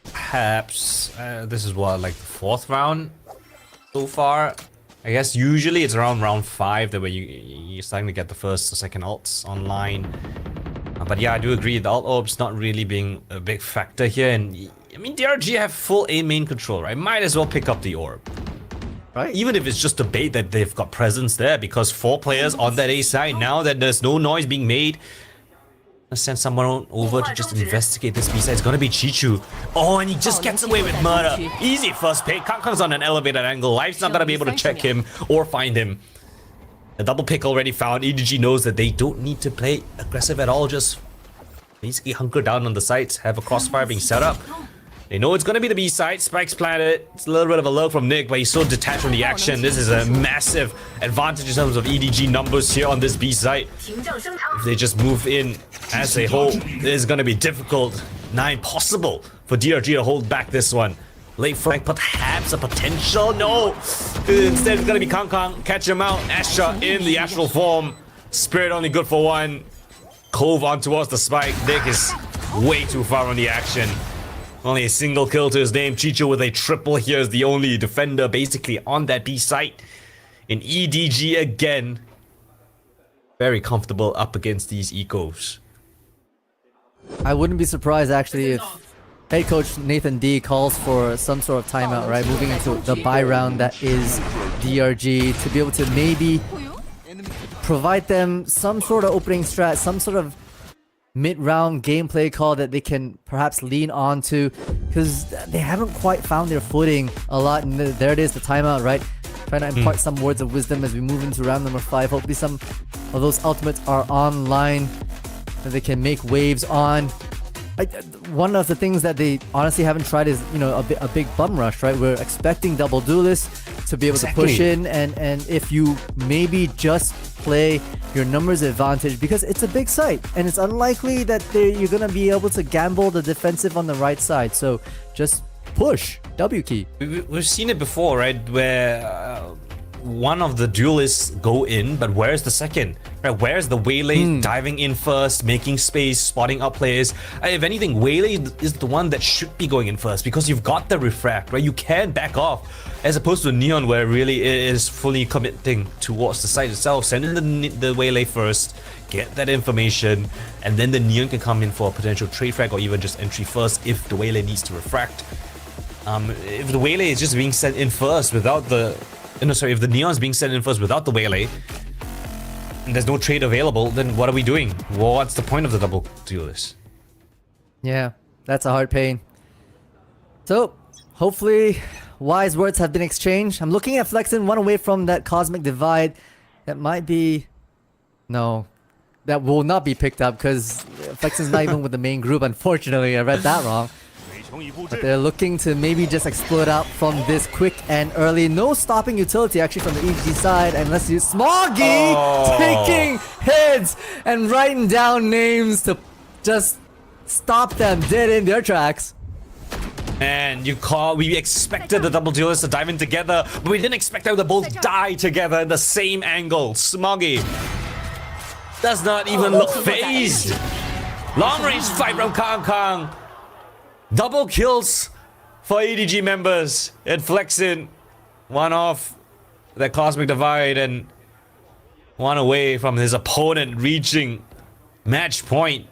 Perhaps this is what, like the 4th round so far. I guess usually it's around round 5 that where you're starting to get the first or second ults online. But yeah, I do agree, the ult orbs not really being a big factor here. And I mean, DRG have full A main control, right? Might as well pick up the orb. Right? Even if it's just a bait that they've got presence there, because 4 players on that A side, now that there's no noise being made, let's send someone over to just investigate this B side. It's gonna be Chichu. Oh, and he just gets away with murder. Easy first pick. Kangkang's on an elevated angle. Life's not gonna be able to check him or find him. The double pick already found. EDG knows that they don't need to play aggressive at all. Just basically hunker down on the sites. Have a crossfire being set up. They know it's gonna be the B side. Spikes planted. It's a little bit of a lurk from Nick, but he's so detached from the action. This is a massive advantage in terms of EDG numbers here on this B side. If they just move in as a whole, it is gonna be difficult, not impossible, for DRG to hold back this one. Late flank, perhaps a potential. No! Instead, it's gonna be Kangkang. Catch him out. Astra in the astral form. Spirit only good for one. Cove on towards the spike. Nick is way too far on the action. Only a single kill to his name. Chicho with a triple here is the only defender basically on that B site. In EDG again. Very comfortable up against these ecos. I wouldn't be surprised actually if head coach Nathan D calls for some sort of timeout, right? Moving into the bye round that is DRG, to be able to maybe provide them some sort of opening strat, some sort of mid-round gameplay call that they can perhaps lean on to, because they haven't quite found their footing a lot. And there it is, the timeout, right? Trying to impart some words of wisdom as we move into round number 5. Hopefully some of those ultimates are online that they can make waves on. One of the things that they honestly haven't tried is, you know, a big bum rush, right? We're expecting double duelists to be able to push in, and if you maybe just play your numbers advantage, because it's a big site and it's unlikely that you're gonna be able to gamble the defensive on the right side, so just push W key. We've seen it before, right, where one of the duelists go in, but where's the second? Right, where's the Waylay diving in first, making space, spotting up players? If anything, Waylay is the one that should be going in first, because you've got the refract, right? You can back off, as opposed to Neon, where really it is fully committing towards the site itself. Send in the Waylay first, get that information, and then the Neon can come in for a potential trade frag or even just entry first if the Waylay needs to refract. If the Waylay is just being sent in first without the... No, sorry, if the Neon's being sent in first without the Waylay, and there's no trade available, then what are we doing? Well, what's the point of the double duelist? Yeah, that's a hard pain. So, hopefully, wise words have been exchanged. I'm looking at Flexen, one away from that cosmic divide. That might be... No, that will not be picked up, because Flexen's not even with the main group, unfortunately. I read that wrong. But they're looking to maybe just explode out from this quick and early. No stopping utility actually from the EDG side, unless you Smoggy taking heads and writing down names to just stop them dead in their tracks. And we expected the double duelists to dive in together, but we didn't expect them to both die together in the same angle. Smoggy does not even look phased. Long range fight from Kangkang. Double kills for EDG members. It flex in. One off that Cosmic Divide and one away from his opponent reaching match point.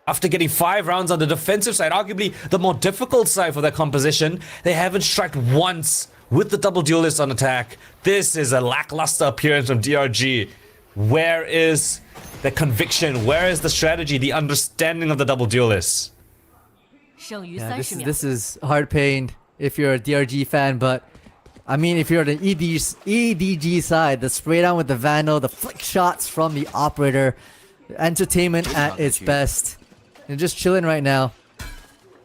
After getting 5 rounds on the defensive side, arguably the more difficult side for their composition, they haven't struck once with the double duelist on attack. This is a lackluster appearance from DRG. Where is the conviction? Where is the strategy, the understanding of the double duelists? Yeah, this is hard pain if you're a DRG fan, but I mean, if you're the EDG side, the spray down with the Vandal, the flick shots from the operator, entertainment at its best. They're just chilling right now.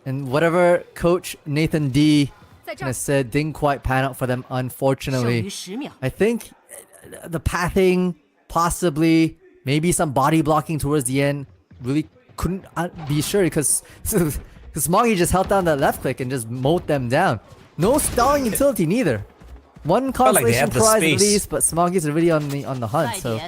And whatever Coach Nathan D has said didn't quite pan out for them, unfortunately. I think the pathing, possibly, maybe some body blocking towards the end, really couldn't be sure because Smoggy just held down that left click and just mowed them down. No stalling utility neither. One constellation prize release, but Smoggy's already on the hunt, so...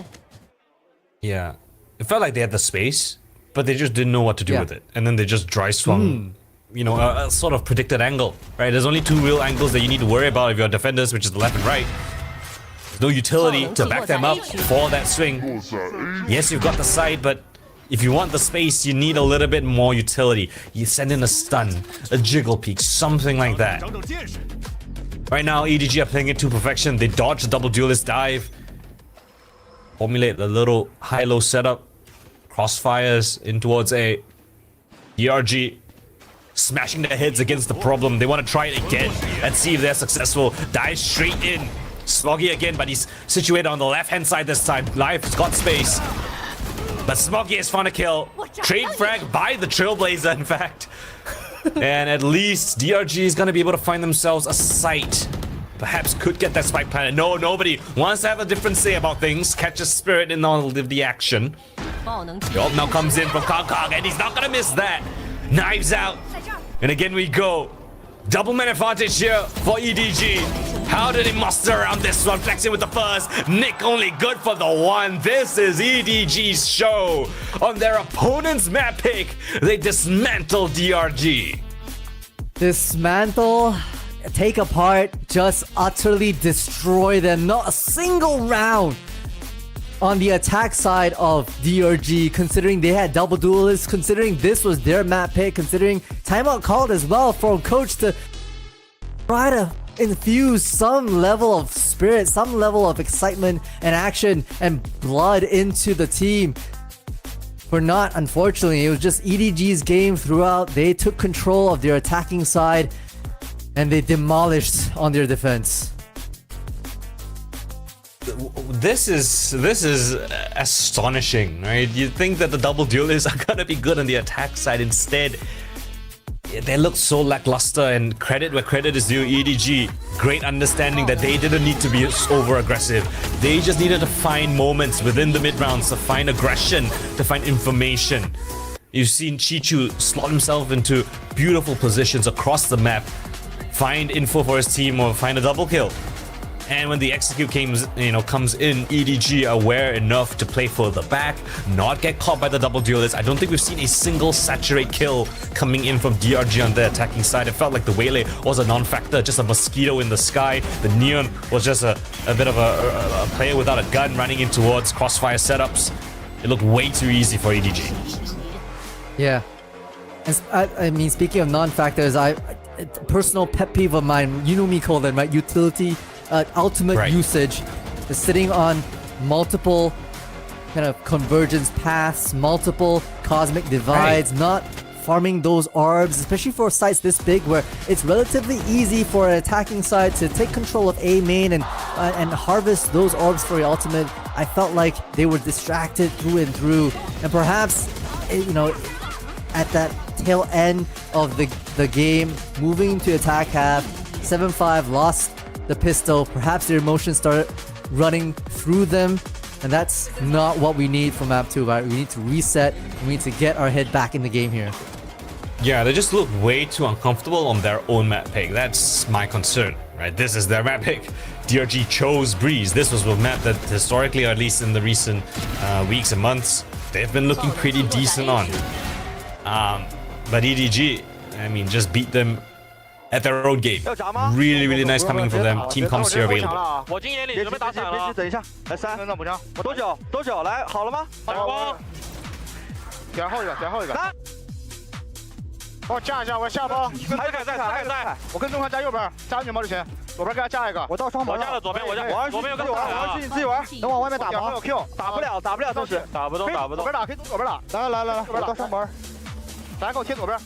Yeah. It felt like they had the space, but they just didn't know what to do with it. And then they just dry swung, you know, a sort of predicted angle, right? There's only 2 real angles that you need to worry about if you're defenders, which is the left and right. There's no utility to back them up for that swing. Yes, you've got the side, but if you want the space, you need a little bit more utility. You send in a stun, a jiggle peek, something like that. Right now, EDG are playing it to perfection. They dodge the double duelist dive. Formulate a little high-low setup. Crossfires in towards A. DRG smashing their heads against the problem. They want to try it again and see if they're successful. Dive straight in. Smoggy again, but he's situated on the left-hand side this time. Life's got space. But Smoggy has found a kill. Trade frag by the Trailblazer, in fact. And at least DRG is going to be able to find themselves a site. Perhaps could get that spike planet. No, nobody wants to have a different say about things. Catch a spirit in all of the action. The ult now comes in from Kong, and he's not going to miss that. Knives out. And again we go. Double man advantage here for EDG. How did he muster around this one? Flexing with the first. Nick only good for the 1. This is EDG's show. On their opponent's map pick, they dismantle DRG. Dismantle, take apart, just utterly destroy them. Not a single round on the attack side of DRG, considering they had double duelists, considering this was their map pick, considering timeout called as well from coach to try to infuse some level of spirit, some level of excitement and action and blood into the team. For not, unfortunately, it was just EDG's game throughout. They took control of their attacking side and they demolished on their defense. This is astonishing, right? You'd think that the double duelists are gonna be good on the attack side. Instead, they look so lackluster, and credit where credit is due. EDG, great understanding that they didn't need to be over aggressive. They just needed to find moments within the mid rounds to find aggression, to find information. You've seen Chichu slot himself into beautiful positions across the map, find info for his team or find a double kill. And when the execute comes in, EDG aware enough to play for the back, not get caught by the double duelist. I don't think we've seen a single saturate kill coming in from DRG on the attacking side. It felt like the Waylay was a non-factor, just a mosquito in the sky. The Neon was just a bit of a player without a gun running in towards crossfire setups. It looked way too easy for EDG. Yeah. I mean, speaking of non-factors, personal pet peeve of mine, you know me, Colin, right? Utility. Ultimate usage is sitting on multiple kind of convergence paths, multiple cosmic divides, not farming those orbs, especially for sites this big where it's relatively easy for an attacking side to take control of A main and harvest those orbs for your ultimate. I felt like they were distracted through and through, and perhaps, you know, at that tail end of the game, moving to attack half, 7-5 lost the pistol, perhaps their emotions started running through them, and that's not what we need from map 2, right? We need to reset, we need to get our head back in the game here. Yeah, they just look way too uncomfortable on their own map pick. That's my concern, right? This is their map pick. DRG chose Breeze. This was a map that historically, or at least in the recent weeks and months, they've been looking pretty decent on. But EDG, I mean, just beat them at their own game. Really nice coming from them. Team comms here available. 我进野里准备打伞了。等一下，来3，补枪。多久？来，好了吗？点后一个。帮我架一下，我下包。还有凯在。我跟中汉加右边，加安全帽之前，左边给他架一个。我到双门了。我架了左边，左边有个我去你自己玩，等往外面打吧。有 Q， 打不了，暂时打不动。左边打，可以从左边打。来，我到双门。来，给我贴左边。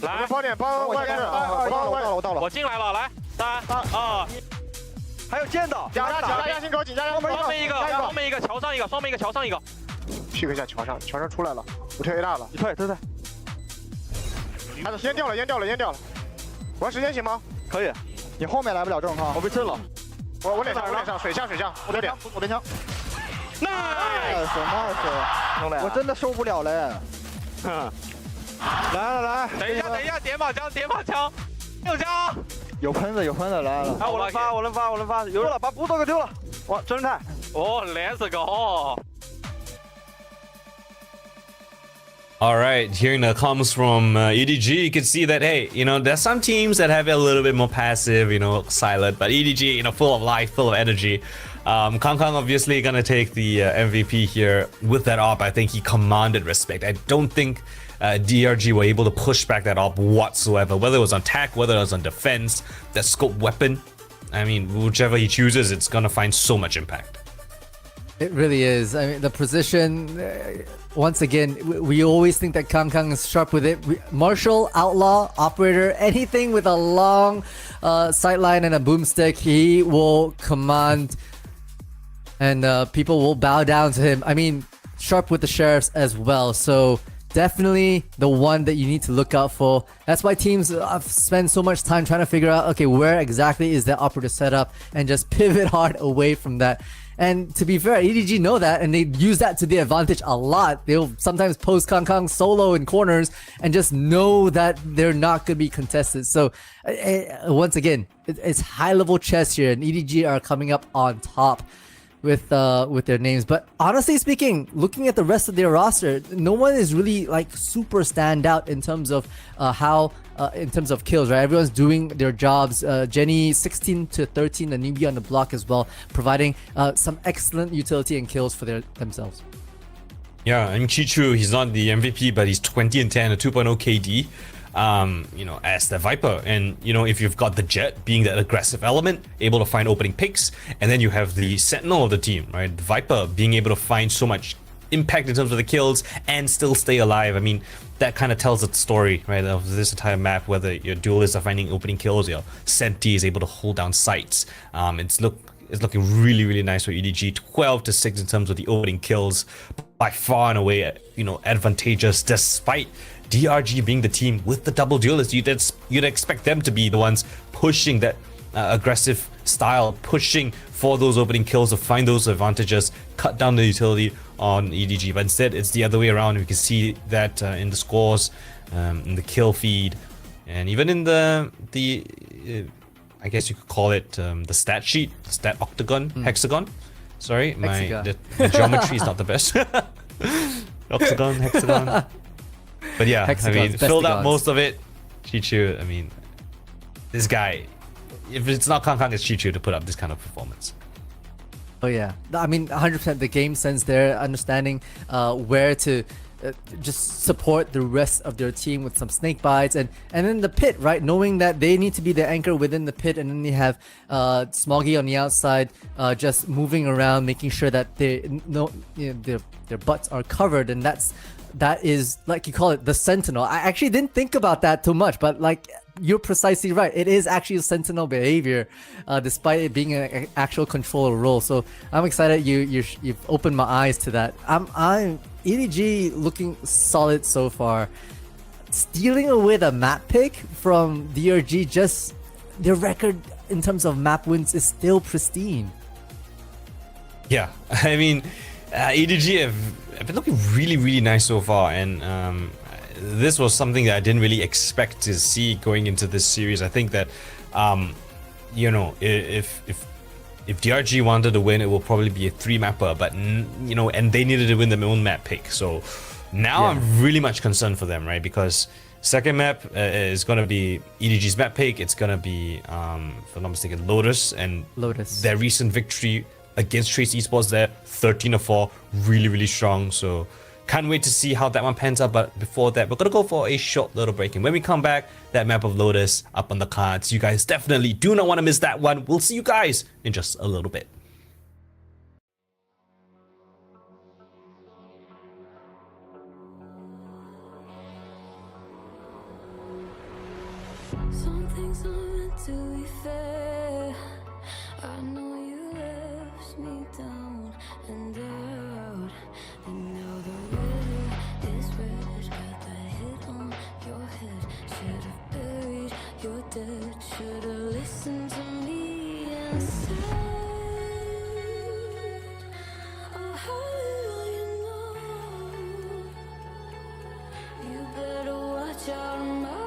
来，包点，我到了。我进来了，来，3、2，还有剑的，加心口，紧加双门一个，桥上一个，双门一个，桥上一个。pick 一下桥上出来了，我跳 A 大了，你退。烟掉了，玩时间行吗？可以。你后面来不了正康，我被震了。我脸上，水下，我这点，左边枪。nice，我真的受不了了。来，等一下，点把枪，有枪，有喷子，来了。哎，我能发，有了，把布多给丢了。哇，真太。哦 ，Let's go。 All right, hearing the comments from EDG, you can see that, hey, you know, there's some teams that have a little bit more passive, you know, silent, but EDG, you know, full of life, full of energy. Kong obviously gonna take the MVP here with that op. I think he commanded respect. I don't think DRG were able to push back that op whatsoever, whether it was on attack, whether it was on defense, that scope weapon. I mean, whichever he chooses, it's gonna find so much impact. It really is. I mean, the position, once again, we always think that Kang is sharp with it. Marshall, Outlaw, Operator, anything with a long sightline and a boomstick, he will command and people will bow down to him. I mean, sharp with the Sheriffs as well. So definitely the one that you need to look out for. That's why teams spend so much time trying to figure out, okay, where exactly is that Operator setup and just pivot hard away from that. And to be fair, EDG know that, and they use that to their advantage a lot. They'll sometimes post Kang solo in corners and just know that they're not going to be contested. So once again, it's high-level chess here, and EDG are coming up on top with their names. But honestly speaking, looking at the rest of their roster, no one is really like super stand out in terms of in terms of kills, right? Everyone's doing their jobs. Jenny 16 to 13, the newbie on the block as well, providing some excellent utility and kills for themselves. Yeah, and Chichu, he's not the MVP, but he's 20 and 10, a 2.0 KD. You know, as the Viper, and you know, if you've got the Jet being that aggressive element, able to find opening picks, and then you have the Sentinel of the team, right? The Viper being able to find so much impact in terms of the kills and still stay alive. I mean, that kind of tells the story, right, of this entire map, whether your duelists are finding opening kills, your Senti is able to hold down sites. It's looking really nice for EDG. 12 to 6 in terms of the opening kills, by far and away, you know, advantageous, despite DRG being the team with the double duelists. You'd expect them to be the ones pushing that aggressive style, pushing for those opening kills to find those advantages, cut down the utility on EDG. But instead, it's the other way around. We can see that in the scores, in the kill feed, and even in the I guess you could call it the stat sheet, stat hexagon. Sorry, the geometry is not the best. Octagon, hexagon. But yeah, I mean, filled out most of it. Chichu, I mean, this guy, if it's not Kang, it's Chichu to put up this kind of performance. Oh yeah, I mean, 100% the game sense there, understanding where to just support the rest of their team with some snake bites, and then the pit, right? Knowing that they need to be the anchor within the pit, and then they have Smoggy on the outside, just moving around, making sure that their butts are covered, and that is, like you call it, the Sentinel. I actually didn't think about that too much, but like, you're precisely right. It is actually Sentinel behavior, despite it being an actual controller role. So I'm excited you've opened my eyes to that. I'm EDG looking solid so far. Stealing away the map pick from DRG, just their record in terms of map wins is still pristine. Yeah, I mean, EDG have been looking really nice so far, and this was something that I didn't really expect to see going into this series. I think that you know, if DRG wanted to win, it will probably be a 3-mapper, but you know, and they needed to win their own map pick. So now I'm really much concerned for them, right? Because Second map is going to be EDG's map pick. It's going to be, if I'm not mistaken, Lotus. And their recent victory against Trace Esports there, 13-4, really, really strong. So can't wait to see how that one pans out. But before that, we're going to go for a short little break. And when we come back, that map of Lotus up on the cards. You guys definitely do not want to miss that one. We'll see you guys in just a little bit. Some things aren't meant to be fair. I know you left me down and out, and now the red is red. Got that hit on your head. Should've buried your dead. Should've listened to me and said, oh, how will you know? You better watch out, my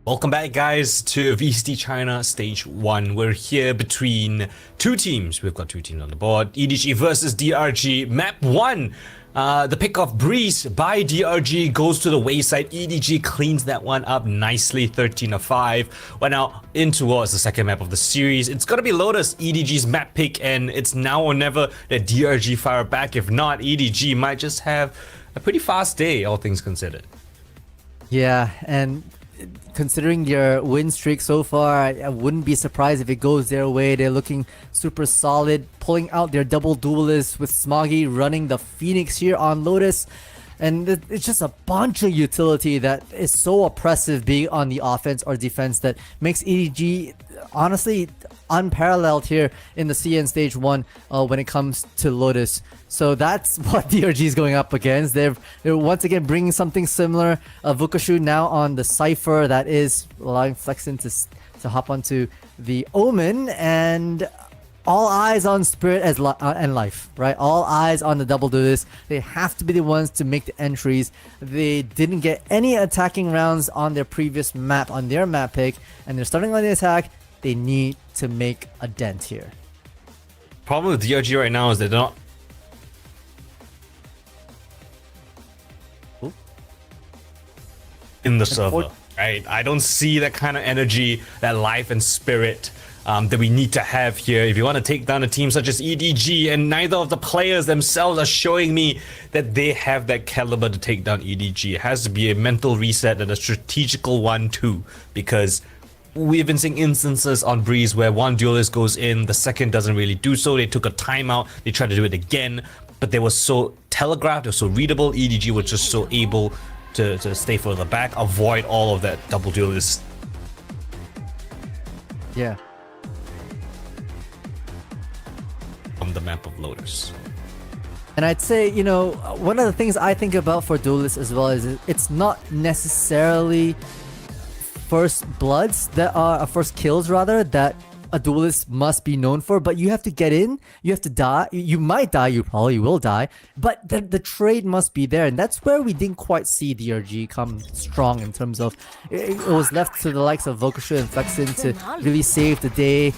Welcome back, guys, to VCT China Stage 1. We're here between two teams. We've got two teams on the board. EDG versus DRG. Map 1. The pick of Breeze by DRG goes to the wayside. EDG cleans that one up nicely, 13-5. We're now in towards the second map of the series. It's going to be Lotus, EDG's map pick, and it's now or never that DRG fire back. If not, EDG might just have a pretty fast day, all things considered. Yeah, and considering your win streak so far, I wouldn't be surprised if it goes their way. They're looking super solid, pulling out their double duelists with Smoggy running the Phoenix here on Lotus. And it's just a bunch of utility that is so oppressive, being on the offense or defense, that makes EDG honestly unparalleled here in the CN Stage 1 when it comes to Lotus. So that's what DRG is going up against. They're once again bringing something similar. Vukashu now on the Cypher, that is allowing Flexin to hop onto the Omen, and all eyes on Spirit and Life, right? All eyes on the double duelist. They have to be the ones to make the entries. They didn't get any attacking rounds on their previous map, on their map pick, and they're starting on the attack. They need to make a dent here. Problem with DRG right now is they're not in the server, right? I don't see that kind of energy, that life and spirit that we need to have here if you want to take down a team such as EDG, and neither of the players themselves are showing me that they have that caliber to take down EDG. It has to be a mental reset and a strategical one too, because we've been seeing instances on Breeze where one duelist goes in, the second doesn't really do so. They took a timeout, they tried to do it again, but they were so telegraphed, they were so readable. EDG was just so able to stay further back, avoid all of that double duelist. Yeah. On the map of Lotus. And I'd say, you know, one of the things I think about for duelists as well is it's not necessarily first bloods that are first kills rather that a duelist must be known for, but you have to get in, you have to die, you might die, you probably will die, but the trade must be there, and that's where we didn't quite see DRG come strong in terms of it was left to the likes of Vokashu and Flexin to really save the day.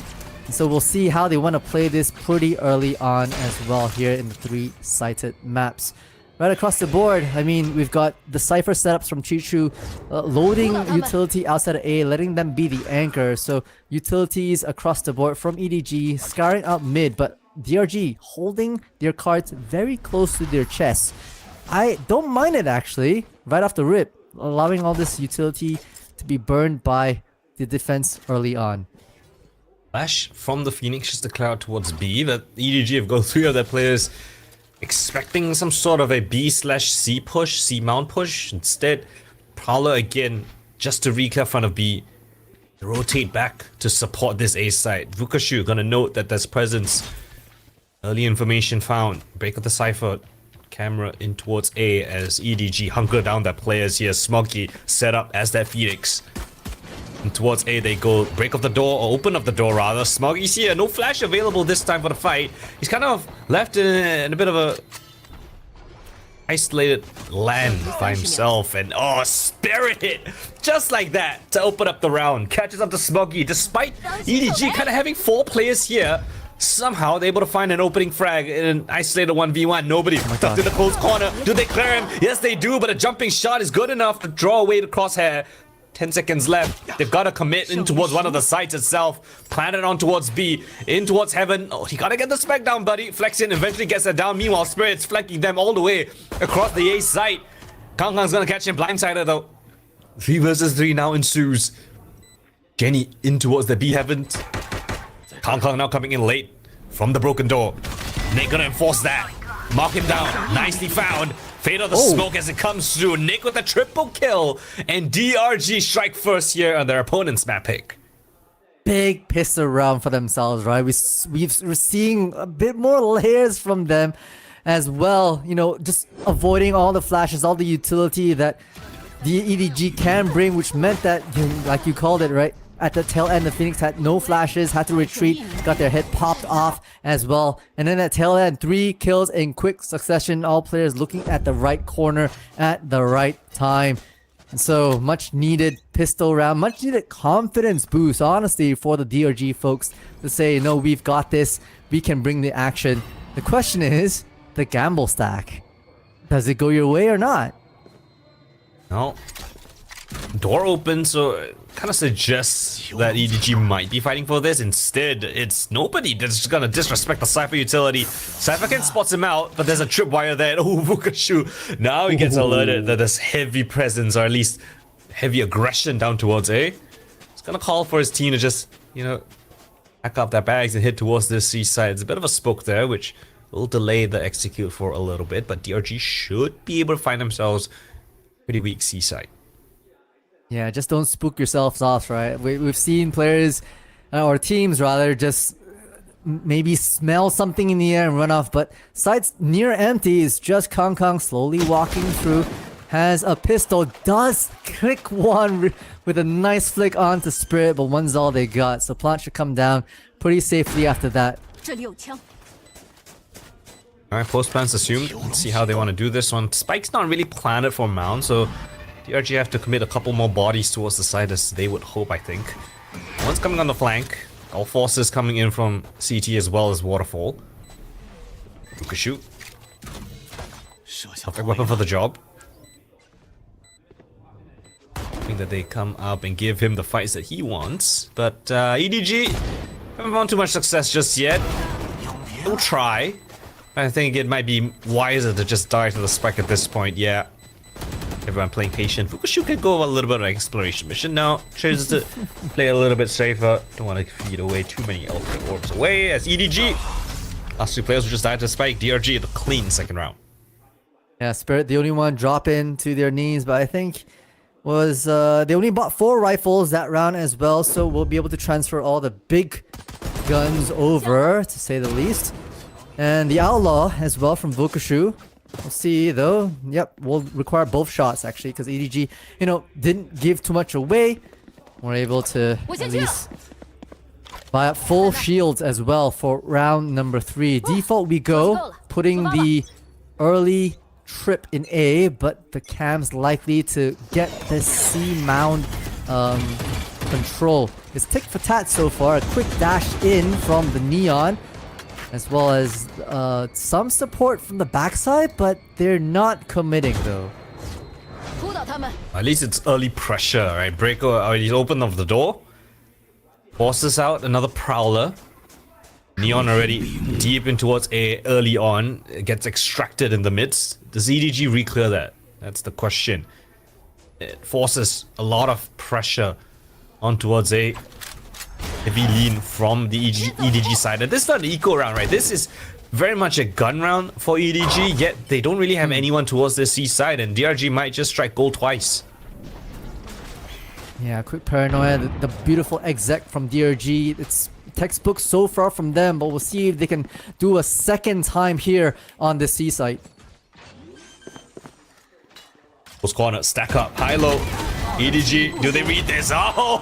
So we'll see how they want to play this pretty early on as well here in the 3-sided maps. Right across the board, I mean, we've got the Cypher setups from Chichu, loading utility outside of A, letting them be the anchor. So utilities across the board from EDG, scarring out mid, but DRG holding their cards very close to their chests. I don't mind it actually, right off the rip, allowing all this utility to be burned by the defense early on. Flash from the Phoenix just declared towards B, but EDG have got 3 of their players expecting some sort of a B/C push, C mount push. Instead, Prowler again, just to reclear front of B, rotate back to support this A side. Vukashu gonna note that there's presence. Early information found. Break of the Cypher. Camera in towards A as EDG hunker down their players here. Smoggy set up as that Phoenix. And towards A they go. Break of the door, or open up the door rather. Smoggy's here. No flash available this time for the fight. He's kind of left in a bit of a isolated land by himself. And oh, spirit hit! Just like that to open up the round. Catches up to Smoggy despite EDG kind of having 4 players here. Somehow they're able to find an opening frag in an isolated 1v1. Nobody stuck to the close corner. Do they clear him? Yes, they do, but a jumping shot is good enough to draw away the crosshair. 10 seconds left. They've got to commit in towards one of the sites itself. Plant it on towards B. In towards heaven. Oh, you gotta get the spec down, buddy. Flexin eventually gets it down. Meanwhile, Spirit's flanking them all the way across the A site. Kang Kang's gonna catch him blindsided though. 3 versus 3 now ensues. Jenny in towards the B heaven. Kang Kang now coming in late from the broken door. Nick gonna enforce that. Mark him down. Nicely found. Fade of the smoke as it comes through. Nick with a triple kill. And DRG strike first here on their opponent's map pick. Big pistol round for themselves, right? We're seeing a bit more layers from them as well. You know, just avoiding all the flashes, all the utility that the EDG can bring, which meant that, like you called it, right? At the tail end, the Phoenix had no flashes, had to retreat, got their head popped off as well. And then at tail end, 3 kills in quick succession, all players looking at the right corner at the right time. And so, much needed pistol round, much needed confidence boost, honestly, for the DRG folks to say, no, we've got this, we can bring the action. The question is, the gamble stack. Does it go your way or not? No. Door open, so it kind of suggests that EDG might be fighting for this. Instead, it's nobody that's just gonna disrespect the Cypher utility. Cypher can spots him out, but there's a tripwire there. Oh, Vukashu. Now he gets alerted that there's heavy presence, or at least heavy aggression down towards A. It's gonna call for his team to just, you know, pack up their bags and head towards this C side. It's a bit of a spoke there, which will delay the execute for a little bit, but DRG should be able to find themselves pretty weak C side. Yeah, just don't spook yourselves off, right? We've seen players, or teams rather, just maybe smell something in the air and run off, but sites near empty is just Kang Kang slowly walking through, has a pistol, does click one with a nice flick onto Spirit, but one's all they got, so Plant should come down pretty safely after that. Alright, post plans assumed. Let's see how they want to do this one. Spike's not really planted for Mount, so DRG have to commit a couple more bodies towards the side as they would hope, I think. One's coming on the flank. All forces coming in from CT as well as Waterfall. Shoot. Perfect weapon for the job. I think that they come up and give him the fights that he wants. But EDG Haven't found too much success just yet. We'll try. I think it might be wiser to just die to the spike at this point, yeah. Everyone playing patient. Fukushu could go a little bit of an exploration mission now. Chooses to play a little bit safer. Don't want to feed away too many Elfin orbs away as EDG. Last 2 players who just died to spike. DRG the clean second round. Yeah, Spirit the only one dropping to their knees, but I think was they only bought 4 rifles that round as well, so we'll be able to transfer all the big guns over, to say the least. And the Outlaw as well from Vukushu. We'll see though. Yep, we'll require both shots actually, because EDG, you know, didn't give too much away. We're able to at least buy up full shields as well for round number 3. Default we go, putting the early trip in A, but the Cam's likely to get the C mound control. It's tick for tat so far. A quick dash in from the Neon, as well as some support from the backside, but they're not committing though. At least it's early pressure, right? Breaker already opened up the door. Forces out another Prowler. Neon already deep in towards A early on. It gets extracted in the midst. Does EDG re-clear that? That's the question. It forces a lot of pressure on towards A. Heavy lean from the EDG side. And this is not an eco round, right? This is very much a gun round for EDG, yet they don't really have anyone towards the C side, and DRG might just strike gold twice. Yeah, quick paranoia. The beautiful exec from DRG. It's textbook so far from them, but we'll see if they can do a second time here on the C side. Close corner, stack up, high low. EDG, do they read this? Oh,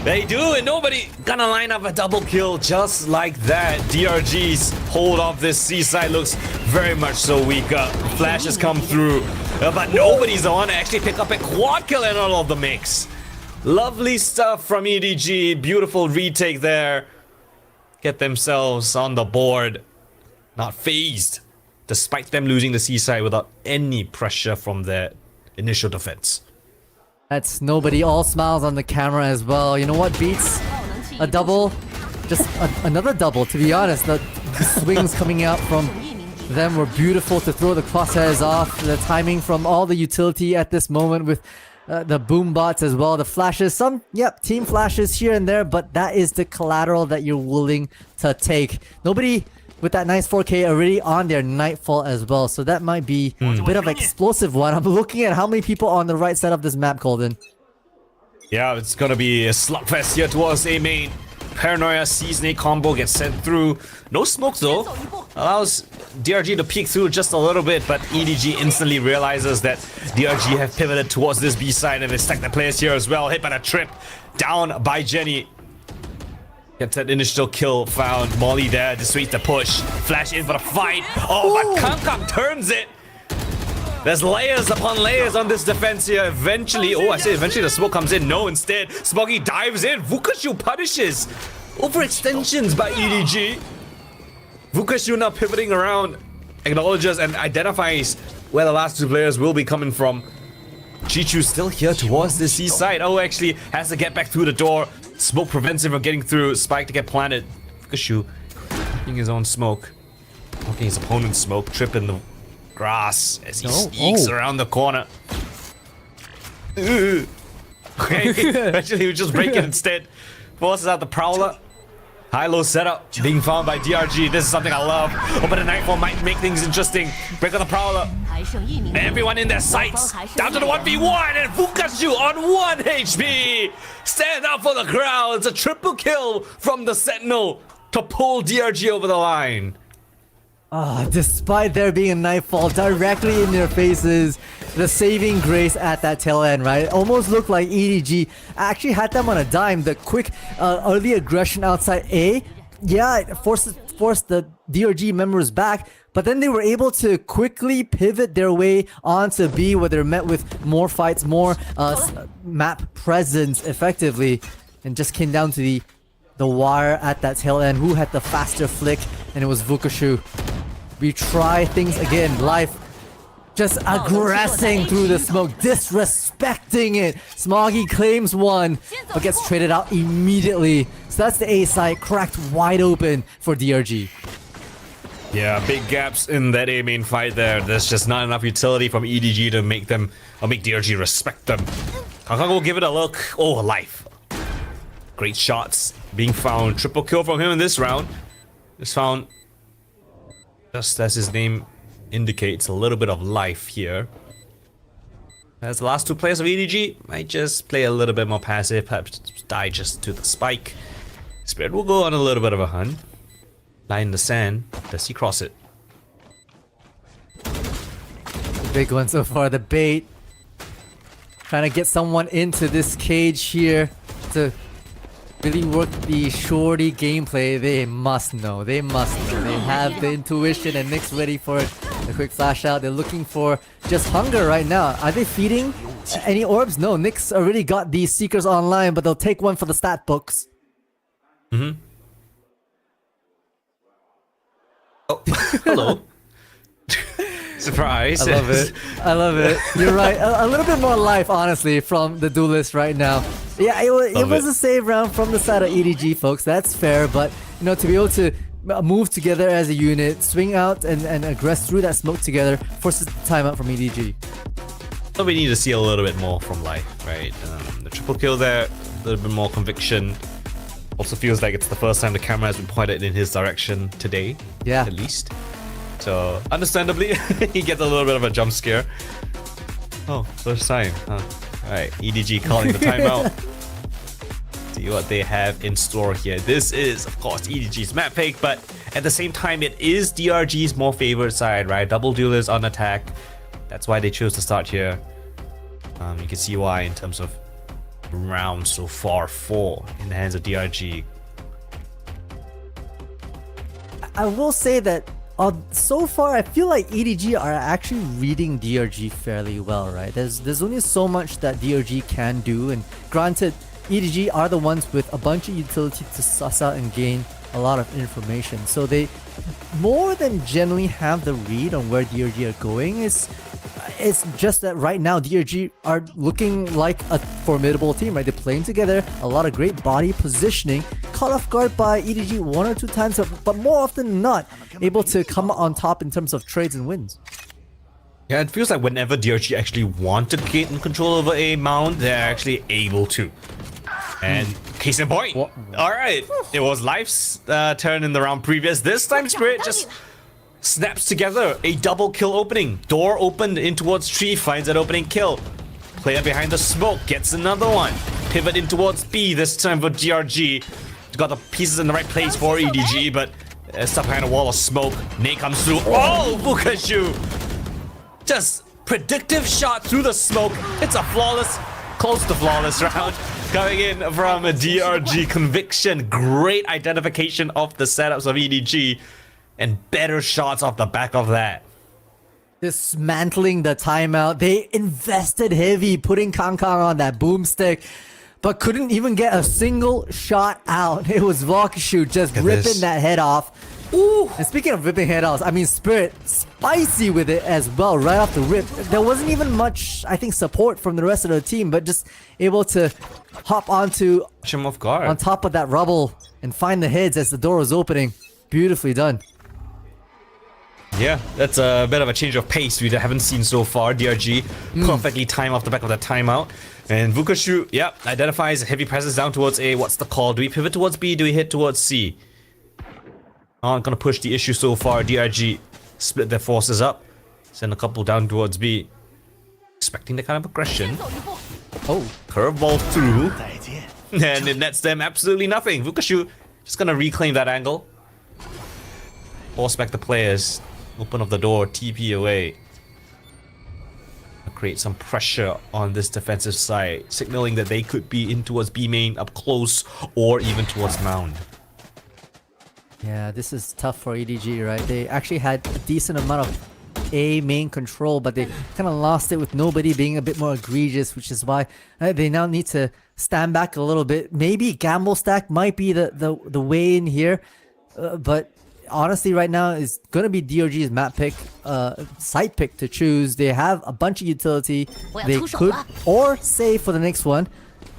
they do, and nobody gonna line up a double kill just like that. DRG's hold off this C side looks very much so weaker. Flashes come through, but nobody's the one to actually pick up a quad kill in all of the mix. Lovely stuff from EDG, beautiful retake there. Get themselves on the board. Not phased, despite them losing the C side without any pressure from their initial defense. That's nobody. All smiles on the camera as well. You know what beats a double? Just another double, to be honest. The swings coming out from them were beautiful to throw the crosshairs off. The timing from all the utility at this moment with the boom bots as well. The flashes, some, yep, team flashes here and there, but that is the collateral that you're willing to take. Nobody with that nice 4K already on their Nightfall as well, so that might be a bit of an explosive one. I'm looking at how many people are on the right side of this map, Golden. Yeah, it's gonna be a slugfest here towards A main. Paranoia season A combo gets sent through. No smoke though. Allows DRG to peek through just a little bit, but EDG instantly realizes that DRG have pivoted towards this B side and they stack the players here as well. Hit by the trip. Down by Jenny. Gets that initial kill found. Molly there dissuades the push. Flash in for the fight. Oh, but Kangkang turns it. There's layers upon layers on this defense here. Eventually, oh, I say eventually the smoke comes in. No, instead, Smoggy dives in. Vukushu punishes. Overextensions by EDG. Vukushu now pivoting around. Acknowledges and identifies where the last 2 players will be coming from. Chichu still here towards the C side. Oh, actually has to get back through the door. Smoke prevents him from getting through. Spike to get planted. Fukushu taking his own smoke. Taking his opponent's smoke. Trip in the grass as he sneaks around the corner. Okay, eventually he would just break it instead. Forces out the Prowler. High-low setup being found by DRG. This is something I love. Oh, but the Nightfall might make things interesting. Break on the Prowler. Everyone in their sights. Down to the 1v1 and Fukushu on 1 HP. Stand up for the crowd. It's a triple kill from the Sentinel to pull DRG over the line. Despite there being a Nightfall directly in their faces, the saving grace at that tail end, right? It almost looked like EDG actually had them on a dime. The quick early aggression outside A, yeah, it forced the DRG members back, but then they were able to quickly pivot their way onto B, where they're met with more fights, more map presence effectively, and just came down to the wire at that tail end. Who had the faster flick? And it was Vukushu. We try things again. Life just aggressing through the smoke, disrespecting it. Smoggy claims one, but gets traded out immediately. So that's the A side cracked wide open for DRG. Yeah, big gaps in that A main fight there. There's just not enough utility from EDG to make them, or make DRG respect them. Kangkang will give it a look. Oh, life. Great shots being found. Triple kill from him in this round. Just found, just as his name indicates, a little bit of life here. As the last two players of EDG might just play a little bit more passive, perhaps die just to the spike. Spirit will go on a little bit of a hunt. Lie in the sand. Does he cross it? The big one so far, the bait. Trying to get someone into this cage here to really work the shorty gameplay. They must know. They must know. They have the intuition, and Nick's ready for it. A quick flash out. They're looking for just hunger right now. Are they feeding any orbs? No, Nick's already got these Seekers online, but they'll take one for the stat books. Mm-hmm. Oh, hello. Surprise. I love it. I love it. You're right. A little bit more life, honestly, from the duelist right now. Yeah, it was a save round from the side of EDG, folks. That's fair, but you know, to be able to move together as a unit, swing out and aggress through that smoke together, forces the timeout from EDG. So we need to see a little bit more from life, right? The triple kill there, a little bit more conviction. Also feels like it's the first time the camera has been pointed in his direction today. Yeah. At least. So, understandably, he gets a little bit of a jump scare. Oh, first time. Huh. Alright, EDG calling the timeout. See what they have in store here. This is, of course, EDG's map pick, but at the same time, it is DRG's more favored side, right? Double duelist on attack. That's why they chose to start here. You can see why in terms of rounds so far, 4 in the hands of DRG. I will say that so far, I feel like EDG are actually reading DRG fairly well, right? There's only so much that DRG can do, and granted, EDG are the ones with a bunch of utility to suss out and gain a lot of information. So they more than generally have the read on where DRG are going. It's just that right now DRG are looking like a formidable team, right? They're playing together, a lot of great body positioning, caught off guard by EDG 1 or 2 times, but more often than not, able to come on top in terms of trades and wins. Yeah, it feels like whenever DRG actually want to gain control over a mount, they're actually able to. And case in point, alright, it was Life's turn in the round previous. This time Spirit just snaps together a double kill opening. Door opened in towards tree, finds that opening kill. Player behind the smoke gets another one. Pivot in towards B, this time for DRG. Got the pieces in the right place for EDG, but stuck behind a wall of smoke. Nate comes through. Oh, Vukashu! Just predictive shot through the smoke. It's a flawless, close to flawless round. Coming in from a DRG conviction. Great identification of the setups of EDG. And better shots off the back of that. Dismantling the timeout. They invested heavy, putting Kangkang on that boomstick, but couldn't even get a single shot out. It was Vukashu just ripping that head off. Ooh! And speaking of ripping head offs, I mean, Spirit spicy with it as well, right off the rip. There wasn't even much, I think, support from the rest of the team, but just able to hop onto him off guard on top of that rubble and find the heads as the door was opening. Beautifully done. Yeah, that's a bit of a change of pace we haven't seen so far. DRG perfectly timed off the back of that timeout. And Vukashu, yeah, identifies a heavy presence down towards A. What's the call? Do we pivot towards B? Do we hit towards C? Aren't gonna push the issue so far. DRG split their forces up. Send a couple down towards B. Expecting that kind of aggression. Oh, curveball through. And it nets them absolutely nothing. Vukashu just gonna reclaim that angle. Force back the players. Open up the door, TP away. Create some pressure on this defensive side, signaling that they could be in towards B main up close or even towards Mound. Yeah, this is tough for EDG, right? They actually had a decent amount of A main control, but they kind of lost it with nobody being a bit more egregious, which is why they now need to stand back a little bit. Maybe Gamble Stack might be the way in here, but honestly right now is going to be DRG's map pick, site pick to choose. They have a bunch of utility. They could or save for the next one.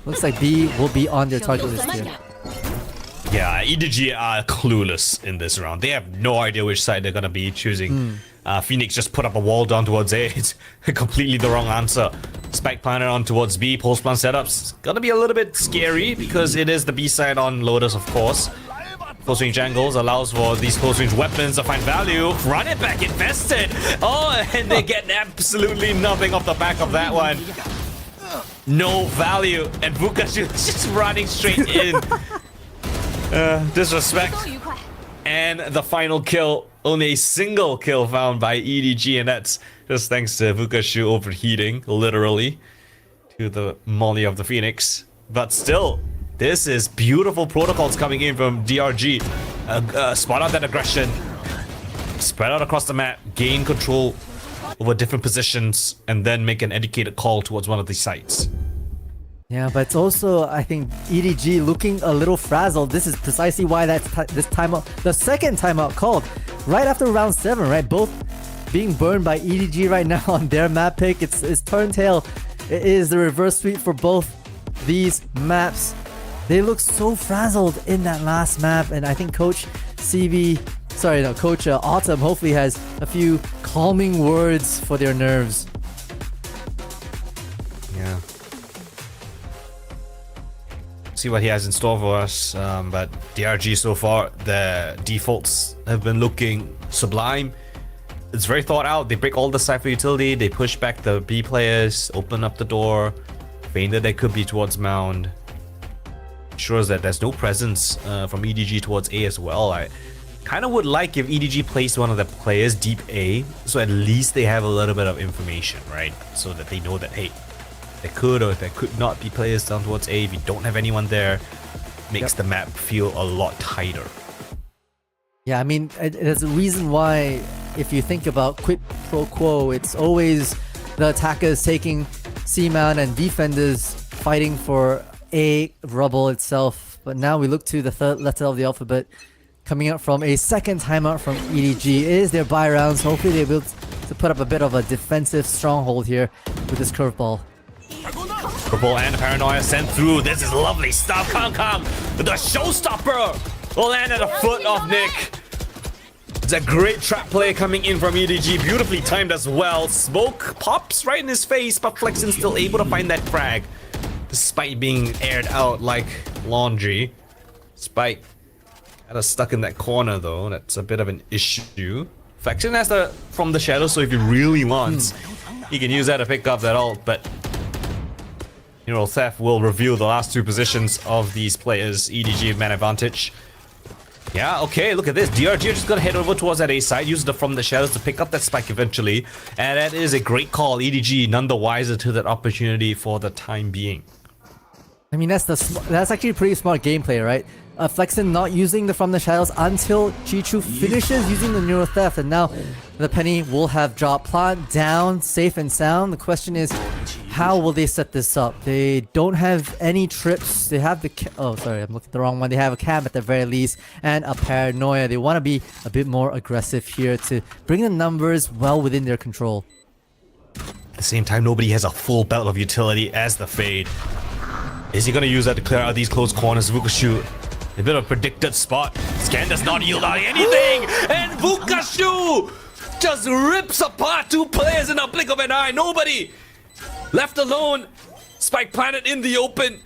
Looks like B will be on their target list here. Yeah, EDG are clueless in this round. They have no idea which side they're gonna be choosing. Phoenix just put up a wall down towards A. It's completely the wrong answer. Spike planted on towards B. Post plant setups. Gonna be a little bit scary because it is the B side on Lotus, of course. Close range angles allows for these close range weapons to find value. Run it back, invested. Oh, and they get absolutely nothing off the back of that one. No value, and Vukashu is just running straight in. Disrespect. And the final kill, only a single kill found by EDG, and that's just thanks to Vukashu overheating, literally, to the molly of the Phoenix. But still, this is beautiful protocols coming in from DRG. Spot out that aggression, spread out across the map, gain control over different positions, and then make an educated call towards one of these sites. Yeah, but it's also, I think, EDG looking a little frazzled. This is precisely why this timeout, the second timeout called right after round 7, right? Both being burned by EDG right now on their map pick. It's Turntail. It is the reverse sweep for both these maps. They look so frazzled in that last map, and I think Coach Autumn hopefully has a few calming words for their nerves. Yeah. See what he has in store for us, but DRG so far, the defaults have been looking sublime. It's very thought out. They break all the Cypher utility, they push back the B players, open up the door, feign that they could be towards Mound. Ensures that there's no presence from EDG towards A as well. I kind of would like if EDG placed one of the players deep A, so at least they have a little bit of information, right? So that they know that, hey, there could or there could not be players down towards A. If you don't have anyone there, makes the map feel a lot tighter. Yeah, I mean, there's a reason why, if you think about quid pro quo, it's always the attackers taking C-mount and defenders fighting for A rubble itself. But now we look to the third letter of the alphabet coming up from a second timeout from EDG. It is their buy rounds. Hopefully they're able to put up a bit of a defensive stronghold here with this curveball. Purple and Paranoia sent through. This is lovely stuff. Kong, the showstopper, will land at the foot of Nick. It's a great trap play coming in from EDG. Beautifully timed as well. Smoke pops right in his face, but Flexen's still able to find that frag, despite being aired out like laundry. Spike kind of stuck in that corner though. That's a bit of an issue. Flexen has the from the shadow, so if he really wants, he can use that to pick up that ult, but Neural Theft will reveal the last two positions of these players. EDG man advantage. Yeah, okay, look at this. DRG are just gonna head over towards that A side, use the from the shadows to pick up that spike eventually. And that is a great call. EDG none the wiser to that opportunity for the time being. I mean, that's actually pretty smart gameplay, right? Flexen not using the from the shadows until Chichu finishes using the Neural Theft, and now the Penny will have drop plant down, safe and sound. The question is, how will they set this up? They don't have any trips. They have the oh, sorry, I'm looking at the wrong one. They have a cam at the very least and a Paranoia. They want to be a bit more aggressive here to bring the numbers well within their control. At the same time, nobody has a full belt of utility as the Fade. Is he gonna use that to clear out these close corners? Vukashu, a bit of a predicted spot. Scan does not yield out anything, and Vukashu just rips apart two players in a blink of an eye. Nobody left alone. Spike planted in the open.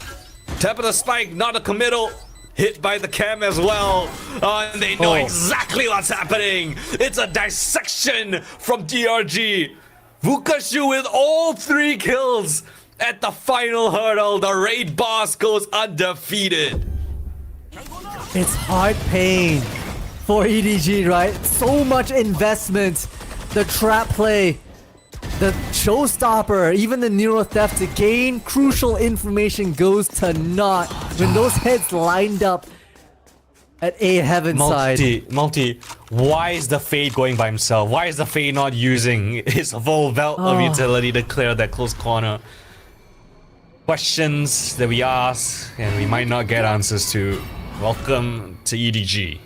Tap of the spike, not a committal. Hit by the cam as well. And they know exactly what's happening. It's a dissection from DRG. Vukashu with all 3 kills. At the final hurdle, the raid boss goes undefeated. It's heart pain for EDG, right? So much investment. The trap play, the showstopper, even the Neural Theft to gain crucial information goes to naught when those heads lined up at A Heaven side. Multi, why is the Fade going by himself? Why is the Fade not using his full belt of utility to clear that close corner? Questions that we ask and we might not get answers to. Welcome to EDG.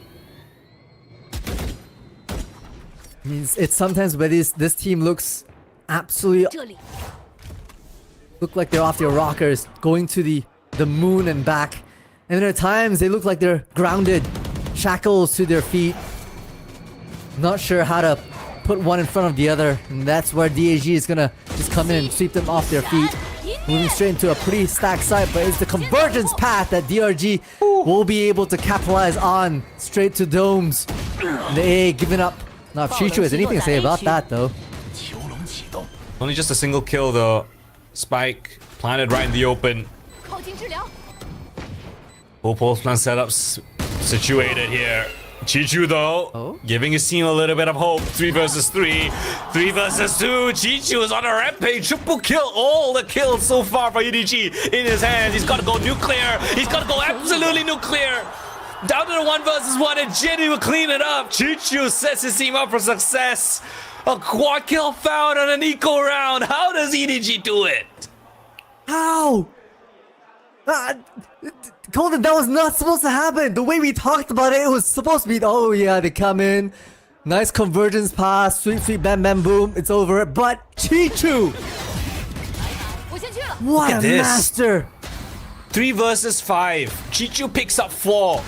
I mean, it's sometimes where this team looks absolutely look like they're off their rockers, going to the moon and back. And there are times they look like they're grounded, shackles to their feet. Not sure how to put one in front of the other, and that's where DRG is gonna just come in and sweep them off their feet. Moving straight into a pretty stacked site, but it's the convergence path that DRG will be able to capitalize on. Straight to domes. The A giving up. Now if Chichu has anything to say about that though. Only just a single kill though. Spike planted right in the open. Full pulse plan setups situated here. Chichu though, giving his team a little bit of hope. 3 versus 3. 3 versus 2. Chichu is on a rampage. Triple kill. All the kills so far for EDG in his hands. He's got to go nuclear. He's got to go absolutely nuclear. Down to the 1 versus 1 and Jenny will clean it up. Chichu sets his team up for success. A quad kill found on an eco round. How does EDG do it? How? Golden, that was not supposed to happen. The way we talked about it, it was supposed to be, oh yeah, they come in, nice convergence pass, sweet, sweet, bam, bam, boom, it's over. But Chichu! What a master! 3 versus 5. Chichu picks up 4.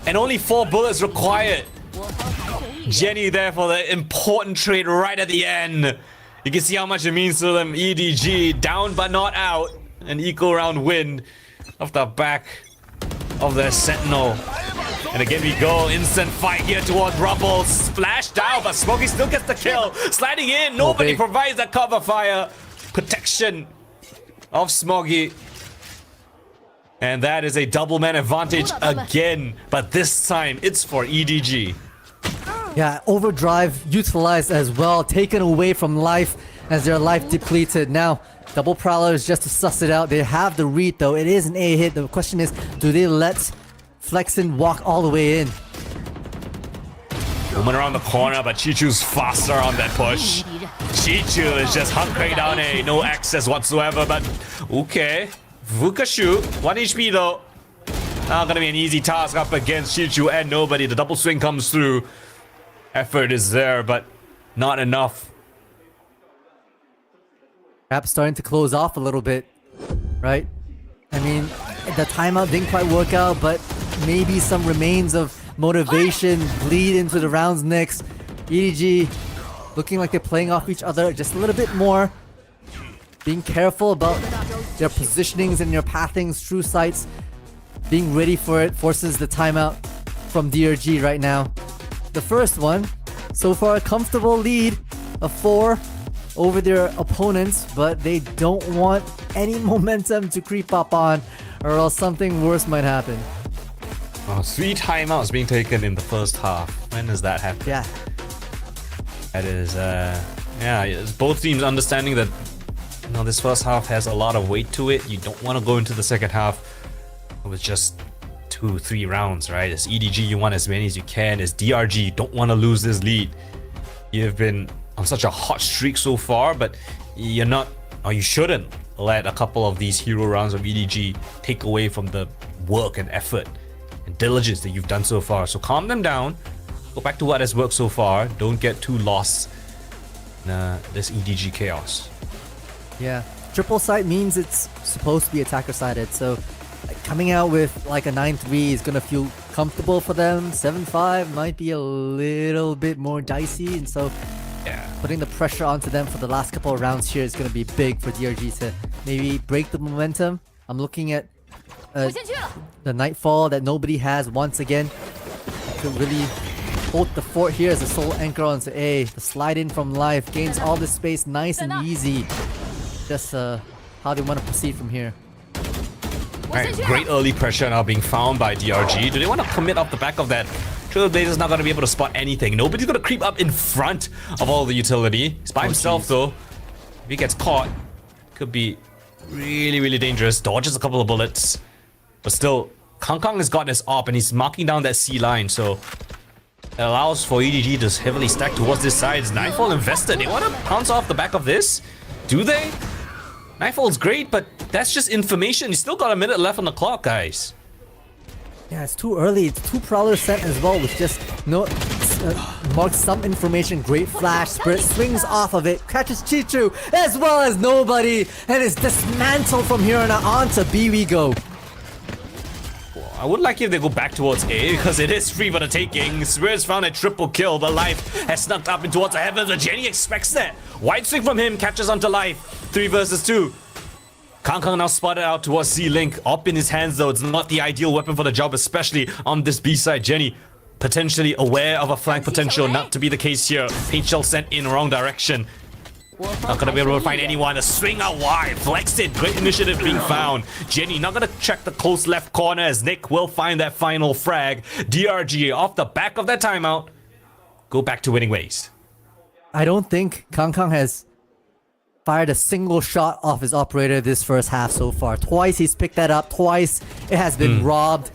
And only 4 bullets required. Jenny there for the important trade right at the end. You can see how much it means to them. EDG down but not out. An eco round win off the back of their Sentinel. And again we go, instant fight here towards Rubble. Splash down, but Smokey still gets the kill. Sliding in, nobody provides that cover fire. Protection of Smoggy. And that is a double man advantage again. But this time, it's for EDG. Yeah, overdrive utilized as well. Taken away from life as their life depleted. Now, double prowlers just to suss it out. They have the read though. It is an A hit. The question is, do they let Flexin walk all the way in? Woman around the corner, but Chichu's faster on that push. Chichu is just hunkering down A. No access whatsoever, but okay. Vukashu, 1 HP though. Not gonna be an easy task up against Chichu and nobody. The double swing comes through. Effort is there, but not enough. Perhaps starting to close off a little bit, right? I mean, the timeout didn't quite work out, but maybe some remains of motivation bleed into the rounds next. EDG looking like they're playing off each other just a little bit more. Being careful about their positionings and their pathings through sites. Being ready for it forces the timeout from DRG right now. The first one, so far a comfortable lead of 4 over their opponents, but they don't want any momentum to creep up on, or else something worse might happen. 3 timeouts being taken in the first half. When does that happen? Yeah. That is, yeah, it's both teams understanding that this first half has a lot of weight to it. You don't want to go into the second half with just 2-3 rounds, right? As EDG, you want as many as you can. As DRG, you don't want to lose this lead. You've been on such a hot streak so far, but you're not, or you shouldn't let a couple of these hero rounds of EDG take away from the work and effort and diligence that you've done so far. So calm them down. Go back to what has worked so far. Don't get too lost in this EDG chaos. Yeah, triple site means it's supposed to be attacker sided, so coming out with like a 9-3 is gonna feel comfortable for them. 7-5 might be a little bit more dicey, and so yeah, putting the pressure onto them for the last couple of rounds here is gonna be big for DRG to maybe break the momentum. I'm looking at the Nightfall that nobody has once again to really hold the fort here as a sole anchor onto A. The slide in from life gains all this space nice and easy. Just how they want to proceed from here. Alright, great early pressure now being found by DRG. Do they want to commit off the back of that? Trailblazer's not going to be able to spot anything. Nobody's going to creep up in front of all the utility. He's by himself though. If he gets caught, could be really, really dangerous. Dodges a couple of bullets. But still, Kang has got his op and he's marking down that C line, so it allows for EDG to heavily stack towards this side. It's Nightfall invested. They want to pounce off the back of this? Do they? Nightfall's great, but that's just information. You still got a minute left on the clock, guys. Yeah, it's too early. It's 2 prowlers sent as well with just no marks some information. Great flash. Spirit swings off of it, catches Chichu as well as nobody, and is dismantled from here on out. On to B we go. I would like if they go back towards A because it is free for the taking. Spirit's found a triple kill, but Life has snuck up in towards the heavens. But Jenny expects that. Wide swing from him, catches onto Life. 3 versus 2. Kang now spotted out towards C-Link. Up in his hands though, it's not the ideal weapon for the job, especially on this B side. Jenny potentially aware of a flank potential, not to be the case here. Paintshell sent in wrong direction. Not gonna be able to find anyone. A swing out wide. Flexed it. Great initiative being found. Jenny not gonna check the close left corner as Nick will find that final frag. DRG off the back of that timeout. Go back to winning ways. I don't think Kang has fired a single shot off his operator this first half so far. Twice he's picked that up. Twice it has been robbed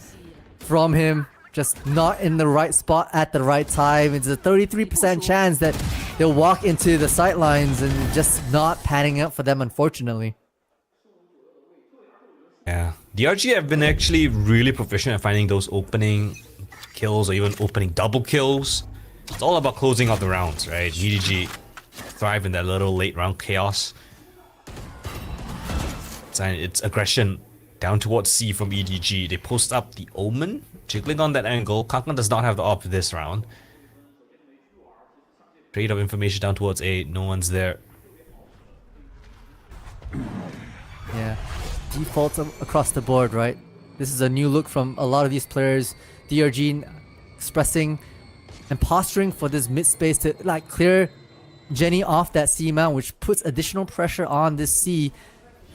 from him. Just not in the right spot at the right time. It's a 33% chance that they'll walk into the sidelines and just not panning out for them, unfortunately. Yeah. DRG have been actually really proficient at finding those opening kills or even opening double kills. It's all about closing out the rounds, right? EDG thrive in that little late round chaos. It's aggression down towards C from EDG. They post up the Omen, jiggling on that angle. Kangkang does not have the op this round. Trade of information down towards A. No one's there. Yeah. Defaults across the board, right? This is a new look from a lot of these players. DRG expressing and posturing for this mid space to like clear Jenny off that C mount, which puts additional pressure on this C,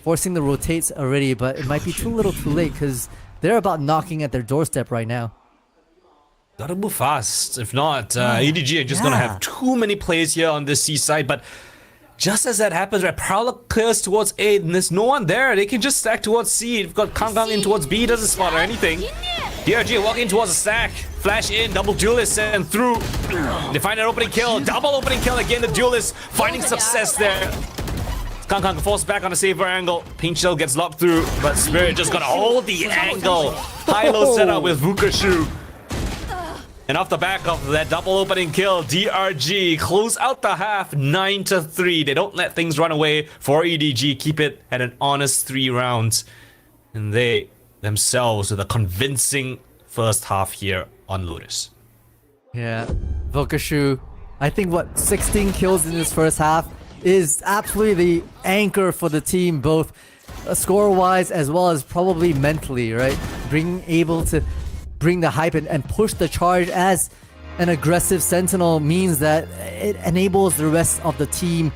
forcing the rotates already, but it might be too little too late because they're about knocking at their doorstep right now. Gotta move fast. If not, EDG are just gonna have too many players here on this C side. But just as that happens, right, Prowler clears towards A, and there's no one there. They can just stack towards C. You've got Kangkang in towards B, doesn't spot or anything. DRG walking towards a stack. Flash in, double duelist and through. They find an opening kill. Double opening kill again. The duelist finding success there. Kangkang falls back on a safer angle. Paintshell gets locked through, but Spirit just gonna hold the angle. High-low setup with Vukashu. And off the back of that double opening kill, DRG close out the half 9-3. They don't let things run away for EDG. Keep it at an honest 3 rounds. And they themselves with a convincing first half here on Lotus. Yeah, Vukashu, I think 16 kills in this first half is absolutely the anchor for the team, both score-wise as well as probably mentally, right? Being able to bring the hype and push the charge as an aggressive Sentinel means that it enables the rest of the team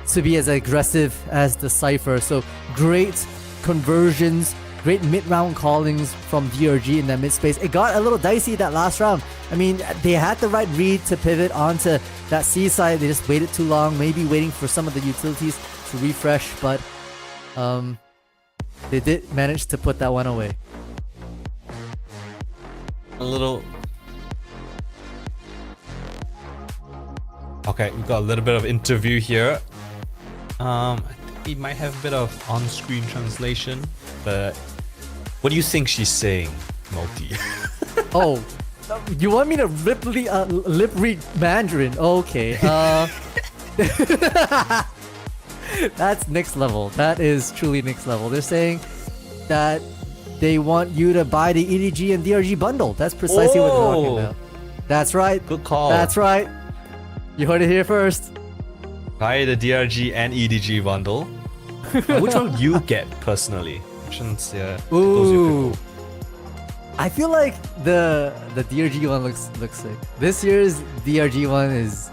to be as aggressive as the Cypher. So great conversions, great mid-round callings from DRG in that mid-space. It got a little dicey that last round. I mean, they had the right read to pivot onto that C side. They just waited too long, maybe waiting for some of the utilities to refresh, but they did manage to put that one away. A little... Okay, we've got a little bit of interview here. I think we might have a bit of on-screen translation, but what do you think she's saying, Multi? Oh, you want me to lip read Mandarin? Okay. That's next level. That is truly next level. They're saying that they want you to buy the EDG and DRG bundle. That's precisely what they're talking about. That's right. Good call. That's right. You heard it here first. Buy the DRG and EDG bundle. Which one do you get personally? Which one's Ooh. I feel like the DRG one looks sick. This year's DRG one is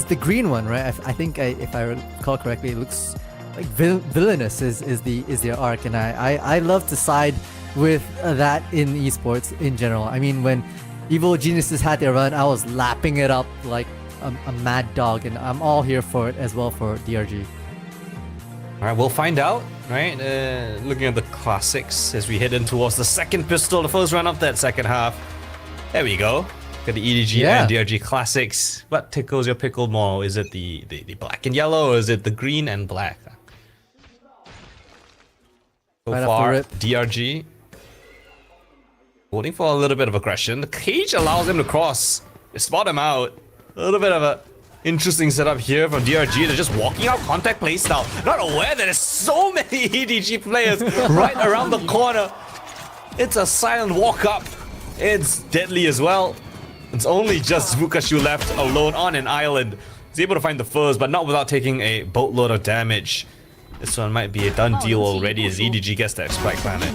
the green one, right? I think if I recall correctly, it looks like villainous is their arc, and I love to side with that in esports in general. I mean, when Evil Geniuses had their run, I was lapping it up like a mad dog, and I'm all here for it as well for DRG. Alright, we'll find out, right? Looking at the classics as we head in towards the second pistol, the first round of that second half. There we go. Got the EDG and DRG classics. What tickles your pickle more? Is it the black and yellow, or is it the green and black? So right far, off the rip. DRG holding for a little bit of aggression. The cage allows him to cross. They spot him out. A little bit of a interesting setup here from DRG. They're just walking out contact playstyle. Not aware that there's so many EDG players right around the corner. It's a silent walk up. It's deadly as well. It's only just Vukashu left alone on an island. He's able to find the first, but not without taking a boatload of damage. This one might be a done deal already as EDG gets that spike planet.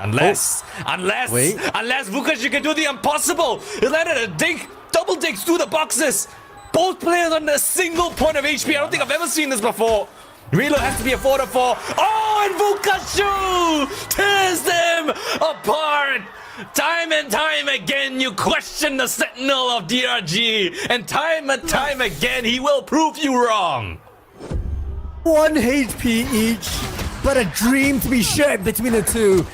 Unless Vukashu can do the impossible. He landed a dink, double dinks through the boxes. Both players on a single point of HP. I don't think I've ever seen this before. Reload has to be a 4-4. Oh, and Vukashu tears them apart. Time and time again, you question the Sentinel of DRG, and time again, he will prove you wrong. 1 HP each, but a dream to be shared between the two.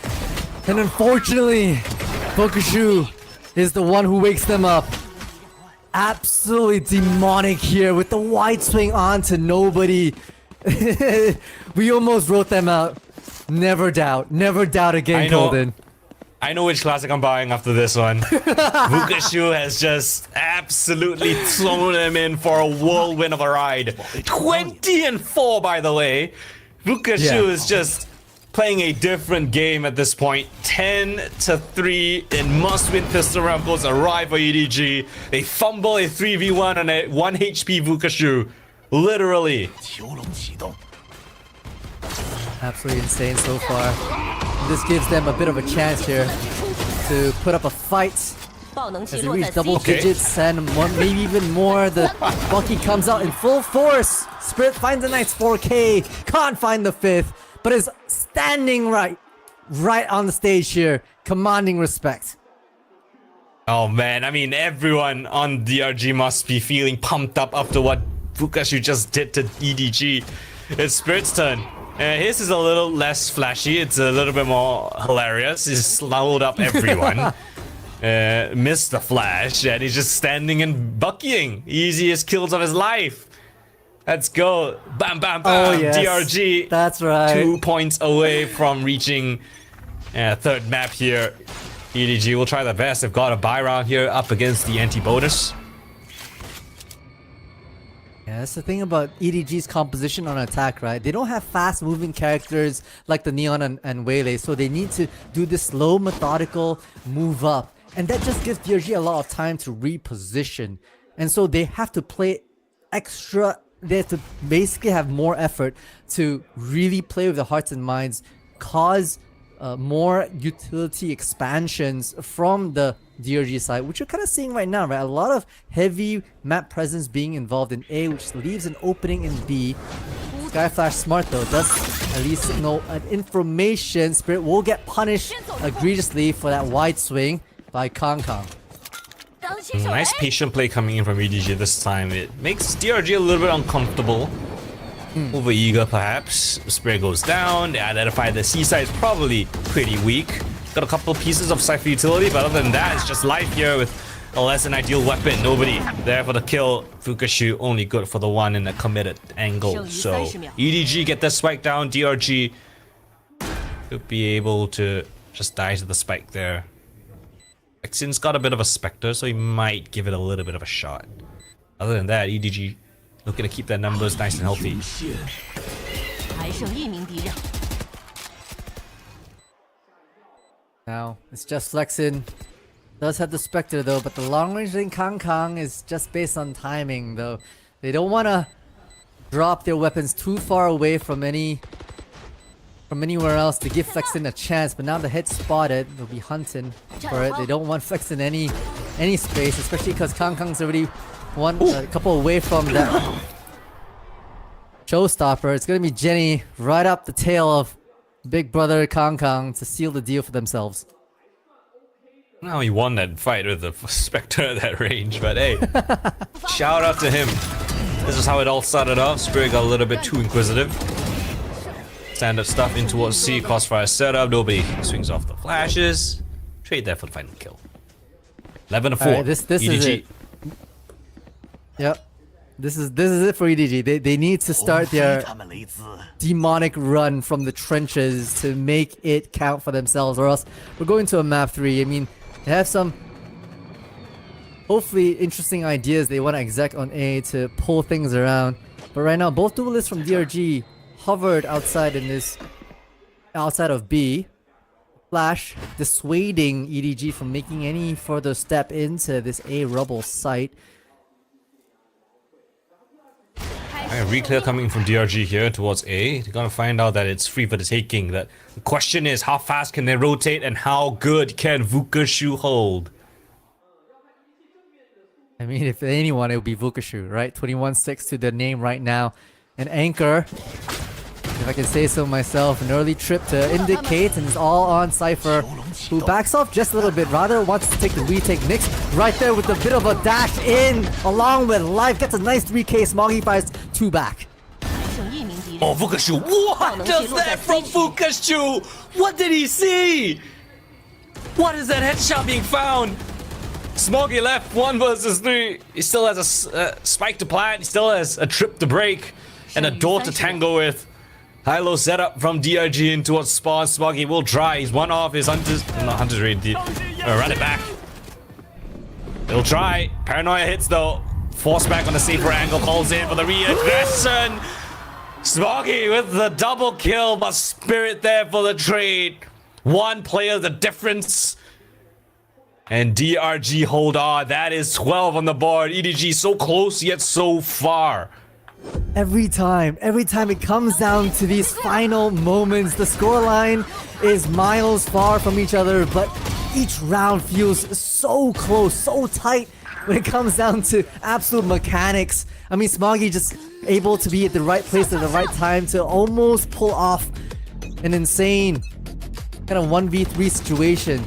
And unfortunately, Vukashu is the one who wakes them up. Absolutely demonic here with the wide swing on to nobody. We almost wrote them out. Never doubt again, Golden. I know which classic I'm buying after this one. Vukashu has just absolutely thrown him in for a whirlwind of a ride. 20-4, by the way. Vukashu is just playing a different game at this point. 10-3 in must-win pistol round goes arrive for EDG. They fumble a 3v1 on a 1 HP Vukashu. Literally. Absolutely insane so far. This gives them a bit of a chance here to put up a fight as they reach double digits and maybe even more. The Bucky comes out in full force. Spirit finds a nice 4K, can't find the 5th, but is standing right on the stage here, commanding respect. Oh man, I mean everyone on DRG must be feeling pumped up after what Vukashu just did to EDG. It's Spirit's turn. His is a little less flashy, it's a little bit more hilarious. He's slowed up everyone. Missed the flash, and he's just standing and buckying. Easiest kills of his life. Let's go. Bam, bam, bam. Oh, yes. DRG. That's right. 2 points away from reaching third map here. EDG will try their best. They've got a buy round here up against the anti-bonus. Yeah, that's the thing about EDG's composition on attack, right? They don't have fast-moving characters like the Neon and Waylay, so they need to do this slow, methodical move up. And that just gives DRG a lot of time to reposition. And so they have to play extra, they have to basically have more effort to really play with the hearts and minds, cause more utility expansions from the DRG side, which you're kind of seeing right now, right? A lot of heavy map presence being involved in A, which leaves an opening in B. Skyflash smart though, does at least signal an information. Spirit will get punished egregiously for that wide swing by Kong Kong. Nice patient play coming in from EDG this time. It makes DRG a little bit uncomfortable. Over eager perhaps. Spirit goes down. They identify the C side is probably pretty weak. Got a couple pieces of cypher utility, but other than that, it's just life here with a less than ideal weapon. Nobody there for the kill. Vukashu only good for the one in a committed angle. So EDG get the spike down. DRG could be able to just die to the spike there. Xin's got a bit of a Spectre, so he might give it a little bit of a shot. Other than that, EDG looking to keep their numbers nice and healthy. Now, it's just Flexin. Does have the Spectre though, but the long range in Kong Kong is just based on timing though. They don't want to drop their weapons too far away from anywhere else to give Flexin a chance, but now the head spotted, they'll be hunting for it. They don't want Flexin any space, especially because Kong Kong's already a couple away from that showstopper. It's gonna be Jenny right up the tail of Big Brother Kong Kong to seal the deal for themselves. Now he won that fight with the Spectre at that range, but hey, shout out to him. This is how it all started off. Spirit got a little bit too inquisitive. Standard stuff in towards C, crossfire setup. Nobody swings off the flashes. Trade that for the final kill. 11-4. Right, this EDG. is it. Yep. This is it for EDG. They need to start their demonic run from the trenches to make it count for themselves, or else we're going to a map 3. I mean, they have some hopefully interesting ideas they want to exec on A to pull things around. But right now, both duelists from DRG hovered outside of B. Flash dissuading EDG from making any further step into this A rubble site. Alright, reclear coming from DRG here towards A. They're gonna find out that it's free for the taking. The question is, how fast can they rotate and how good can Vukashu hold? I mean, if anyone, it would be Vukashu, right? 21-6 to the name right now. An anchor, if I can say so myself, an early trip to indicate, and it's all on Cypher, who backs off just a little bit, rather wants to take the retake. Nyx right there with a bit of a dash in, along with Life, gets a nice 3k, Smoggy fires 2 back. Oh, Vukashu, what does that from Vukashu? What did he see? What is that headshot being found? Smoggy left 1 versus 3. He still has a spike to plant, he still has a trip to break, and a door to tango with. Tyloo set up from DRG in towards spawn. Smoggy will try. He's one off his Hunters. Not Hunters ready. Run it back. He'll try. Paranoia hits though. Force back on a safer angle. Calls in for the reaggression. Smoggy with the double kill, but Spirit there for the trade. One player the difference. And DRG hold on. That is 12 on the board. EDG so close yet so far. Every time it comes down to these final moments, the scoreline is miles far from each other, but each round feels so close, so tight when it comes down to absolute mechanics. I mean, Smoggy just able to be at the right place at the right time to almost pull off an insane kind of 1v3 situation.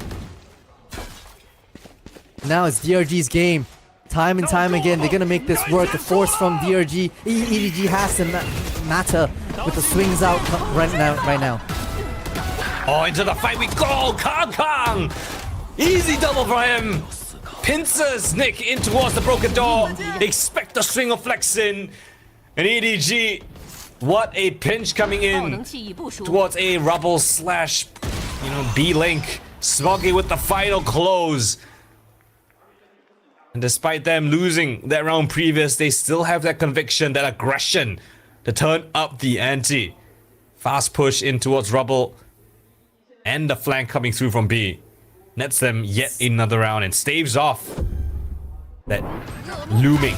Now it's DRG's game. Time and time again, they're gonna make this work. The force from DRG, EDG has to matter with the swings out right now. Oh, into the fight we go! Kang! Easy double for him! Pincers Nick in towards the broken door. Expect a swing of flex in. And EDG, what a pinch coming in towards a rubble slash, B-Link. Smoggy with the final close. And despite them losing that round previous, they still have that conviction, that aggression to turn up the ante. Fast push in towards rubble. And the flank coming through from B. Nets them yet another round and staves off that looming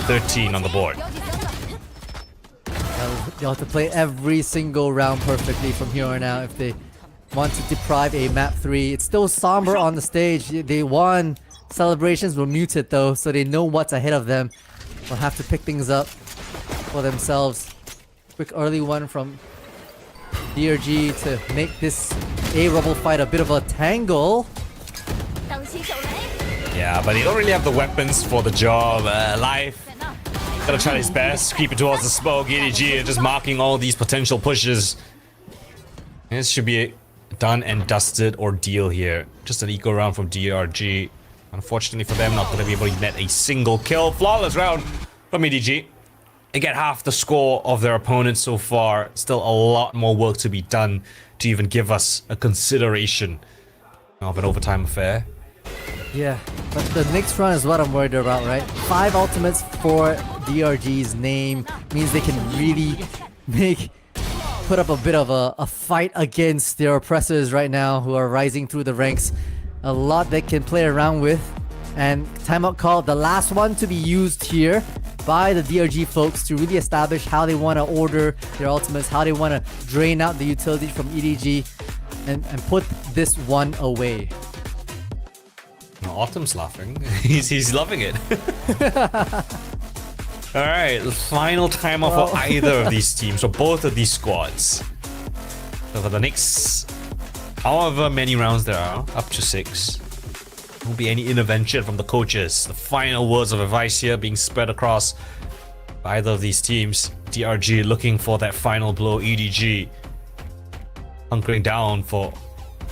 13 on the board. You'll have to play every single round perfectly from here on out if they want to deprive a map 3. It's still somber on the stage. They won. Celebrations were muted though, so they know what's ahead of them. They'll have to pick things up for themselves. Quick early one from DRG to make this A-Rubble fight a bit of a tangle. Yeah, but they don't really have the weapons for the job. Life gotta try his best, creeping towards the smoke. EDG just marking all these potential pushes. This should be a done and dusted ordeal here. Just an eco round from DRG. Unfortunately for them, not going to be able to net a single kill. Flawless round from EDG. They get half the score of their opponents so far. Still a lot more work to be done to even give us a consideration of an overtime affair. Yeah, but the next run is what I'm worried about, right? 5 ultimates for DRG's name means they can really put up a bit of a fight against their oppressors right now who are rising through the ranks. A lot they can play around with. And timeout call, the last one to be used here by the DRG folks to really establish how they want to order their ultimates, how they want to drain out the utility from EDG and put this one away. Autumn's laughing. He's loving it. Alright, the final timeout for either of these teams, or both of these squads. So for the next however many rounds there are, up to 6, there won't be any intervention from the coaches. The final words of advice here being spread across either of these teams. DRG looking for that final blow. EDG hunkering down for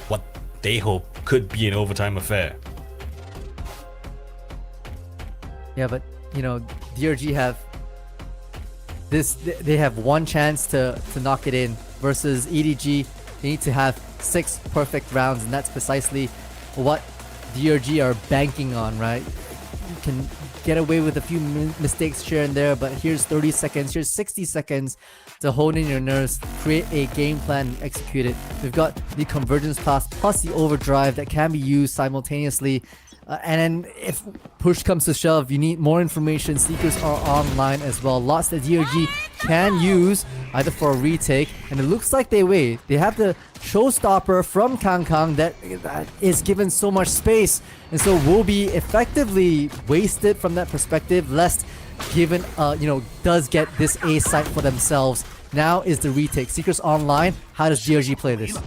what they hope could be an overtime affair. Yeah, but DRG have this. They have one chance to knock it in versus EDG. They need to have 6 perfect rounds, and that's precisely what DRG are banking on, right? can get away with a few mistakes here and there, but here's 30 seconds, here's 60 seconds to hone in your nerves, create a game plan, and execute it. We've got the convergence pass plus the overdrive that can be used simultaneously. And then if push comes to shove, you need more information. Seekers are online as well. Lots that DRG can use either for a retake, and it looks like they wait. They have the showstopper from Kangkang that is given so much space, and so will be effectively wasted from that perspective, lest given does get this A site for themselves. Now is the retake. Seekers online. How does DRG play this?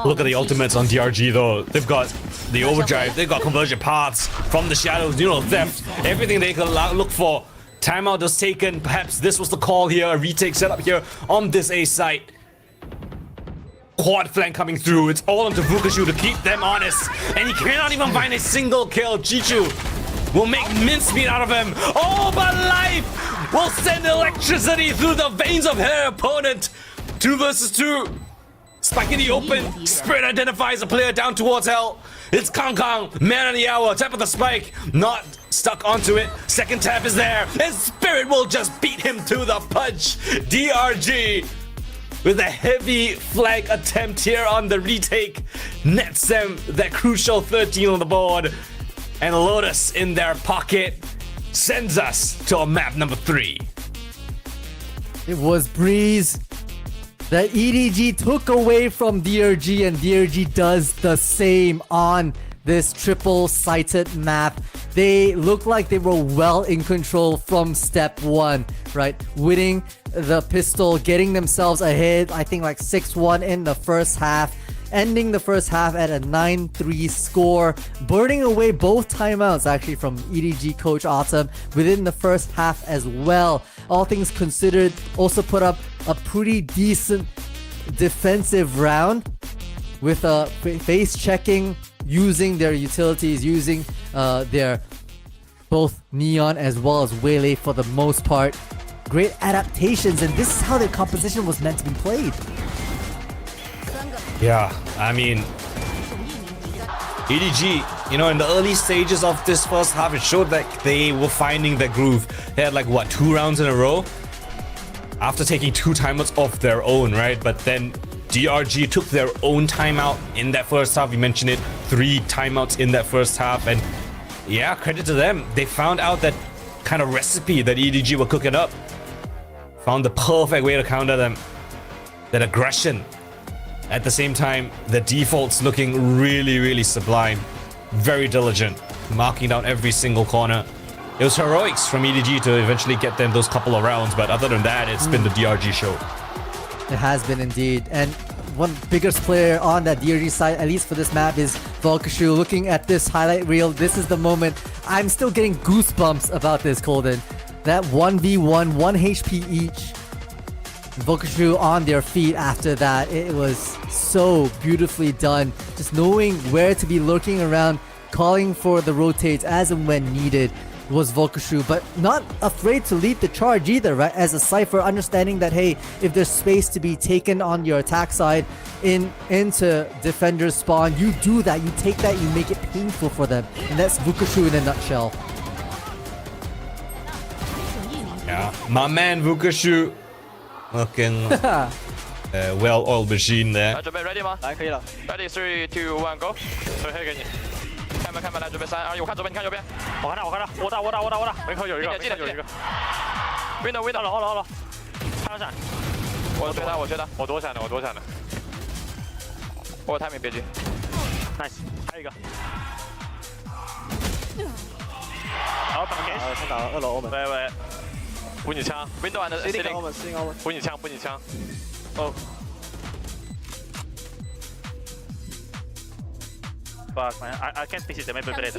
Look at the ultimates on DRG though. They've got the overdrive, they've got conversion paths from the shadows, theft, everything they could look for. Timeout was taken. Perhaps this was the call here. A retake set up here on this A site. Quad flank coming through. It's all onto Vukashu to keep them honest. And he cannot even find a single kill. Chichu will make mincemeat out of him. Oh, but Life will send electricity through the veins of her opponent. 2 versus 2. Spike in the open. Spirit identifies a player down towards hell. It's Kangkang, man of the hour. Tap of the spike. Not stuck onto it. Second tap is there. And Spirit will just beat him to the punch. DRG with a heavy flag attempt here on the retake. Nets them that crucial 13 on the board. And Lotus in their pocket sends us to a map number 3. It was Breeze that EDG took away from DRG, and DRG does the same on this triple-sighted map. They look like they were well in control from step 1, right? Winning the pistol, getting themselves ahead, I think like 6-1 in the first half, ending the first half at a 9-3 score, burning away both timeouts actually from EDG coach Autumn within the first half as well. All things considered, also put up a pretty decent defensive round with face checking, using their utilities, using their both Neon as well as Waylay for the most part. Great adaptations, and this is how their composition was meant to be played. Yeah, I mean, EDG, in the early stages of this first half, it showed that they were finding their groove. They had like, 2 rounds in a row after taking 2 timeouts of their own, right? But then DRG took their own timeout in that first half. We mentioned it, 3 timeouts in that first half. And yeah, credit to them. They found out that kind of recipe that EDG were cooking up. Found the perfect way to counter them. That aggression. At the same time, the defaults looking really, really sublime. Very diligent, marking down every single corner. It was heroics from EDG to eventually get them those couple of rounds, but other than that, it's been the DRG show. It has been indeed. And one biggest player on that DRG side, at least for this map, is Volkashu. Looking at this highlight reel, this is the moment. I'm still getting goosebumps about this, Colden. That 1v1, 1 HP each. Volkashu on their feet after that. It was so beautifully done. Just knowing where to be lurking around, calling for the rotates as and when needed was Volkashu, but not afraid to lead the charge either, right? As a Cypher, understanding that, hey, if there's space to be taken on your attack side into defender's spawn, you do that, you take that, you make it painful for them. And that's Volkashu in a nutshell. Yeah, my man Volkashu. Looking well-oiled machine there. 准备 ready 吗？来，可以了。Ready 3, 2, 1, go。准备给你。看吧，来，准备3、2、1，我看左边，你看右边。我看到，我打。门口有一个。window 了。看闪。我追他。我躲闪的。我有 timing 别急。Nice， 还有一个。好，打给。先打2楼欧门。喂。 补你枪 ，window and ceiling， 补你枪。哦。Fuck man, I can't fix it. Maybe better.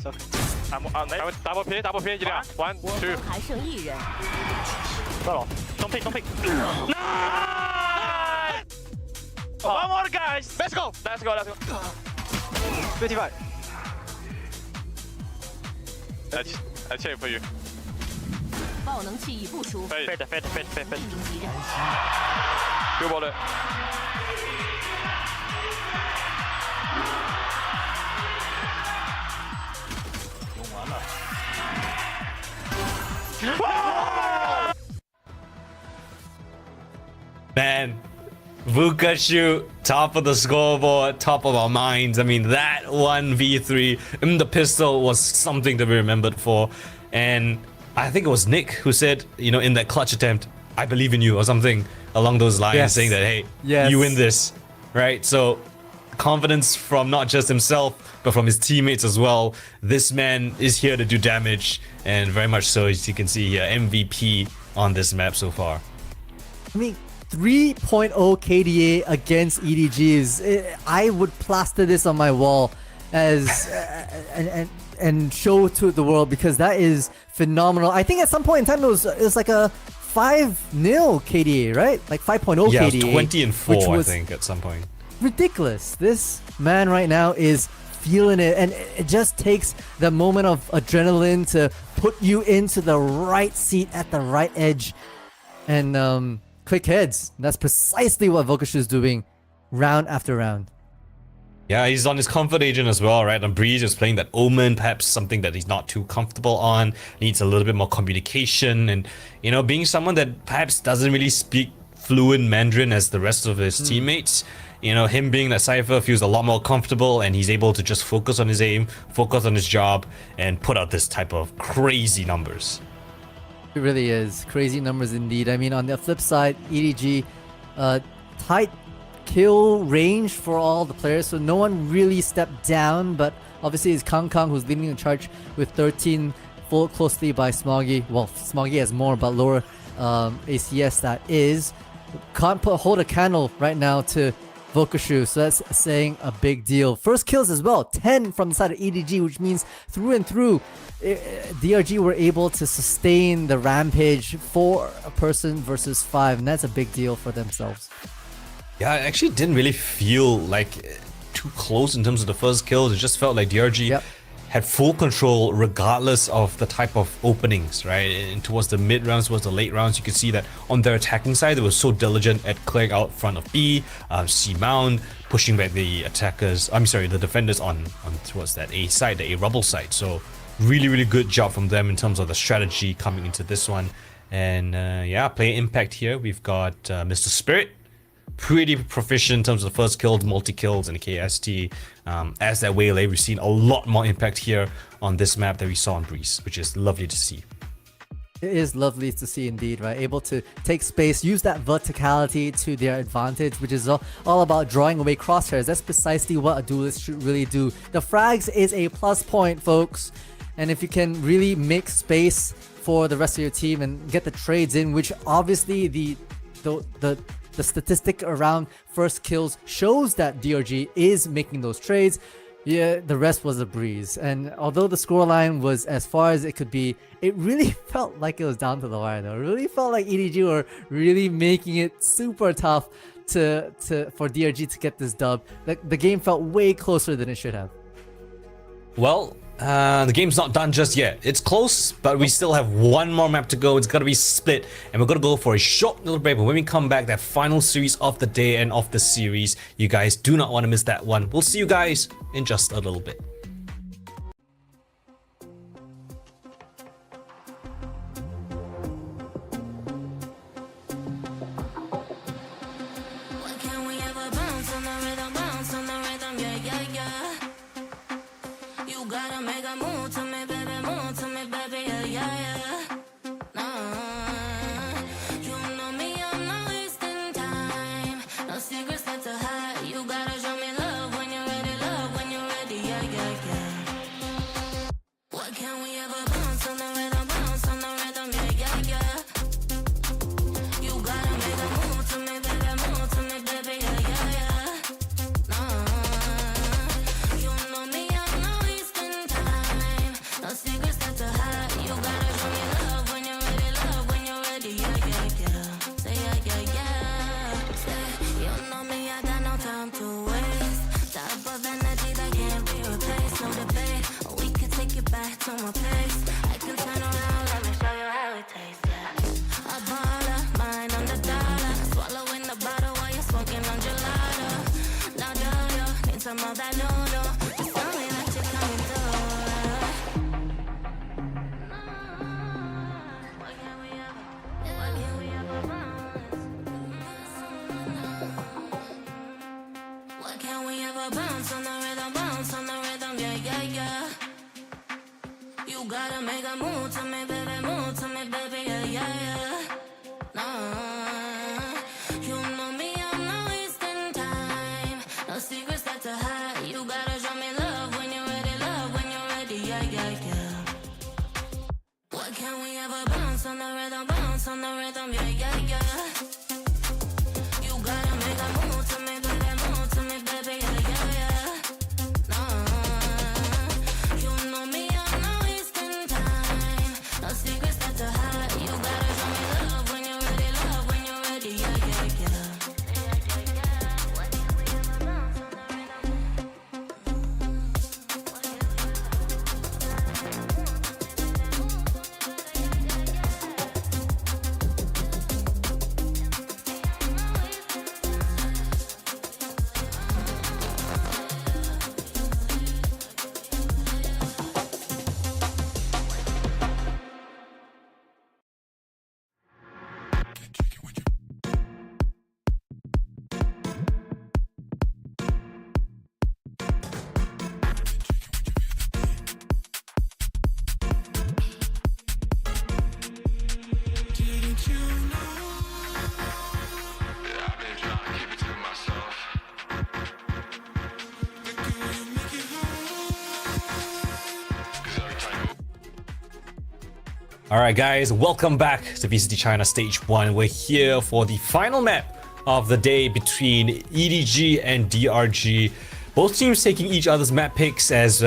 So, I'm double P 一辆 ，1, 2。还剩1人。到了，don't pick. Nice! One more guys. Let's go. 55. I check for you. 爆能器已部署。Fed. 一名敌人。丢波了。Vukashu, top of the scoreboard, top of our minds. I mean, that 1v3 in the pistol was something to be remembered for. And I think it was Nick who said, you know, in that clutch attempt, I believe in you, or something along those lines, saying that, hey, you win this, right? So confidence from not just himself, but from his teammates as well. This man is here to do damage, and very much so, as you can see here, MVP on this map so far. I mean, 3.0 KDA against EDGs. I would plaster this on my wall as and show to the world, because that is phenomenal. I think at some point in time it was like a 5-0 KDA, right? Like 5.0 yeah, KDA. 20 and 4, I think, at some point. Ridiculous. This man right now is feeling it, and it just takes the moment of adrenaline to put you into the right seat at the right edge, and click heads. That's precisely what Vukashu is doing round after round. Yeah, he's on his comfort agent as well, right? And Breeze is playing that Omen, perhaps something that he's not too comfortable on, needs a little bit more communication, and, you know, being someone that perhaps doesn't really speak fluent Mandarin as the rest of his teammates, you know, him being that Cypher feels a lot more comfortable, and he's able to just focus on his aim, focus on his job, and put out this type of crazy numbers. It really is. Crazy numbers indeed. I mean, on the flip side, EDG, tight kill range for all the players, so no one really stepped down, but obviously it's Kang Kang who's leading the charge with 13, followed closely by Smoggy. Well, Smoggy has more, but lower ACS that is. Can't hold a candle right now to Vukashu, so that's saying a big deal. First kills as well, 10 from the side of EDG, which means through and through, DRG were able to sustain the rampage for a person versus 5, and that's a big deal for themselves. Yeah, it actually didn't really feel like too close in terms of the first kills. It just felt like DRG had full control regardless of the type of openings, right? And towards the mid rounds, towards the late rounds, you could see that on their attacking side, they were so diligent at clearing out front of B, C Mound, pushing back the attackers, the defenders on towards that A side, the A rubble side. So really, really good job from them in terms of the strategy coming into this one. And yeah, player impact here, we've got Mr. Spirit, pretty proficient in terms of the first kills, multi-kills, and KST. As that Waylay, we've seen a lot more impact here on this map that we saw on Breeze, which is lovely to see. It is lovely to see indeed, right? Able to take space, use that verticality to their advantage, which is all about drawing away crosshairs. That's precisely what a duelist should really do. The frags is a plus point, folks. And if you can really make space for the rest of your team and get the trades in, which obviously the statistic around first kills shows that DRG is making those trades. Yeah, the rest was a breeze. And although the scoreline was as far as it could be, it really felt like it was down to the wire though. It really felt like EDG were really making it super tough for DRG to get this dub. Like, the game felt way closer than it should have. Well, the game's not done just yet. It's close, but we still have one more map to go. It's gonna be split, and we're gonna go for a short little break. But when we come back, that final series of the day and of the series, you guys do not want to miss that one. We'll see you guys in just a little bit. Why can't we ever bounce on the rhythm, yeah, yeah, yeah. You gotta make a move to me, baby, yeah, yeah, yeah. Nah, you know me, I'm not wasting time. No secrets that to hide. You gotta show me love when you're ready, yeah, yeah, yeah. Why can't we ever bounce on the rhythm, yeah, yeah, yeah. You gotta make a move to me, baby, yeah, yeah, yeah. Nah, you know me, I'm not wasting time. No secrets that to hide. You gotta show me love when you're ready, yeah, yeah, yeah. Why can't we ever bounce on the rhythm? Alright guys, welcome back to VCT China Stage 1. We're here for the final map of the day between EDG and DRG. Both teams taking each other's map picks as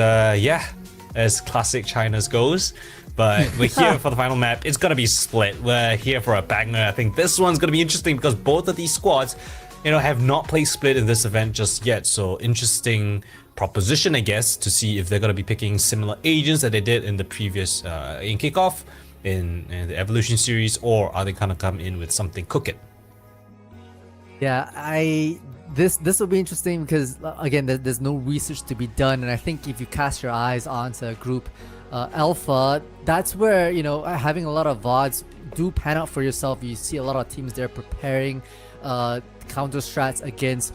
classic China's goes. But we're here for the final map. It's gonna be split. We're here for a banger. I think this one's gonna be interesting because both of these squads, have not played split in this event just yet. So interesting proposition, I guess, to see if they're gonna be picking similar agents that they did in the previous in kickoff. In the Evolution series, or are they gonna come in with something cooking? Yeah, this will be interesting because again, there's no research to be done, and I think if you cast your eyes onto Group Alpha, that's where having a lot of VODs do pan out for yourself. You see a lot of teams there preparing counter strats against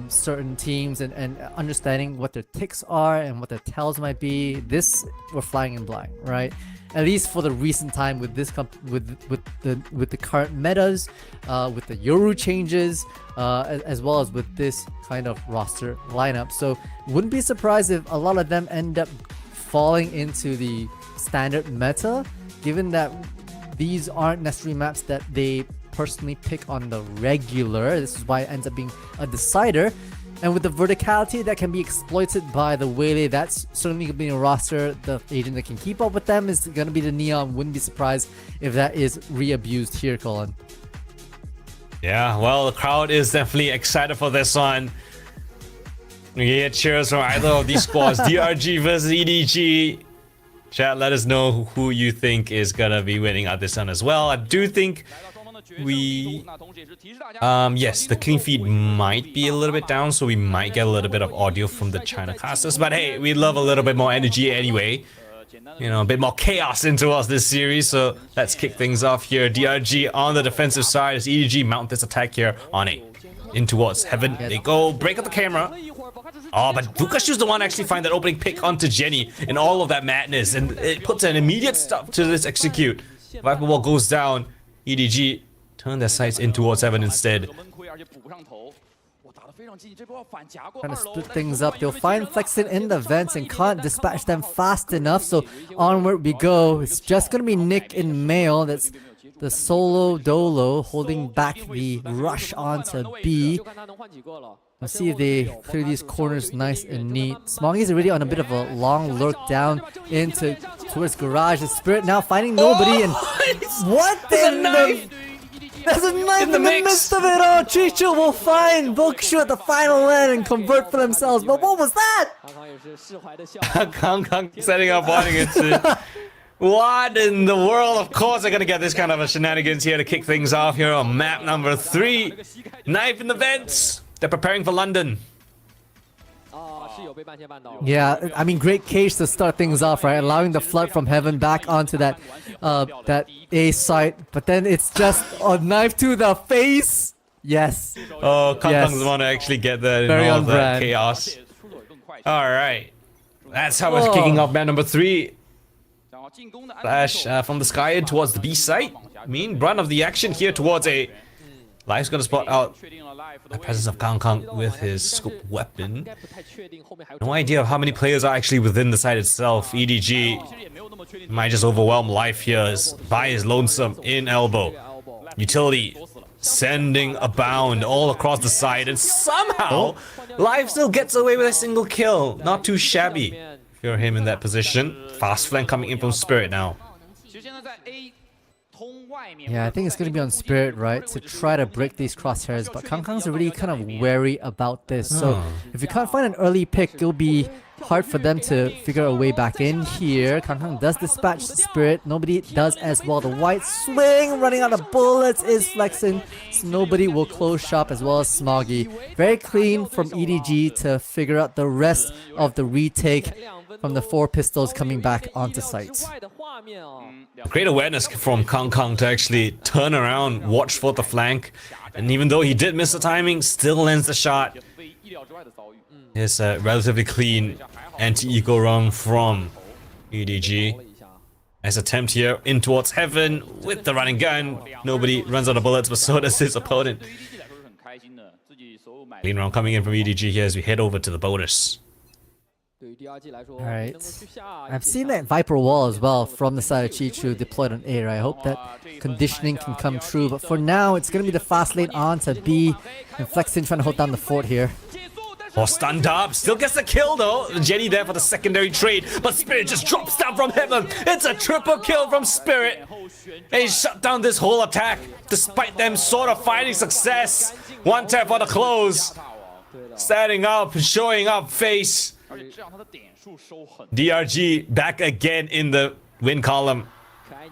certain teams and understanding what their ticks are and what their tells might be. This we're flying in blind, right? At least for the recent time with this with the current metas, with the Yoru changes, as well as with this kind of roster lineup. So wouldn't be surprised if a lot of them end up falling into the standard meta, given that these aren't necessarily maps that they personally pick on the regular. This is why it ends up being a decider. And with the verticality that can be exploited by the Waylay, that's certainly going to be a roster. The agent that can keep up with them is going to be the Neon. Wouldn't be surprised if that is re-abused here, Colin. Yeah, well, the crowd is definitely excited for this one. We get cheers from either of these squads. DRG versus EDG. Chat, let us know who you think is going to be winning at this one as well. I do think yes, the clean feed might be a little bit down, so we might get a little bit of audio from the China casters, but hey, we love a little bit more energy anyway, a bit more chaos into us this series. So let's kick things off here. DRG on the defensive side as EDG mount this attack here on A in towards heaven. They go break up the camera. Oh, but Vukashu's the one actually find that opening pick onto Jenny in all of that madness, and it puts an immediate stop to this execute. Viper Ball goes down. EDG turn their sights in towards heaven instead. Trying to split things up. They'll find Flexin in the vents and can't dispatch them fast enough. So onward we go. It's just going to be Nick in male. That's the solo Dolo holding back the rush onto B. Let's see if they clear these corners nice and neat. Smoggy's already on a bit of a long lurk down towards garage. The Spirit now finding nobody, and what in the... There's a knife in the midst of it all. Chicho will find Vukashu at the final end and convert for themselves. But what was that? Kang setting up wanting it to... What in the world? Of course they're gonna get this kind of a shenanigans here to kick things off here on map number 3. Knife in the vents. They're preparing for London. Yeah, I mean, great cage to start things off, right? Allowing the flood from heaven back onto that that A site, but then it's just a knife to the face. Yes. Oh, Kang Yes. Kang's want to actually get that in Very all on that brand. chaos. All right. That's how we're kicking off map number 3. Flash from the sky in towards the B site. Mean brunt of the action here towards A. Life's gonna spot out the presence of Kang Kang with his scope weapon. No idea of how many players are actually within the site itself. EDG might just overwhelm Life here by his lonesome in elbow. Utility sending a bound all across the side, and somehow Life still gets away with a single kill. Not too shabby if you're him in that position. Fast flank coming in from Spirit now. Yeah, I think it's going to be on Spirit, right, to try to break these crosshairs, but Kang Kang's already kind of wary about this, so if you can't find an early pick, it'll be hard for them to figure a way back in here. Kang Kang does dispatch Spirit, nobody does as well. The white swing, running out of bullets, is flexing, so nobody will close shop as well as Smoggy. Very clean from EDG to figure out the rest of the retake from the 4 pistols coming back onto site. Great awareness from Kang Kang to actually turn around, watch for the flank, and even though he did miss the timing, still lands the shot. It's a relatively clean anti-eco run from EDG. Nice attempt here in towards heaven with the running gun. Nobody runs out of bullets, but so does his opponent. Clean round coming in from EDG here as we head over to the bonus. Alright. I've seen that Viper wall as well from the side of Chichu deployed on A, right? I hope that conditioning can come true, but for now it's going to be the fast lane on to B, and Flexin trying to hold down the fort here. Oh, stunned up, still gets the kill though. Jenny there for the secondary trade, but Spirit just drops down from heaven. It's a triple kill from Spirit. And he shut down this whole attack, despite them sort of finding success. One tap for the close. Standing up, showing up face. DRG back again in the win column. I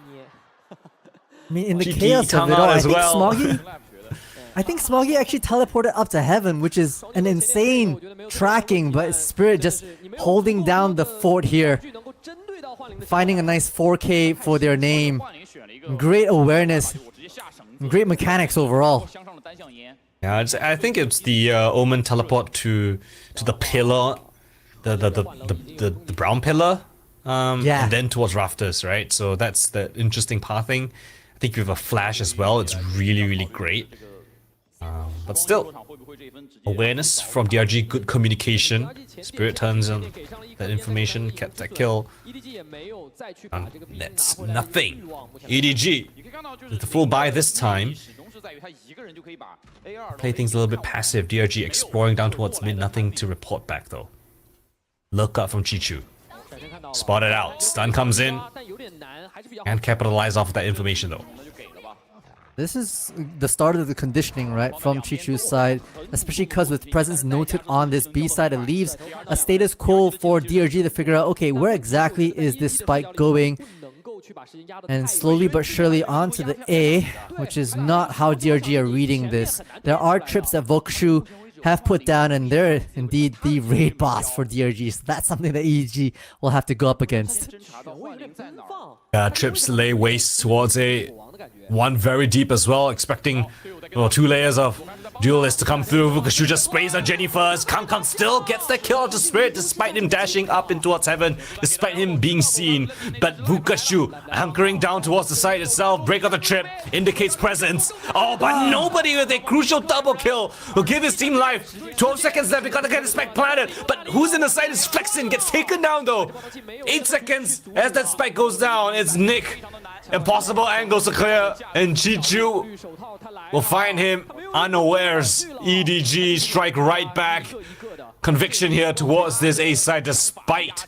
mean, in the Cheeky chaos of it all, as well. I think Smoggy actually teleported up to heaven, which is an insane tracking, but Spirit just holding down the fort here. Finding a nice 4K for their name. Great awareness. Great mechanics overall. Yeah, I think it's the Omen teleport to the pillar, the brown pillar, and then towards rafters, right? So that's the interesting pathing. I think you have a flash as well. It's really great. But still, awareness from DRG, good communication. Spirit turns on that information, kept that kill. That's nothing. EDG with the full buy this time. Play things a little bit passive. DRG exploring down towards mid, nothing to report back though. Look up from Chichu. Spotted out. Stun comes in. And capitalize off of that information though. This is the start of the conditioning, right, from Chichu's side, especially because with presence noted on this B side, it leaves a status quo for DRG to figure out, okay, where exactly is this spike going? And slowly but surely onto the A, which is not how DRG are reading this. There are trips that Vokushu have put down, and they're indeed the raid boss for DRG, so that's something that EDG will have to go up against. Trips lay waste towards A. One very deep as well, expecting 2 layers of duelists to come through. Vukashu just sprays on Jenny first. Kang Kang still gets the kill to Spirit despite him dashing up in towards heaven, despite him being seen. But Vukashu hunkering down towards the side itself. Break of the trip indicates presence. Oh, but nobody with a crucial double kill will give his team life. 12 seconds left, we gotta get the spike planted. But who's in the side is Flexin, gets taken down though. 8 seconds as that spike goes down. It's Nick. Impossible angles to clear, and Chichu will find him unawares. EDG strike right back. Conviction here towards this A side despite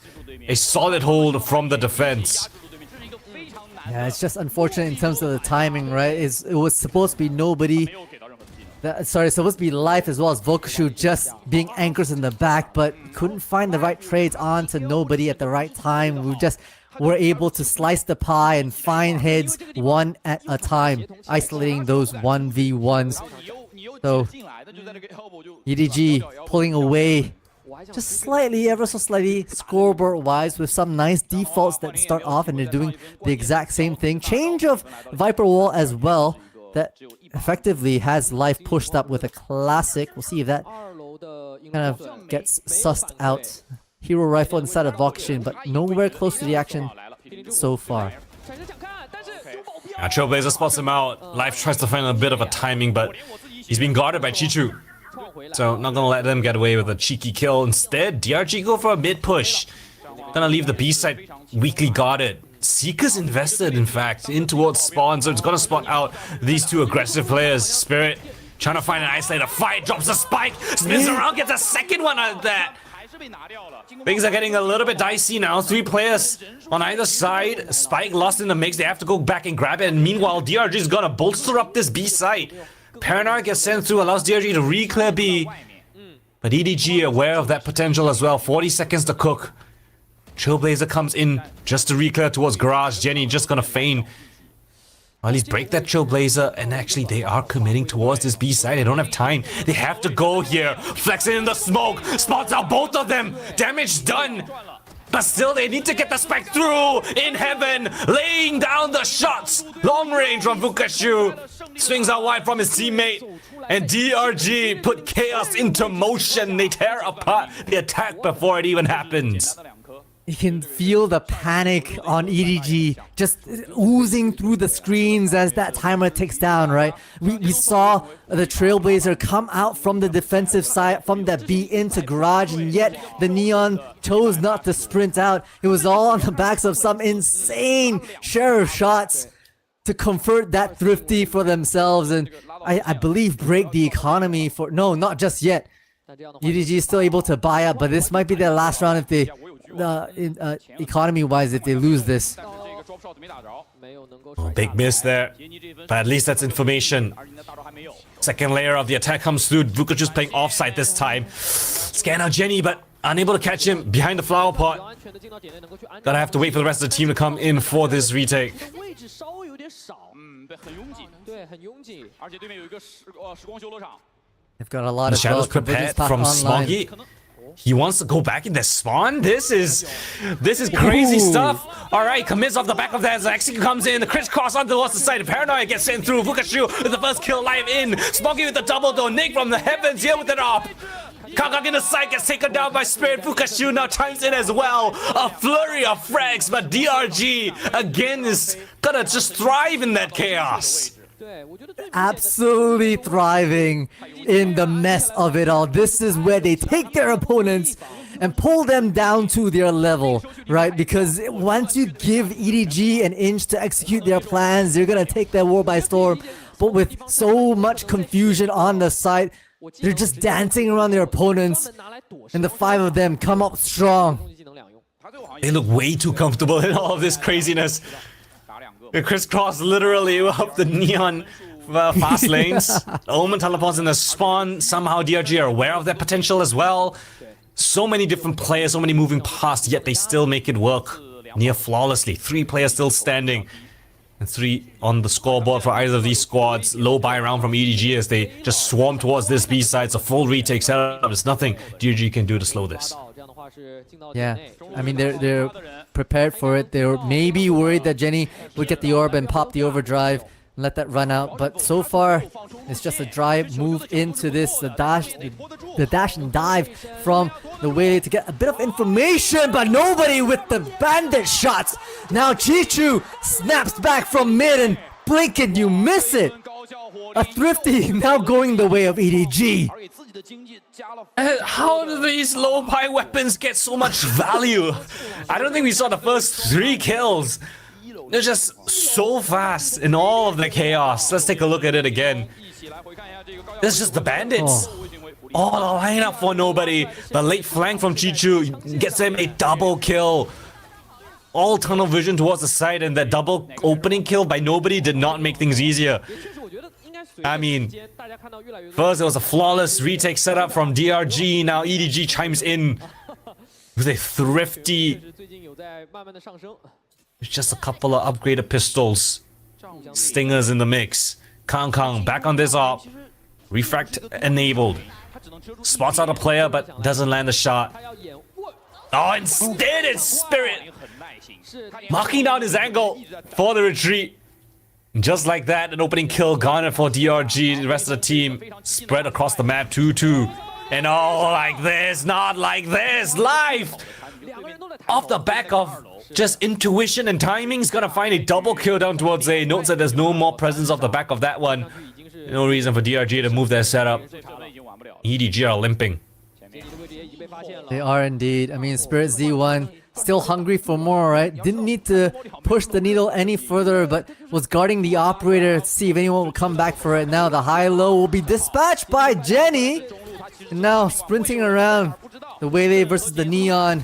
a solid hold from the defense. Yeah, it's just unfortunate in terms of the timing, right? It was supposed to be nobody. Sorry, supposed to be Life as well as Vokushu just being anchors in the back, but couldn't find the right trades on to nobody at the right time. We just were able to slice the pie and find heads one at a time, isolating those 1v1s. So EDG pulling away just slightly, ever so slightly, scoreboard wise, with some nice defaults that start off and they're doing the exact same thing. Change of Viper Wall as well that effectively has life pushed up with a classic. We'll see if that kind of gets sussed out. Hero rifle inside of Voxin, but nowhere close to the action so far. Trailblazer spots him out. Life tries to find a bit of a timing, but he's being guarded by Chichu. So not gonna let them get away with a cheeky kill. Instead, DRG go for a mid push. Gonna leave the B side weakly guarded. Seeker's invested, in fact, in towards spawn, so it's gonna spot out these two aggressive players. Spirit trying to find an isolator fight, drops a spike, spins around, gets a second one out of that. Things are getting a little bit dicey now. 3 players on either side. Spike lost in the mix. They have to go back and grab it. And meanwhile, DRG is gonna bolster up this B side. Paranoid gets sent through, allows DRG to re-clear B. But EDG aware of that potential as well. 40 seconds to cook. Trailblazer comes in just to re-clear towards Garage. Jenny just gonna feign. Or at least break that Trailblazer, and actually they are committing towards this B side. They don't have time. They have to go here. Flexing in the smoke. Spots out both of them. Damage done. But still, they need to get the spike through in heaven. Laying down the shots. Long range from Vukashu. Swings out wide from his teammate. And DRG put chaos into motion. They tear apart the attack before it even happens. You can feel the panic on EDG just oozing through the screens as that timer ticks down, right? We saw the Trailblazer come out from the defensive side, from the B into Garage, and yet the Neon chose not to sprint out. It was all on the backs of some insane share of shots to convert that Thrifty for themselves, and I believe break the economy for... No, not just yet. EDG is still able to buy up, but this might be their last round if they... economy-wise, if they lose this. Oh, big miss there, but at least that's information. Second layer of the attack comes through. Vukachu's playing offside this time. Scan out Jenny, but unable to catch him behind the flower pot. Gonna have to wait for the rest of the team to come in for this retake. They've got a lot The of shadows prepared from Smoggy. He wants to go back in the spawn. This is crazy stuff. All right, commits off the back of that. Zaxi comes in. The crisscross onto the lost side. Paranoid gets sent through. Vukashu with the first kill live in. Smoggy with the double though. Nick from the heavens here with it up. Kakak in the side gets taken down by Spirit. Vukashu now chimes in as well. A flurry of frags, but DRG again is gonna just thrive in that chaos. Absolutely thriving in the mess of it all. This is where they take their opponents and pull them down to their level, right? Because once you give EDG an inch to execute their plans, they're gonna take their war by storm. But with so much confusion on the side, they're just dancing around their opponents, and the 5 of them come up strong. They look way too comfortable in all of this craziness. The crisscross literally up the Neon fast lanes. Omen teleports in the spawn. Somehow DRG are aware of their potential as well. So many different players, so many moving past, yet they still make it work near flawlessly. 3 players still standing. And 3 on the scoreboard for either of these squads. Low buy round from EDG as they just swarm towards this B side. It's a full retake setup. There's nothing DRG can do to slow this. Yeah, I mean they're prepared for it. They were maybe worried that Jenny would get the orb and pop the overdrive and let that run out, but so far it's just a drive move into this, the dash and dive from the way to get a bit of information, but nobody with the bandit shots. Now Chichu snaps back from mid and blink and you miss it. A Thrifty now going the way of EDG. How do these low buy weapons get so much value? I don't think we saw the first 3 kills. They're just so fast in all of the chaos. Let's take a look at it again. This is just the bandits. All a lineup for nobody. The late flank from Chichu gets them a double kill. All tunnel vision towards the side, and that double opening kill by nobody did not make things easier. I mean, first it was a flawless retake setup from DRG, now EDG chimes in with a Thrifty. Just a couple of upgraded pistols. Stingers in the mix. Kang back on this op. Refract enabled. Spots out a player but doesn't land a shot. Oh, instead it's Spirit. Marking down his angle for the retreat. Just like that, an opening kill garnered for DRG. The rest of the team spread across the map 2-2. And all like this, not like this, live! Off the back of just intuition and timing, he's gonna find a double kill down towards A. Notes that there's no more presence off the back of that one. No reason for DRG to move their setup. EDG are limping. They are indeed. I mean, Spirit Z1 still hungry for more, right? Didn't need to push the needle any further, but was guarding the operator to see if anyone would come back for it. Now the high-low will be dispatched by Jenny. And now sprinting around the Waylay versus the Neon.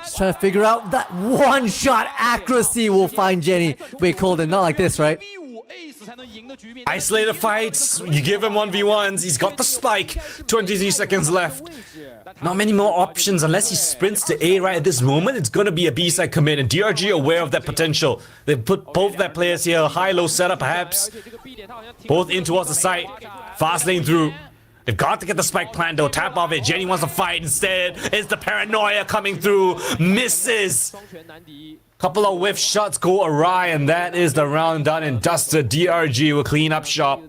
Just trying to figure out that one-shot accuracy will find Jenny. Wait, Colden, not like this, right? Isolated fights, you give him 1v1s, he's got the spike, 23 seconds left. Not many more options unless he sprints to A right at this moment. It's gonna be a B-side commit, and DRG aware of that potential. They put both their players here, high-low setup perhaps. Both in towards the site, fast lane through. They've got to get the spike plant though, tap off it. Jenny wants to fight instead. It's the paranoia coming through, misses. Couple of whiff shots go awry, and that is the round done and dusted. DRG will clean up shop.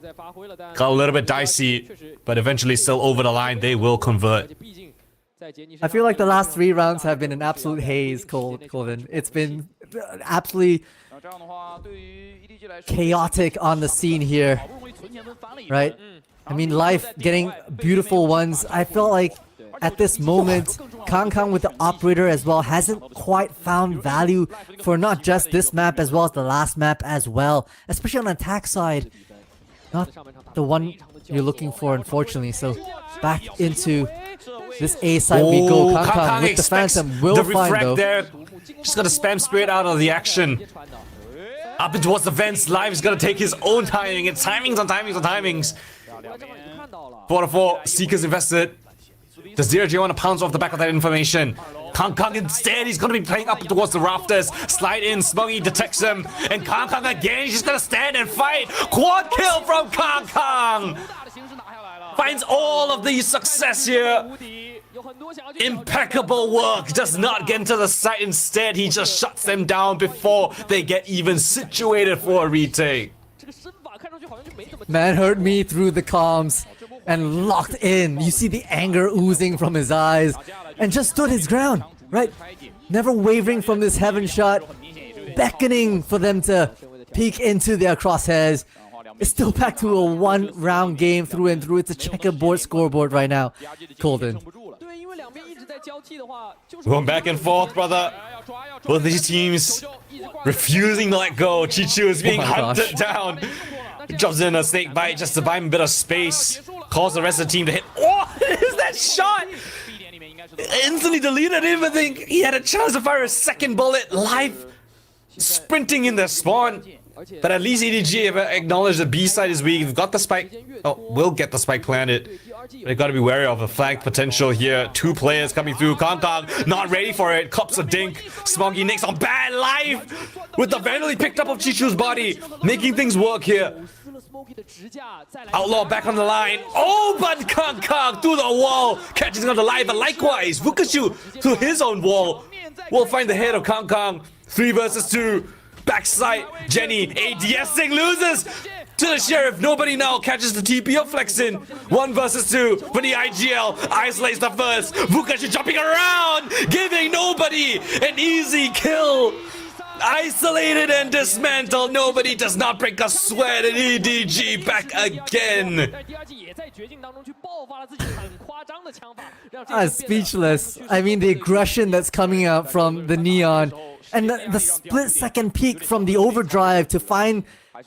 Got a little bit dicey, but eventually still over the line. They will convert. I feel like the last 3 rounds have been an absolute haze, Colvin. It's been absolutely chaotic on the scene here, right? I mean, life getting beautiful ones. I feel like at this moment, Kang with the operator as well hasn't quite found value for not just this map as well as the last map as well, especially on the attack side. Not the one you're looking for, unfortunately. So back into this A side we go. Kang with the Phantom will find though. There. Just gonna spam Spirit out of the action. Up and towards the vents. Live is gonna take his own timing. It's timings on timings on timings. 4-4, Seekers invested. Does DRG want to pounce off the back of that information? Kang instead, he's going to be playing up towards the rafters. Slide in, Smuggy detects him. And Kang again, he's just going to stand and fight. Quad kill from Kang. Finds all of the success here. Impeccable work. Does not get into the site. Instead, he just shuts them down before they get even situated for a retake. Man heard me through the comms and locked in. You see the anger oozing from his eyes and just stood his ground, right? Never wavering from this heaven shot, beckoning for them to peek into their crosshairs. It's still back to a 1-round game through and through. It's a checkerboard scoreboard right now. Colden. Going back and forth, brother. Both these teams refusing to let go. Chichu is being hunted down. Drops in a snake bite just to buy him a bit of space. Calls the rest of the team to hit. Oh, is that shot? Instantly deleted him. I think he had a chance to fire a second bullet. Live sprinting in their spawn. But at least EDG have acknowledged the B side is weak. They've got the spike. Oh, will get the spike planted. They've got to be wary of the flag potential here. 2 players coming through. Kang not ready for it. Cops a dink. Smoggy nicks on bad life. With the vandal he picked up of Chichu's body. Making things work here. Outlaw back on the line. Oh, but Kang through the wall. Catches on the line. But likewise, Vukashu through his own wall. Will find the head of Kang. 3 versus 2. Backside, Jenny, ADSing loses to the Sheriff. Nobody now catches the TP of Flexin. 1 versus 2 for the IGL. Isolates the first. Vukashi jumping around, giving nobody an easy kill. Isolated and dismantled. Nobody does not break a sweat. And EDG back again. Speechless. I mean, the aggression that's coming out from the Neon. And the split-second peak from the overdrive to find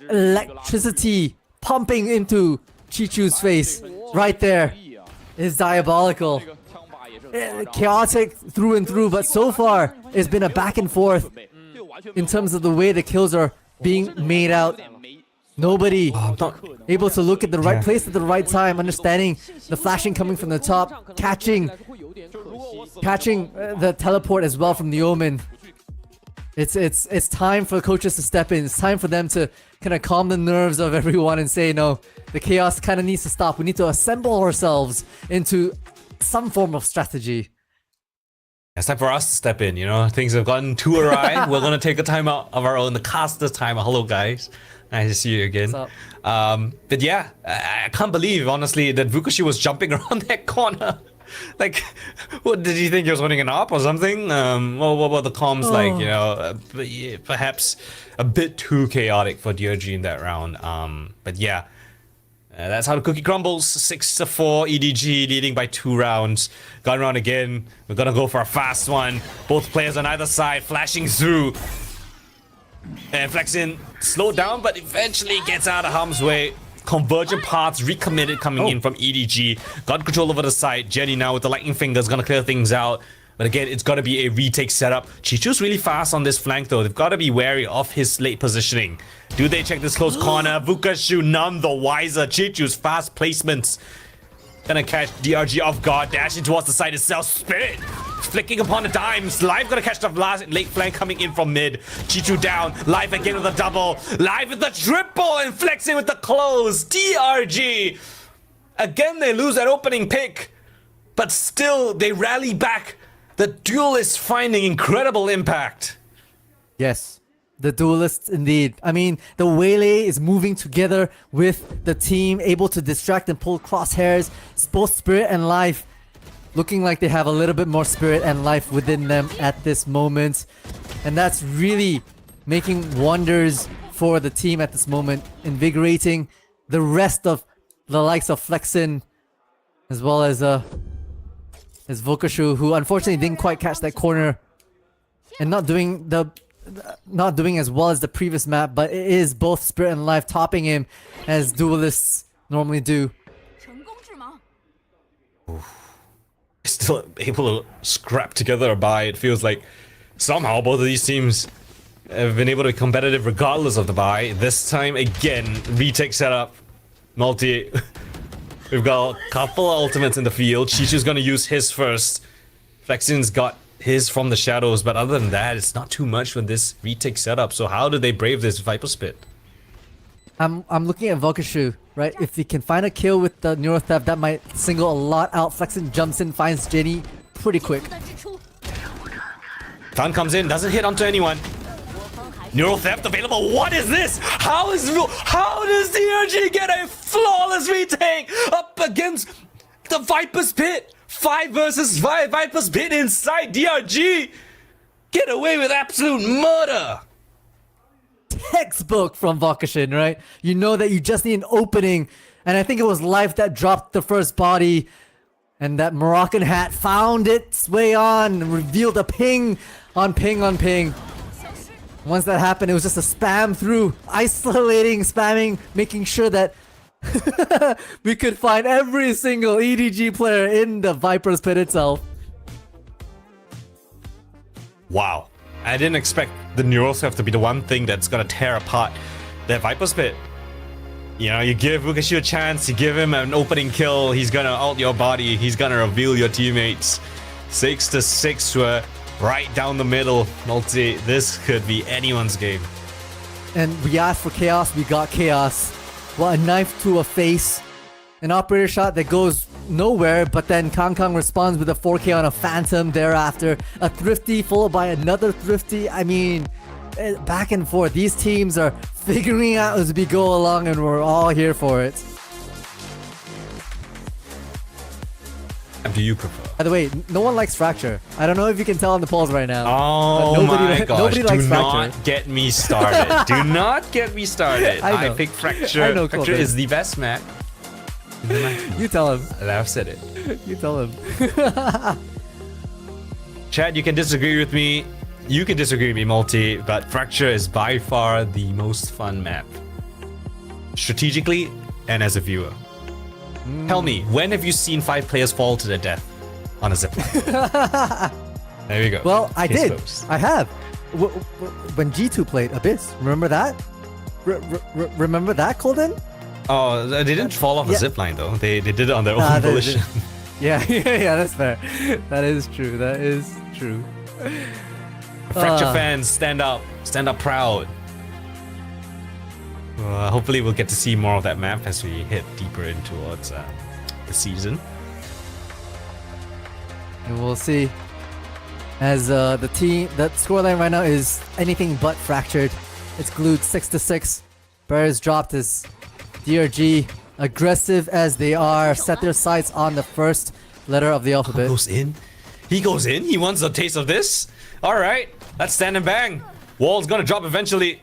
electricity pumping into Chichu's face right there is diabolical. Chaotic through and through, but so far it's been a back and forth in terms of the way the kills are being made out. Nobody able to look at the right place at the right time, understanding the flashing coming from the top, catching the teleport as well from the Omen. It's time for coaches to step in. It's time for them to kind of calm the nerves of everyone and say, no, the chaos kind of needs to stop. We need to assemble ourselves into some form of strategy. It's time for us to step in, you know? Things have gotten too awry. We're gonna take a timeout of our own. The caster's time. Hello, guys. Nice to see you again. But yeah, I can't believe, honestly, that Vukashi was jumping around that corner. Like, what did you think he was winning an op or something? What were the comms like? You know, perhaps a bit too chaotic for DRG in that round. But yeah, that's how the cookie crumbles. 6-4, EDG leading by 2 rounds. Gun round again. We're gonna go for a fast one. Both players on either side flashing through. And Flexin slowed down, but eventually gets out of harm's way. Convergent paths recommitted coming in from EDG. Got control over the side. Jenny now with the lightning fingers gonna clear things out. But again, it's gotta be a retake setup. Chichu's really fast on this flank though. They've gotta be wary of his late positioning. Do they check this close corner? Vukashu none the wiser. Chichu's fast placements. Gonna catch DRG off guard. Dashing towards the side itself. Spirit flicking upon the dimes. Live gonna catch the last late flank coming in from mid. Chichu down. Live again with a double. Live with the triple and Flexing with the close. DRG. Again, they lose that opening pick. But still, they rally back. The duelists finding incredible impact. Yes, the duelists indeed. I mean, the Waylay is moving together with the team, able to distract and pull crosshairs. It's both Spirit and Life looking like they have a little bit more Spirit and Life within them at this moment. And that's really making wonders for the team at this moment, invigorating the rest of the likes of Flexin, as well as Vukashu, who unfortunately didn't quite catch that corner and not doing as well as the previous map, but it is both Spirit and Life topping him as duelists normally do. Still able to scrap together a bye. It feels like somehow both of these teams have been able to be competitive regardless of the bye. This time again, retake setup. Multi. We've got a couple of ultimates in the field. Chichu's gonna use his first. Flexin's got his from the shadows, but other than that, it's not too much for this retake setup. So how do they brave this Viper Spit? I'm looking at Vukashu, right? If he can find a kill with the Neural Theft, that might single a lot out. Flexin jumps in, finds Jenny pretty quick. Tan comes in, doesn't hit onto anyone. Neural Theft available. What is this? How does DRG get a flawless retake up against the Viper's Pit? 5 versus 5. Viper's Pit inside DRG. Get away with absolute murder. Textbook from Vukashin, right? You know that you just need an opening, and I think it was Life that dropped the first body, and that Moroccan hat found its way on and revealed a ping on ping on ping. Once that happened, it was just a spam through, isolating, spamming, making sure that we could find every single EDG player in the Viper's Pit itself. Wow. I didn't expect the Neurals have to be the one thing that's gonna tear apart that Viper's Pit. You know, you give Vukashu a chance, you give him an opening kill, he's gonna ult your body, he's gonna reveal your teammates. 6-6 were right down the middle. Multi, this could be anyone's game. And we asked for chaos, we got chaos. Well, a knife to a face. An operator shot that goes nowhere, but then Kang responds with a 4K on a Phantom thereafter. A Thrifty followed by another Thrifty. I mean, back and forth. These teams are figuring out as we go along, and we're all here for it. And do you prefer? By the way, no one likes Fracture. I don't know if you can tell on the polls right now. Oh my gosh, nobody likes do Fracture. not get me started. Do not get me started. I pick Fracture. I know, Fracture is the best map. You tell him. I've said it. You tell him. Chad, you can disagree with me. You can disagree with me, Multi, but Fracture is by far the most fun map. Strategically and as a viewer. Tell me, when have you seen 5 players fall to their death on a zipline? There you go. Well, I Case did. closed. I have. When G2 played Abyss. Remember that? Remember that, Colden? Oh, they didn't fall off a zipline though. They did it on their own volition. Yeah, that's fair. That is true. That is true. Fracture fans, stand up proud. Hopefully we'll get to see more of that map as we head deeper in towards the season. And we'll see. As the scoreline right now is anything but fractured. It's glued 6-6. Bears dropped his DRG. Aggressive as they are, set their sights on the first letter of the alphabet. Goes in. He goes in. He wants a taste of this. All right, let's stand and bang. Wall's gonna drop eventually.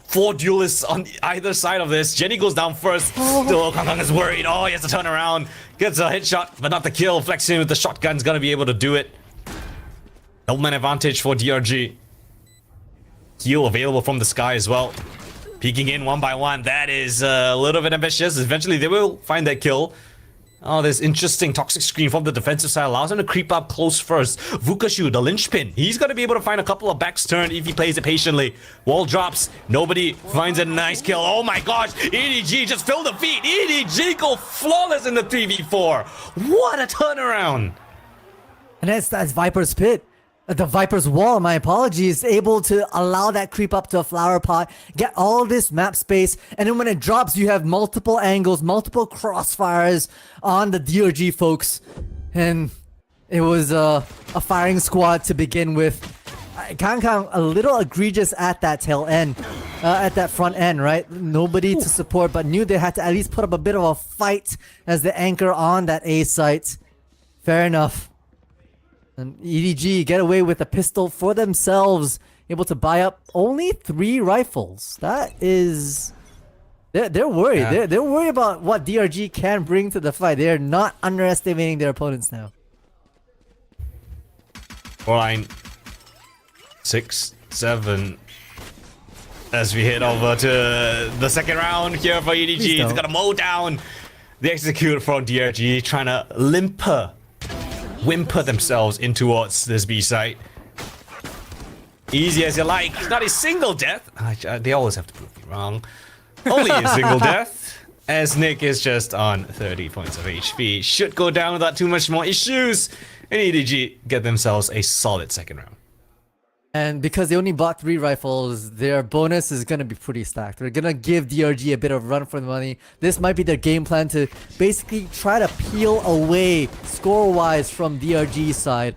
4 duelists on either side of this. Jenny goes down first. Still, Kang Kang is worried. Oh, he has to turn around. Gets a headshot, but not the kill. Flexing with the shotgun's gonna be able to do it. Double man advantage for DRG. Heal available from the sky as well. Peeking in one by one. That is a little bit ambitious. Eventually, they will find that kill. Oh, this interesting toxic screen from the defensive side allows him to creep up close first. Vukashu, the linchpin. He's going to be able to find a couple of backs turn if he plays it patiently. Wall drops. Nobody finds a nice kill. Oh my gosh. EDG just filled the feet. EDG go flawless in the 3v4. What a turnaround. And that's Viper's Pit. The Viper's Wall, my apologies, able to allow that creep up to a flower pot, get all this map space, and then when it drops, you have multiple angles, multiple crossfires on the DRG folks. And it was a firing squad to begin with. Kang Kang a little egregious at that tail end, at that front end, right? Nobody to support, but knew they had to at least put up a bit of a fight as the anchor on that A site. Fair enough. And EDG get away with a pistol for themselves, able to buy up only 3 rifles. That is... They're worried. Yeah. They're worried about what DRG can bring to the fight. They're not underestimating their opponents now. 9, 6, 7. As we head over to the second round here for EDG. It's gonna mow down the execute from DRG, trying to whimper themselves in towards this B site. Easy as you like. Not a single death. They always have to prove me wrong. Only a single death. As Nick is just on 30 points of HP. Should go down without too much more issues. And EDG get themselves a solid second round. And because they only bought 3 rifles, their bonus is going to be pretty stacked. They're going to give DRG a bit of run for the money. This might be their game plan to basically try to peel away score-wise from DRG's side.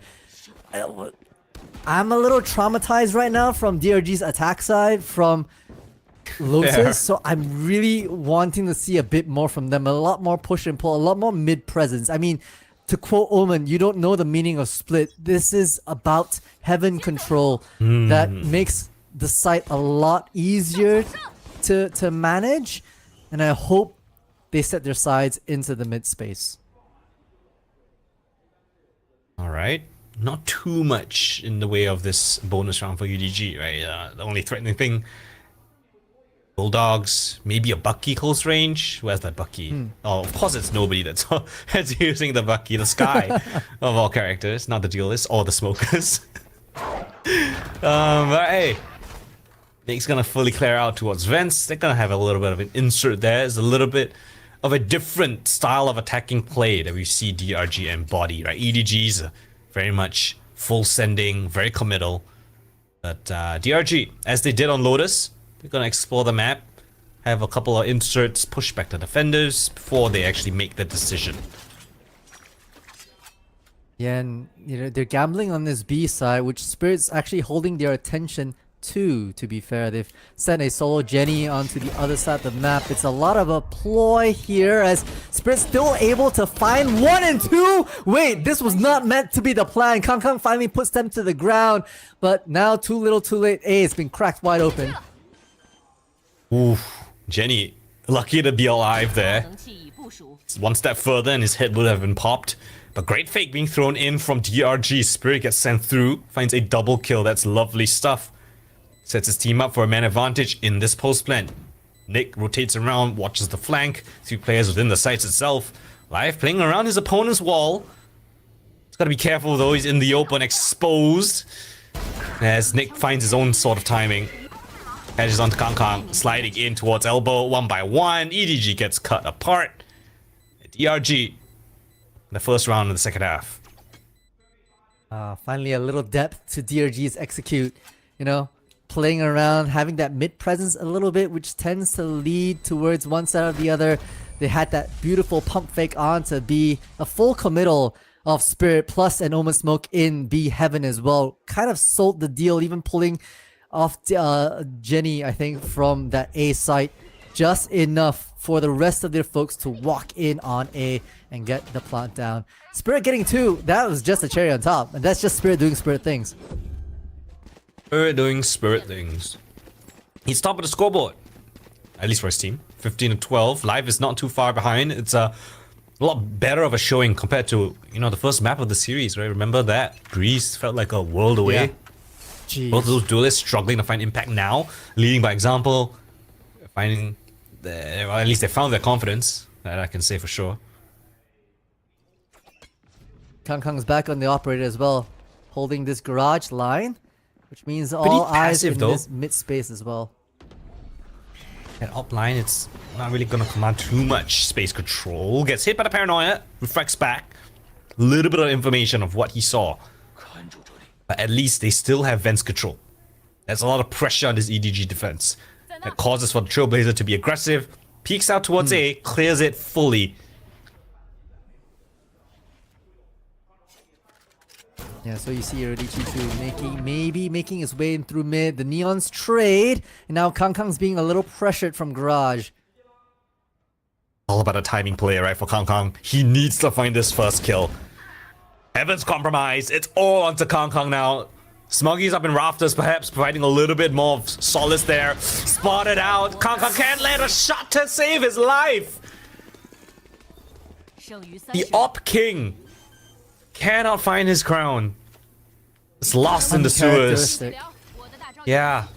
I'm a little traumatized right now from DRG's attack side, from Lotus, so I'm really wanting to see a bit more from them. A lot more push and pull, a lot more mid-presence. I mean, to quote Omen, you don't know the meaning of split. This is about heaven control that makes the site a lot easier to manage, and I hope they set their sides into the mid space. Alright, not too much in the way of this bonus round for UDG, right? The only threatening thing, Bulldogs, maybe a Bucky close range. Where's that Bucky? Oh, of course it's nobody that's using the Bucky, the Sky of all characters, not the duelists or the smokers. But hey, Nick's gonna fully clear out towards vents. They're gonna have a little bit of an insert there. There's a little bit of a different style of attacking play that we see DRG embody, right? EDG's very much full sending, very committal. But DRG, as they did on Lotus, they're gonna explore the map, have a couple of inserts, push back the defenders before they actually make the decision. Yeah, and you know they're gambling on this B side, which Spirit's actually holding their attention to be fair. They've sent a solo Jenny onto the other side of the map. It's a lot of a ploy here as Spirit's still able to find 1 and 2. Wait, this was not meant to be the plan. Kang Kang finally puts them to the ground, but now too little too late. A, it's been cracked wide open. Oof, Jenny, lucky to be alive there. One step further and his head would have been popped. But great fake being thrown in from DRG. Spirit gets sent through, finds a double kill. That's lovely stuff. Sets his team up for a man advantage in this post plan. Nick rotates around, watches the flank. 2 players within the sites itself. Live playing around his opponent's wall. He's got to be careful though, he's in the open, exposed. As Nick finds his own sort of timing. Edges onto Kang Kang, sliding in towards elbow, 1 by 1. EDG gets cut apart. DRG, the first round of the second half. Finally a little depth to DRG's execute. You know, playing around, having that mid presence a little bit, which tends to lead towards one side or the other. They had that beautiful pump fake on to be a full committal of Spirit plus an Omen Smoke in B Heaven as well kind of sold the deal, even pulling off Jenny, I think, from that A site just enough for the rest of their folks to walk in on A and get the plant down. Spirit getting 2, that was just a cherry on top, and that's just Spirit doing Spirit things. Spirit doing Spirit things. He's top of the scoreboard, at least for his team. 15-12. Live is not too far behind. It's a lot better of a showing compared to, you know, the first map of the series, right? Remember that? Greece felt like a world away. Yeah. Jeez. Both of those duelists struggling to find impact now, leading by example, finding, or at least they found their confidence, that I can say for sure. Kangkang's back on the operator as well, holding this garage line, which means all eyes in this mid space as well. That up line, it's not really gonna command too much space control. Gets hit by the paranoia, reflects back. A little bit of information of what he saw. But at least they still have Vents control. There's a lot of pressure on this EDG defense. That causes for the Trailblazer to be aggressive, peeks out towards A, clears it fully. Yeah, so you see already G2 maybe making his way in through mid. The Neons trade, and now Kangkang's being a little pressured from Garage. All about a timing play, right, for Kangkang. He needs to find this first kill. Heaven's compromised. It's all onto Kangkang now. Smuggy's up in rafters, perhaps providing a little bit more of solace there. Spotted out. Kangkang can't land a shot to save his life. The Op King cannot find his crown. It's lost in the sewers. Yeah.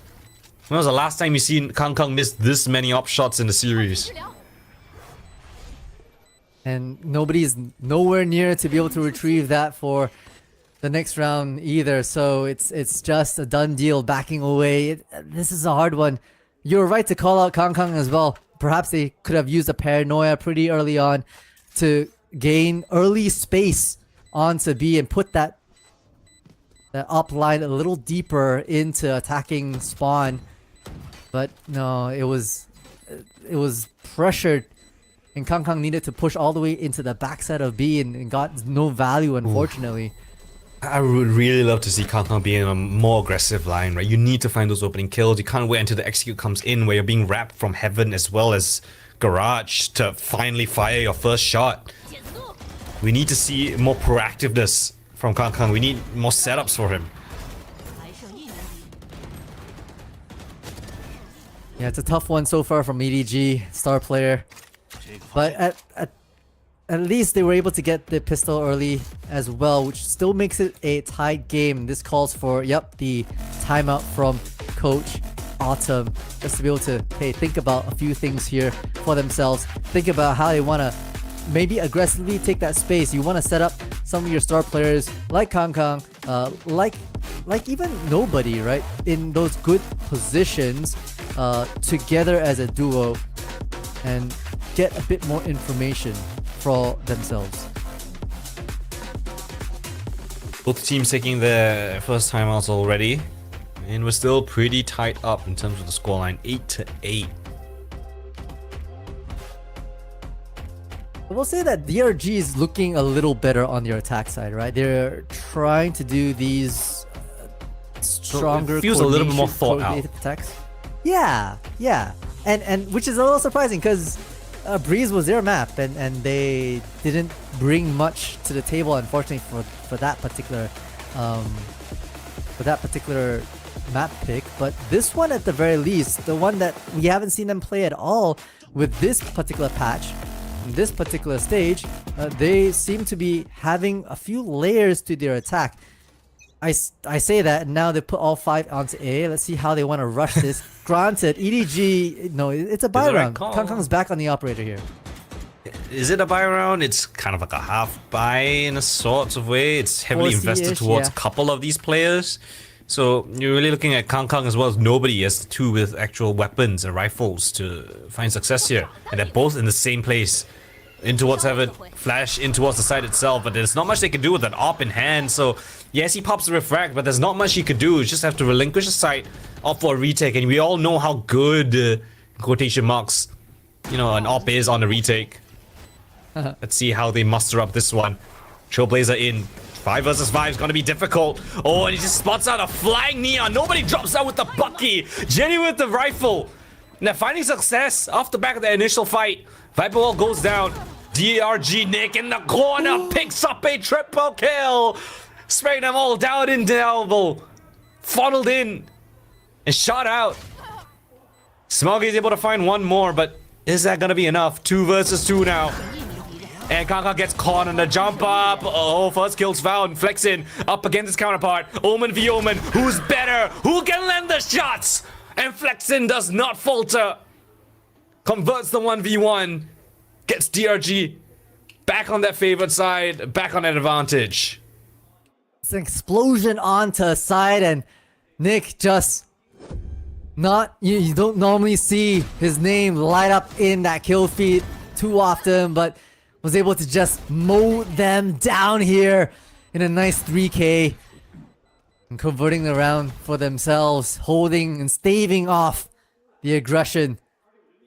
When was the last time you seen Kangkang miss this many op shots in the series? And nobody's nowhere near to be able to retrieve that for the next round either. So it's just a done deal, backing away. This is a hard one. You're right to call out Kangkang as well. Perhaps they could have used a paranoia pretty early on to gain early space onto B and put that up line a little deeper into attacking spawn. But no, it was pressured, and Kangkang needed to push all the way into the backside of B and got no value, unfortunately. I would really love to see Kangkang be in a more aggressive line, right? You need to find those opening kills. You can't wait until the execute comes in where you're being wrapped from Heaven as well as Garage to finally fire your first shot. We need to see more proactiveness from Kangkang. We need more setups for him. Yeah, it's a tough one so far from EDG, star player. But at least they were able to get the pistol early as well, which still makes it a tied game. This calls for, the timeout from Coach Autumn, just to be able to, think about a few things here for themselves. Think about how they want to maybe aggressively take that space. You want to set up some of your star players like Kangkang, like even Nobody, right? In those good positions together as a duo and get a bit more information for themselves. Both teams taking their first timeouts already, and we're still pretty tight up in terms of the scoreline, 8-8. I will say that DRG is looking a little better on their attack side, right? They're trying to do these stronger, so it feels a little bit more thought out attacks. Yeah, and which is a little surprising because Breeze was their map, and they didn't bring much to the table, unfortunately, for that particular map pick. But this one, at the very least, the one that we haven't seen them play at all with this particular patch, this particular stage, they seem to be having a few layers to their attack. I say that, and now they put all 5 onto A. Let's see how they want to rush this. Granted, EDG, no, it's a buy round. Kangkang's back on the operator here. Is it a buy round? It's kind of like a half buy in a sort of way. It's heavily invested towards a couple of these players. So you're really looking at Kangkang as well as Nobody as the two with actual weapons and rifles to find success here. And they're both in the same place. In towards Heaven, flash in towards the side itself, but there's not much they can do with an op in hand. So yes, he pops the refract, but there's not much he could do. You just have to relinquish the site, opt for a retake, and we all know how good, quotation marks, an op is on the retake. Let's see how they muster up this one. Trailblazer in. 5 versus 5 is gonna be difficult. Oh, and he just spots out a flying Neon. Nobody drops out with the Bucky. Jenny with the rifle. And they're finding success off the back of the initial fight. Viper Wall goes down. DRG Nick in the corner picks up a triple kill. Spraying them all down in the elbow. Funneled in and shot out. Smoggy is able to find one more, but is that gonna be enough? 2 versus 2 now. And Kaka gets caught on the jump up. Oh, first kill's found. Flexin up against his counterpart. Omen v Omen. Who's better? Who can land the shots? And Flexin does not falter. Converts the 1v1. Gets DRG back on that favored side. Back on that advantage. It's an explosion onto a side, and Nick just not. You don't normally see his name light up in that kill feed too often, but was able to just mow them down here in a nice 3K and converting the round for themselves, holding and staving off the aggression.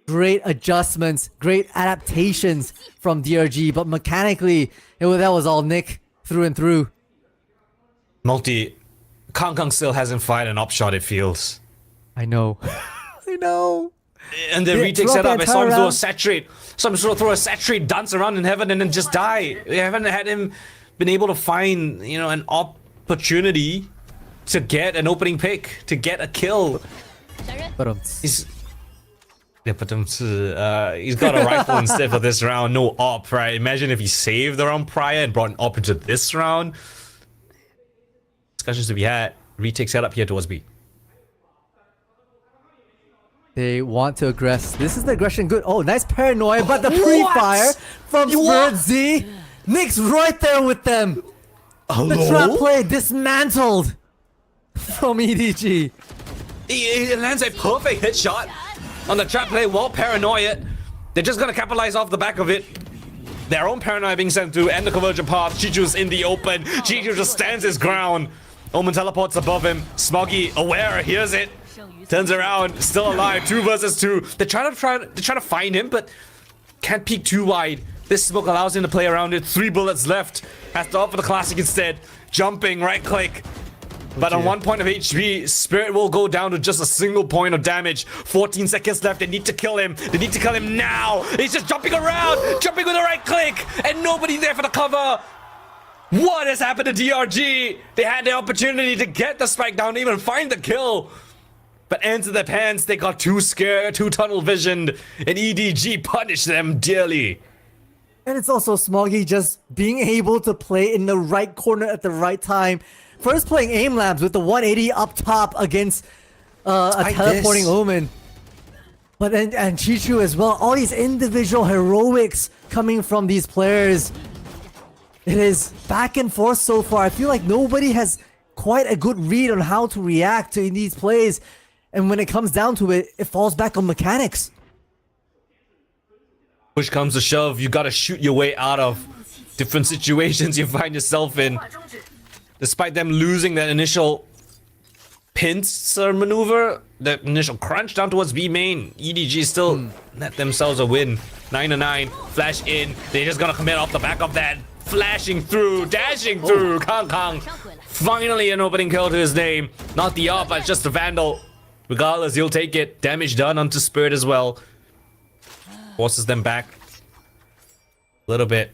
Great adjustments, great adaptations from DRG, but mechanically, that was all Nick through and through. Multi, Kang still hasn't fired an op shot, it feels. I know. I know. And the retake setup, I saw him throw a saturate. Some sort of throw a saturate, dance around in heaven, and then just die. We haven't had him been able to find, an opportunity to get an opening pick, to get a kill. He's got a rifle instead for this round, no op, right? Imagine if he saved the round prior and brought an op into this round. Discussions to be had. Retake setup here towards B. They want to aggress. This is the aggression good. Oh, nice paranoia, but the pre-fire from Spirit Z. Nick's right there with them. Hello? The trap play dismantled from EDG. He lands a perfect hit shot on the trap play while paranoia. They're just gonna capitalize off the back of it. Their own paranoia being sent through and the convergent path. Chichu's in the open. Chichu just stands his ground. Omen teleports above him. Smoggy aware, hears it. Turns around, still alive. 2 versus 2. They're trying to find him, but can't peek too wide. This smoke allows him to play around it. 3 bullets left. Has to opt for the classic instead. Jumping, right click. But on 1 point of HP, Spirit will go down to just a single point of damage. 14 seconds left. They need to kill him. They need to kill him now. He's just jumping around, jumping with the right click, and nobody there for the cover. What has happened to DRG? They had the opportunity to get the spike down, even find the kill. But ends in their pants, they got too scared, too tunnel visioned, and EDG punished them dearly. And it's also Smoggy just being able to play in the right corner at the right time. First playing aim labs with the 180 up top against a teleporting Omen. But then, and Chichu as well. All these individual heroics coming from these players. It is back and forth so far. I feel like nobody has quite a good read on how to react to these plays. And when it comes down to it, it falls back on mechanics. Push comes to shove, you gotta shoot your way out of different situations you find yourself in. Despite them losing that initial pincer maneuver, that initial crunch down towards B main, EDG still net themselves a win. 9-9, flash in. They're just gonna commit off the back of that. Flashing through, dashing through. Kang. Finally an opening kill to his name. Not the op, but just the Vandal. Regardless, he'll take it. Damage done onto Spirit as well. Forces them back a little bit.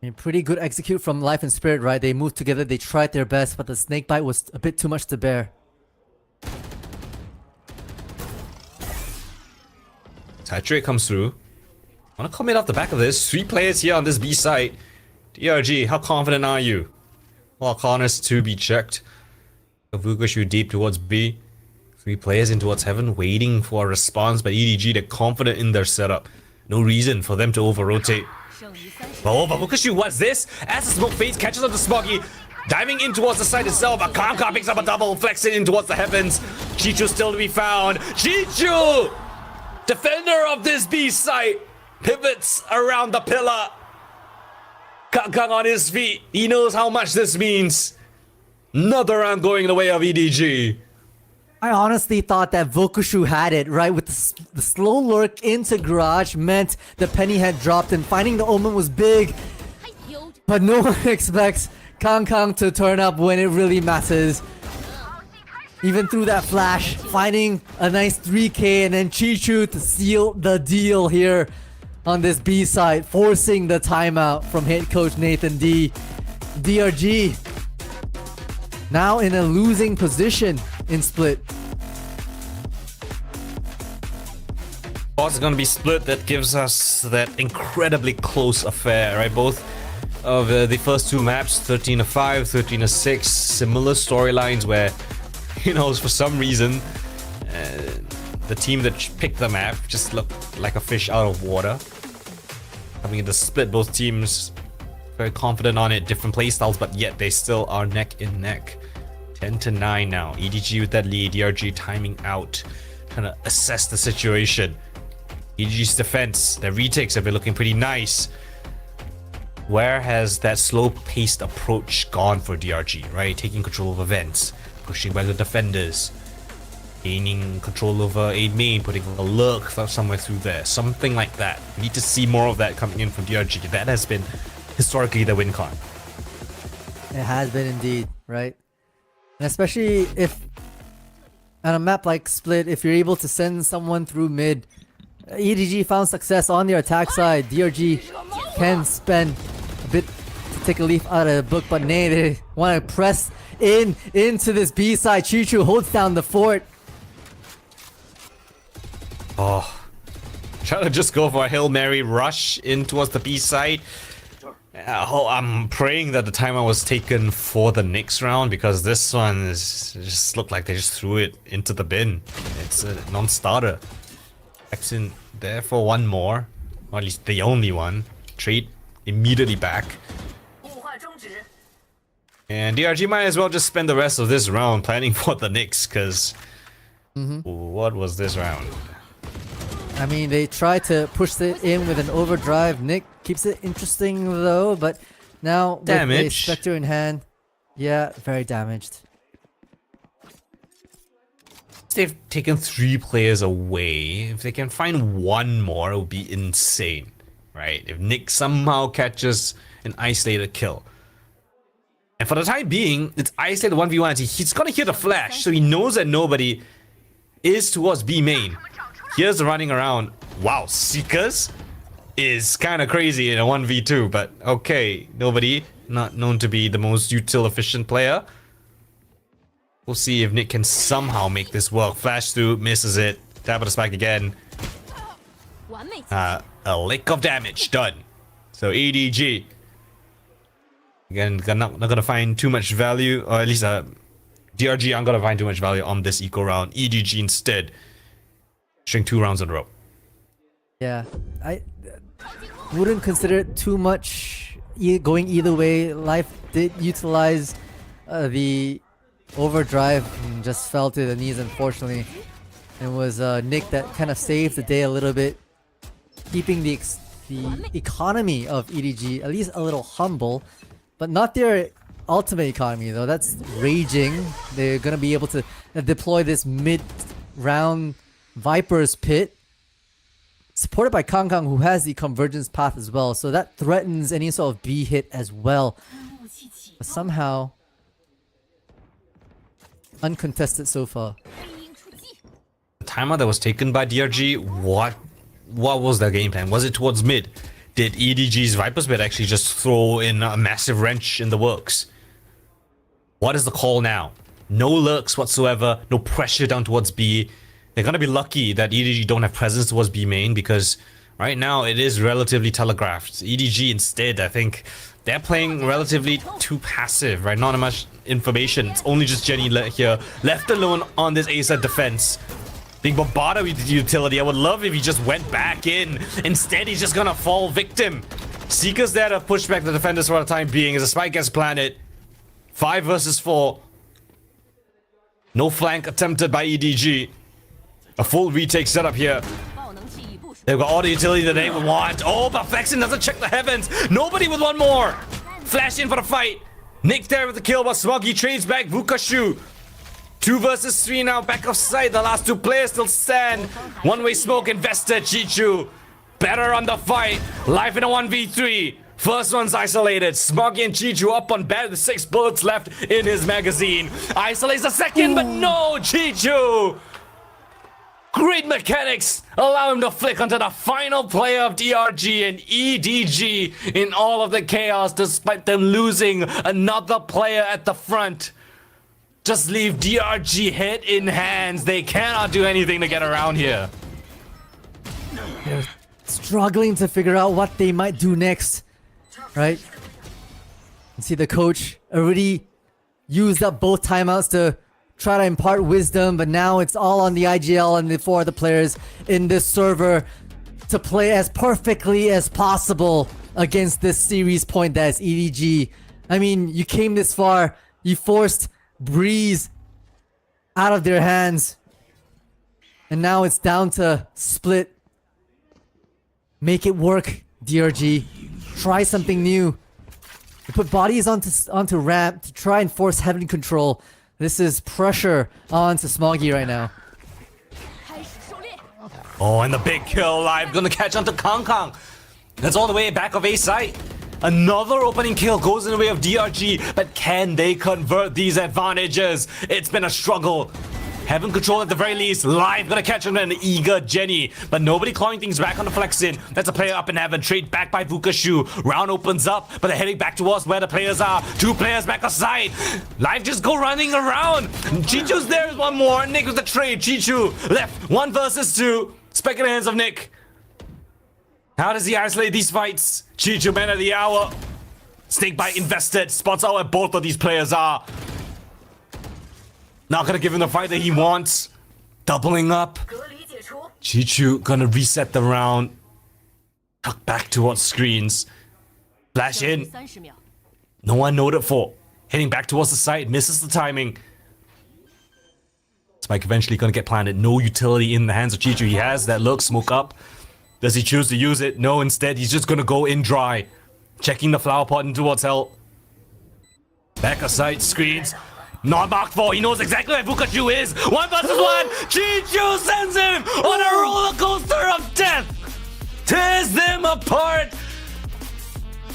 I mean, pretty good execute from Life and Spirit, right? They moved together, they tried their best, but the snakebite was a bit too much to bear. Saturate comes through. Wanna comment off the back of this. 3 players here on this B side. DRG, how confident are you? Well, corners to be checked. Vukashu deep towards B. 3 players in towards heaven, waiting for a response, but EDG, they're confident in their setup. No reason for them to over-rotate. Oh, but Vukashu, what's this? As the smoke fades, catches up to Smoggy, diving in towards the side itself, but Kamka picks up a double, flexing in towards the heavens. Chichu still to be found. Chichu! Defender of this B site, pivots around the pillar. Kang on his feet, he knows how much this means. Another round going the way of EDG. I honestly thought that Vokushu had it, right? With the slow lurk into garage meant the penny had dropped and finding the Omen was big. but no one expects Kang Kang to turn up when it really matters. Even through that flash, finding a nice 3k and then Chichu to seal the deal here on this B side, forcing the timeout from head coach Nathan D. DRG now in a losing position in split. It's going to be split. That gives us that incredibly close affair, right? Both of the first two maps, 13-5, 13-6, similar storylines where, you know, for some reason, the team that picked the map just looked like a fish out of water. Coming into split, both teams very confident on it, different playstyles, but yet they still are neck in neck. 10-9 now. EDG with that lead, DRG timing out, trying to assess the situation. EDG's defense, their retakes have been looking pretty nice. Where has that slow-paced approach gone for DRG, right? Taking control of events, pushing back the defenders, gaining control over A main, putting a lurk somewhere through there, something like that. We need to see more of that coming in from DRG. That has been historically the win con. It has been indeed, right? And especially if on a map like Split, if you're able to send someone through mid, EDG found success on their attack side. DRG can spend a bit to take a leaf out of the book, but nay, they want to press into this B side. Chichu holds down the fort. Oh, trying to just go for a Hail Mary rush in towards the B side. I'm praying that the timer was taken for the next round, because this one just looked like they just threw it into the bin. It's a non-starter. X in there for one more, or at least the only one. Trade immediately back. And DRG might as well just spend the rest of this round planning for the next, because what was this round? I mean, they try to push it in with an overdrive. Nick keeps it interesting though, but now with a Spectre in hand, yeah, very damaged. They've taken 3 players away. If they can find one more, it would be insane, right? If Nick somehow catches an isolated kill. And for the time being, it's isolated 1v1. He's gonna hear the flash, so he knows that nobody is towards B main. Here's the running around. Wow, Seekers is kind of crazy in a 1v2, but okay, nobody, not known to be the most util efficient player. We'll see if Nick can somehow make this work. Flash through, misses it. Tap on the spike again. A lick of damage done. So EDG. Again, not gonna find too much value, or at least DRG aren't gonna find too much value on this eco round. EDG instead, string 2 rounds in a row. Yeah, I wouldn't consider it too much going either way. Life did utilize the overdrive and just fell to the knees, unfortunately. It was Nick that kind of saved the day a little bit, keeping the economy of EDG at least a little humble, but not their ultimate economy though. That's raging. They're gonna be able to deploy this mid-round Viper's Pit, supported by Kang Kang, who has the convergence path as well, so that threatens any sort of B hit as well. But somehow uncontested so far. The timeout that was taken by DRG, what was their game plan? Was it towards mid? Did EDG's Viper's Pit actually just throw in a massive wrench in the works? What is the call now? No lurks whatsoever, no pressure down towards B. They're gonna be lucky that EDG don't have presence towards B main, because right now it is relatively telegraphed. EDG instead, I think they're playing relatively too passive, right? Not much information. It's only just Jenny here, left alone on this A side defense. Being bombarded with utility. I would love if he just went back in. Instead, he's just gonna fall victim. Seeker's there to push back the defenders for the time being as a spike gets planted. 5 versus 4. No flank attempted by EDG. A full retake setup here. They've got all the utility that they would want. Oh, but Flexen doesn't check the heavens. Nobody with one more. Flash in for the fight. Nick there with the kill, but Smoggy trades back Vukashu. 2 versus 3 now, back off side. The last 2 players still stand. One-way smoke invested. Chichu better on the fight. Life in a 1v3. First one's isolated. Smoggy and Chichu up on bed with 6 bullets left in his magazine. Isolates the second, but no, Chichu! Great mechanics allow him to flick onto the final player of DRG and EDG in all of the chaos, despite them losing another player at the front. Just leave DRG head in hands. They cannot do anything to get around here. They're struggling to figure out what they might do next, right? You see the coach already used up both timeouts to try to impart wisdom, but now it's all on the IGL and the 4 other players in this server to play as perfectly as possible against this series point that is EDG. I mean, you came this far, you forced Breeze out of their hands, and now it's down to split. Make it work, DRG. Try something new. You put bodies onto ramp to try and force heavy control. This is pressure onto Smoggy right now. Oh, and the big kill live gonna catch onto Kong Kong. That's all the way back of A site. Another opening kill goes in the way of DRG, but can they convert these advantages? It's been a struggle. Having control at the very least. Live gonna catch him an eager Jenny, but nobody clawing things back on the flex in. That's a player up in heaven. Trade back by Vukashu. Round opens up, but they're heading back towards where the players are. 2 players back aside. Live just go running around. Chichu's there with one more. Nick with the trade. Chichu left 1 versus 2. Spec in the hands of Nick. How does he isolate these fights? Chichu, man of the hour. Snakebite invested. Spots out where both of these players are. Not gonna give him the fight that he wants. Doubling up. Chichu gonna reset the round. Tuck back towards screens. Flash in. No one noted for. Heading back towards the site. Misses the timing. Spike eventually gonna get planted. No utility in the hands of Chichu. He has that look. Smoke up. Does he choose to use it? No, instead he's just gonna go in dry. Checking the flower pot in towards hell. Back aside screens. Not marked for. He knows exactly where Vukashu is. 1 versus 1. Chichu sends him on a roller coaster of death. Tears them apart.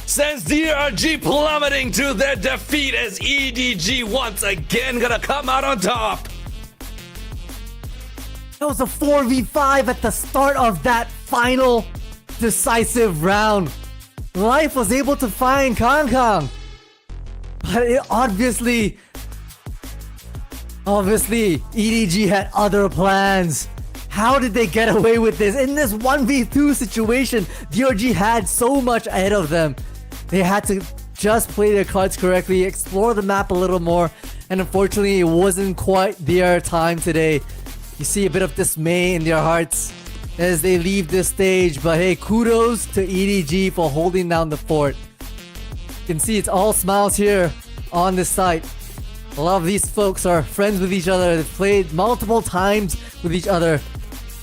Sends DRG plummeting to their defeat as EDG once again gonna come out on top. That was a 4v5 at the start of that final decisive round. Life was able to find Kong Kong, but it obviously EDG had other plans. How did they get away with this? In this 1v2 situation, DRG had so much ahead of them. They had to just play their cards correctly, explore the map a little more, and unfortunately it wasn't quite their time today. You see a bit of dismay in their hearts as they leave this stage, but hey, kudos to EDG for holding down the fort. You can see it's all smiles here on this site. A lot of these folks are friends with each other. They've played multiple times with each other.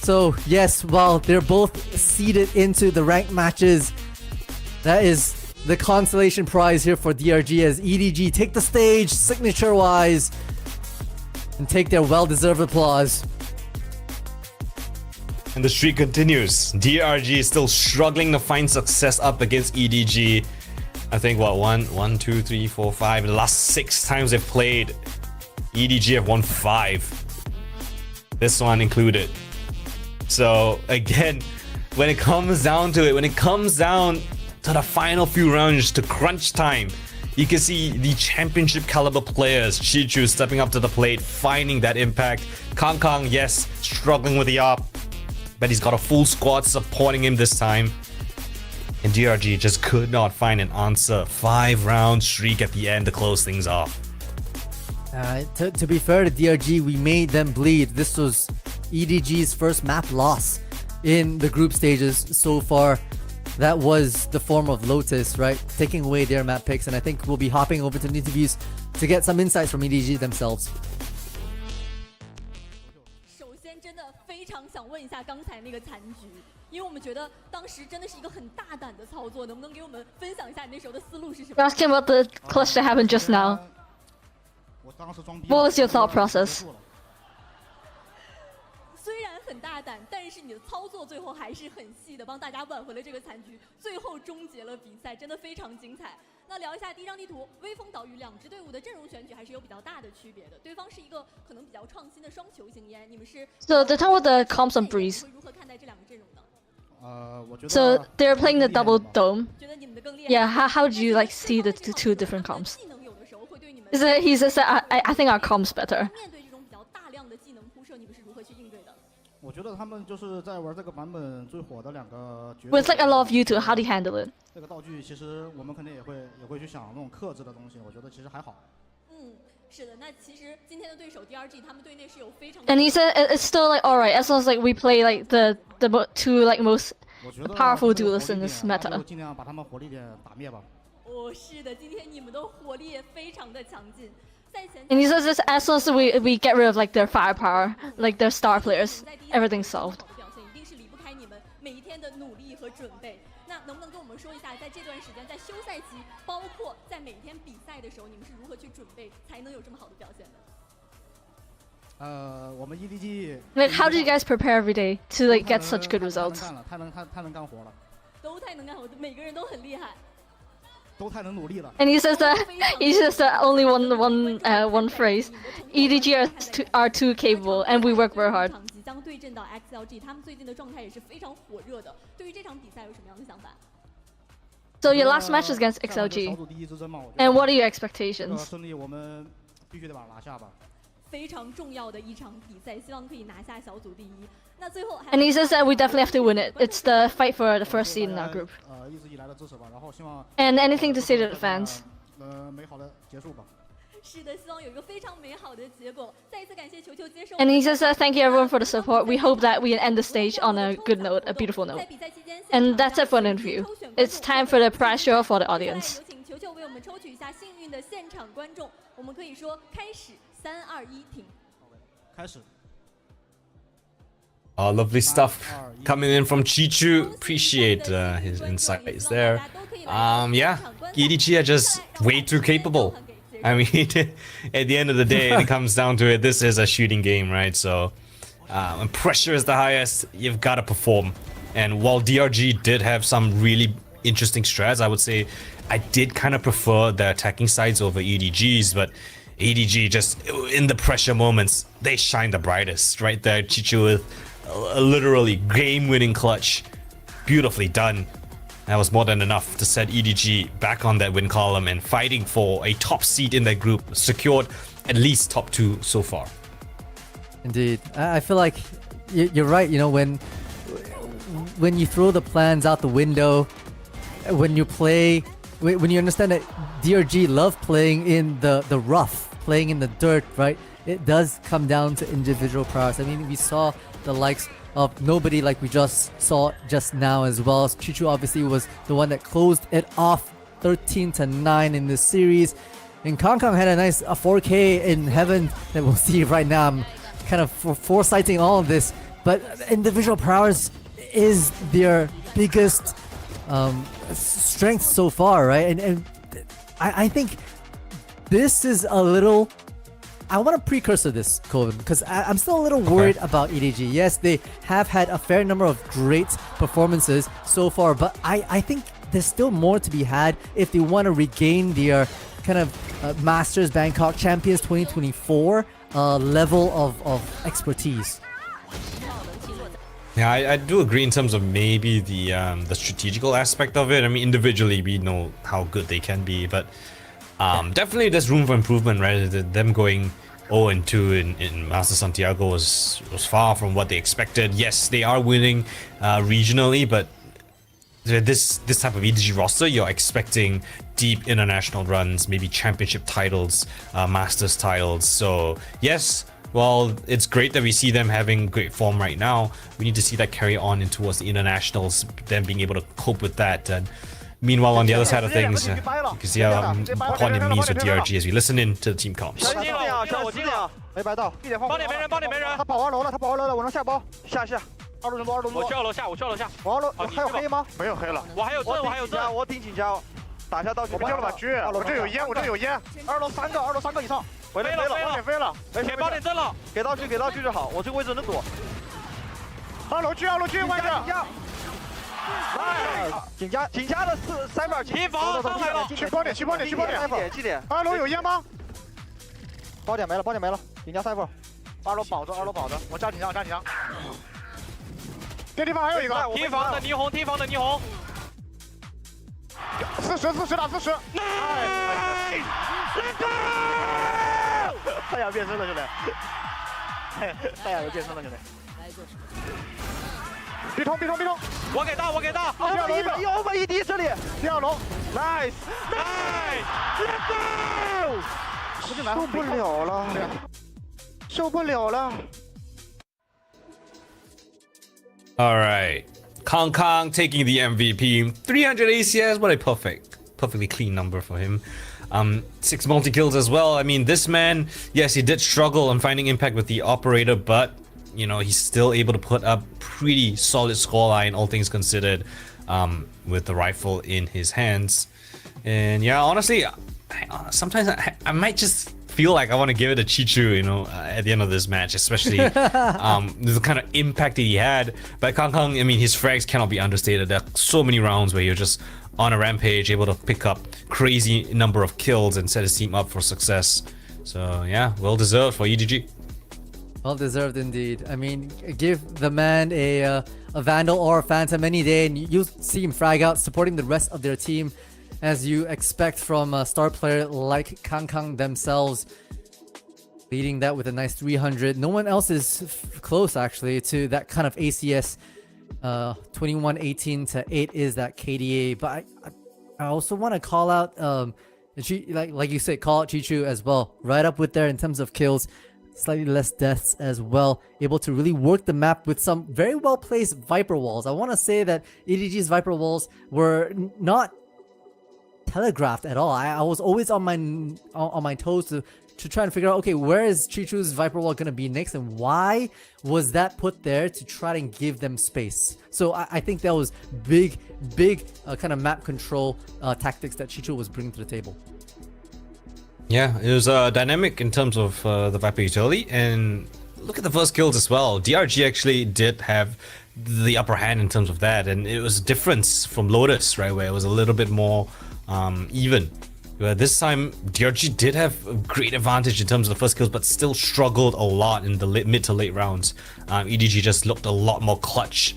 So yes, while they're both seeded into the ranked matches, that is the consolation prize here for DRG as EDG take the stage signature-wise and take their well-deserved applause. And the streak continues. DRG is still struggling to find success up against EDG. I think what, 1, 2, 3, 4, 5. The last 6 times they've played, EDG have won 5. This one included. So again, when it comes down to it, when it comes down to the final few rounds, to crunch time, you can see the championship caliber players, Chichu stepping up to the plate, finding that impact. Kong Kong, yes, struggling with the AWP, but he's got a full squad supporting him this time. And DRG just could not find an answer. 5-round streak at the end to close things off. To be fair to DRG, we made them bleed. This was EDG's first map loss in the group stages so far. That was the form of Lotus, right? Taking away their map picks, and I think we'll be hopping over to the interviews to get some insights from EDG themselves. 首先真的非常想问一下刚才那个残局，因为我们觉得当时真的是一个很大胆的操作，能不能给我们分享一下你那时候的思路是什么？ You're asking about the clutch that happened just now. What was your thought process? 虽然很大胆，但是你的操作最后还是很细的，帮大家挽回了这个残局，最后终结了比赛，真的非常精彩。那聊一下第一张地图，微风岛屿2支队伍的阵容选举还是有比较大的区别的。对方是一个可能比较创新的双球星烟，你们是 So they talk about the comps on Breeze. 如何看待这两个阵容呢？我觉得 So they're playing the double dome. 觉得你们的更厉害。 Yeah, how do you like see the two different comps? 技能有的时候会对你们。He says that I think our comps better. 面对这种比较大量的技能铺设，你们是如何去应对的？我觉得他们就是在玩这个版本最火的2个角色。 With like a lot of YouTube, how do you handle it? 这个道具其实我们肯定也会去想那种克制的东西，我觉得其实还好。是的，那其实今天的对手 DRG 他们队内是有非常。And he said it's still like alright as long as like we play like the two like most powerful duelists in this meta. 尽量把他们火力点打灭吧。是的，今天你们的火力也非常的强劲。 And he says this as soon as we get rid of like their firepower, like their star players, everything's solved. 表现一定是离不开你们每一天的努力和准备。那能不能跟我们说一下，在这段时间，在休赛期，包括在每天比赛的时候，你们是如何去准备，才能有这么好的表现的？我们 EDG Like how do you guys prepare every day to like get such good results? 太能干活了，都太能干活，每个人都很厉害。 都太能努力了。 And he says that only one phrase, EDG are too capable, and we work very hard. 即将对阵到 XLG， 他们最近的状态也是非常火热的。对于这场比赛有什么样的想法？ So your last match is against XLG, and what are your expectations? 胜利我们必须得把它拿下吧。 非常重要的一场比赛，希望可以拿下小组第一。那最后 And he says that we definitely have to win it. It's the fight for the first seed in our group. 一直以来的支持吧，然后希望 And anything to say to the fans? 美好的结束吧。是的，希望有一个非常美好的结果。再一次感谢球球接受。 And he says that thank you everyone for the support. We hope that we can end the stage on a good note, a beautiful note. And that's it for the interview. It's time for the prize show for the audience. 有请球球为我们抽取一下幸运的现场观众。我们可以说开始，3、2、1，停。开始。 Oh, lovely stuff coming in from Chichu. Appreciate his insights there. Yeah, EDG are just way too capable. I mean, at the end of the day, it comes down to it. This is a shooting game, right? So, when pressure is the highest, you've got to perform. And while DRG did have some really interesting strats, I would say I did kind of prefer the attacking sides over EDG's, but EDG just in the pressure moments, they shine the brightest right there. Chichu with a literally game-winning clutch, beautifully done. That was more than enough to set EDG back on that win column and fighting for a top seed in that group, secured at least top 2 so far. Indeed, I feel like you're right. You know, when you throw the plans out the window, when you play, when you understand that DRG love playing in the rough, playing in the dirt, right? It does come down to individual prowess. I mean, we saw the likes of Nobody, like we just saw just now as well. Chichu obviously was the one that closed it off 13-9 in this series. And Kong had a nice 4K in heaven that we'll see right now. I'm kind of foresighting all of this, but individual prowess is their biggest strength so far, right? And I think this is a little... I want to precursor this, Colvin, because I'm still a little worried about EDG. Yes, they have had a fair number of great performances so far, but I think there's still more to be had if they want to regain their kind of Masters Bangkok Champions 2024 level of expertise. Yeah, I do agree in terms of maybe the strategical aspect of it. I mean, individually we know how good they can be, but definitely there's room for improvement, right? Them going 0-2 in Master Santiago was far from what they expected. Yes, they are winning regionally, but this type of EDG roster, you're expecting deep international runs, maybe championship titles, Masters titles. So yes, while it's great that we see them having great form right now, we need to see that carry on in towards the internationals, them being able to cope with that. And meanwall, on the other side of things, you can see how upon enemies with DRG as we listen in to the team comps. 没白到，一点放。帮点没人，帮点没人。他跑2楼了，他跑2楼了，我能下包。下。2楼多，2楼多。我去2楼下，我去2楼下。我2楼还有黑吗？没有黑了。我还有盾，我还有盾。我挺紧张，打下道具。我们交了把狙，我这有烟，我这有烟。2楼3个以上。飞了，飞了。给包点阵了。给道具就好，我这个位置能躲。二楼狙位置。井家的三秒提防上来了，去包点，记点。二楼有烟吗？包点没了，井家3分。二楼保着，我加紧张。这地方还有一个提防的霓虹，40打40。太阳变身了，兄弟！太阳又变身了，兄弟！逼冲！我给大！我们ED这里，第2楼 ，nice， 受不了了。All right, Kong Kong taking the MVP. 300 ACS, what a perfectly clean number for him. 6 multi-kills as well. I mean, this man, yes, he did struggle on finding impact with the operator, but you know, he's still able to put up pretty solid scoreline, all things considered, with the rifle in his hands. And yeah, honestly, sometimes I might just feel like I want to give it to Chichu, you know, at the end of this match, especially the kind of impact that he had. But Kong Kong, I mean, his frags cannot be understated. There are so many rounds where you're just on a rampage, able to pick up crazy number of kills and set his team up for success. So yeah, well deserved for EDG. Well deserved indeed. I mean, give the man a Vandal or a Phantom any day and you'll see him frag out, supporting the rest of their team as you expect from a star player like Kong Kong themselves. Leading that with a nice 300. No one else is close actually to that kind of ACS. 21-18 to 8 is that KDA. But I also want to call out, like you said, call out Chichu as well. Right up with there in terms of kills. Slightly less deaths as well. Able to really work the map with some very well placed Viper walls. I want to say that EDG's Viper walls were not telegraphed at all. I was always on my toes to try and figure out, okay, where is Chichu's Viper wall gonna be next, and why was that put there to try and give them space? So I think that was big kind of map control tactics that Chichu was bringing to the table. Yeah, it was dynamic in terms of the Viper utility, and look at the first kills as well. DRG actually did have the upper hand in terms of that, and it was a difference from Lotus, right, where it was a little bit more even. This time, DRG did have a great advantage in terms of the first kills, but still struggled a lot in the mid to late rounds. EDG just looked a lot more clutch.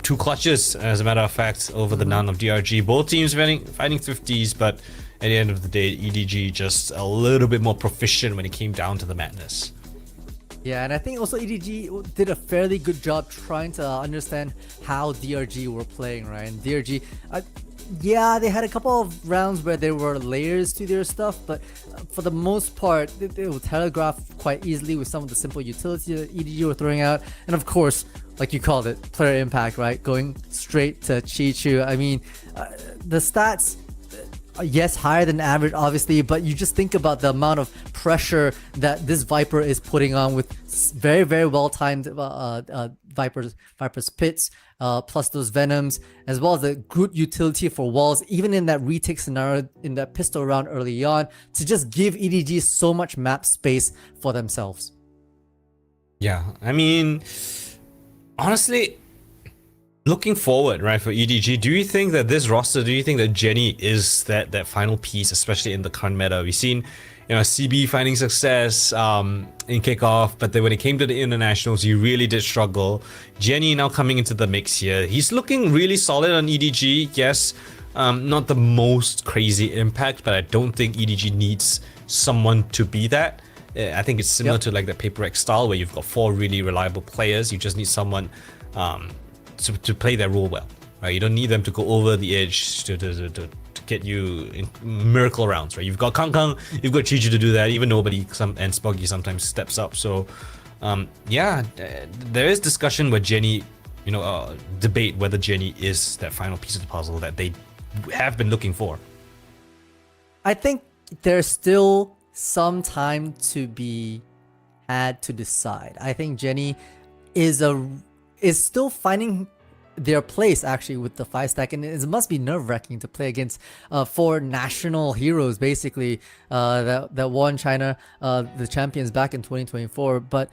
2 clutches, as a matter of fact, over the none of DRG. Both teams fighting 50s, but at the end of the day, EDG just a little bit more proficient when it came down to the madness. Yeah, and I think also EDG did a fairly good job trying to understand how DRG were playing, right? And DRG... yeah, they had a couple of rounds where there were layers to their stuff, but for the most part, they will telegraph quite easily with some of the simple utilities that EDG were throwing out. And of course, like you called it, player impact, right? Going straight to Chichu. I mean, the stats, yes, higher than average, obviously, but you just think about the amount of pressure that this Viper is putting on with very, very well-timed Viper's pits, plus those Venoms, as well as a good utility for walls, even in that retake scenario, in that pistol round early on, to just give EDG so much map space for themselves. Yeah, I mean, honestly, looking forward, right, for EDG, do you think that this roster, do you think that Jenny is that final piece, especially in the current meta? We've seen, you know, CB finding success in kickoff, but then when it came to the internationals, he really did struggle. Jenny now coming into the mix here. He's looking really solid on EDG. Yes, not the most crazy impact, but I don't think EDG needs someone to be that. I think it's similar to like the Paper X style, where you've got 4 really reliable players. You just need someone to play their role well, right? You don't need them to go over the edge to get you in miracle rounds, right? You've got Kong Kong, you've got Chichu to do that. Even nobody and Spoggy sometimes steps up. So yeah, there is discussion where Jenny, you know, debate whether Jenny is that final piece of the puzzle that they have been looking for. I think there's still some time to be had to decide. I think Jenny is still finding their place actually with the 5-stack, and it must be nerve-wracking to play against 4 national heroes basically that won China the champions back in 2024. But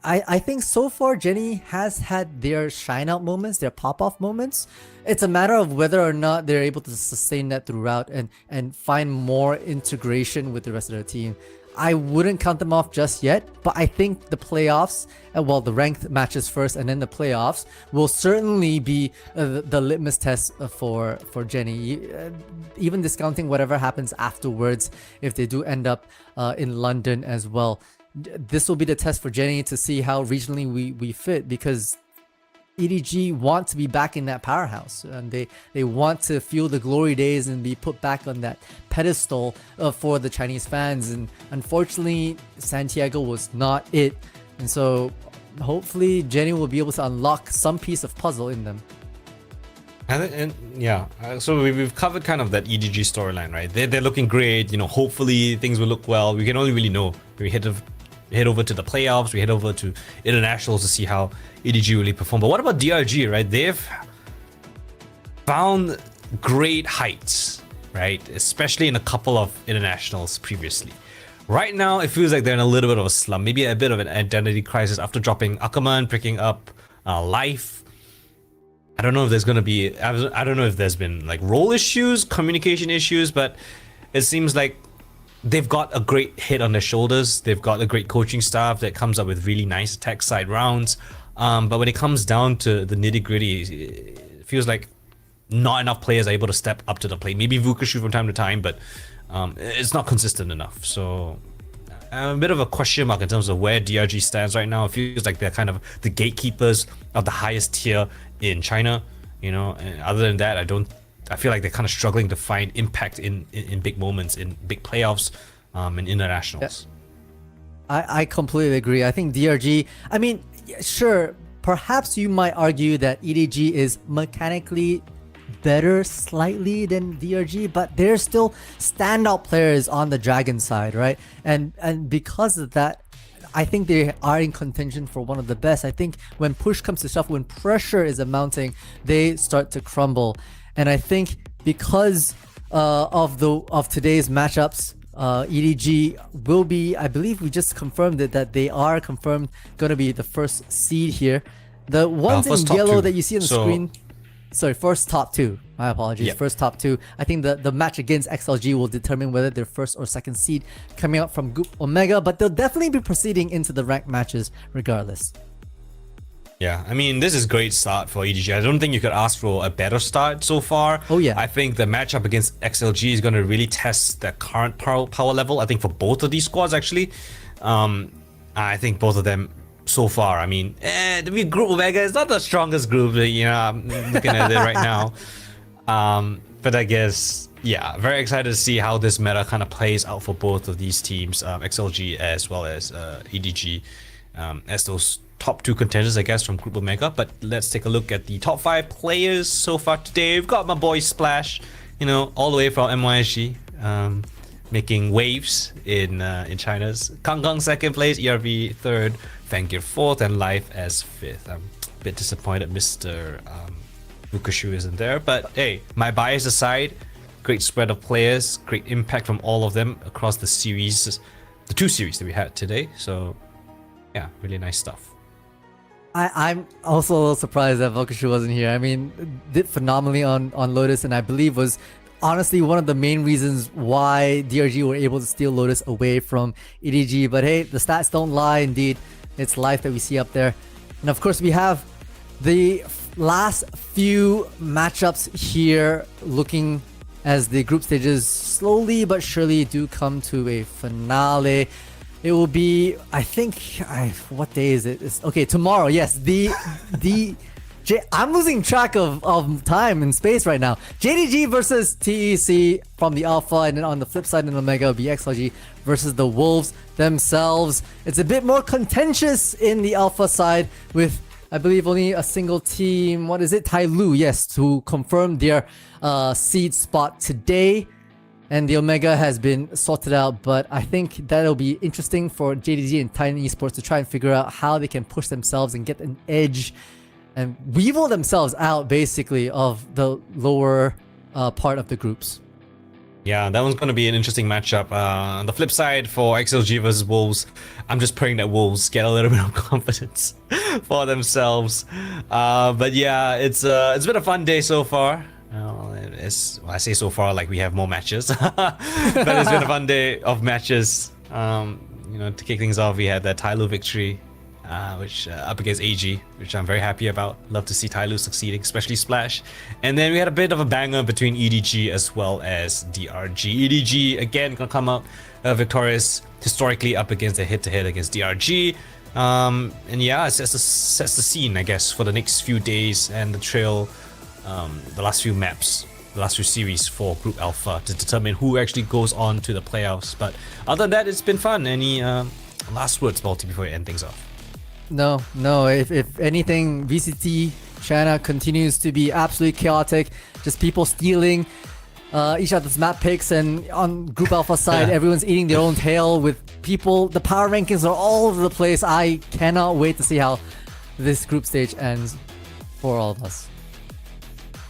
I think so far Jenny has had their shine out moments, their pop off moments. It's a matter of whether or not they're able to sustain that throughout and find more integration with the rest of their team. I wouldn't count them off just yet, but I think the playoffs, well, the ranked matches first and then the playoffs will certainly be the litmus test for Jenny. Even discounting whatever happens afterwards, if they do end up in London as well. This will be the test for Jenny to see how regionally we fit, because EDG want to be back in that powerhouse, and they want to feel the glory days and be put back on that pedestal for the Chinese fans. And unfortunately, Santiago was not it, and so hopefully Jenny will be able to unlock some piece of puzzle in them. And yeah, so we've covered kind of that EDG storyline, right? They're looking great. You know, hopefully things will look well. We can only really know when we head over to the playoffs, we head over to internationals to see how EDG really perform. But what about DRG, right? They've found great heights, right? Especially in a couple of internationals previously. Right now, it feels like they're in a little bit of a slump, maybe a bit of an identity crisis after dropping Ackerman, picking up Life. I don't know if there's going to be, I don't know if there's been like role issues, communication issues, but it seems like they've got a great head on their shoulders. They've got a great coaching staff that comes up with really nice attack side rounds. But when it comes down to the nitty gritty, it feels like not enough players are able to step up to the plate. Maybe Vukashu from time to time, but it's not consistent enough. So a bit of a question mark in terms of where DRG stands right now. It feels like they're kind of the gatekeepers of the highest tier in China. You know, and other than that, I feel like they're kind of struggling to find impact in big moments, in big playoffs, and internationals. Yeah. I completely agree. I think DRG, I mean, sure, perhaps you might argue that EDG is mechanically better slightly than DRG, but they're still standout players on the Dragon side, right? And because of that, I think they are in contention for one of the best. I think when push comes to shove, when pressure is amounting, they start to crumble. And I think because of today's matchups, EDG will be, I believe we just confirmed it, that they are confirmed going to be the first seed here. The ones in yellow that you see on the screen, sorry, first top two. My apologies, yep. First top two. I think the match against XLG will determine whether they're first or second seed coming out from Group Omega, but they'll definitely be proceeding into the ranked matches regardless. Yeah, I mean, this is a great start for EDG. I don't think you could ask for a better start so far. Oh yeah. I think the matchup against XLG is going to really test their current power level. I think for both of these squads, actually. I think both of them so far, I mean, the Group Omega is not the strongest group, you know, I'm looking at it right now. But I guess, yeah, very excited to see how this meta kind of plays out for both of these teams, XLG as well as EDG, as those top two contenders, I guess, from Group Omega. But let's take a look at the top 5 players so far today. We've got my boy Splash, you know, all the way from MYSG, making waves in China's Kangkang second place, ERV third, Fangir fourth, and Life as fifth. I'm a bit disappointed Mr. Vukashu isn't there, but hey, my bias aside, great spread of players, great impact from all of them across the series, the 2 series that we had today. So yeah, really nice stuff. I'm also a little surprised that Vukashu wasn't here. I mean, did phenomenally on Lotus, and I believe was honestly one of the main reasons why DRG were able to steal Lotus away from EDG. But hey, the stats don't lie indeed. It's life that we see up there. And of course, we have the last few matchups here, looking as the group stages slowly but surely do come to a finale. It will be, I think, what day is it? It's, okay, tomorrow. Yes, I'm losing track of time and space right now. JDG versus TEC from the Alpha, and then on the flip side in Omega will be XLG versus the Wolves themselves. It's a bit more contentious in the Alpha side with, I believe, only a single team. What is it? Tyloo, yes, to confirm their seed spot today. And the Omega has been sorted out, but I think that'll be interesting for JDG and Titan Esports to try and figure out how they can push themselves and get an edge and weevil themselves out, basically, of the lower part of the groups. Yeah, that one's going to be an interesting matchup. On the flip side, for XLG versus Wolves, I'm just praying that Wolves get a little bit of confidence for themselves. But yeah, it's been a fun day so far. Well, I say so far like we have more matches, but it's been a fun day of matches. You know, to kick things off, we had that Tyloo victory, which up against AG, which I'm very happy about. Love to see Tyloo succeeding, especially Splash. And then we had a bit of a banger between EDG as well as DRG. EDG again gonna come out victorious historically up against the head-to-head against DRG. And yeah, it sets the scene, I guess, for the next few days and the trail, the last few maps, the last few series for Group Alpha to determine who actually goes on to the playoffs. But other than that, it's been fun. Any last words, Balti, before we end things off? No. If anything, VCT China continues to be absolutely chaotic. Just people stealing each other's map picks, and on Group Alpha side, everyone's eating their own tail with people. The power rankings are all over the place. I cannot wait to see how this group stage ends for all of us.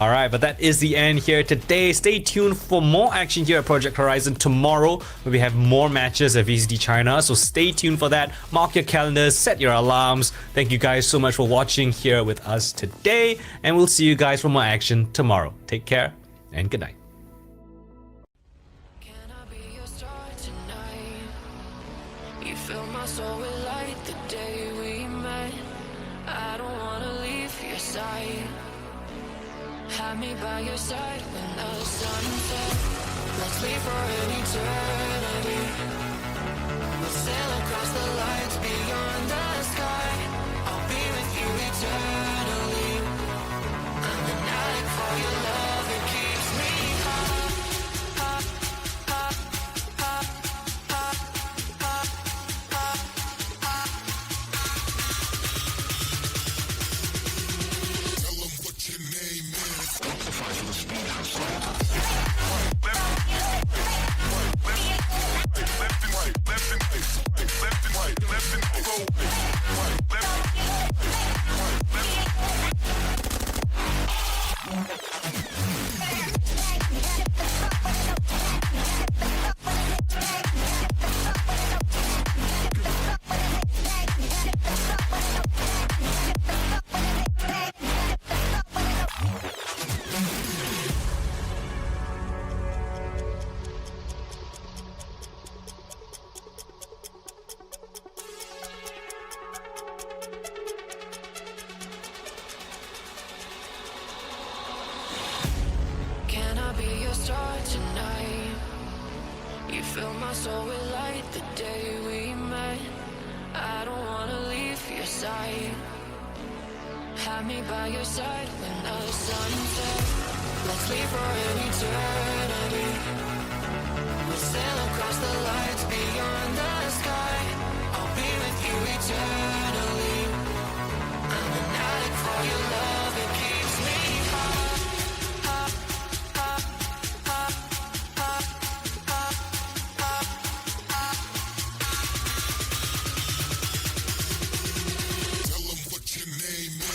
Alright, but that is the end here today. Stay tuned for more action here at Project Horizon tomorrow, where we have more matches at VCT China. So stay tuned for that. Mark your calendars, set your alarms. Thank you guys so much for watching here with us today, and we'll see you guys for more action tomorrow. Take care and good night. Can I be your star tonight? You fill my soul with light the day we met. I don't wanna leave your side. Have me by your side when the sun sets. Let's leave for an eternity. We'll sail across the lights beyond the sky. I'll be with you eternally. I'm an addict for your love, it keeps me high. Tell them what your name is. Can I be your star tonight? You fill my soul with light the day we met. I don't wanna leave your side. Have me by your side when the sun sets. Let's leave for an eternity. We'll sail across the lights beyond the sky. I'll be with you eternally. I'm an addict for your love, it keeps me high. Tell them what your name is.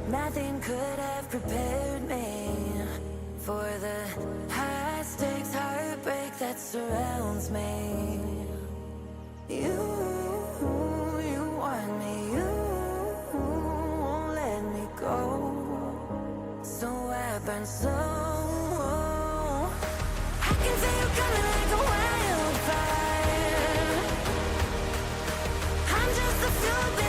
Nothing could have prepared me for the high stakes heartbreak that surrounds me. You want me, you won't let me go. So I burn so. I can feel you coming like a wildfire. I'm just a fuel.